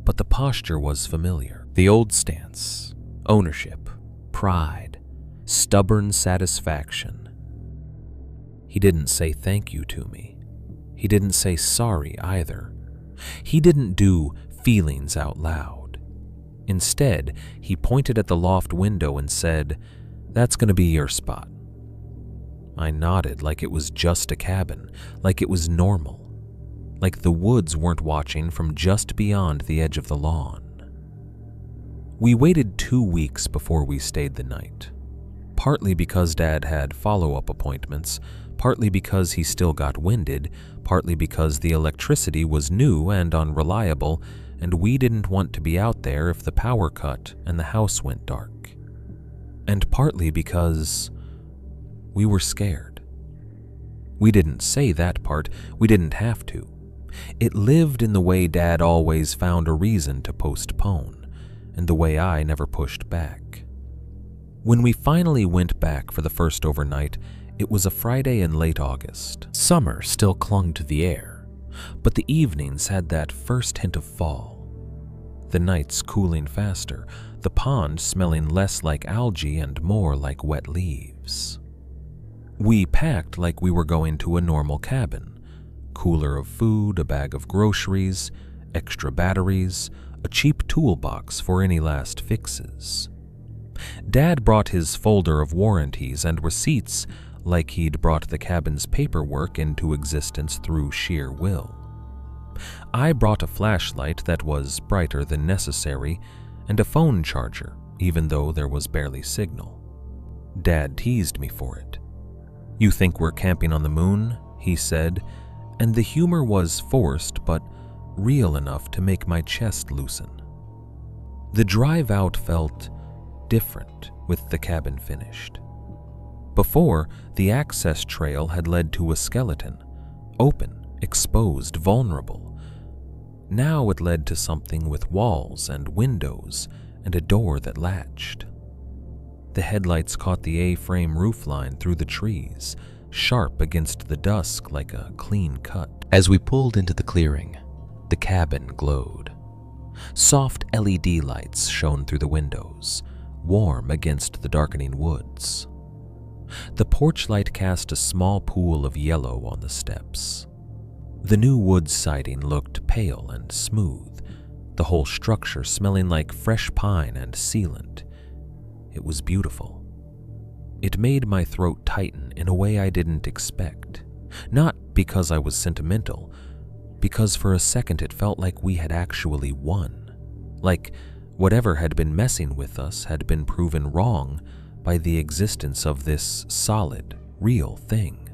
but the posture was familiar. The old stance, ownership, pride, stubborn satisfaction. He didn't say thank you to me. He didn't say sorry either. He didn't do feelings out loud. Instead, he pointed at the loft window and said, "That's going to be your spot." I nodded like it was just a cabin, like it was normal, like the woods weren't watching from just beyond the edge of the lawn. We waited 2 weeks before we stayed the night, partly because Dad had follow-up appointments, partly because he still got winded, partly because the electricity was new and unreliable, and we didn't want to be out there if the power cut and the house went dark. And partly because we were scared. We didn't say that part, we didn't have to. It lived in the way Dad always found a reason to postpone, and the way I never pushed back. When we finally went back for the first overnight, it was a Friday in late August. Summer still clung to the air, but the evenings had that first hint of fall. The nights cooling faster, the pond smelling less like algae and more like wet leaves. We packed like we were going to a normal cabin. Cooler of food, a bag of groceries, extra batteries, a cheap toolbox for any last fixes. Dad brought his folder of warranties and receipts like he'd brought the cabin's paperwork into existence through sheer will. I brought a flashlight that was brighter than necessary and a phone charger, even though there was barely signal. Dad teased me for it. "You think we're camping on the moon?" he said, and the humor was forced but real enough to make my chest loosen. The drive out felt different with the cabin finished. Before, the access trail had led to a skeleton, open, exposed, vulnerable. Now it led to something with walls and windows and a door that latched. The headlights caught the A-frame roofline through the trees, sharp against the dusk like a clean cut. As we pulled into the clearing, the cabin glowed. Soft LED lights shone through the windows, warm against the darkening woods. The porch light cast a small pool of yellow on the steps. The new wood siding looked pale and smooth, the whole structure smelling like fresh pine and sealant. It was beautiful. It made my throat tighten in a way I didn't expect. Not because I was sentimental, because for a second it felt like we had actually won. Like whatever had been messing with us had been proven wrong by the existence of this solid, real thing.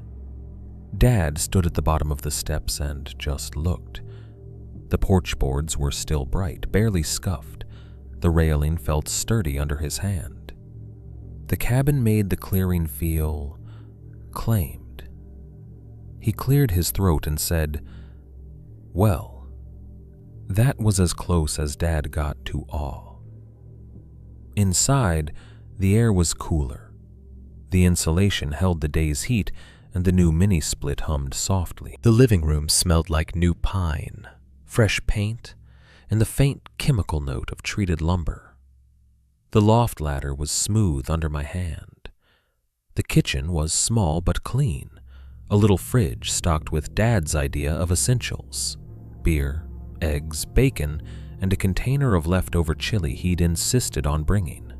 Dad stood at the bottom of the steps and just looked. The porch boards were still bright, barely scuffed. The railing felt sturdy under his hand. The cabin made the clearing feel claimed. He cleared his throat and said, "Well." That was as close as Dad got to awe. Inside, the air was cooler. The insulation held the day's heat, and the new mini-split hummed softly. The living room smelled like new pine, fresh paint, and the faint chemical note of treated lumber. The loft ladder was smooth under my hand. The kitchen was small but clean, a little fridge stocked with Dad's idea of essentials: beer, eggs, bacon, and a container of leftover chili he'd insisted on bringing.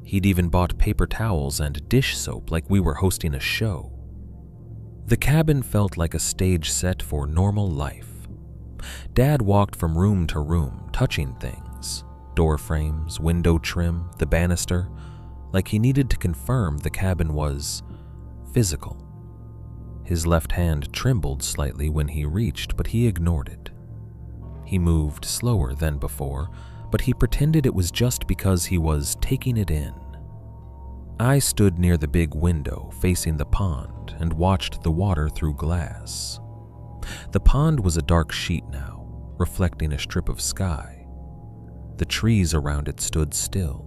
He'd even bought paper towels and dish soap like we were hosting a show. The cabin felt like a stage set for normal life. Dad walked from room to room, touching things: door frames, window trim, the banister, like he needed to confirm the cabin was physical. His left hand trembled slightly when he reached, but he ignored it. He moved slower than before, but he pretended it was just because he was taking it in. I stood near the big window facing the pond and watched the water through glass. The pond was a dark sheet now, reflecting a strip of sky. The trees around it stood still.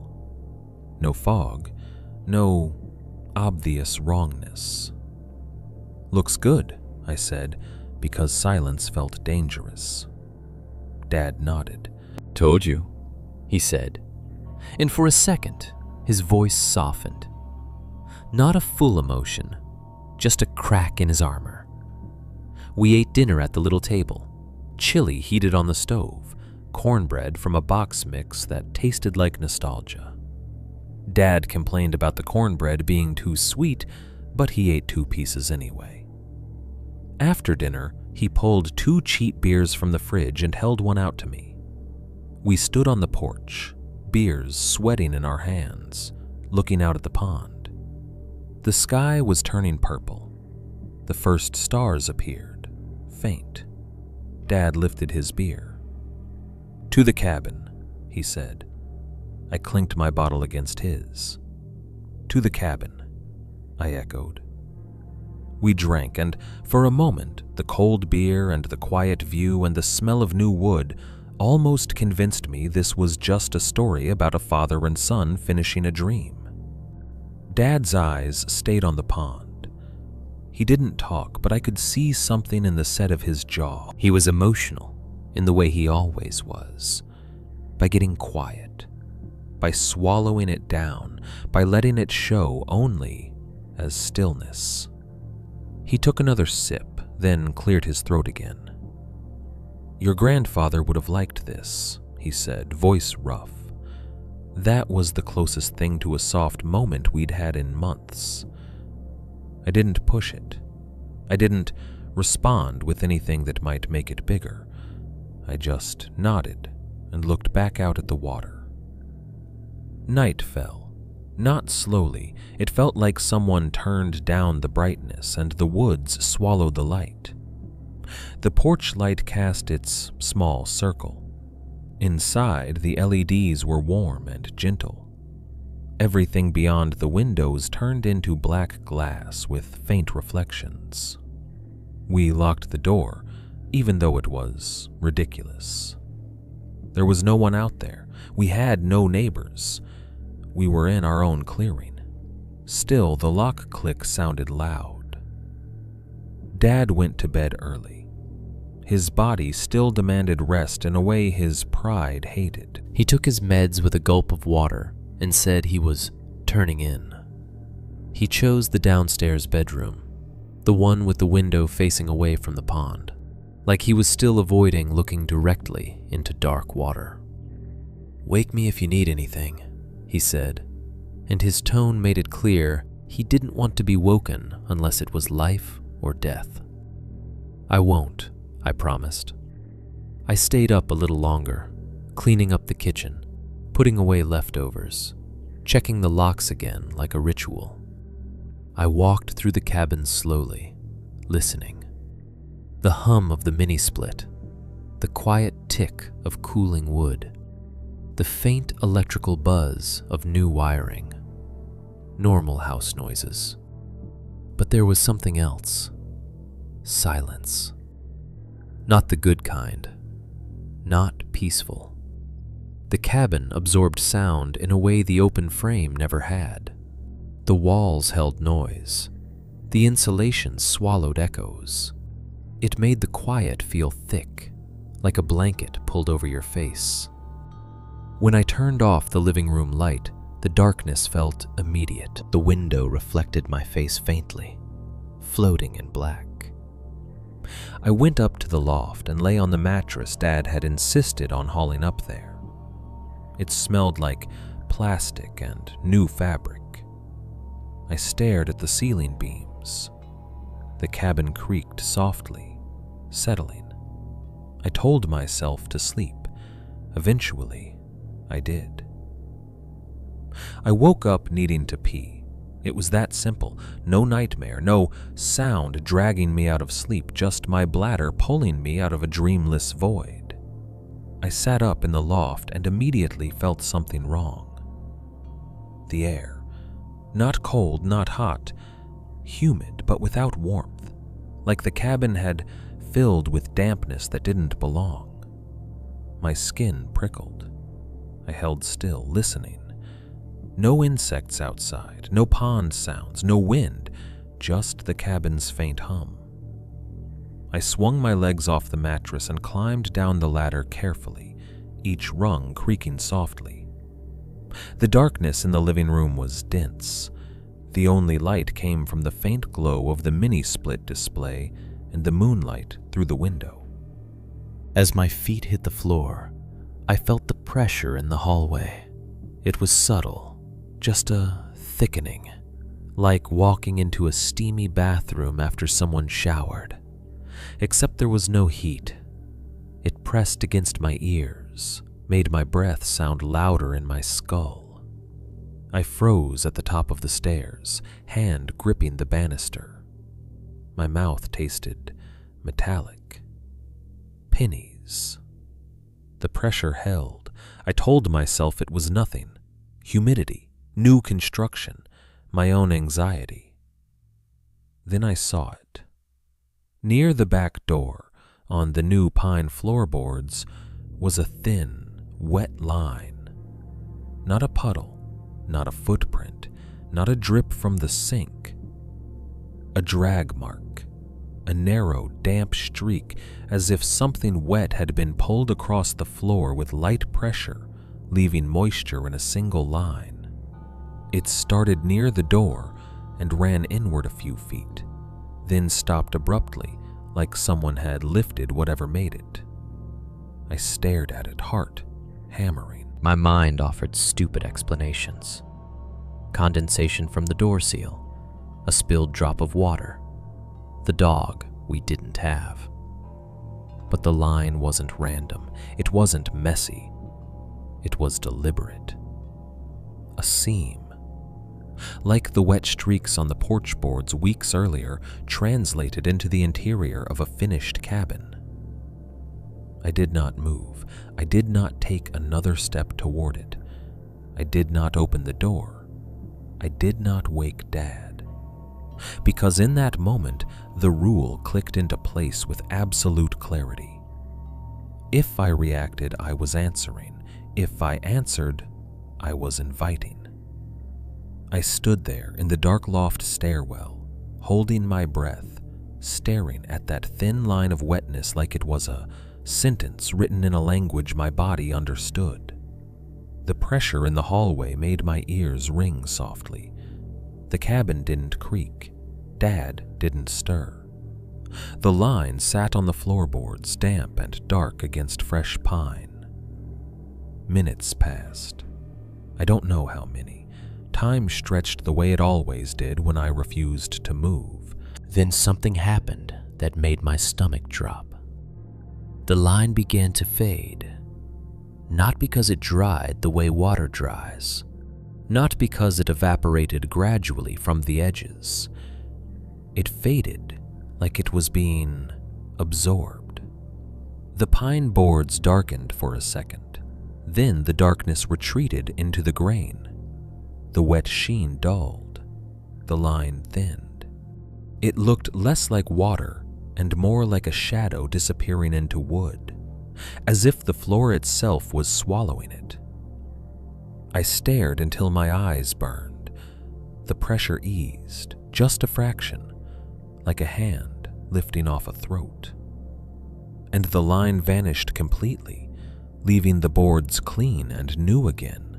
No fog, no obvious wrongness. "Looks good," I said, because silence felt dangerous. Dad nodded. "Told you," he said, and for a second, his voice softened. Not a full emotion, just a crack in his armor. We ate dinner at the little table, chili heated on the stove, cornbread from a box mix that tasted like nostalgia. Dad complained about the cornbread being too sweet, but he ate 2 pieces anyway. After dinner, he pulled 2 cheap beers from the fridge and held one out to me. We stood on the porch, beers sweating in our hands, looking out at the pond. The sky was turning purple. The first stars appeared, faint. Dad lifted his beer. "To the cabin," he said. I clinked my bottle against his. "To the cabin," I echoed. We drank, and for a moment, the cold beer and the quiet view and the smell of new wood almost convinced me this was just a story about a father and son finishing a dream. Dad's eyes stayed on the pond. He didn't talk, but I could see something in the set of his jaw. He was emotional in the way he always was, by getting quiet, by swallowing it down, by letting it show only as stillness. He took another sip, then cleared his throat again. "Your grandfather would have liked this," he said, voice rough. That was the closest thing to a soft moment we'd had in months. I didn't push it. I didn't respond with anything that might make it bigger. I just nodded and looked back out at the water. Night fell. Not slowly. It felt like someone turned down the brightness and the woods swallowed the light. The porch light cast its small circle. Inside, the LEDs were warm and gentle. Everything beyond the windows turned into black glass with faint reflections. We locked the door, even though it was ridiculous. There was no one out there. We had no neighbors. We were in our own clearing. Still, the lock click sounded loud. Dad went to bed early. His body still demanded rest in a way his pride hated. He took his meds with a gulp of water and said he was turning in. He chose the downstairs bedroom, the one with the window facing away from the pond, like he was still avoiding looking directly into dark water. "Wake me if you need anything," he said, and his tone made it clear he didn't want to be woken unless it was life or death. "I won't," I promised. I stayed up a little longer, cleaning up the kitchen, putting away leftovers, checking the locks again like a ritual. I walked through the cabin slowly, listening. The hum of the mini-split, the quiet tick of cooling wood, the faint electrical buzz of new wiring. Normal house noises. But there was something else. Silence. Not the good kind. Not peaceful. The cabin absorbed sound in a way the open frame never had. The walls held noise. The insulation swallowed echoes. It made the quiet feel thick, like a blanket pulled over your face. When I turned off the living room light, the darkness felt immediate. The window reflected my face faintly, floating in black. I went up to the loft and lay on the mattress Dad had insisted on hauling up there. It smelled like plastic and new fabric. I stared at the ceiling beams. The cabin creaked softly, settling. I told myself to sleep. Eventually, I did. I woke up needing to pee. It was that simple. No nightmare, no sound dragging me out of sleep, just my bladder pulling me out of a dreamless void. I sat up in the loft and immediately felt something wrong. The air. Not cold, not hot. Humid, but without warmth. Like the cabin had filled with dampness that didn't belong. My skin prickled. I held still, listening. No insects outside, no pond sounds, no wind, just the cabin's faint hum. I swung my legs off the mattress and climbed down the ladder carefully, each rung creaking softly. The darkness in the living room was dense. The only light came from the faint glow of the mini-split display and the moonlight through the window. As my feet hit the floor, I felt the pressure in the hallway. It was subtle, just a thickening, like walking into a steamy bathroom after someone showered. Except there was no heat. It pressed against my ears, made my breath sound louder in my skull. I froze at the top of the stairs, hand gripping the banister. My mouth tasted metallic. Pennies. The pressure held. I told myself it was nothing. Humidity, new construction, my own anxiety. Then I saw it. Near the back door, on the new pine floorboards, was a thin, wet line. Not a puddle, not a footprint, not a drip from the sink. A drag mark, a narrow, damp streak, as if something wet had been pulled across the floor with light pressure, leaving moisture in a single line. It started near the door and ran inward a few feet, then stopped abruptly, like someone had lifted whatever made it. I stared at it, heart hammering. My mind offered stupid explanations. Condensation from the door seal, a spilled drop of water, the dog we didn't have. But the line wasn't random. It wasn't messy. It was deliberate. A seam. Like the wet streaks on the porch boards weeks earlier, translated into the interior of a finished cabin. I did not move. I did not take another step toward it. I did not open the door. I did not wake Dad. Because in that moment, the rule clicked into place with absolute clarity. If I reacted, I was answering. If I answered, I was inviting. I stood there in the dark loft stairwell, holding my breath, staring at that thin line of wetness like it was a sentence written in a language my body understood. The pressure in the hallway made my ears ring softly. The cabin didn't creak. Dad didn't stir. The line sat on the floorboards, damp and dark against fresh pine. Minutes passed. I don't know how many. Time stretched the way it always did when I refused to move. Then something happened that made my stomach drop. The line began to fade. Not because it dried the way water dries. Not because it evaporated gradually from the edges. It faded like it was being absorbed. The pine boards darkened for a second. Then the darkness retreated into the grain. The wet sheen dulled. The line thinned. It looked less like water and more like a shadow disappearing into wood, as if the floor itself was swallowing it. I stared until my eyes burned. The pressure eased, just a fraction, like a hand lifting off a throat. And the line vanished completely, leaving the boards clean and new again.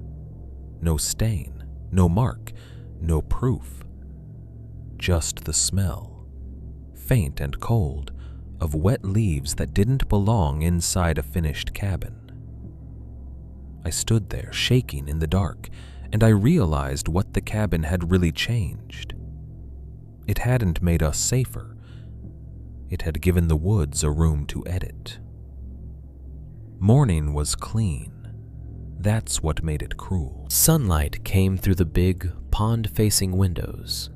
No stain. No mark, no proof. Just the smell, faint and cold, of wet leaves that didn't belong inside a finished cabin. I stood there, shaking in the dark, and I realized what the cabin had really changed. It hadn't made us safer. It had given the woods a room to edit. Morning was clean. That's what made it cruel. Sunlight came through the big, pond-facing windows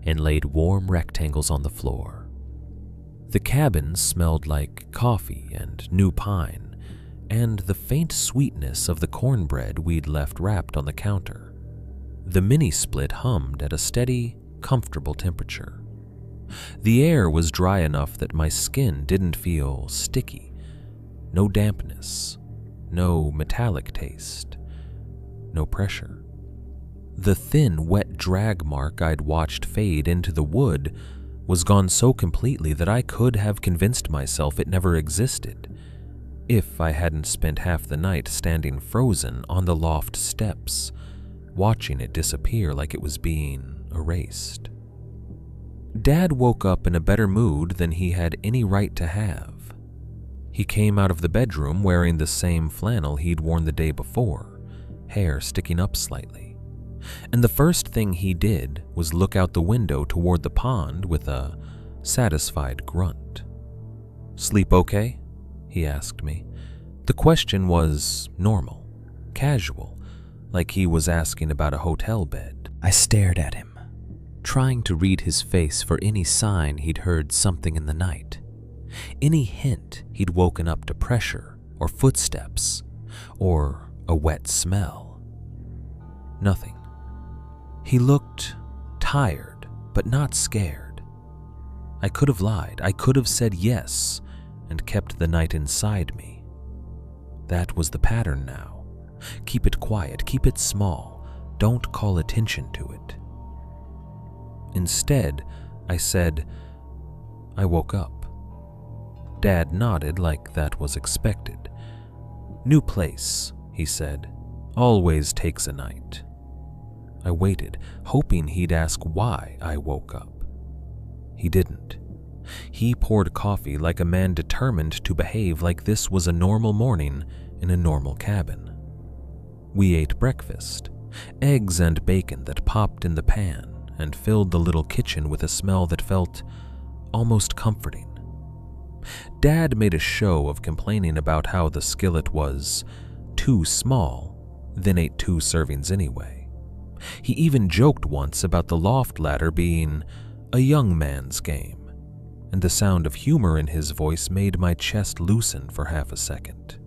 and laid warm rectangles on the floor. The cabin smelled like coffee and new pine, and the faint sweetness of the cornbread we'd left wrapped on the counter. The mini-split hummed at a steady, comfortable temperature. The air was dry enough that my skin didn't feel sticky. No dampness. No metallic taste, no pressure. The thin, wet drag mark I'd watched fade into the wood was gone so completely that I could have convinced myself it never existed, if I hadn't spent half the night standing frozen on the loft steps, watching it disappear like it was being erased. Dad woke up in a better mood than he had any right to have. He came out of the bedroom wearing the same flannel he'd worn the day before, hair sticking up slightly. And the first thing he did was look out the window toward the pond with a satisfied grunt. "Sleep okay?" he asked me. The question was normal, casual, like he was asking about a hotel bed. I stared at him, trying to read his face for any sign he'd heard something in the night, any hint he'd woken up to pressure or footsteps or a wet smell. Nothing. He looked tired, but not scared. I could have lied. I could have said yes and kept the night inside me. That was the pattern now. Keep it quiet, keep it small. Don't call attention to it. Instead, I said, "I woke up." Dad nodded like that was expected. "New place," he said. "Always takes a night." I waited, hoping he'd ask why I woke up. He didn't. He poured coffee like a man determined to behave like this was a normal morning in a normal cabin. We ate breakfast, eggs and bacon that popped in the pan and filled the little kitchen with a smell that felt almost comforting. Dad made a show of complaining about how the skillet was too small, then ate 2 servings anyway. He even joked once about the loft ladder being a young man's game, and the sound of humor in his voice made my chest loosen for half a second.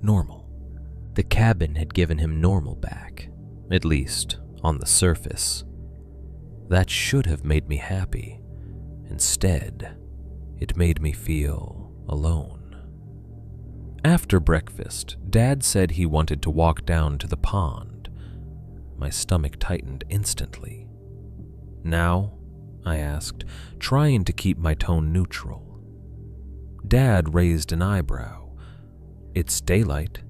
Normal. The cabin had given him normal back, at least on the surface. That should have made me happy. Instead, it made me feel alone. After breakfast, Dad said he wanted to walk down to the pond. My stomach tightened instantly. "Now?" I asked, trying to keep my tone neutral. Dad raised an eyebrow. "It's daylight."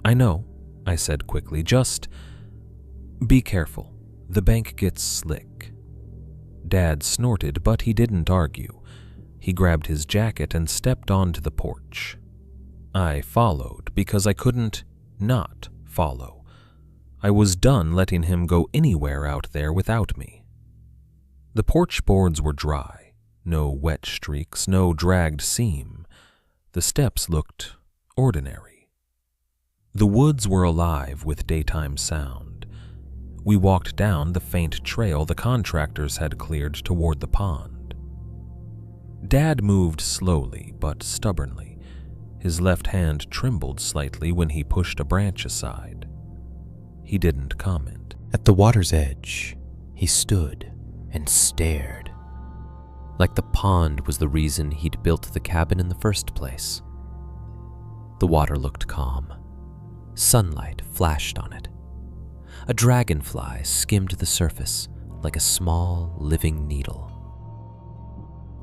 "I know," I said quickly, "just be careful. The bank gets slick." Dad snorted, but he didn't argue. He grabbed his jacket and stepped onto the porch. I followed because I couldn't not follow. I was done letting him go anywhere out there without me. The porch boards were dry, no wet streaks, no dragged seam. The steps looked ordinary. The woods were alive with daytime sound. We walked down the faint trail the contractors had cleared toward the pond. Dad moved slowly but stubbornly. His left hand trembled slightly when he pushed a branch aside. He didn't comment. At the water's edge, he stood and stared, like the pond was the reason he'd built the cabin in the first place. The water looked calm. Sunlight flashed on it. A dragonfly skimmed the surface like a small, living needle.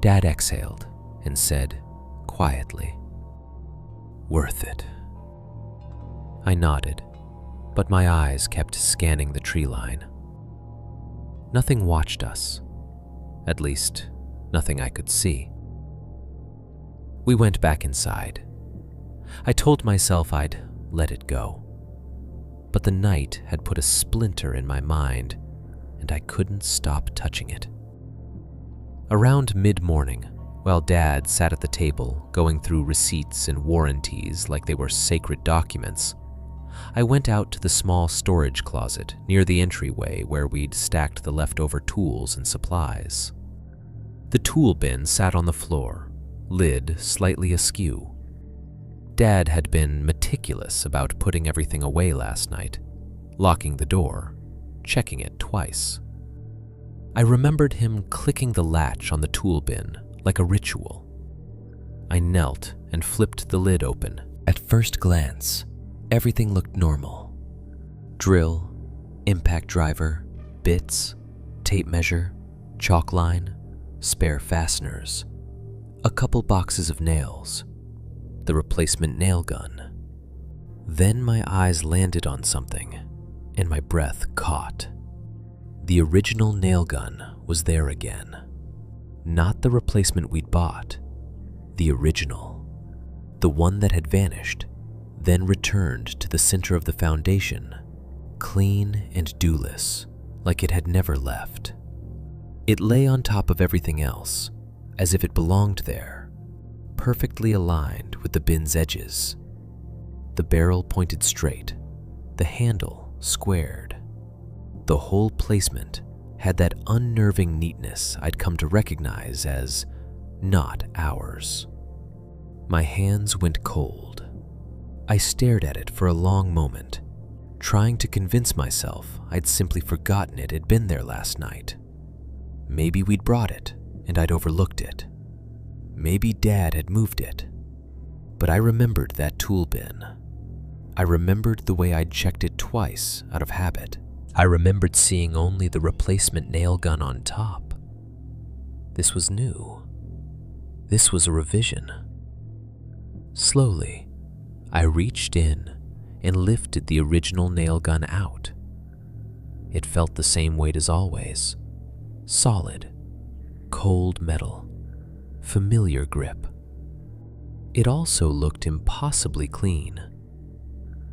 Dad exhaled and said, quietly, "Worth it." I nodded, but my eyes kept scanning the tree line. Nothing watched us. At least, nothing I could see. We went back inside. I told myself I'd let it go. But the night had put a splinter in my mind, and I couldn't stop touching it. Around mid-morning, while Dad sat at the table going through receipts and warranties like they were sacred documents, I went out to the small storage closet near the entryway where we'd stacked the leftover tools and supplies. The tool bin sat on the floor, lid slightly askew. Dad had been meticulous about putting everything away last night, locking the door, checking it twice. I remembered him clicking the latch on the tool bin like a ritual. I knelt and flipped the lid open. At first glance, everything looked normal. Drill, Impact driver, bits, tape measure, chalk line, spare fasteners, a couple boxes of nails, the replacement nail gun. Then my eyes landed on something, and my breath caught. The original nail gun was there again. Not the replacement we'd bought, the original. The one that had vanished, then returned to the center of the foundation, clean and dewless, like it had never left. It lay on top of everything else, as if it belonged there, perfectly aligned with the bin's edges. The barrel pointed straight, the handle squared. The whole placement had that unnerving neatness I'd come to recognize as not ours. My hands went cold. I stared at it for a long moment, trying to convince myself I'd simply forgotten it had been there last night. Maybe we'd brought it and I'd overlooked it. Maybe Dad had moved it. But I remembered that tool bin. I remembered the way I'd checked it twice out of habit. I remembered seeing only the replacement nail gun on top. This was new. This was a revision. Slowly, I reached in and lifted the original nail gun out. It felt the same weight as always. Solid, cold metal, familiar grip. It also looked impossibly clean.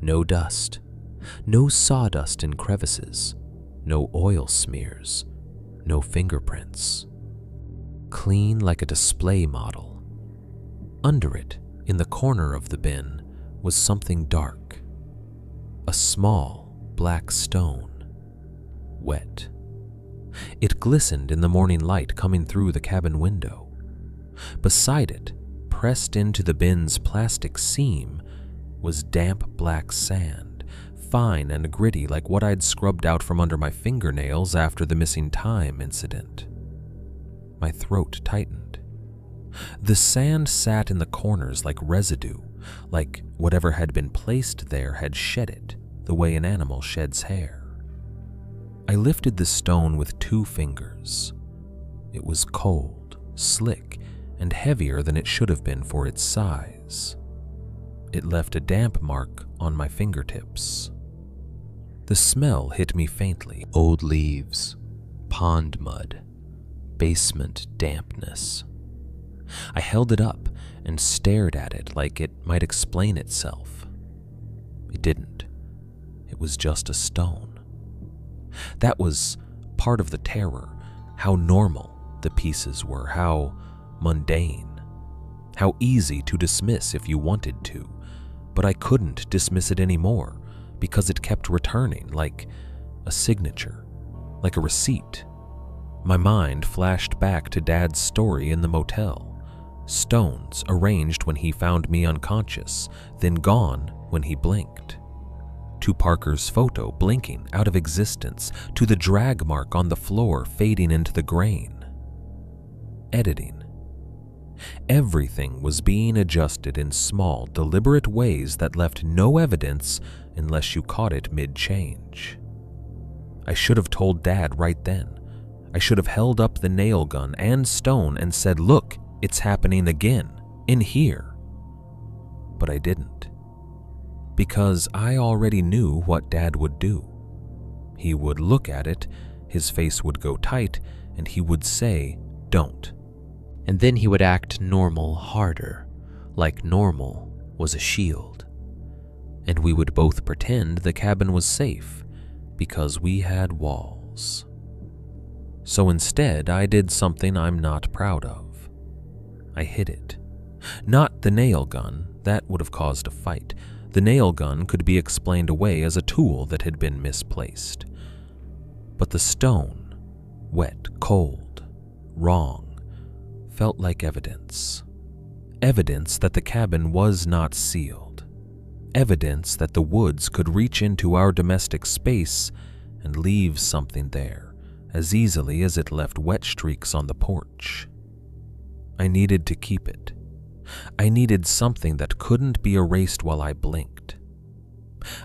No dust, no sawdust in crevices, no oil smears, no fingerprints. Clean like a display model. Under it, in the corner of the bin, was something dark. A small black stone, wet. It glistened in the morning light coming through the cabin window. Beside it, pressed into the bin's plastic seam, was damp black sand, fine and gritty like what I'd scrubbed out from under my fingernails after the missing time incident. My throat tightened. The sand sat in the corners like residue, like whatever had been placed there had shed it, the way an animal sheds hair. I lifted the stone with 2 fingers. It was cold, slick, and heavier than it should have been for its size. It left a damp mark on my fingertips. The smell hit me faintly. Old leaves, pond mud, basement dampness. I held it up and stared at it like it might explain itself. It didn't. It was just a stone. That was part of the terror, how normal the pieces were, how mundane, how easy to dismiss if you wanted to, but I couldn't dismiss it anymore because it kept returning like a signature, like a receipt. My mind flashed back to Dad's story in the motel. Stones arranged when he found me unconscious, then gone when he blinked. To Parker's photo blinking out of existence, to the drag mark on the floor fading into the grain. Editing. Everything was being adjusted in small, deliberate ways that left no evidence unless you caught it mid-change. I should have told Dad right then. I should have held up the nail gun and stone and said, "Look, it's happening again, in here." But I didn't. Because I already knew what Dad would do. He would look at it, his face would go tight, and he would say, "Don't." And then he would act normal harder, like normal was a shield. And we would both pretend the cabin was safe, because we had walls. So instead, I did something I'm not proud of. I hid it. Not the nail gun, that would have caused a fight. The nail gun could be explained away as a tool that had been misplaced. But the stone, wet, cold, wrong, felt like evidence. Evidence that the cabin was not sealed. Evidence that the woods could reach into our domestic space and leave something there as easily as it left wet streaks on the porch. I needed to keep it. I needed something that couldn't be erased while I blinked.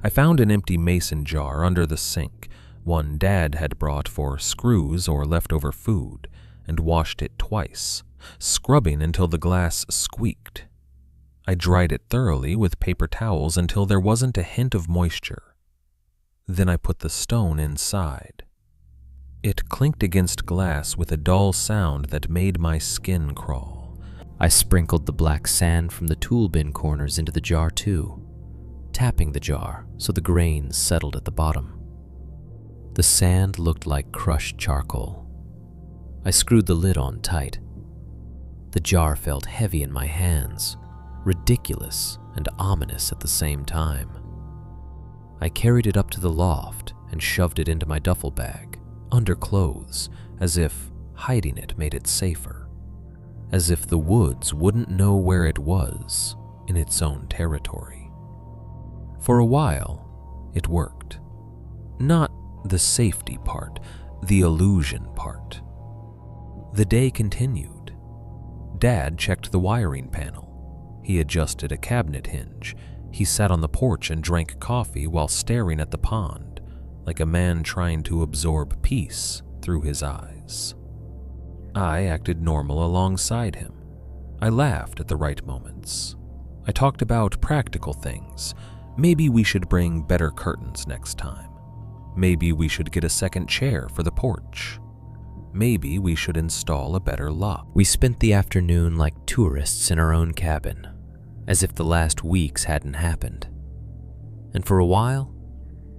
I found an empty mason jar under the sink, One Dad had brought for screws or leftover food and washed it twice, scrubbing until the glass squeaked. I dried it thoroughly with paper towels until there wasn't a hint of moisture. Then I put the stone inside. It clinked against glass with a dull sound that made my skin crawl. I sprinkled the black sand from the tool bin corners into the jar too, tapping the jar so the grains settled at the bottom. The sand looked like crushed charcoal. I screwed the lid on tight. The jar felt heavy in my hands, ridiculous and ominous at the same time. I carried it up to the loft and shoved it into my duffel bag, under clothes, as if hiding it made it safer, as if the woods wouldn't know where it was in its own territory. For a while, it worked. Not the safety part, the illusion part. The day continued. Dad checked the wiring panel. He adjusted a cabinet hinge. He sat on the porch and drank coffee while staring at the pond, like a man trying to absorb peace through his eyes. I acted normal alongside him. I laughed at the right moments. I talked about practical things. Maybe we should bring better curtains next time. Maybe we should get a second chair for the porch. Maybe we should install a better lock. We spent the afternoon like tourists in our own cabin, as if the last weeks hadn't happened. And for a while,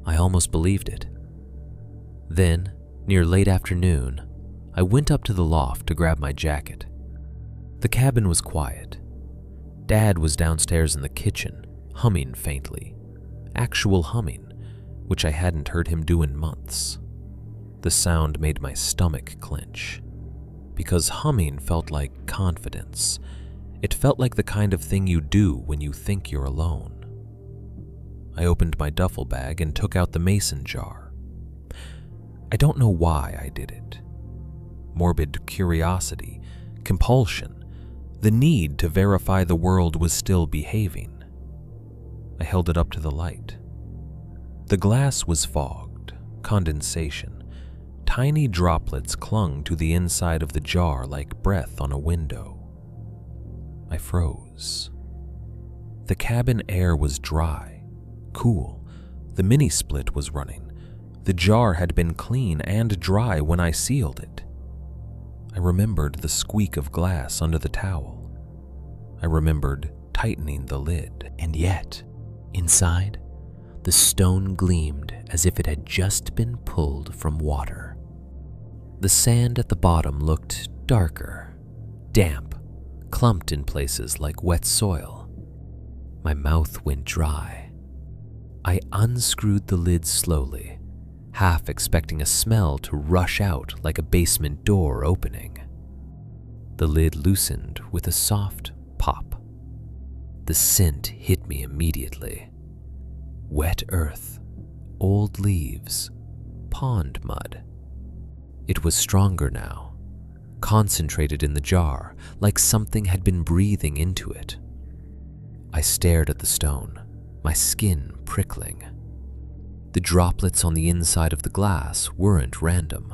I almost believed it. Then, near late afternoon, I went up to the loft to grab my jacket. The cabin was quiet. Dad was downstairs in the kitchen, humming faintly. Actual humming, which I hadn't heard him do in months. The sound made my stomach clench, because humming felt like confidence. It felt like the kind of thing you do when you think you're alone. I opened my duffel bag and took out the mason jar. I don't know why I did it. Morbid curiosity, compulsion, the need to verify the world was still behaving. I held it up to the light. The glass was fogged, condensation. Tiny droplets clung to the inside of the jar like breath on a window. I froze. The cabin air was dry, cool. The mini-split was running. The jar had been clean and dry when I sealed it. I remembered the squeak of glass under the towel. I remembered tightening the lid. And yet, inside, the stone gleamed as if it had just been pulled from water. The sand at the bottom looked darker, damp, clumped in places like wet soil. My mouth went dry. I unscrewed the lid slowly, half expecting a smell to rush out like a basement door opening. The lid loosened with a soft pop. The scent hit me immediately. Wet earth, old leaves, pond mud. It was stronger now, concentrated in the jar, like something had been breathing into it. I stared at the stone, my skin prickling. The droplets on the inside of the glass weren't random.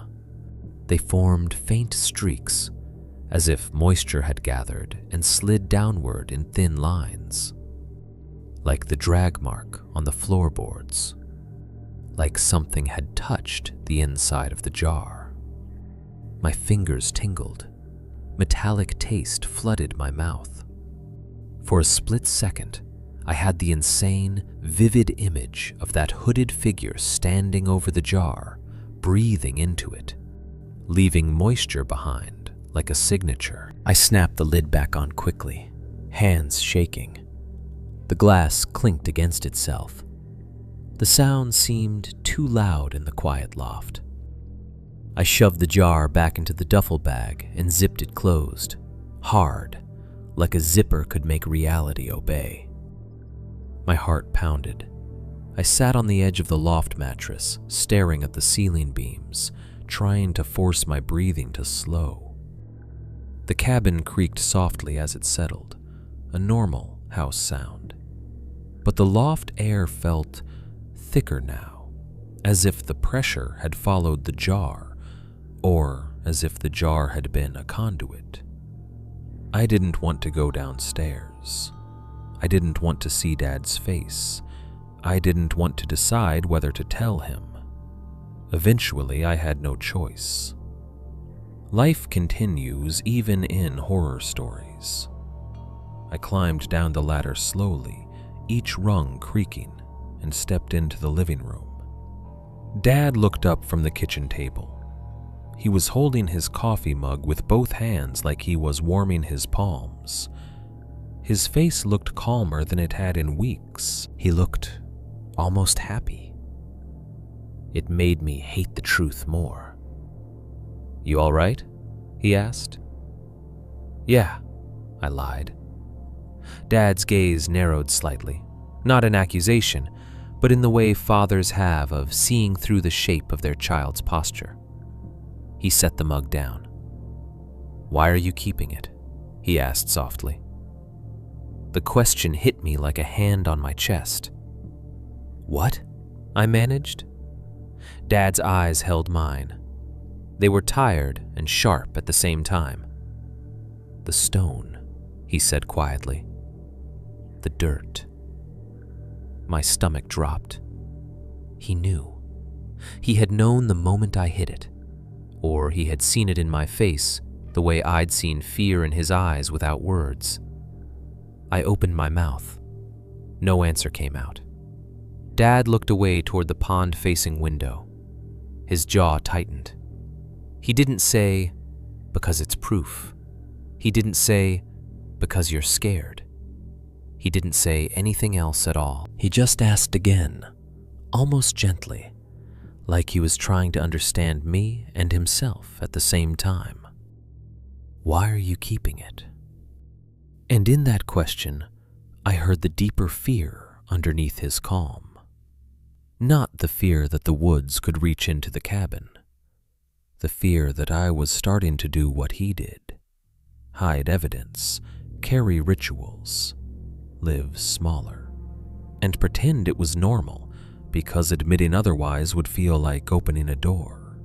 They formed faint streaks, as if moisture had gathered and slid downward in thin lines. Like the drag mark on the floorboards. Like something had touched the inside of the jar. My fingers tingled. Metallic taste flooded my mouth. For a split second, I had the insane, vivid image of that hooded figure standing over the jar, breathing into it, leaving moisture behind like a signature. I snapped the lid back on quickly, hands shaking. The glass clinked against itself. The sound seemed too loud in the quiet loft. I shoved the jar back into the duffel bag and zipped it closed, hard, like a zipper could make reality obey. My heart pounded. I sat on the edge of the loft mattress, staring at the ceiling beams, trying to force my breathing to slow. The cabin creaked softly as it settled, a normal house sound. But the loft air felt thicker now, as if the pressure had followed the jar, or as if the jar had been a conduit. I didn't want to go downstairs. I didn't want to see Dad's face. I didn't want to decide whether to tell him. Eventually, I had no choice. Life continues even in horror stories. I climbed down the ladder slowly, each rung creaking, and stepped into the living room. Dad looked up from the kitchen table. He was holding his coffee mug with both hands like he was warming his palms. His face looked calmer than it had in weeks. He looked almost happy. It made me hate the truth more. "You all right?" he asked. "Yeah," I lied. Dad's gaze narrowed slightly, not in accusation, but in the way fathers have of seeing through the shape of their child's posture. He set the mug down. "Why are you keeping it?" he asked softly. The question hit me like a hand on my chest. "What?" I managed. Dad's eyes held mine. They were tired and sharp at the same time. "The stone," he said quietly. "The dirt." My stomach dropped. He knew. He had known the moment I hit it, or he had seen it in my face the way I'd seen fear in his eyes without words. I opened my mouth. No answer came out. Dad looked away toward the pond-facing window. His jaw tightened. He didn't say, "Because it's proof." He didn't say, "Because you're scared." He didn't say anything else at all. He just asked again, almost gently, like he was trying to understand me and himself at the same time. "Why are you keeping it?" And in that question, I heard the deeper fear underneath his calm. Not the fear that the woods could reach into the cabin. The fear that I was starting to do what he did. Hide evidence, carry rituals, live smaller, and pretend it was normal because admitting otherwise would feel like opening a door.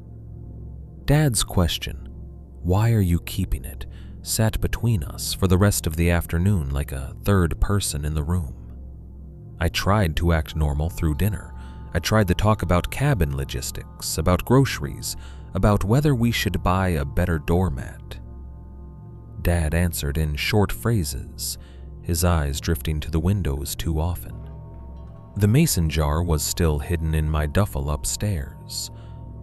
Dad's question, "Why are you keeping it?" sat between us for the rest of the afternoon like a third person in the room. I tried to act normal through dinner. I tried to talk about cabin logistics, about groceries, about whether we should buy a better doormat. Dad answered in short phrases, his eyes drifting to the windows too often. The mason jar was still hidden in my duffel upstairs,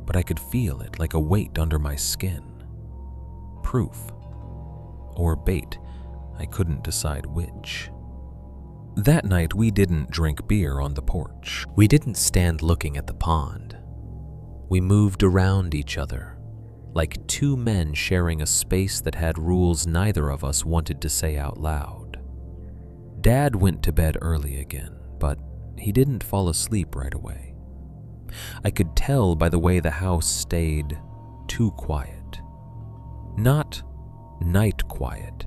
but I could feel it like a weight under my skin. Proof. Or bait, I couldn't decide which. That night we didn't drink beer on the porch. We didn't stand looking at the pond. We moved around each other, like two men sharing a space that had rules neither of us wanted to say out loud. Dad went to bed early again, but he didn't fall asleep right away. I could tell by the way the house stayed too quiet. Not night quiet,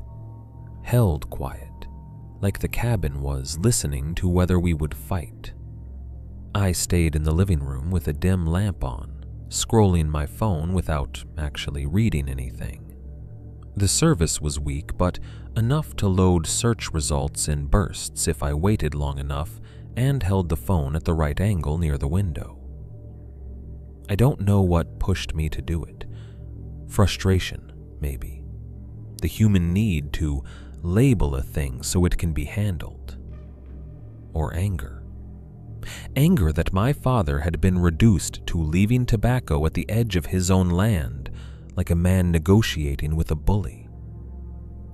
held quiet, like the cabin was listening to whether we would fight. I stayed in the living room with a dim lamp on, scrolling my phone without actually reading anything. The service was weak, but enough to load search results in bursts if I waited long enough and held the phone at the right angle near the window. I don't know what pushed me to do it. Frustration, maybe. The human need to label a thing so it can be handled. Or anger. Anger that my father had been reduced to leaving tobacco at the edge of his own land, like a man negotiating with a bully.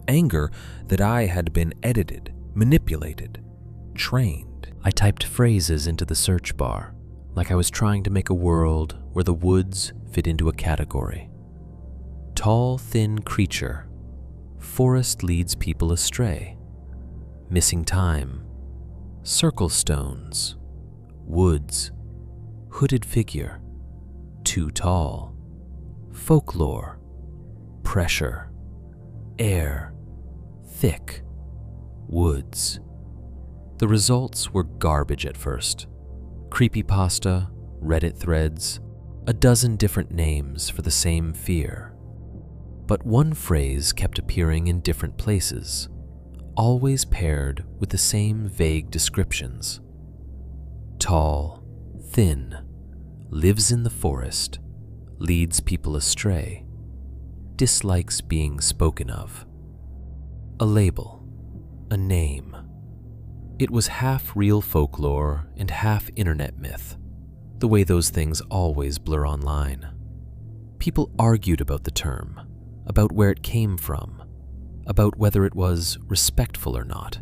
Anger that I had been edited, manipulated, trained. I typed phrases into the search bar, like I was trying to make a world where the woods fit into a category. Tall, thin creature. Forest leads people astray. Missing time. Circle stones. Woods. Hooded figure. Too tall. Folklore. Pressure. Air. Thick. Woods. The results were garbage at first. Creepypasta, Reddit threads, a dozen different names for the same fear. But one phrase kept appearing in different places, always paired with the same vague descriptions. Tall, thin, lives in the forest, leads people astray, dislikes being spoken of. A label, a name. It was half real folklore and half internet myth, the way those things always blur online. People argued about the term, about where it came from, about whether it was respectful or not.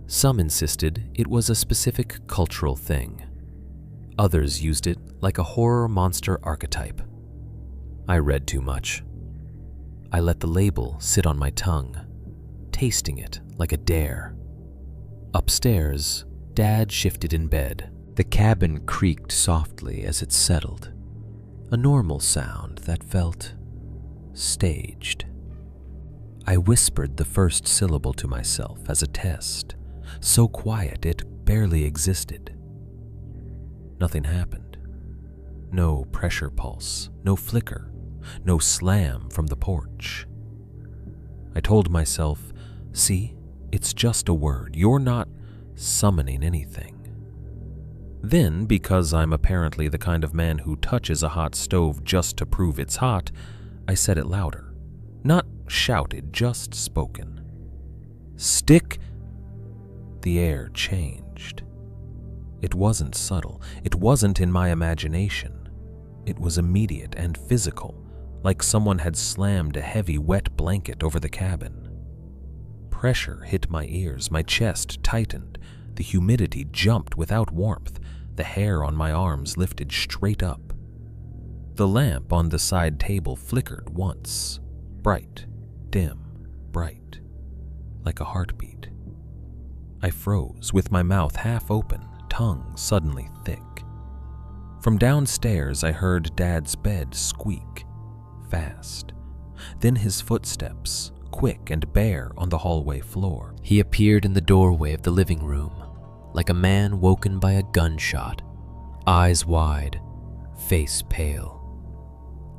Some insisted it was a specific cultural thing. Others used it like a horror monster archetype. I read too much. I let the label sit on my tongue, tasting it like a dare. Upstairs, Dad shifted in bed. The cabin creaked softly as it settled, a normal sound that felt staged. I whispered the first syllable to myself as a test, so quiet it barely existed. Nothing happened. No pressure pulse, no flicker, no slam from the porch. I told myself, see, it's just a word. You're not summoning anything. Then, because I'm apparently the kind of man who touches a hot stove just to prove it's hot, I said it louder. Not shouted, just spoken. Stick. The air changed. It wasn't subtle. It wasn't in my imagination. It was immediate and physical, like someone had slammed a heavy, wet blanket over the cabin. Pressure hit my ears, my chest tightened, the humidity jumped without warmth, the hair on my arms lifted straight up. The lamp on the side table flickered once, bright, dim, bright, like a heartbeat. I froze, with my mouth half open, tongue suddenly thick. From downstairs I heard Dad's bed squeak, fast, then his footsteps, quick and bare on the hallway floor. He appeared in the doorway of the living room, like a man woken by a gunshot, eyes wide, face pale.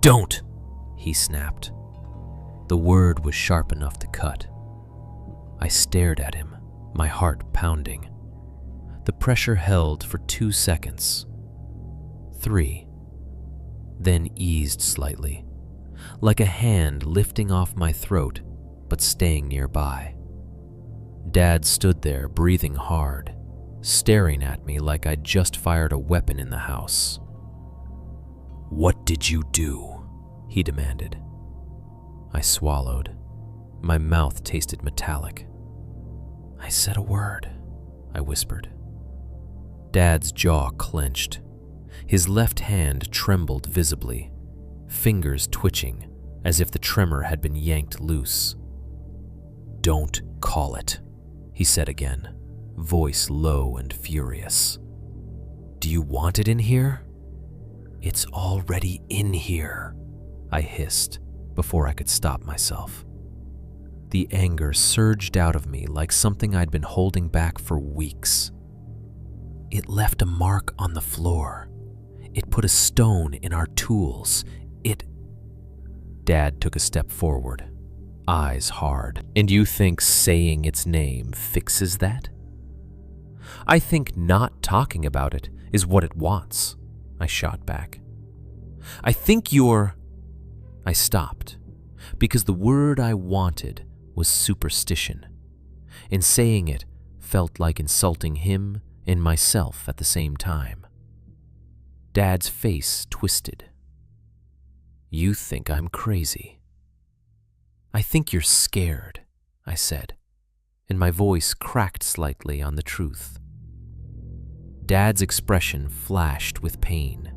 "Don't!" he snapped. The word was sharp enough to cut. I stared at him, my heart pounding. The pressure held for 2 seconds, 3, then eased slightly, like a hand lifting off my throat but staying nearby. Dad stood there breathing hard, staring at me like I'd just fired a weapon in the house. "What did you do?" he demanded. I swallowed. My mouth tasted metallic. "I said a word," I whispered. Dad's jaw clenched. His left hand trembled visibly, fingers twitching as if the tremor had been yanked loose. "Don't call it," he said again, voice low and furious. "Do you want it in here?" "It's already in here," I hissed before I could stop myself. The anger surged out of me like something I'd been holding back for weeks. It left a mark on the floor. It put a stone in our tools. Dad took a step forward, eyes hard. "And you think saying its name fixes that?" "I think not talking about it is what it wants," I shot back. "I think you're—" I stopped, because the word I wanted was superstition, and saying it felt like insulting him and myself at the same time. Dad's face twisted. "You think I'm crazy." "I think you're scared," I said, and my voice cracked slightly on the truth. Dad's expression flashed with pain,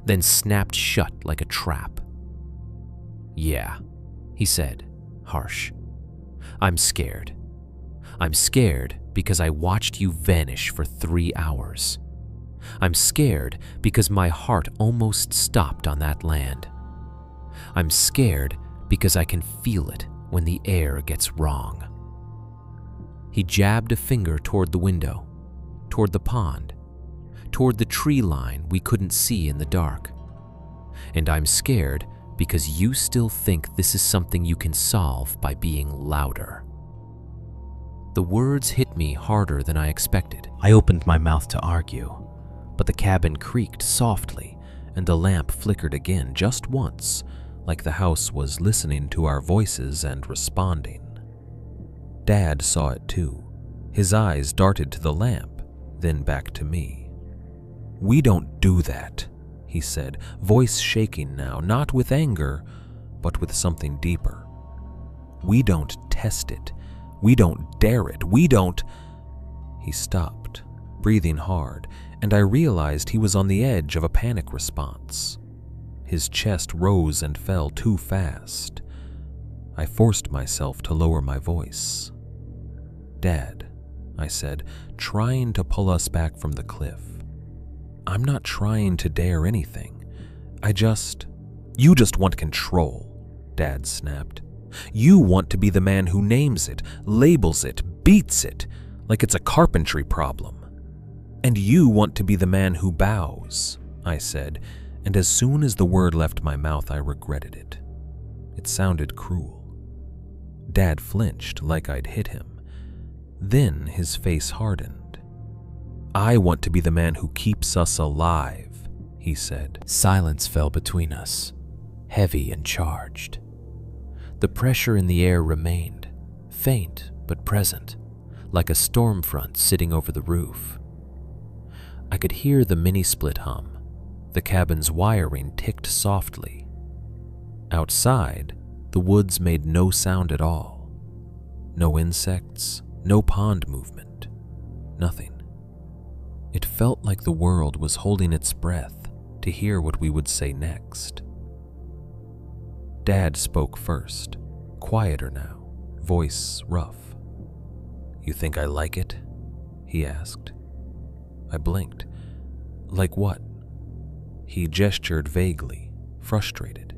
then snapped shut like a trap. "Yeah," he said, harsh. "I'm scared. I'm scared because I watched you vanish for 3 hours. I'm scared because my heart almost stopped on that land. I'm scared because I can feel it when the air gets wrong." He jabbed a finger toward the window, toward the pond, toward the tree line we couldn't see in the dark. And I'm scared because you still think this is something you can solve by being louder. The words hit me harder than I expected. I opened my mouth to argue, but the cabin creaked softly and the lamp flickered again just once, like the house was listening to our voices and responding. Dad saw it too. His eyes darted to the lamp, then back to me. "We don't do that," he said, voice shaking now, not with anger, but with something deeper. "We don't test it. We don't dare it. We don't—" He stopped, breathing hard, and I realized he was on the edge of a panic response. His chest rose and fell too fast. I forced myself to lower my voice. "Dad," I said, trying to pull us back from the cliff. "I'm not trying to dare anything. You just want control," Dad snapped. "You want to be the man who names it, labels it, beats it, like it's a carpentry problem. And you want to be the man who bows," I said, and as soon as the word left my mouth, I regretted it. It sounded cruel. Dad flinched like I'd hit him. Then his face hardened. "I want to be the man who keeps us alive," he said. Silence fell between us, heavy and charged. The pressure in the air remained, faint but present, like a storm front sitting over the roof. I could hear the mini-split hum. The cabin's wiring ticked softly. Outside, the woods made no sound at all. No insects, no pond movement, nothing. It felt like the world was holding its breath to hear what we would say next. Dad spoke first, quieter now, voice rough. "You think I like it?" he asked. I blinked. "Like what?" He gestured vaguely, frustrated.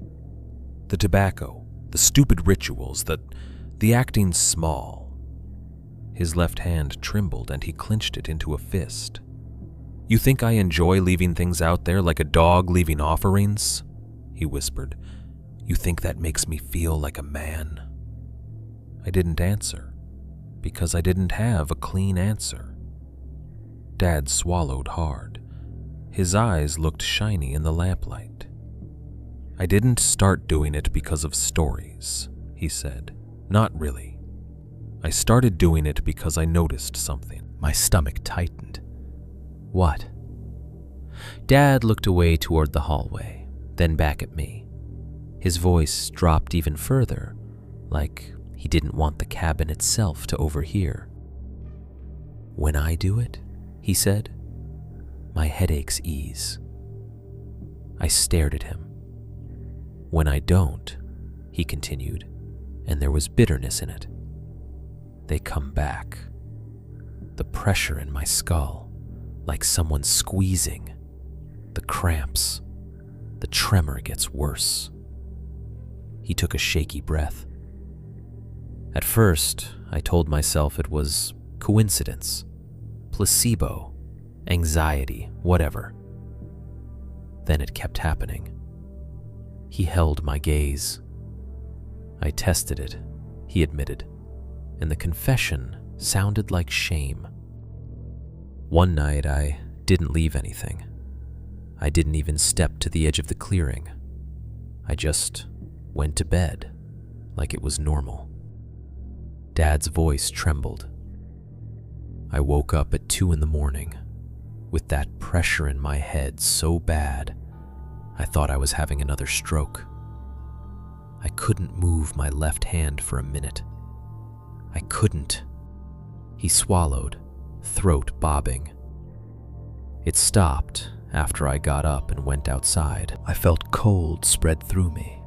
"The tobacco, the stupid rituals, the acting small." His left hand trembled and he clenched it into a fist. "You think I enjoy leaving things out there like a dog leaving offerings?" he whispered. "You think that makes me feel like a man?" I didn't answer, because I didn't have a clean answer. Dad swallowed hard. His eyes looked shiny in the lamplight. "I didn't start doing it because of stories," he said. "Not really. I started doing it because I noticed something." My stomach tightened. "What?" Dad looked away toward the hallway, then back at me. His voice dropped even further, like he didn't want the cabin itself to overhear. "When I do it," he said, "my headaches ease." I stared at him. "When I don't," he continued, and there was bitterness in it, "they come back. The pressure in my skull, like someone squeezing. The cramps. The tremor gets worse." He took a shaky breath. At first, I told myself it was coincidence, placebo, anxiety, whatever. Then it kept happening. He held my gaze. "I tested it," he admitted, and the confession sounded like shame. "One night I didn't leave anything. I didn't even step to the edge of the clearing. I just went to bed like it was normal." Dad's voice trembled. "I woke up at 2 a.m, with that pressure in my head so bad, I thought I was having another stroke. I couldn't move my left hand for a minute. I couldn't." He swallowed, throat bobbing. It stopped after I got up and went outside. I felt cold spread through me.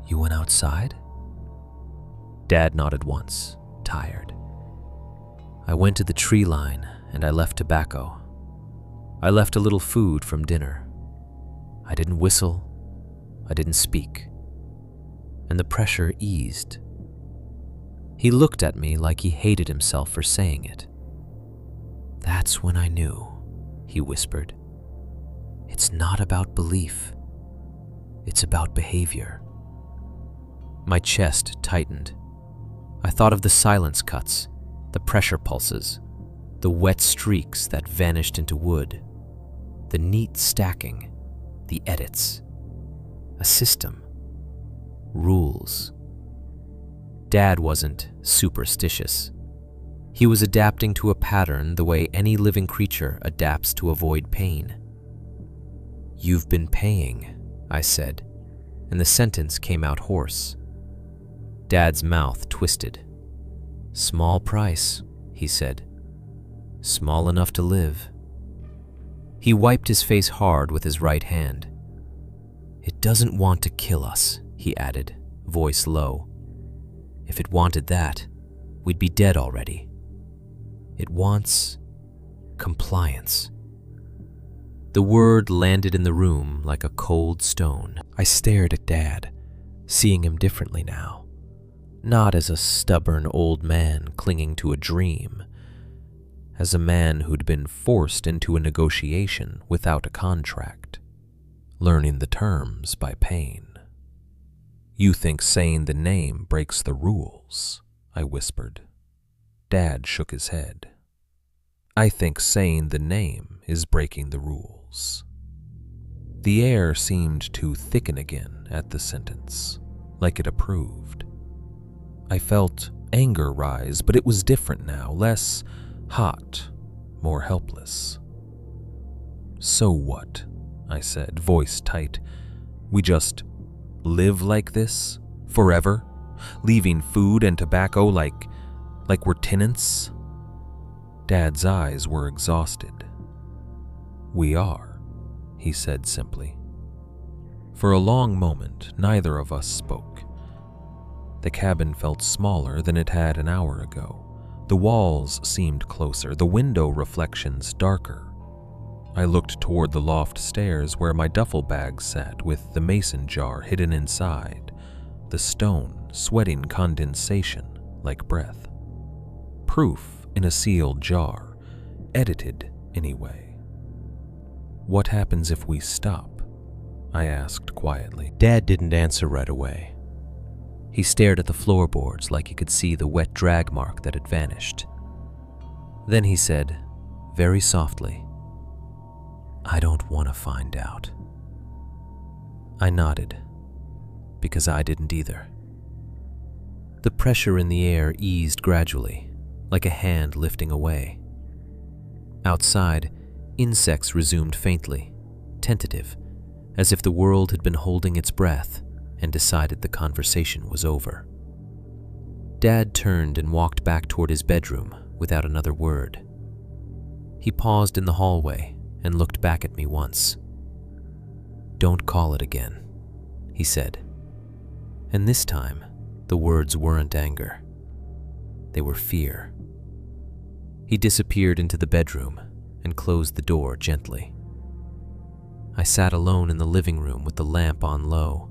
"You went outside?" Dad nodded once, tired. "I went to the tree line and I left tobacco. I left a little food from dinner. I didn't whistle. I didn't speak. And the pressure eased." He looked at me like he hated himself for saying it. "That's when I knew," he whispered. It's not about belief. It's about behavior. My chest tightened. I thought of the silence cuts, the pressure pulses, the wet streaks that vanished into wood, the neat stacking, the edits. A system. Rules. Dad wasn't superstitious. He was adapting to a pattern the way any living creature adapts to avoid pain. You've been paying, I said, and the sentence came out hoarse. Dad's mouth twisted. Small price, he said. Small enough to live. He wiped his face hard with his right hand. It doesn't want to kill us, he added, voice low. If it wanted that, we'd be dead already. It wants compliance. The word landed in the room like a cold stone. I stared at Dad, seeing him differently now. Not as a stubborn old man clinging to a dream, as a man who'd been forced into a negotiation without a contract, learning the terms by pain. You think saying the name breaks the rules, I whispered. Dad shook his head. I think saying the name is breaking the rules. The air seemed to thicken again at the sentence, like it approved. I felt anger rise, but it was different now, less hot, more helpless. So what? I said, voice tight. We just live like this? Forever? Leaving food and tobacco like we're tenants? Dad's eyes were exhausted. We are, he said simply. For a long moment, neither of us spoke. The cabin felt smaller than it had an hour ago. The walls seemed closer, the window reflections darker. I looked toward the loft stairs where my duffel bag sat with the mason jar hidden inside, the stone sweating condensation like breath. Proof in a sealed jar, edited anyway. What happens if we stop? I asked quietly. Dad didn't answer right away. He stared at the floorboards like he could see the wet drag mark that had vanished. Then he said, very softly, I don't want to find out. I nodded, because I didn't either. The pressure in the air eased gradually, like a hand lifting away. Outside, insects resumed faintly, tentative, as if the world had been holding its breath and decided the conversation was over. Dad turned and walked back toward his bedroom without another word. He paused in the hallway and looked back at me once. Don't call it again, he said. And this time, the words weren't anger. They were fear. He disappeared into the bedroom and closed the door gently. I sat alone in the living room with the lamp on low,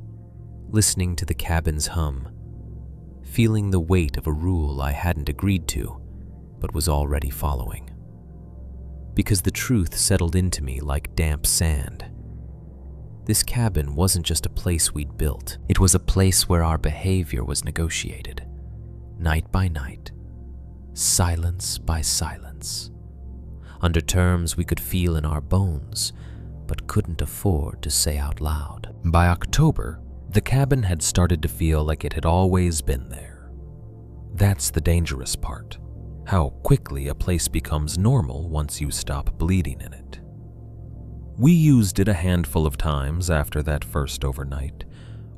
listening to the cabin's hum, feeling the weight of a rule I hadn't agreed to, but was already following. Because the truth settled into me like damp sand. This cabin wasn't just a place we'd built. It was a place where our behavior was negotiated, night by night, silence by silence, under terms we could feel in our bones, but couldn't afford to say out loud. By October, the cabin had started to feel like it had always been there. That's the dangerous part, how quickly a place becomes normal once you stop bleeding in it. We used it a handful of times after that first overnight,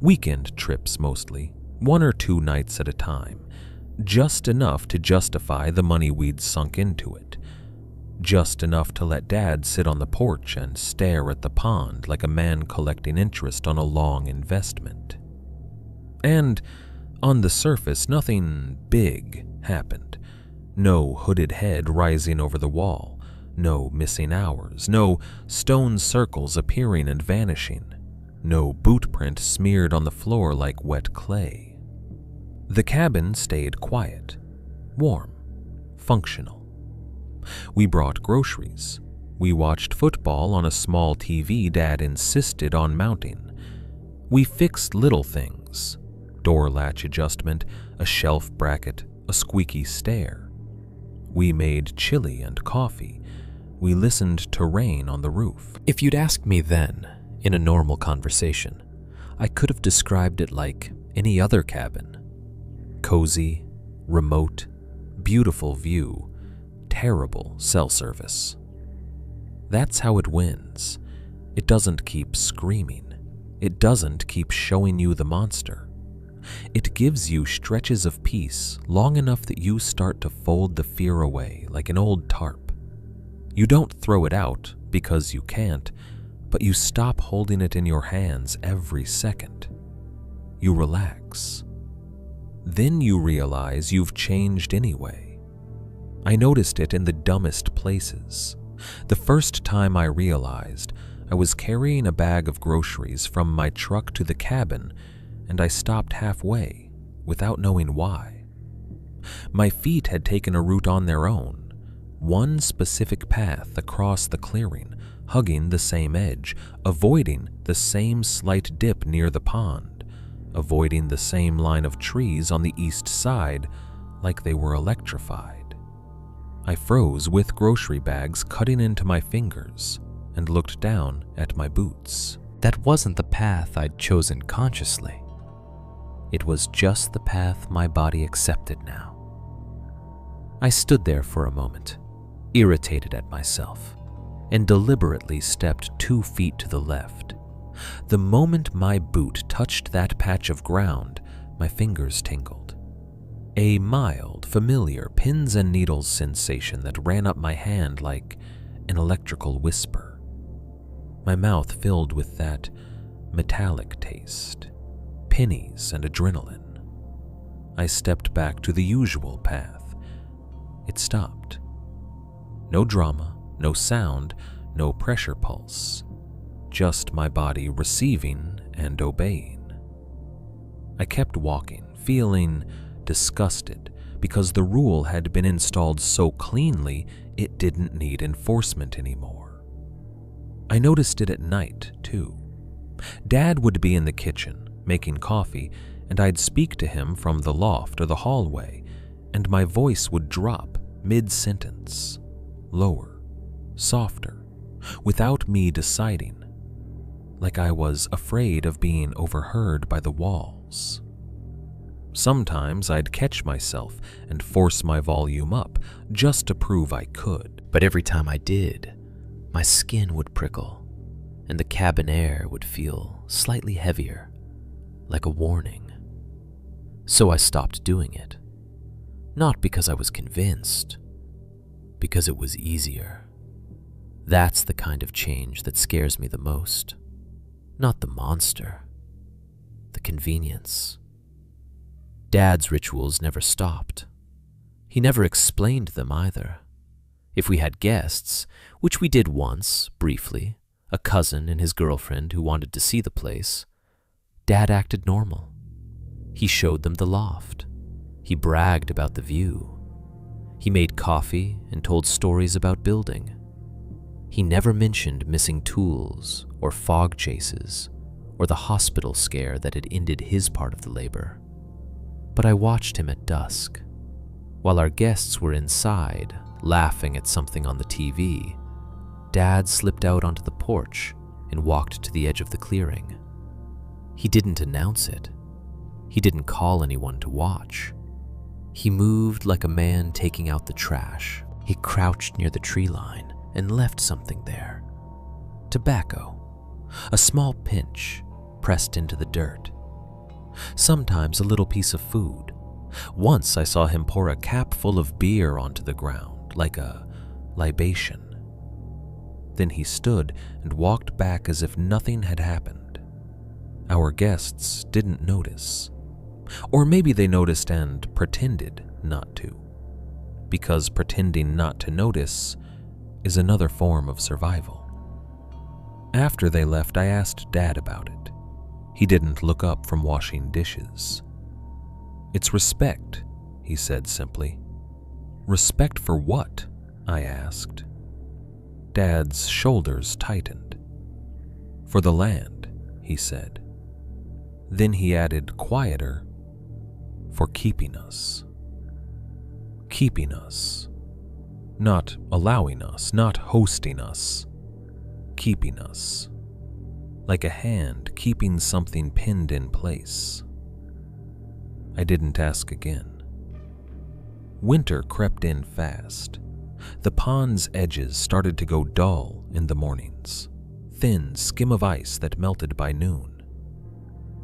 weekend trips mostly, 1 or 2 nights at a time, just enough to justify the money we'd sunk into it, just enough to let Dad sit on the porch and stare at the pond like a man collecting interest on a long investment. And on the surface, nothing big happened. No hooded head rising over the wall, no missing hours, no stone circles appearing and vanishing, no boot print smeared on the floor like wet clay. The cabin stayed quiet, warm, functional. We brought groceries, We watched football on a small TV Dad insisted on mounting. We fixed little things: door latch adjustment, a shelf bracket, a squeaky stair. We made chili and coffee. We listened to rain on the roof. If you'd asked me then, in a normal conversation, I could have described it like any other cabin. Cozy, remote, beautiful view, terrible cell service. That's how it wins. It doesn't keep screaming. It doesn't keep showing you the monster. It gives you stretches of peace long enough that you start to fold the fear away like an old tarp. You don't throw it out because you can't, but you stop holding it in your hands every second. You relax. Then you realize you've changed anyway. I noticed it in the dumbest places. The first time I realized, I was carrying a bag of groceries from my truck to the cabin, and I stopped halfway without knowing why. My feet had taken a route on their own, one specific path across the clearing, hugging the same edge, avoiding the same slight dip near the pond, avoiding the same line of trees on the east side like they were electrified. I froze with grocery bags cutting into my fingers and looked down at my boots. That wasn't the path I'd chosen consciously. It was just the path my body accepted now. I stood there for a moment, irritated at myself, and deliberately stepped 2 feet to the left. The moment my boot touched that patch of ground, my fingers tingled. A mild, familiar pins and needles sensation that ran up my hand like an electrical whisper. My mouth filled with that metallic taste, pennies and adrenaline. I stepped back to the usual path. It stopped. No drama, no sound, no pressure pulse. Just my body receiving and obeying. I kept walking, feeling disgusted because the rule had been installed so cleanly it didn't need enforcement anymore. I noticed it at night, too. Dad would be in the kitchen, making coffee, and I'd speak to him from the loft or the hallway, and my voice would drop mid-sentence, lower, softer, without me deciding, like I was afraid of being overheard by the walls. Sometimes I'd catch myself and force my volume up just to prove I could. But every time I did, my skin would prickle, and the cabin air would feel slightly heavier, like a warning. So I stopped doing it. Not because I was convinced, because it was easier. That's the kind of change that scares me the most. Not the monster, the convenience. Dad's rituals never stopped. He never explained them either. If we had guests, which we did once, briefly, a cousin and his girlfriend who wanted to see the place, Dad acted normal. He showed them the loft. He bragged about the view. He made coffee and told stories about building. He never mentioned missing tools or fog chases or the hospital scare that had ended his part of the labor. But I watched him at dusk. While our guests were inside, laughing at something on the TV, Dad slipped out onto the porch and walked to the edge of the clearing. He didn't announce it. He didn't call anyone to watch. He moved like a man taking out the trash. He crouched near the tree line and left something there. Tobacco, a small pinch pressed into the dirt. Sometimes a little piece of food. Once I saw him pour a cap full of beer onto the ground, like a libation. Then he stood and walked back as if nothing had happened. Our guests didn't notice. Or maybe they noticed and pretended not to. Because pretending not to notice is another form of survival. After they left, I asked Dad about it. He didn't look up from washing dishes. "It's respect," he said simply. "Respect for what?" I asked. Dad's shoulders tightened. "For the land," he said. Then he added, quieter, "For keeping us." Keeping us. Not allowing us, not hosting us. Keeping us. Like a hand keeping something pinned in place. I didn't ask again. Winter crept in fast. The pond's edges started to go dull in the mornings, thin skim of ice that melted by noon.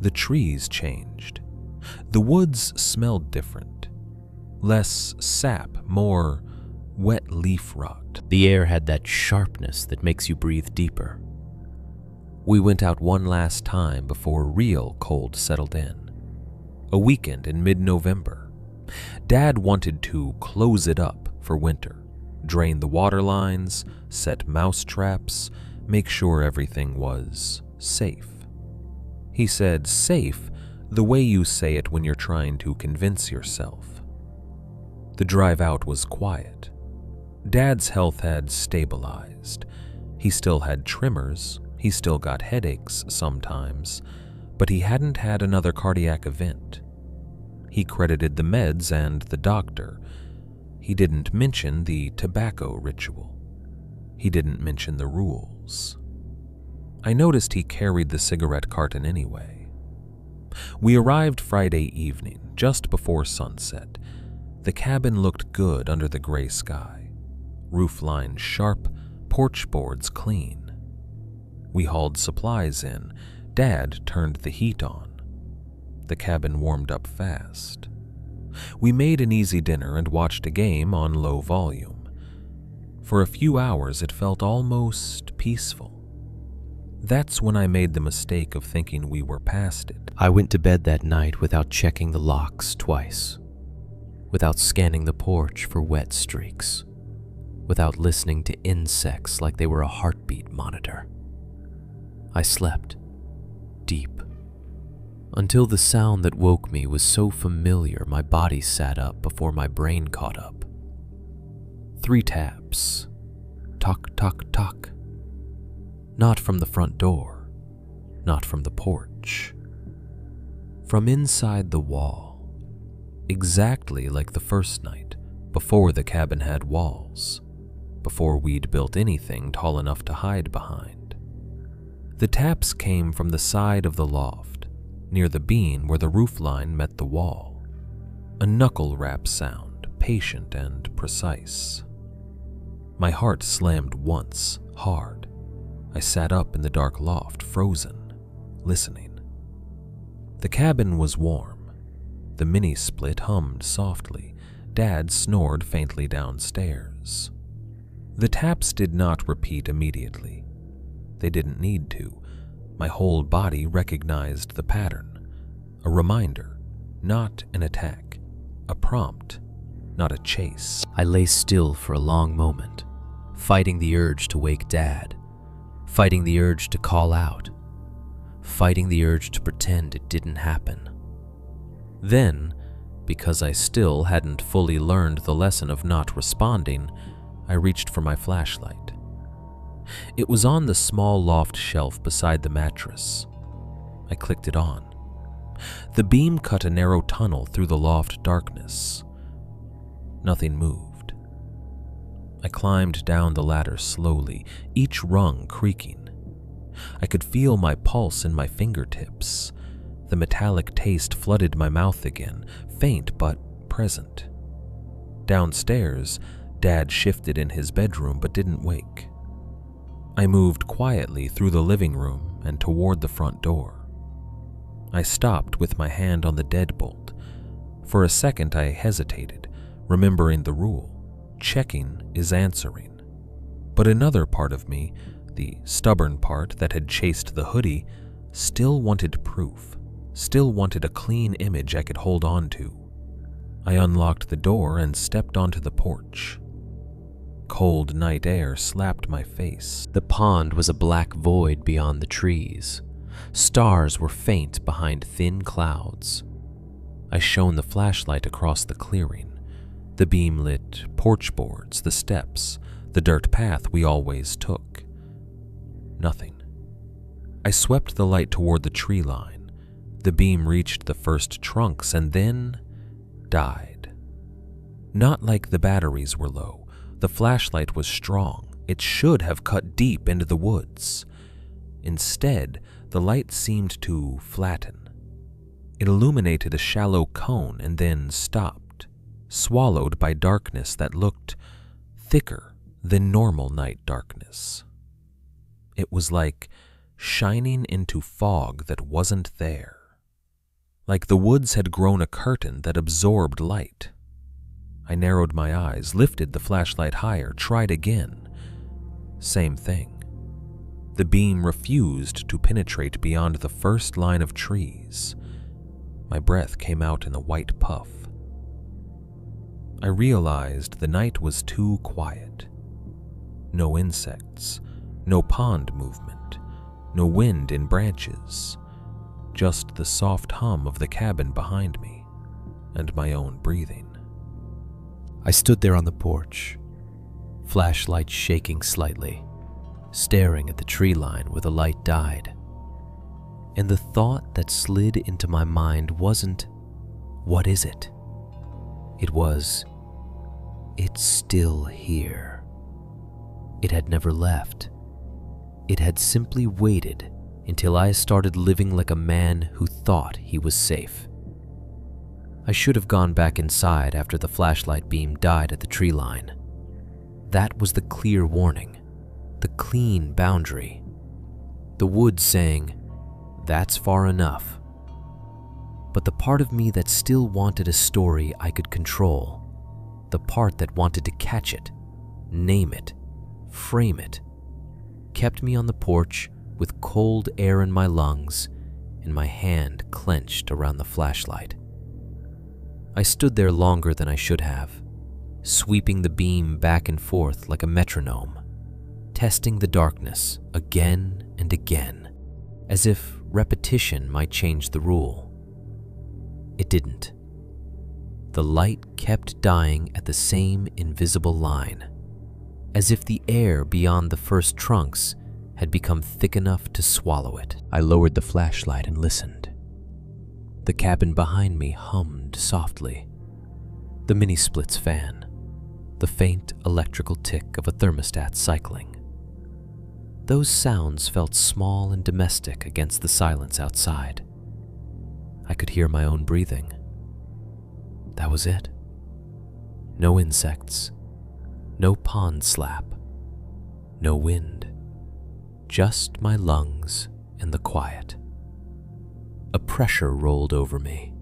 The trees changed. The woods smelled different. Less sap, more wet leaf rot. The air had that sharpness that makes you breathe deeper. We went out one last time before real cold settled in. A weekend in mid-November. Dad wanted to close it up for winter, drain the water lines, set mouse traps, make sure everything was safe. He said safe the way you say it when you're trying to convince yourself. The drive out was quiet. Dad's health had stabilized. He still had tremors, he still got headaches sometimes, but he hadn't had another cardiac event. He credited the meds and the doctor. He didn't mention the tobacco ritual. He didn't mention the rules. I noticed he carried the cigarette carton anyway. We arrived Friday evening, just before sunset. The cabin looked good under the gray sky. Roof line sharp, porch boards clean. We hauled supplies in. Dad turned the heat on. The cabin warmed up fast. We made an easy dinner and watched a game on low volume. For a few hours it felt almost peaceful. That's when I made the mistake of thinking we were past it. I went to bed that night without checking the locks twice, without scanning the porch for wet streaks, without listening to insects like they were a heartbeat monitor. I slept deep until the sound that woke me was so familiar my body sat up before my brain caught up. 3 taps. Tock, tock, tock. Not from the front door, not from the porch. From inside the wall, exactly like the first night, before the cabin had walls, before we'd built anything tall enough to hide behind. The taps came from the side of the loft, near the beam where the roof line met the wall. A knuckle rap sound, patient and precise. My heart slammed once, hard. I sat up in the dark loft, frozen, listening. The cabin was warm. The mini-split hummed softly. Dad snored faintly downstairs. The taps did not repeat immediately. They didn't need to. My whole body recognized the pattern. A reminder, not an attack. A prompt, not a chase. I lay still for a long moment, fighting the urge to wake Dad, fighting the urge to call out, fighting the urge to pretend it didn't happen. Then, because I still hadn't fully learned the lesson of not responding, I reached for my flashlight. It was on the small loft shelf beside the mattress. I clicked it on. The beam cut a narrow tunnel through the loft darkness. Nothing moved. I climbed down the ladder slowly, each rung creaking. I could feel my pulse in my fingertips. The metallic taste flooded my mouth again, faint but present. Downstairs, Dad shifted in his bedroom but didn't wake. I moved quietly through the living room and toward the front door. I stopped with my hand on the deadbolt. For a second I hesitated, remembering the rule. Checking is answering. But another part of me, the stubborn part that had chased the hoodie, still wanted proof, still wanted a clean image I could hold on to. I unlocked the door and stepped onto the porch. Cold night air slapped my face. The pond was a black void beyond the trees. Stars were faint behind thin clouds. I shone the flashlight across the clearing. The beam lit porch boards, the steps, the dirt path we always took. Nothing. I swept the light toward the tree line. The beam reached the first trunks and then died. Not like the batteries were low. The flashlight was strong. It should have cut deep into the woods. Instead, the light seemed to flatten. It illuminated a shallow cone and then stopped, swallowed by darkness that looked thicker than normal night darkness. It was like shining into fog that wasn't there. Like the woods had grown a curtain that absorbed light. I narrowed my eyes, lifted the flashlight higher, tried again. Same thing. The beam refused to penetrate beyond the first line of trees. My breath came out in a white puff. I realized the night was too quiet. No insects, no pond movement, no wind in branches, just the soft hum of the cabin behind me and my own breathing. I stood there on the porch, flashlight shaking slightly, staring at the tree line where the light died. And the thought that slid into my mind wasn't, "What is it?" It was, "It's still here." It had never left. It had simply waited until I started living like a man who thought he was safe. I should have gone back inside after the flashlight beam died at the tree line. That was the clear warning, the clean boundary. The woods saying, "That's far enough." But the part of me that still wanted a story I could control, the part that wanted to catch it, name it, frame it, kept me on the porch with cold air in my lungs and my hand clenched around the flashlight. I stood there longer than I should have, sweeping the beam back and forth like a metronome, testing the darkness again and again, as if repetition might change the rule. It didn't. The light kept dying at the same invisible line, as if the air beyond the first trunks had become thick enough to swallow it. I lowered the flashlight and listened. The cabin behind me hummed softly. The mini-splits fan, the faint electrical tick of a thermostat cycling. Those sounds felt small and domestic against the silence outside. I could hear my own breathing. That was it. No insects, no pond slap, no wind, just my lungs and the quiet. A pressure rolled over me.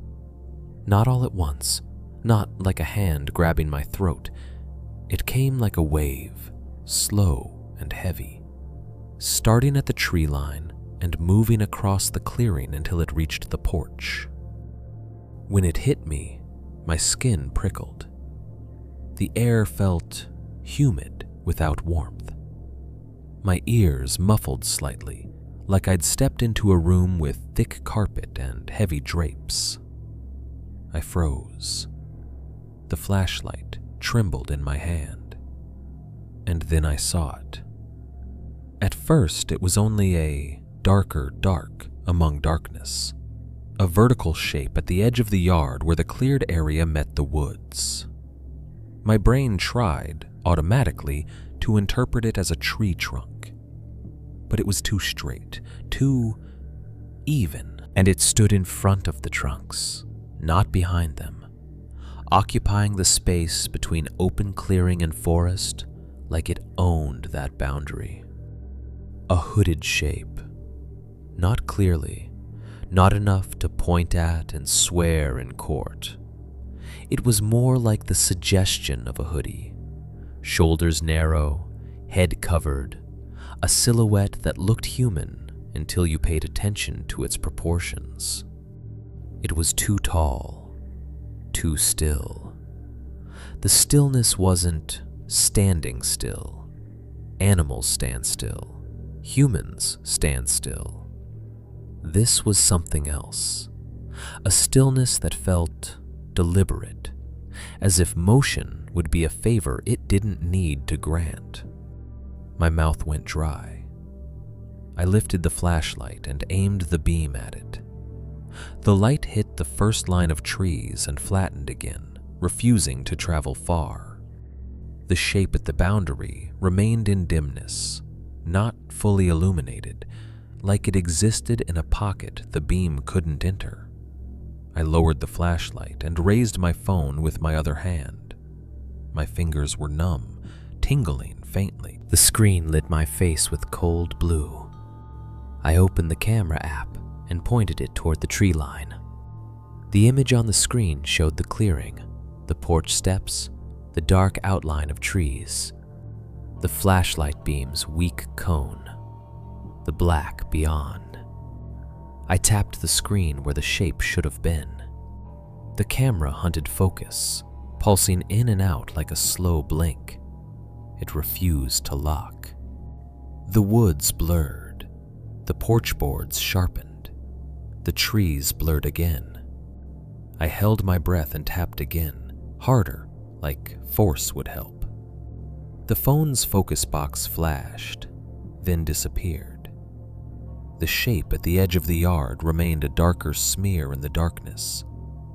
Not all at once, not like a hand grabbing my throat. It came like a wave, slow and heavy, starting at the tree line and moving across the clearing until it reached the porch. When it hit me, my skin prickled. The air felt humid without warmth. My ears muffled slightly, like I'd stepped into a room with thick carpet and heavy drapes. I froze. The flashlight trembled in my hand. And then I saw it. At first, it was only a darker dark among darkness, a vertical shape at the edge of the yard where the cleared area met the woods. My brain tried, automatically, to interpret it as a tree trunk. But it was too straight, too even, and it stood in front of the trunks, not behind them, occupying the space between open clearing and forest like it owned that boundary. A hooded shape, not clearly, not enough to point at and swear in court. It was more like the suggestion of a hoodie, shoulders narrow, head covered, a silhouette that looked human until you paid attention to its proportions. It was too tall, too still. The stillness wasn't standing still. Animals stand still. Humans stand still. This was something else, a stillness that felt deliberate, as if motion would be a favor it didn't need to grant. My mouth went dry. I lifted the flashlight and aimed the beam at it. The light hit the first line of trees and flattened again, refusing to travel far. The shape at the boundary remained in dimness, not fully illuminated, like it existed in a pocket the beam couldn't enter. I lowered the flashlight and raised my phone with my other hand. My fingers were numb, tingling faintly. The screen lit my face with cold blue. I opened the camera app and pointed it toward the tree line. The image on the screen showed the clearing, the porch steps, the dark outline of trees, the flashlight beam's weak cone, the black beyond. I tapped the screen where the shape should have been. The camera hunted focus, pulsing in and out like a slow blink. It refused to lock. The woods blurred, the porch boards sharpened, the trees blurred again. I held my breath and tapped again, harder, like force would help. The phone's focus box flashed, then disappeared. The shape at the edge of the yard remained a darker smear in the darkness,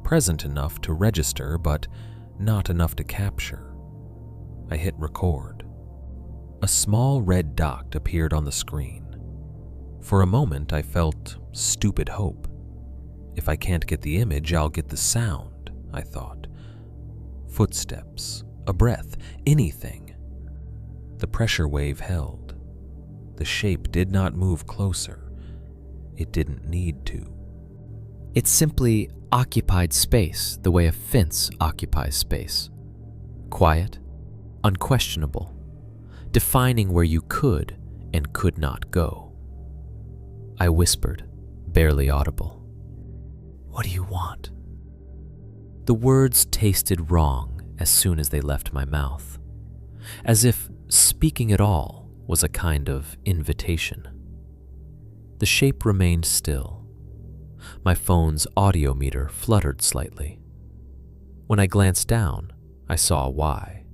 present enough to register but not enough to capture. I hit record. A small red dot appeared on the screen. For a moment I felt stupid hope. If I can't get the image, I'll get the sound, I thought. Footsteps, a breath, anything. The pressure wave held. The shape did not move closer. It didn't need to. It simply occupied space the way a fence occupies space. Quiet, unquestionable, defining where you could and could not go. I whispered, barely audible. "What do you want?" The words tasted wrong as soon as they left my mouth, as if speaking at all was a kind of invitation. The shape remained still. My phone's audio meter fluttered slightly. When I glanced down, I saw why.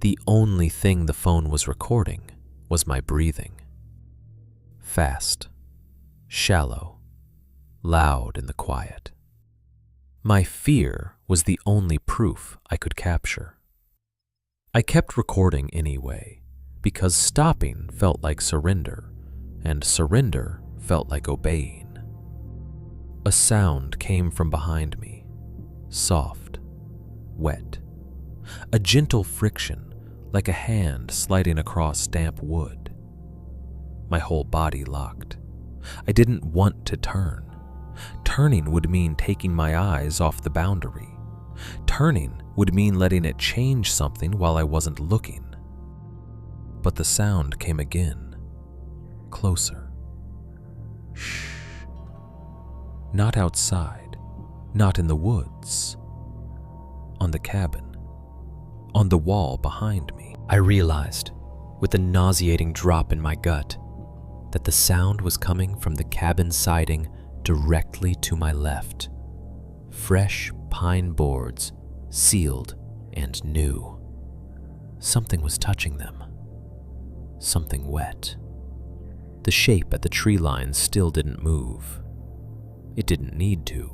The only thing the phone was recording was my breathing. Fast, shallow, loud in the quiet. My fear was the only proof I could capture. I kept recording anyway, because stopping felt like surrender, and surrender felt like obeying. A sound came from behind me, soft, wet, a gentle friction like a hand sliding across damp wood. My whole body locked. I didn't want to turn. Turning would mean taking my eyes off the boundary. Turning would mean letting it change something while I wasn't looking. But the sound came again, closer. Shh. Not outside, not in the woods. On the cabin, on the wall behind me. I realized, with a nauseating drop in my gut, that the sound was coming from the cabin siding directly to my left. Fresh pine boards, sealed and new. Something was touching them. Something wet. The shape at the tree line still didn't move. It didn't need to.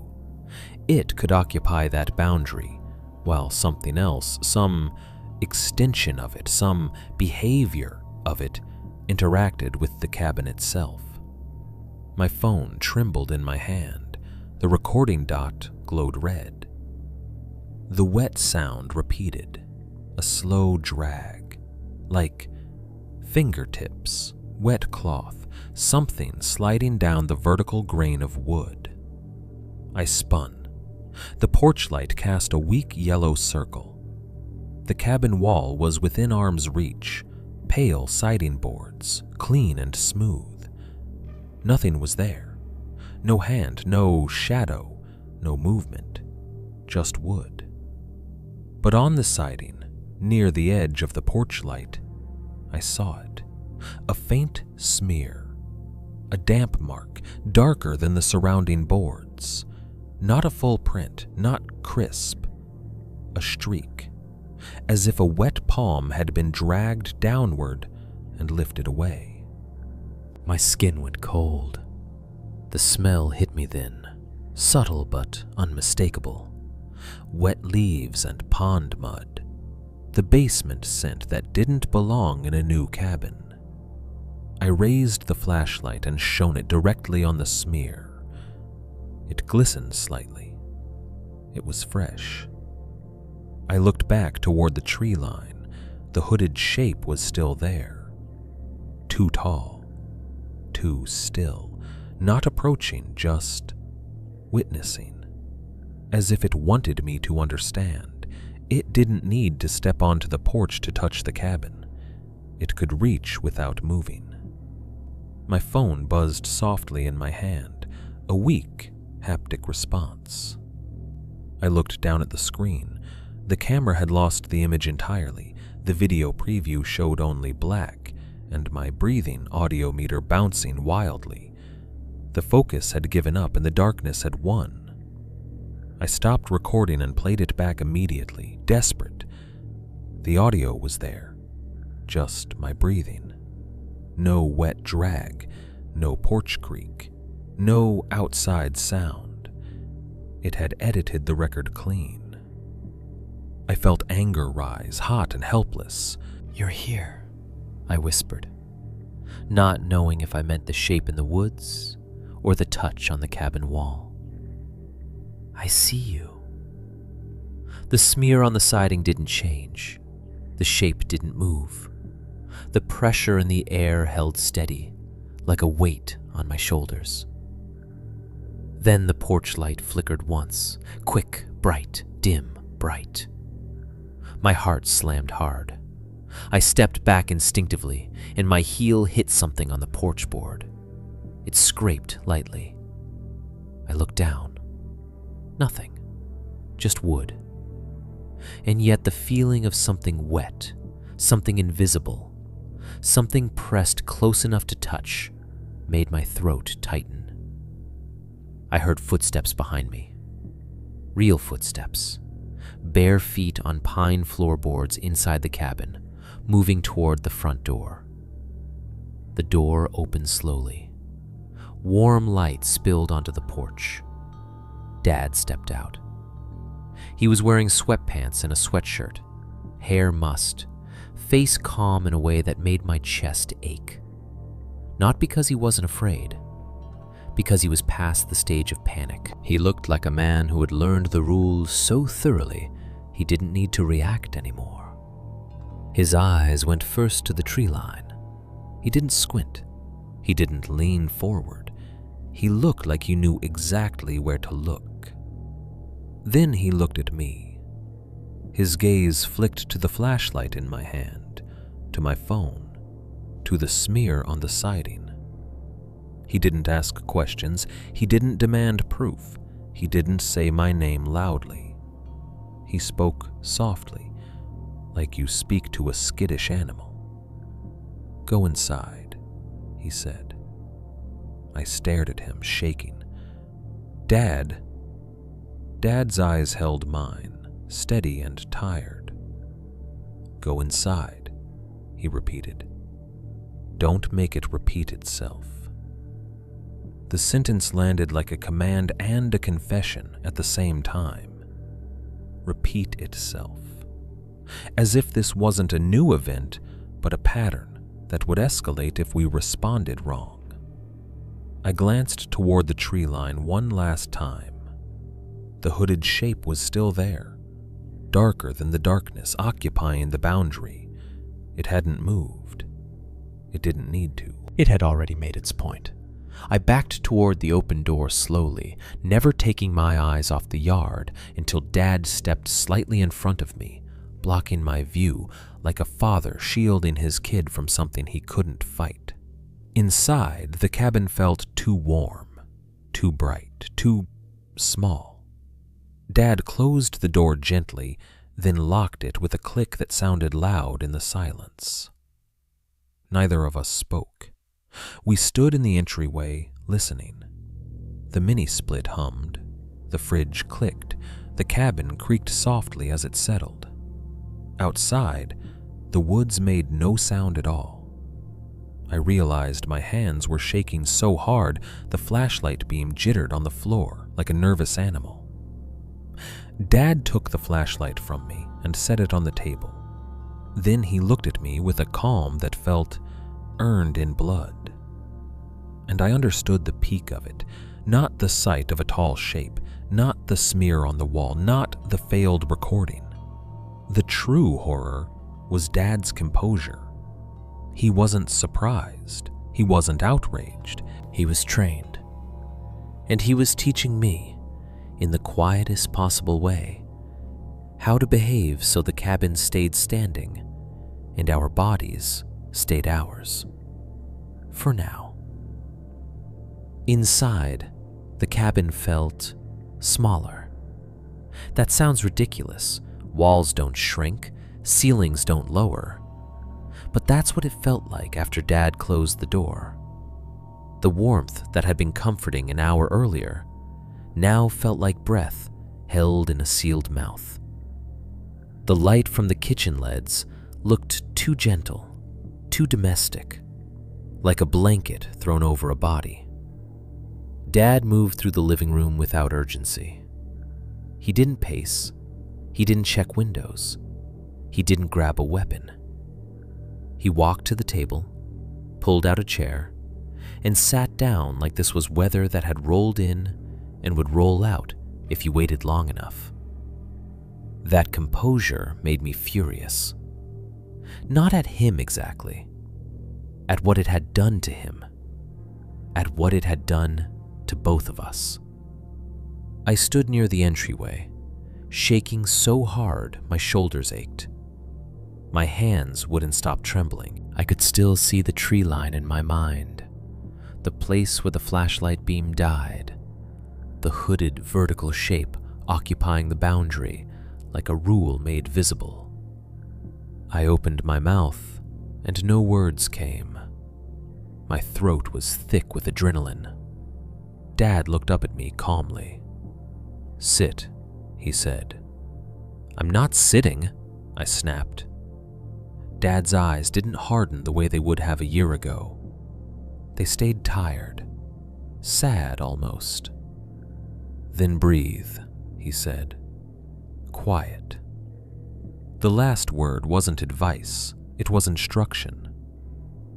It could occupy that boundary, while something else, some extension of it, some behavior of it, interacted with the cabin itself. My phone trembled in my hand. The recording dot glowed red. The wet sound repeated, a slow drag, like fingertips, wet cloth, something sliding down the vertical grain of wood. I spun. The porch light cast a weak yellow circle. The cabin wall was within arm's reach, pale siding boards, clean and smooth. Nothing was there. No hand, no shadow, no movement, just wood. But on the siding, near the edge of the porch light, I saw it. A faint smear, a damp mark, darker than the surrounding boards. Not a full print, not crisp. a streak, as if a wet palm had been dragged downward and lifted away. My skin went cold. The smell hit me then, subtle but unmistakable. Wet leaves and pond mud. The basement scent that didn't belong in a new cabin. I raised the flashlight and shone it directly on the smear. It glistened slightly. It was fresh. I looked back toward the tree line. The hooded shape was still there. Too tall. Too still. Not approaching, just witnessing. As if it wanted me to understand. It didn't need to step onto the porch to touch the cabin. It could reach without moving. My phone buzzed softly in my hand, a weak, haptic response. I looked down at the screen. The camera had lost the image entirely. The video preview showed only black, and my breathing audio meter bouncing wildly. The focus had given up and the darkness had won. I stopped recording and played it back immediately, desperate. The audio was there, just my breathing. No wet drag, no porch creak, no outside sound. It had edited the record clean. I felt anger rise, hot and helpless. "You're here," I whispered, not knowing if I meant the shape in the woods or the touch on the cabin wall. "I see you." The smear on the siding didn't change. The shape didn't move. The pressure in the air held steady, like a weight on my shoulders. Then the porch light flickered once, quick, bright, dim, bright. My heart slammed hard. I stepped back instinctively, and my heel hit something on the porch board. It scraped lightly. I looked down. Nothing, just wood. And yet the feeling of something wet, something invisible, something pressed close enough to touch, made my throat tighten. I heard footsteps behind me. Real footsteps. Bare feet on pine floorboards inside the cabin, moving toward the front door. The door opened slowly. Warm light spilled onto the porch. Dad stepped out. He was wearing sweatpants and a sweatshirt, hair mussed, face calm in a way that made my chest ache. Not because he wasn't afraid, because he was past the stage of panic. He looked like a man who had learned the rules so thoroughly he didn't need to react anymore. His eyes went first to the tree line. He didn't squint. He didn't lean forward. He looked like he knew exactly where to look. Then he looked at me. His gaze flicked to the flashlight in my hand, to my phone, to the smear on the siding. He didn't ask questions. He didn't demand proof. He didn't say my name loudly. He spoke softly, like you speak to a skittish animal. "Go inside," he said. I stared at him, shaking. Dad's eyes held mine, steady and tired. "Go inside," he repeated. "Don't make it repeat itself." The sentence landed like a command and a confession at the same time. Repeat itself. As if this wasn't a new event, but a pattern that would escalate if we responded wrong. I glanced toward the tree line one last time. The hooded shape was still there, darker than the darkness, occupying the boundary. It hadn't moved. It didn't need to. It had already made its point. I backed toward the open door slowly, never taking my eyes off the yard until Dad stepped slightly in front of me, blocking my view like a father shielding his kid from something he couldn't fight. Inside, the cabin felt too warm, too bright, too small. Dad closed the door gently, then locked it with a click that sounded loud in the silence. Neither of us spoke. We stood in the entryway, listening. The mini-split hummed. The fridge clicked. The cabin creaked softly as it settled. Outside, the woods made no sound at all. I realized my hands were shaking so hard the flashlight beam jittered on the floor like a nervous animal. Dad took the flashlight from me and set it on the table. Then he looked at me with a calm that felt earned in blood. And I understood the peak of it, not the sight of a tall shape, not the smear on the wall, not the failed recording. The true horror was Dad's composure. He wasn't surprised. He wasn't outraged. He was trained. And he was teaching me, in the quietest possible way, how to behave so the cabin stayed standing and our bodies stayed ours. For now. Inside, the cabin felt smaller. That sounds ridiculous. Walls don't shrink, ceilings don't lower. But that's what it felt like after Dad closed the door. The warmth that had been comforting an hour earlier now felt like breath held in a sealed mouth. The light from the kitchen leads looked too gentle, too domestic, like a blanket thrown over a body. Dad moved through the living room without urgency. He didn't pace. He didn't check windows. He didn't grab a weapon. He walked to the table, pulled out a chair, and sat down like this was weather that had rolled in and would roll out if you waited long enough. That composure made me furious. Not at him exactly, at what it had done to him, at what it had done to both of us. I stood near the entryway, shaking so hard my shoulders ached. My hands wouldn't stop trembling. I could still see the tree line in my mind, the place where the flashlight beam died, the hooded vertical shape occupying the boundary like a rule made visible. I opened my mouth and no words came. My throat was thick with adrenaline. Dad looked up at me calmly. "Sit," he said. "I'm not sitting," I snapped. Dad's eyes didn't harden the way they would have a year ago. They stayed tired, sad almost. "Then breathe," he said. "Quiet." The last word wasn't advice, it was instruction.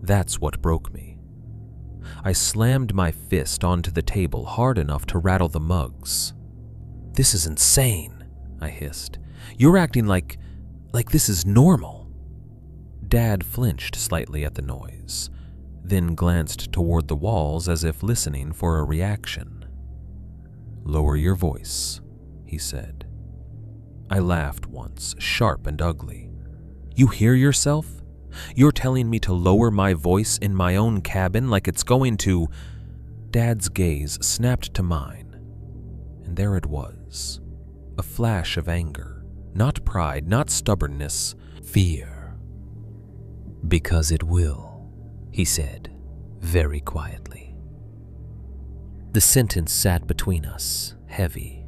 That's what broke me. I slammed my fist onto the table hard enough to rattle the mugs. "This is insane," I hissed. "You're acting like this is normal." Dad flinched slightly at the noise, then glanced toward the walls as if listening for a reaction. "Lower your voice," he said. I laughed once, sharp and ugly. "You hear yourself? You're telling me to lower my voice in my own cabin like it's going to—" Dad's gaze snapped to mine, and there it was, a flash of anger, not pride, not stubbornness, fear. "Because it will," he said, very quietly. The sentence sat between us, heavy.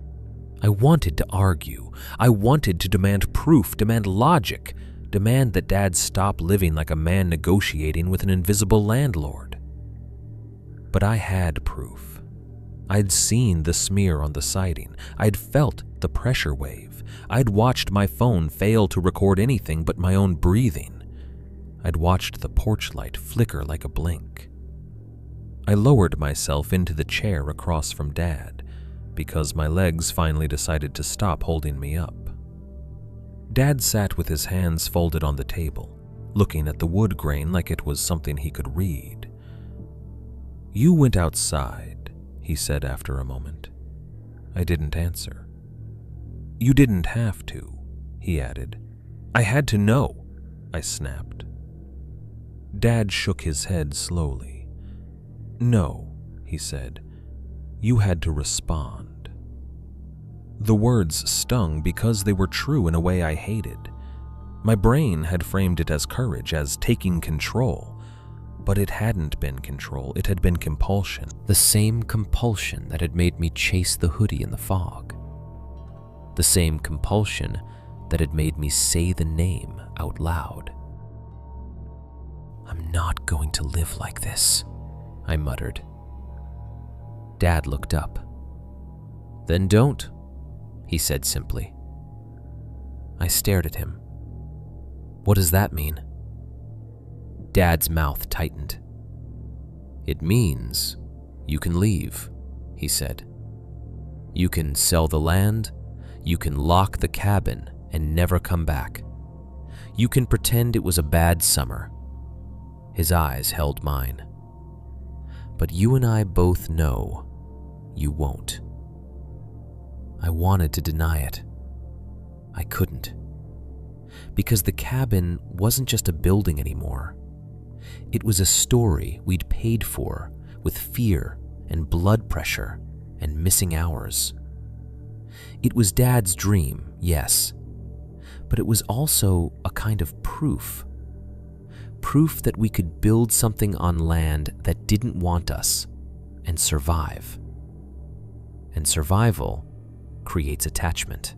I wanted to argue. I wanted to demand proof, demand logic, demand that Dad stop living like a man negotiating with an invisible landlord. But I had proof. I'd seen the smear on the siding. I'd felt the pressure wave. I'd watched my phone fail to record anything but my own breathing. I'd watched the porch light flicker like a blink. I lowered myself into the chair across from Dad because my legs finally decided to stop holding me up. Dad sat with his hands folded on the table, looking at the wood grain like it was something he could read. "You went outside," he said after a moment. I didn't answer. "You didn't have to," he added. "I had to know," I snapped. Dad shook his head slowly. "No," he said. "You had to respond." The words stung because they were true in a way I hated. My brain had framed it as courage, as taking control. But it hadn't been control, it had been compulsion. The same compulsion that had made me chase the hoodie in the fog. the same compulsion that had made me say the name out loud. "I'm not going to live like this," I muttered. Dad looked up. "Then don't," he said simply. I stared at him. "What does that mean?" Dad's mouth tightened. "It means you can leave," he said. "You can sell the land, you can lock the cabin and never come back. You can pretend it was a bad summer." His eyes held mine. "But you and I both know you won't." I wanted to deny it. I couldn't. Because the cabin wasn't just a building anymore. It was a story we'd paid for with fear and blood pressure and missing hours. It was Dad's dream, yes, but it was also a kind of proof. Proof that we could build something on land that didn't want us and survive. And survival creates attachment.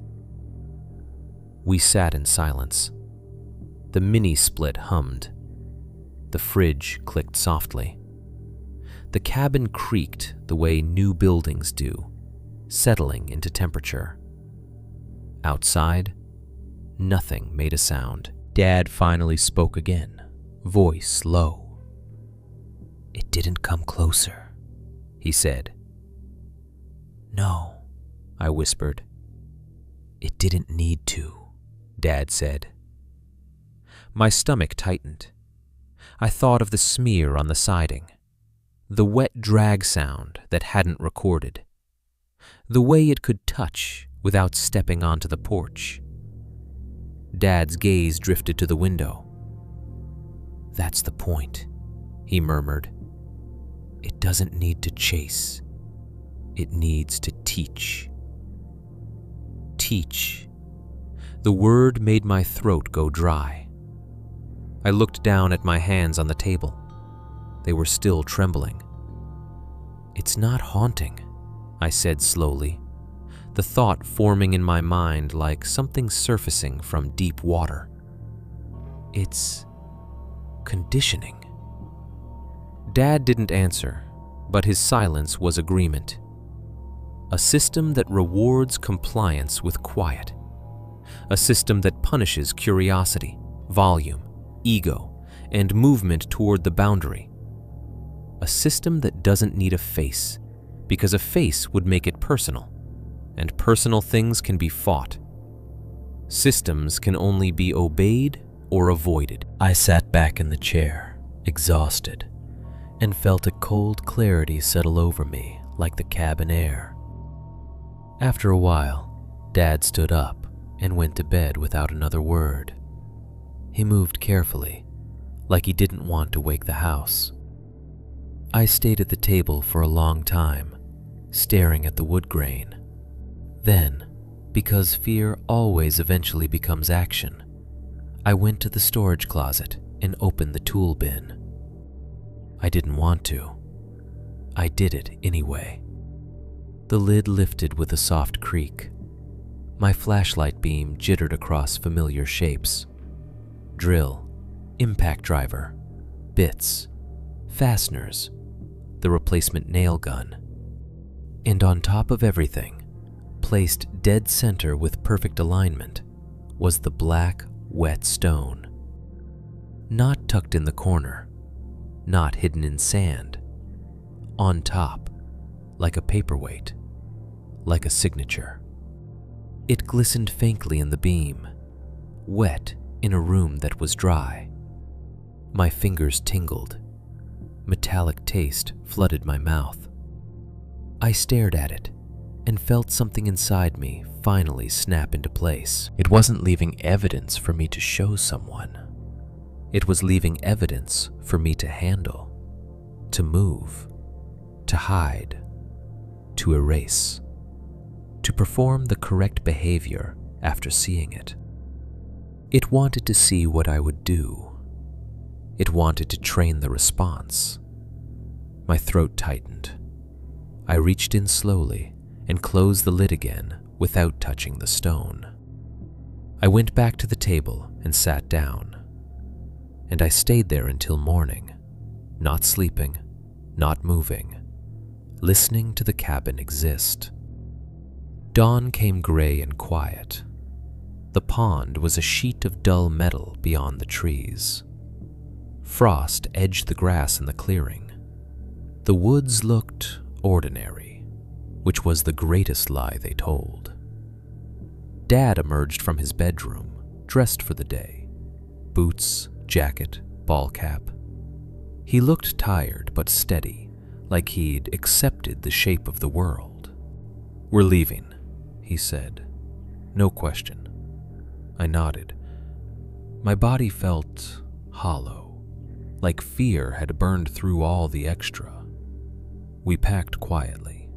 We sat in silence. The mini-split hummed. The fridge clicked softly. The cabin creaked the way new buildings do, settling into temperature. Outside, nothing made a sound. Dad finally spoke again, voice low. "It didn't come closer," he said. "No," I whispered. "It didn't need to," Dad said. My stomach tightened. I thought of the smear on the siding, the wet drag sound that hadn't recorded, the way it could touch without stepping onto the porch. Dad's gaze drifted to the window. "That's the point," he murmured. "It doesn't need to chase. It needs to teach." Teach. The word made my throat go dry. I looked down at my hands on the table. They were still trembling. "It's not haunting," I said slowly, the thought forming in my mind like something surfacing from deep water. "It's conditioning." Dad didn't answer, but his silence was agreement. A system that rewards compliance with quiet. A system that punishes curiosity, volume, ego, and movement toward the boundary. A system that doesn't need a face, because a face would make it personal, and personal things can be fought. Systems can only be obeyed or avoided. I sat back in the chair, exhausted, and felt a cold clarity settle over me like the cabin air. After a while, Dad stood up and went to bed without another word. He moved carefully, like he didn't want to wake the house. I stayed at the table for a long time, staring at the wood grain. Then, because fear always eventually becomes action, I went to the storage closet and opened the tool bin. I didn't want to. I did it anyway. The lid lifted with a soft creak. My flashlight beam jittered across familiar shapes. Drill, impact driver, bits, fasteners, the replacement nail gun. And on top of everything, placed dead center with perfect alignment, was the black, wet stone. Not tucked in the corner, not hidden in sand. On top, like a paperweight, like a signature. It glistened faintly in the beam, wet in a room that was dry. My fingers tingled. Metallic taste flooded my mouth. I stared at it and felt something inside me finally snap into place. It wasn't leaving evidence for me to show someone. It was leaving evidence for me to handle, to move, to hide, to erase, to perform the correct behavior after seeing it. It wanted to see what I would do. It wanted to train the response. My throat tightened. I reached in slowly and closed the lid again without touching the stone. I went back to the table and sat down, and I stayed there until morning, not sleeping, not moving, listening to the cabin exist. Dawn came gray and quiet. The pond was a sheet of dull metal beyond the trees. Frost edged the grass in the clearing. The woods looked ordinary, which was the greatest lie they told. Dad emerged from his bedroom, dressed for the day. Boots, jacket, ball cap. He looked tired but steady, like he'd accepted the shape of the world. "We're leaving," he said. No question. I nodded. My body felt hollow, like fear had burned through all the extra. We packed quietly.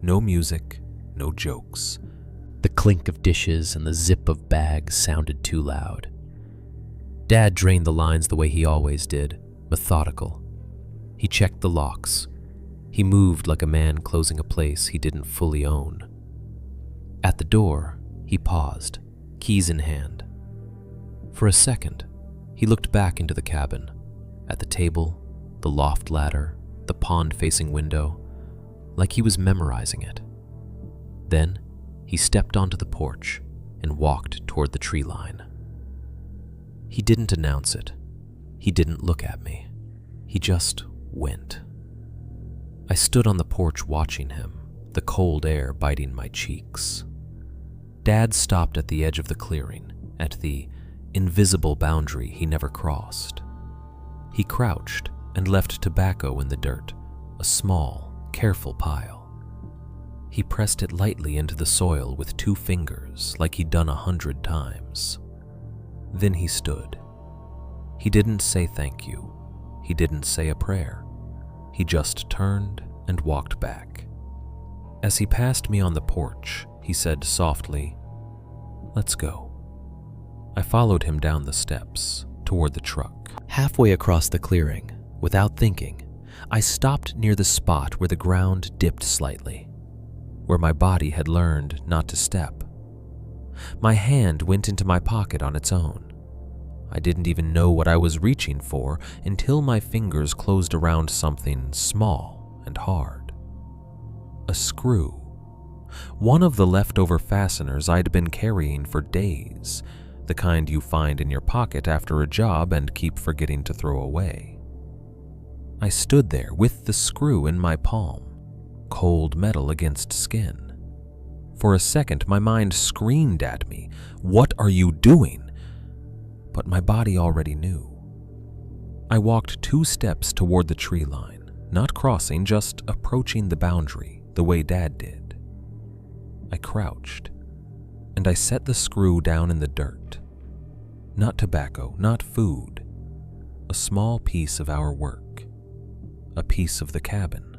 No music, no jokes. The clink of dishes and the zip of bags sounded too loud. Dad drained the lines the way he always did, methodical. He checked the locks. He moved like a man closing a place he didn't fully own. At the door, he paused, keys in hand. For a second, he looked back into the cabin, at the table, the loft ladder, the pond-facing window, like he was memorizing it. Then, he stepped onto the porch and walked toward the tree line. He didn't announce it. He didn't look at me. He just went. I stood on the porch watching him, the cold air biting my cheeks. Dad stopped at the edge of the clearing, at the invisible boundary he never crossed. He crouched and left tobacco in the dirt, a small, careful pile. He pressed it lightly into the soil with 2 fingers, like he'd done 100 times. Then he stood. He didn't say thank you. He didn't say a prayer. He just turned and walked back. As he passed me on the porch, he said softly, "Let's go." I followed him down the steps, toward the truck. Halfway across the clearing, without thinking, I stopped near the spot where the ground dipped slightly, where my body had learned not to step. My hand went into my pocket on its own. I didn't even know what I was reaching for until my fingers closed around something small and hard. A screw. One of the leftover fasteners I'd been carrying for days, the kind you find in your pocket after a job and keep forgetting to throw away. I stood there with the screw in my palm, cold metal against skin. For a second, my mind screamed at me, "What are you doing?" But my body already knew. I walked 2 steps toward the tree line, not crossing, just approaching the boundary the way Dad did. I crouched, and I set the screw down in the dirt. Not tobacco, not food. A small piece of our work. A piece of the cabin.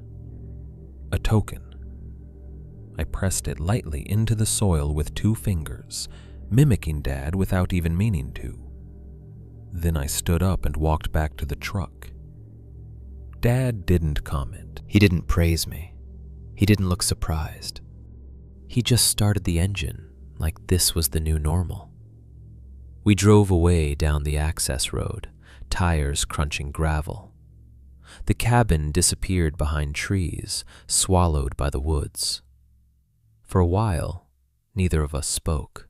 A token. I pressed it lightly into the soil with 2 fingers, mimicking Dad without even meaning to. Then I stood up and walked back to the truck. Dad didn't comment. He didn't praise me. He didn't look surprised. He just started the engine like this was the new normal. We drove away down the access road, tires crunching gravel. The cabin disappeared behind trees, swallowed by the woods. For a while, neither of us spoke.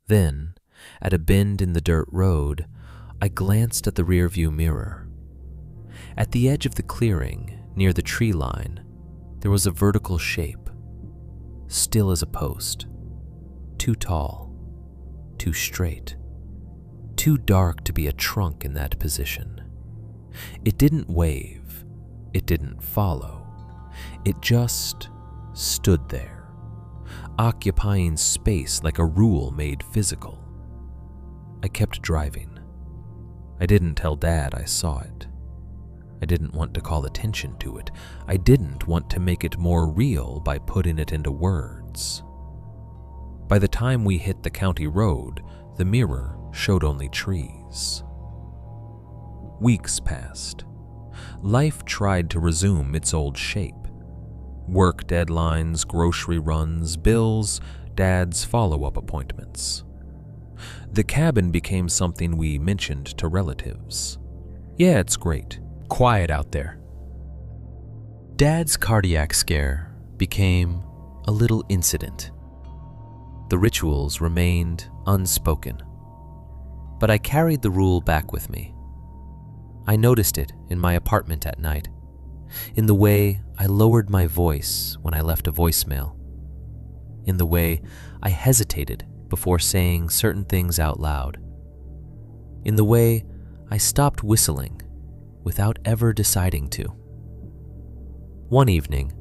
Then, at a bend in the dirt road, I glanced at the rearview mirror. At the edge of the clearing, near the tree line, there was a vertical shape, still as a post, too tall, too straight, too dark to be a trunk in that position. It didn't wave, it didn't follow, it just stood there, occupying space like a rule made physical. I kept driving. I didn't tell Dad I saw it. I didn't want to call attention to it. I didn't want to make it more real by putting it into words. By the time we hit the county road, the mirror showed only trees. Weeks passed. Life tried to resume its old shape. Work deadlines, grocery runs, bills, Dad's follow-up appointments. The cabin became something we mentioned to relatives. Yeah, it's great. Quiet out there. Dad's cardiac scare became a little incident. The rituals remained unspoken, but I carried the rule back with me. I noticed it in my apartment at night, in the way I lowered my voice when I left a voicemail, in the way I hesitated before saying certain things out loud, in the way I stopped whistling without ever deciding to. One evening,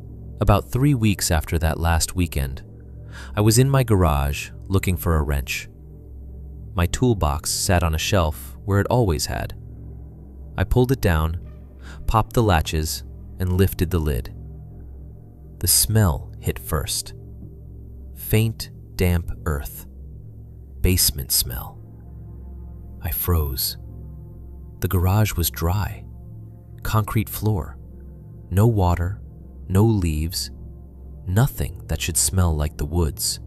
about 3 weeks after that last weekend, I was in my garage looking for a wrench. My toolbox sat on a shelf where it always had. I pulled it down, popped the latches, and lifted the lid. The smell hit first. Faint, damp earth. Basement smell. I froze. The garage was dry. Concrete floor. No water, no leaves, nothing that should smell like the woods.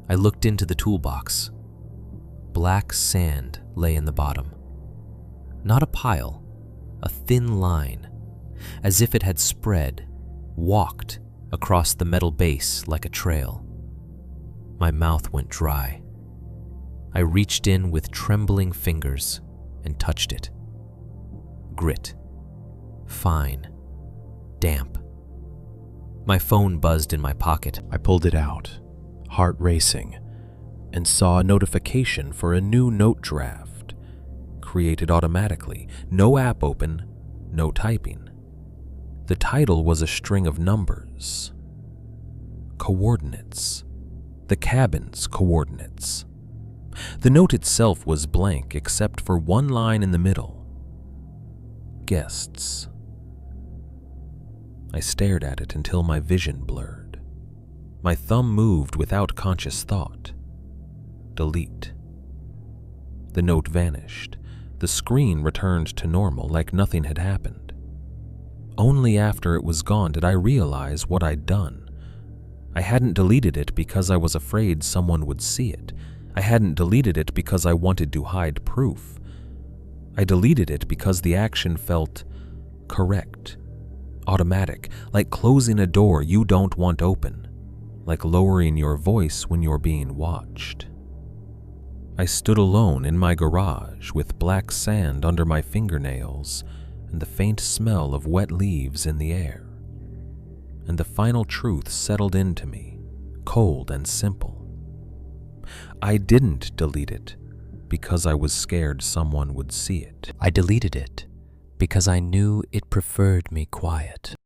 I looked into the toolbox. Black sand lay in the bottom. Not a pile, a thin line, as if it had spread, walked across the metal base like a trail. My mouth went dry. I reached in with trembling fingers and touched it. Grit. Fine. Damp. My phone buzzed in my pocket. I pulled it out, heart racing, and saw a notification for a new note draft, created automatically, no app open, no typing. The title was a string of numbers. Coordinates. The cabin's coordinates. The note itself was blank except for one line in the middle. Guests. I stared at it until my vision blurred. My thumb moved without conscious thought. Delete. The note vanished. The screen returned to normal like nothing had happened. Only after it was gone did I realize what I'd done. I hadn't deleted it because I was afraid someone would see it. I hadn't deleted it because I wanted to hide proof. I deleted it because the action felt correct. Automatic, like closing a door you don't want open, like lowering your voice when you're being watched. I stood alone in my garage with black sand under my fingernails and the faint smell of wet leaves in the air. And the final truth settled into me, cold and simple. I didn't delete it because I was scared someone would see it. I deleted it because I knew it preferred me quiet.